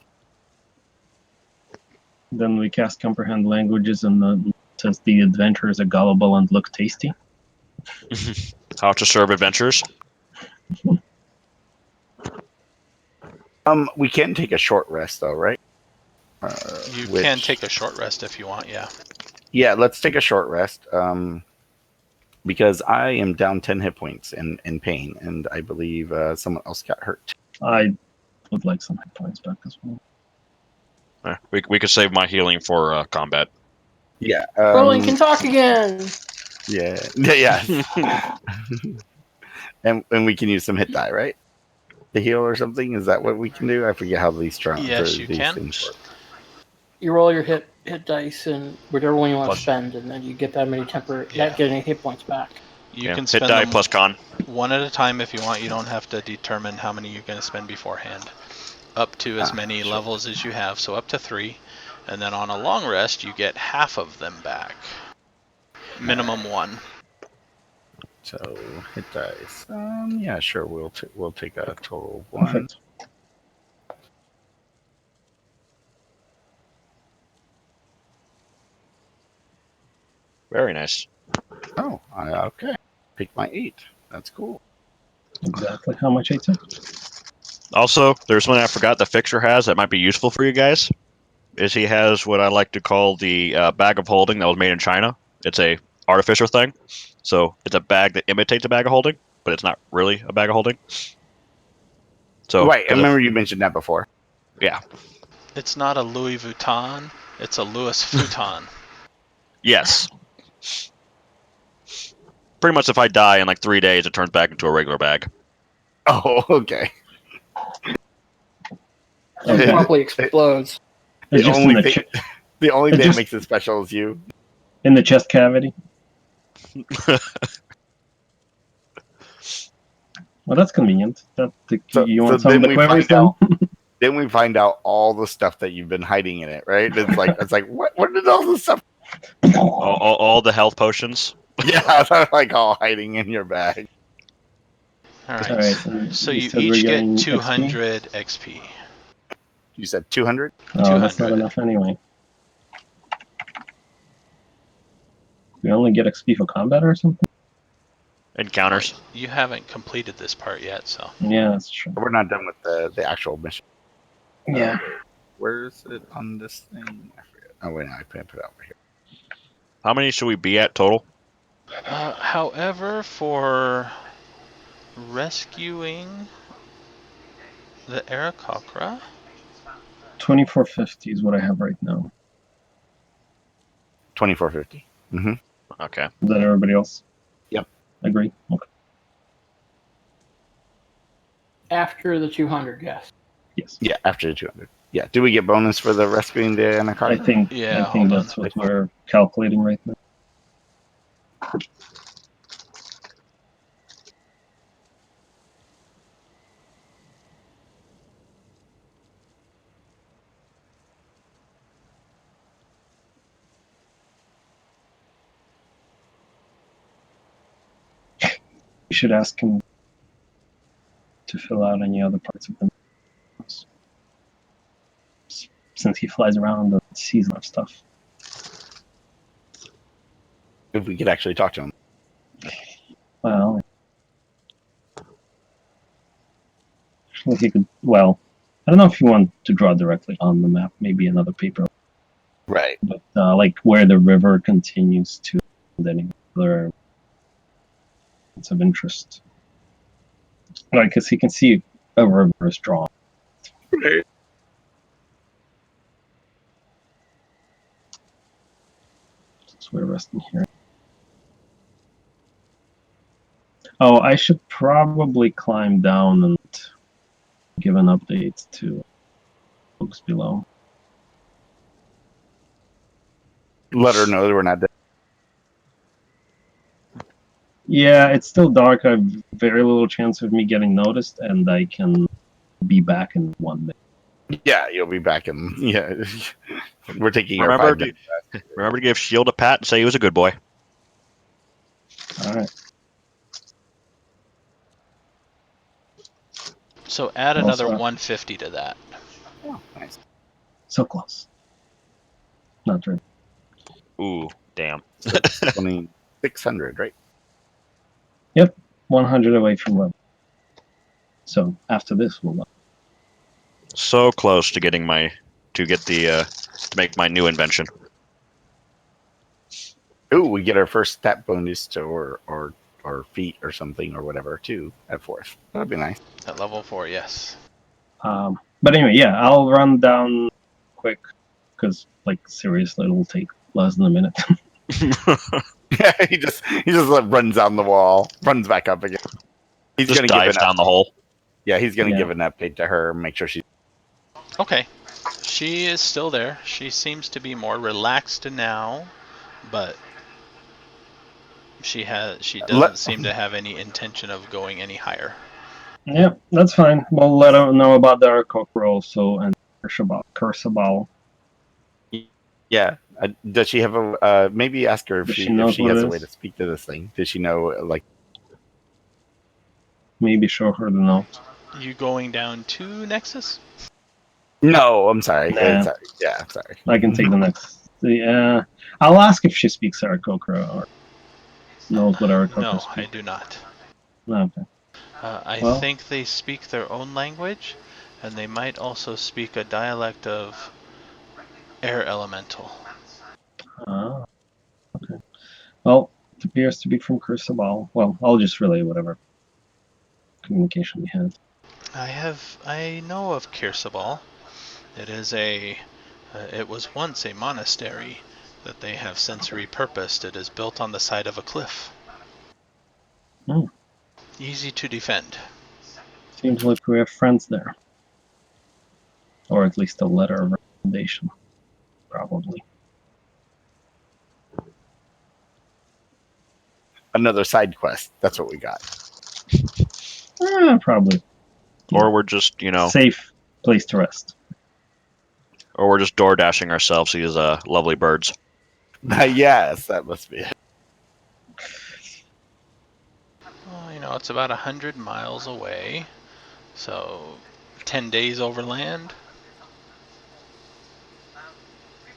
[SPEAKER 3] Then we cast Comprehend Languages, and it says the adventurers are gullible and look tasty.
[SPEAKER 5] How to serve adventures.
[SPEAKER 4] We can take a short rest though, right?
[SPEAKER 1] You can take a short rest if you want, yeah.
[SPEAKER 4] Yeah, let's take a short rest. Because I am down 10 hit points in pain, and I believe someone else got hurt.
[SPEAKER 3] I would like some hit points back as well.
[SPEAKER 5] We could save my healing for combat.
[SPEAKER 4] Yeah.
[SPEAKER 2] Roland can talk again.
[SPEAKER 4] Yeah. Yeah. and we can use some hit die, right? To heal or something? Is that what we can do? I forget how these
[SPEAKER 1] Yes, you
[SPEAKER 4] these
[SPEAKER 1] can.
[SPEAKER 4] things work.
[SPEAKER 2] You roll your hit dice and whichever one you want
[SPEAKER 5] Plus-
[SPEAKER 2] to spend, and then you get that many
[SPEAKER 1] Yeah.
[SPEAKER 2] get any hit points back.
[SPEAKER 1] You
[SPEAKER 5] Yeah,
[SPEAKER 1] can
[SPEAKER 5] hit
[SPEAKER 1] spend
[SPEAKER 5] die
[SPEAKER 1] them
[SPEAKER 5] plus con.
[SPEAKER 1] one at a time if you want. You don't have to determine how many you're going to spend beforehand. Up to as many
[SPEAKER 4] sure.
[SPEAKER 1] levels as you have, so up to 3. And then on a long rest, you get half of them back. Minimum 1.
[SPEAKER 4] So hit dice. Yeah, sure. We'll take a total of 1.
[SPEAKER 3] Perfect.
[SPEAKER 5] Very nice.
[SPEAKER 4] Oh, okay. Pick my 8. That's cool.
[SPEAKER 3] Exactly how much I took.
[SPEAKER 5] Also, there's one I forgot the fixer has that might be useful for you guys. Is he has what I like to call the bag of holding that was made in China. It's a artificial thing, so it's a bag that imitates a bag of holding, but it's not really a bag of holding. So
[SPEAKER 4] Right, I remember you mentioned that before.
[SPEAKER 5] Yeah.
[SPEAKER 1] It's not a Louis Vuitton, it's a Louis Vuitton.
[SPEAKER 5] Yes. Pretty much if I die in like 3 days, it turns back into a regular bag.
[SPEAKER 4] Oh, okay.
[SPEAKER 2] It probably explodes.
[SPEAKER 3] It's just in the
[SPEAKER 4] the only thing that
[SPEAKER 3] just-
[SPEAKER 4] makes it special is you.
[SPEAKER 3] in the chest cavity. Well, that's convenient. You want some of the quivers then?
[SPEAKER 4] Then we find out all the stuff that you've been hiding in it, right? It's like what did all this stuff?
[SPEAKER 5] all the health potions.
[SPEAKER 4] Yeah, they're like all hiding in your bag.
[SPEAKER 1] Alright,
[SPEAKER 3] Alright,
[SPEAKER 1] so
[SPEAKER 3] you
[SPEAKER 1] you
[SPEAKER 3] said we're
[SPEAKER 1] each get
[SPEAKER 3] getting
[SPEAKER 1] 200 XP.
[SPEAKER 4] You said 200?
[SPEAKER 3] Oh, that's not
[SPEAKER 1] 200.
[SPEAKER 3] enough anyway. We only get XP for combat or something?
[SPEAKER 5] Encounters.
[SPEAKER 1] You haven't completed this part yet, so.
[SPEAKER 3] Yeah, that's true.
[SPEAKER 4] We're not done with the actual mission.
[SPEAKER 3] Yeah.
[SPEAKER 4] Where is it on this thing? I forget. Oh, wait, no, I put it over here.
[SPEAKER 5] How many should we be at total?
[SPEAKER 1] However, for rescuing the Aarakocra,
[SPEAKER 3] 2450 is what I have right now.
[SPEAKER 4] 2450. Mm-hmm.
[SPEAKER 5] Okay.
[SPEAKER 3] Is that everybody else?
[SPEAKER 4] Yep.
[SPEAKER 3] Agree? Okay.
[SPEAKER 2] After the 200, yes.
[SPEAKER 3] Yes.
[SPEAKER 4] Yeah, after the 200. Yeah. Do we get bonus for the rescuing the
[SPEAKER 3] I
[SPEAKER 4] Anaconda?
[SPEAKER 3] think
[SPEAKER 1] Yeah,
[SPEAKER 3] I think
[SPEAKER 1] hold
[SPEAKER 3] that's what we're calculating right now. You should ask him to fill out any other parts of the maps. Since he flies around and sees a lot of stuff.
[SPEAKER 4] If we could actually talk to him.
[SPEAKER 3] Well, actually, he could. Well, I don't know if you want to draw directly on the map. Maybe another paper,
[SPEAKER 4] Right.
[SPEAKER 3] but like where the river continues to, and any other points of interest. Like, because he can see a river is drawn.
[SPEAKER 4] Right.
[SPEAKER 3] So we're resting here. Oh, I should probably climb down and give an update to folks below.
[SPEAKER 4] Let her know that we're not dead.
[SPEAKER 3] Yeah, it's still dark. I have very little chance of me getting noticed, and I can be back in 1 minute.
[SPEAKER 4] Yeah, you'll be back in. Yeah. We're taking our
[SPEAKER 5] Remember
[SPEAKER 4] 5 minutes.
[SPEAKER 5] Remember to give Shield a pat and say he was a good boy.
[SPEAKER 3] All right.
[SPEAKER 1] so add
[SPEAKER 3] Also-
[SPEAKER 1] another 150 to that.
[SPEAKER 4] Oh, nice.
[SPEAKER 3] So close. Not really.
[SPEAKER 5] Ooh, damn.
[SPEAKER 4] So it's 2600, right?
[SPEAKER 3] 100 away from level. So after this, we'll level.
[SPEAKER 5] So close to getting to make my new invention.
[SPEAKER 4] Ooh, we get our first stat bonus to or feet or something or whatever too at 4th. That'd be nice.
[SPEAKER 1] At level 4, yes.
[SPEAKER 3] But anyway, yeah, I'll run down quick because, like, seriously, it'll take less than a minute.
[SPEAKER 4] Yeah, he just like, runs down the wall, runs back up again. He's
[SPEAKER 5] Just
[SPEAKER 4] gonna
[SPEAKER 5] dives
[SPEAKER 4] give an
[SPEAKER 5] down the hole.
[SPEAKER 4] Yeah, he's gonna
[SPEAKER 3] Yeah.
[SPEAKER 4] give an update to her, make sure she's
[SPEAKER 1] Okay. She is still there. She seems to be more relaxed now, but she doesn't seem to have any intention of going any higher.
[SPEAKER 3] Yeah, that's fine. We'll let her know about the Aarakocra also and Kursabal.
[SPEAKER 4] Yeah. Does she have a maybe ask her if
[SPEAKER 3] Does
[SPEAKER 4] she
[SPEAKER 3] she knows what
[SPEAKER 4] has
[SPEAKER 3] it
[SPEAKER 4] a way
[SPEAKER 3] is?
[SPEAKER 4] to speak to this thing? Does she know like
[SPEAKER 3] Maybe show her the note.
[SPEAKER 1] You going down to Nexus?
[SPEAKER 4] No, I'm sorry.
[SPEAKER 3] Nah.
[SPEAKER 4] Sorry. Yeah, I'm sorry.
[SPEAKER 3] I can take the next. Yeah, I'll ask if she speaks Aarakocra or knows what Aarakocra
[SPEAKER 1] No, I
[SPEAKER 3] speaks.
[SPEAKER 1] do not.
[SPEAKER 3] Okay.
[SPEAKER 1] I
[SPEAKER 3] Well-
[SPEAKER 1] think they speak their own language, and they might also speak a dialect of air elemental.
[SPEAKER 3] Ah, okay. Well, it appears to be from Kursabal. Well, I'll just relay whatever communication we had.
[SPEAKER 1] I know of Kirsabal. It is it was once a monastery that they have since repurposed. It is built on the side of a cliff.
[SPEAKER 3] Hmm.
[SPEAKER 1] Easy to defend.
[SPEAKER 3] Seems like we have friends there. Or at least a letter of recommendation. Probably.
[SPEAKER 4] Another side quest. That's what we got.
[SPEAKER 3] Probably.
[SPEAKER 5] Or we're just,
[SPEAKER 3] Safe place to rest.
[SPEAKER 5] or we're just door dashing ourselves these lovely birds.
[SPEAKER 4] Yes, that must be it.
[SPEAKER 1] Well, it's about 100 miles away, so 10 days overland.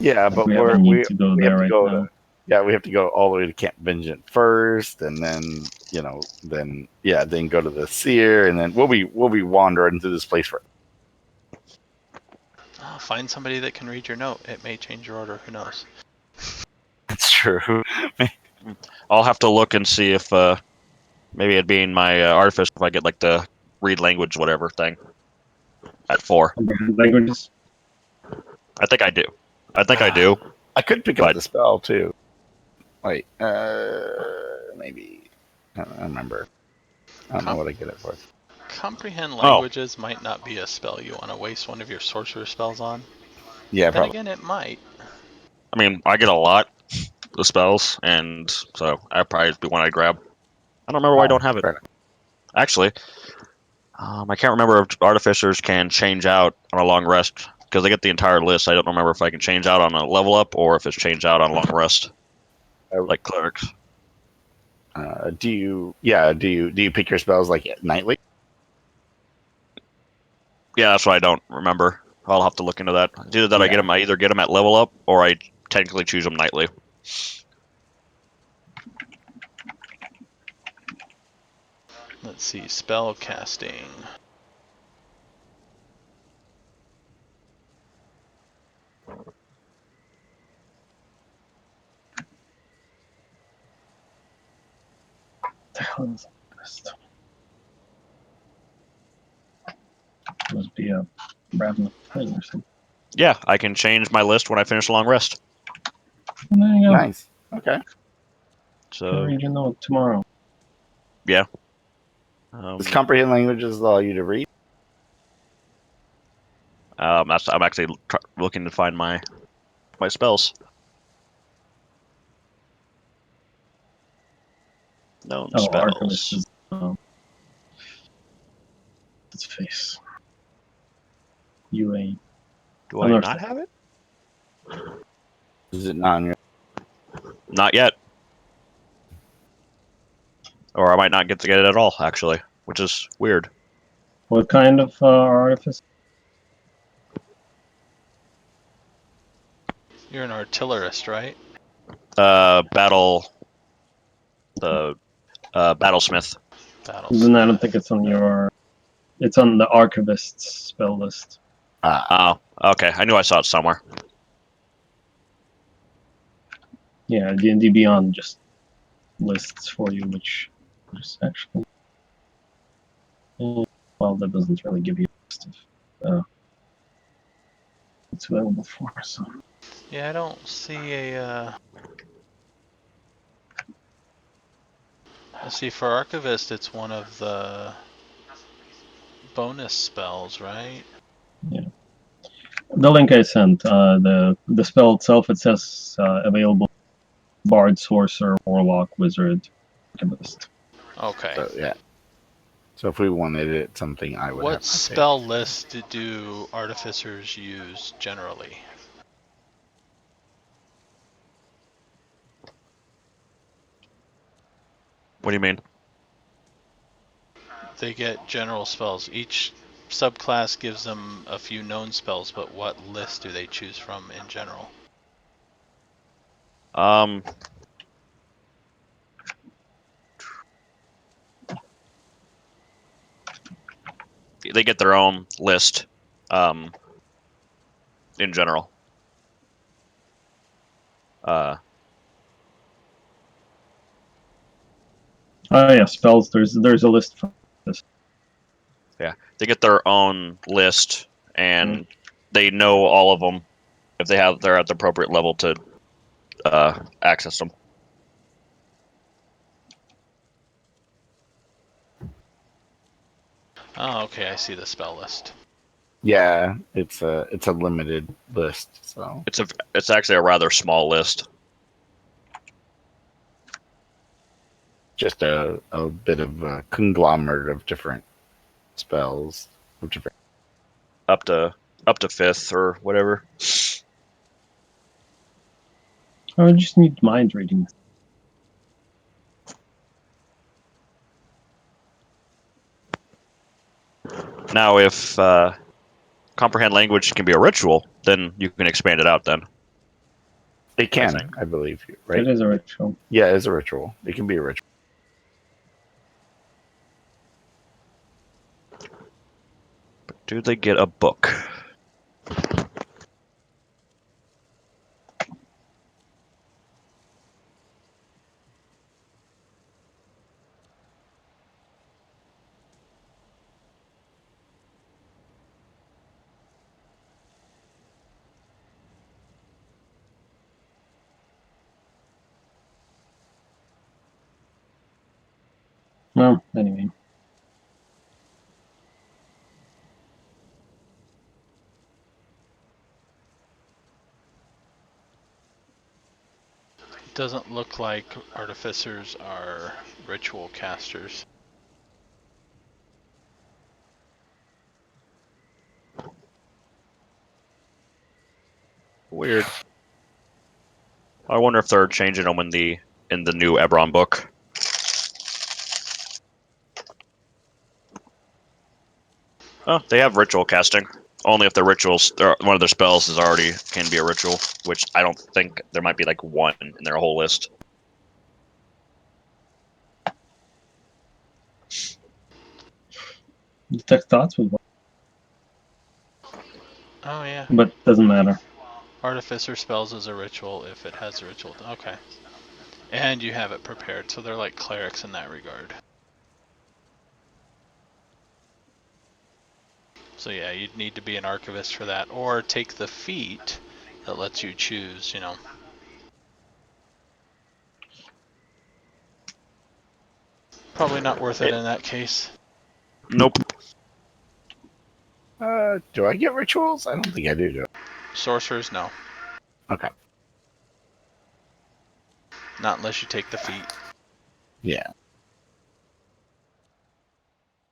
[SPEAKER 4] Yeah, but
[SPEAKER 3] we have a need to go there right now.
[SPEAKER 4] We have to go all the way to Camp Vengeance first, and then then go to the Seer, and then we'll be wandering through this place for.
[SPEAKER 1] Find somebody that can read your note. It may change your order. Who knows?
[SPEAKER 4] That's true.
[SPEAKER 5] I'll have to look and see if maybe it'd be in my artifice if I get like the read language whatever thing at 4.
[SPEAKER 3] Languages.
[SPEAKER 5] I think I do. I do.
[SPEAKER 4] I could pick up the spell too. Wait, maybe I don't remember. I don't know what I get it for.
[SPEAKER 1] Comprehend languages might not be a spell you want to waste one of your sorcerer spells on.
[SPEAKER 4] Yeah,
[SPEAKER 1] then
[SPEAKER 4] probably.
[SPEAKER 1] again, it might.
[SPEAKER 5] I mean, I get a lot of spells, and so I'd probably be one I grab. I don't remember why I don't have it. Actually, I can't remember if artificers can change out on a long rest because I get the entire list. I don't remember if I can change out on a level up or if it's changed out on a long rest, like clerics.
[SPEAKER 4] Do you pick your spells like nightly?
[SPEAKER 5] Yeah, that's what I don't remember. I'll have to look into that. It's either that I either get them at level up or I technically choose them nightly.
[SPEAKER 1] Let's see, spell casting.
[SPEAKER 3] The hell is this? Must be a Raven thing or something.
[SPEAKER 5] Yeah, I can change my list when I finish a long rest.
[SPEAKER 3] There you go.
[SPEAKER 4] Nice. Okay.
[SPEAKER 5] So
[SPEAKER 3] read your note tomorrow.
[SPEAKER 5] Yeah.
[SPEAKER 4] Does comprehend languages allow you to read?
[SPEAKER 5] I'm actually looking to find my spells. Known spells.
[SPEAKER 3] Archivist is its face. UA.
[SPEAKER 5] Do I not have it?
[SPEAKER 4] Is it not on your?
[SPEAKER 5] Not yet. Or I might not get to get it at all, actually, which is weird.
[SPEAKER 3] What kind of artifice?
[SPEAKER 1] You're an artillerist, right?
[SPEAKER 5] Battlesmith.
[SPEAKER 3] Then I don't think it's on your. It's on the archivist's spell list.
[SPEAKER 5] Oh, okay. I knew I saw it somewhere.
[SPEAKER 3] Yeah, D&D Beyond just lists for you, which is actually. Well, that doesn't really give you a list of it's available for. So.
[SPEAKER 1] Yeah, I don't see a. Let's see, for Archivist, it's one of the bonus spells, right?
[SPEAKER 3] Yeah. The link I sent, the spell itself, it says available Bard, Sorcerer, Warlock, Wizard, Archivist.
[SPEAKER 1] Okay.
[SPEAKER 4] So, yeah. So if we wanted it, something I would.
[SPEAKER 1] What spell list do artificers use generally?
[SPEAKER 5] What do you mean?
[SPEAKER 1] They get general spells. Each subclass gives them a few known spells, but what list do they choose from in general?
[SPEAKER 5] They get their own list, in general.
[SPEAKER 3] Oh yeah, spells. There's a list for this.
[SPEAKER 5] Yeah, they get their own list, and they know all of them if they're at the appropriate level to access them.
[SPEAKER 1] Oh, okay, I see the spell list.
[SPEAKER 4] Yeah, it's a limited list, so
[SPEAKER 5] it's actually a rather small list.
[SPEAKER 4] Just a bit of a conglomerate of different spells,
[SPEAKER 5] up to 5th or whatever.
[SPEAKER 3] I just need mind reading.
[SPEAKER 5] Now, if comprehend language can be a ritual, then you can expand it out. Then
[SPEAKER 4] It can,
[SPEAKER 5] think.
[SPEAKER 4] I believe, right?
[SPEAKER 3] It is a ritual.
[SPEAKER 4] Yeah, it is a ritual. It can be a ritual.
[SPEAKER 5] But do they get a book?
[SPEAKER 3] Well, anyway.
[SPEAKER 1] It doesn't look like artificers are ritual casters.
[SPEAKER 5] Weird. I wonder if they're changing them in the new Ebron book. Oh, they have ritual casting. Only if the rituals, or one of their spells is already can be a ritual, which I don't think there might be like one in their whole list.
[SPEAKER 3] Detect thoughts was one,
[SPEAKER 1] Oh yeah.
[SPEAKER 3] but doesn't matter.
[SPEAKER 1] Artificer spells as a ritual if it has a ritual. Okay. And you have it prepared, so they're like clerics in that regard. So yeah, you'd need to be an archivist for that, or take the feat that lets you choose, you know. Probably not worth it in that case.
[SPEAKER 5] Nope.
[SPEAKER 4] Do I get rituals? I don't think I do.
[SPEAKER 1] Sorcerers, no.
[SPEAKER 4] Okay.
[SPEAKER 1] Not unless you take the feat.
[SPEAKER 4] Yeah.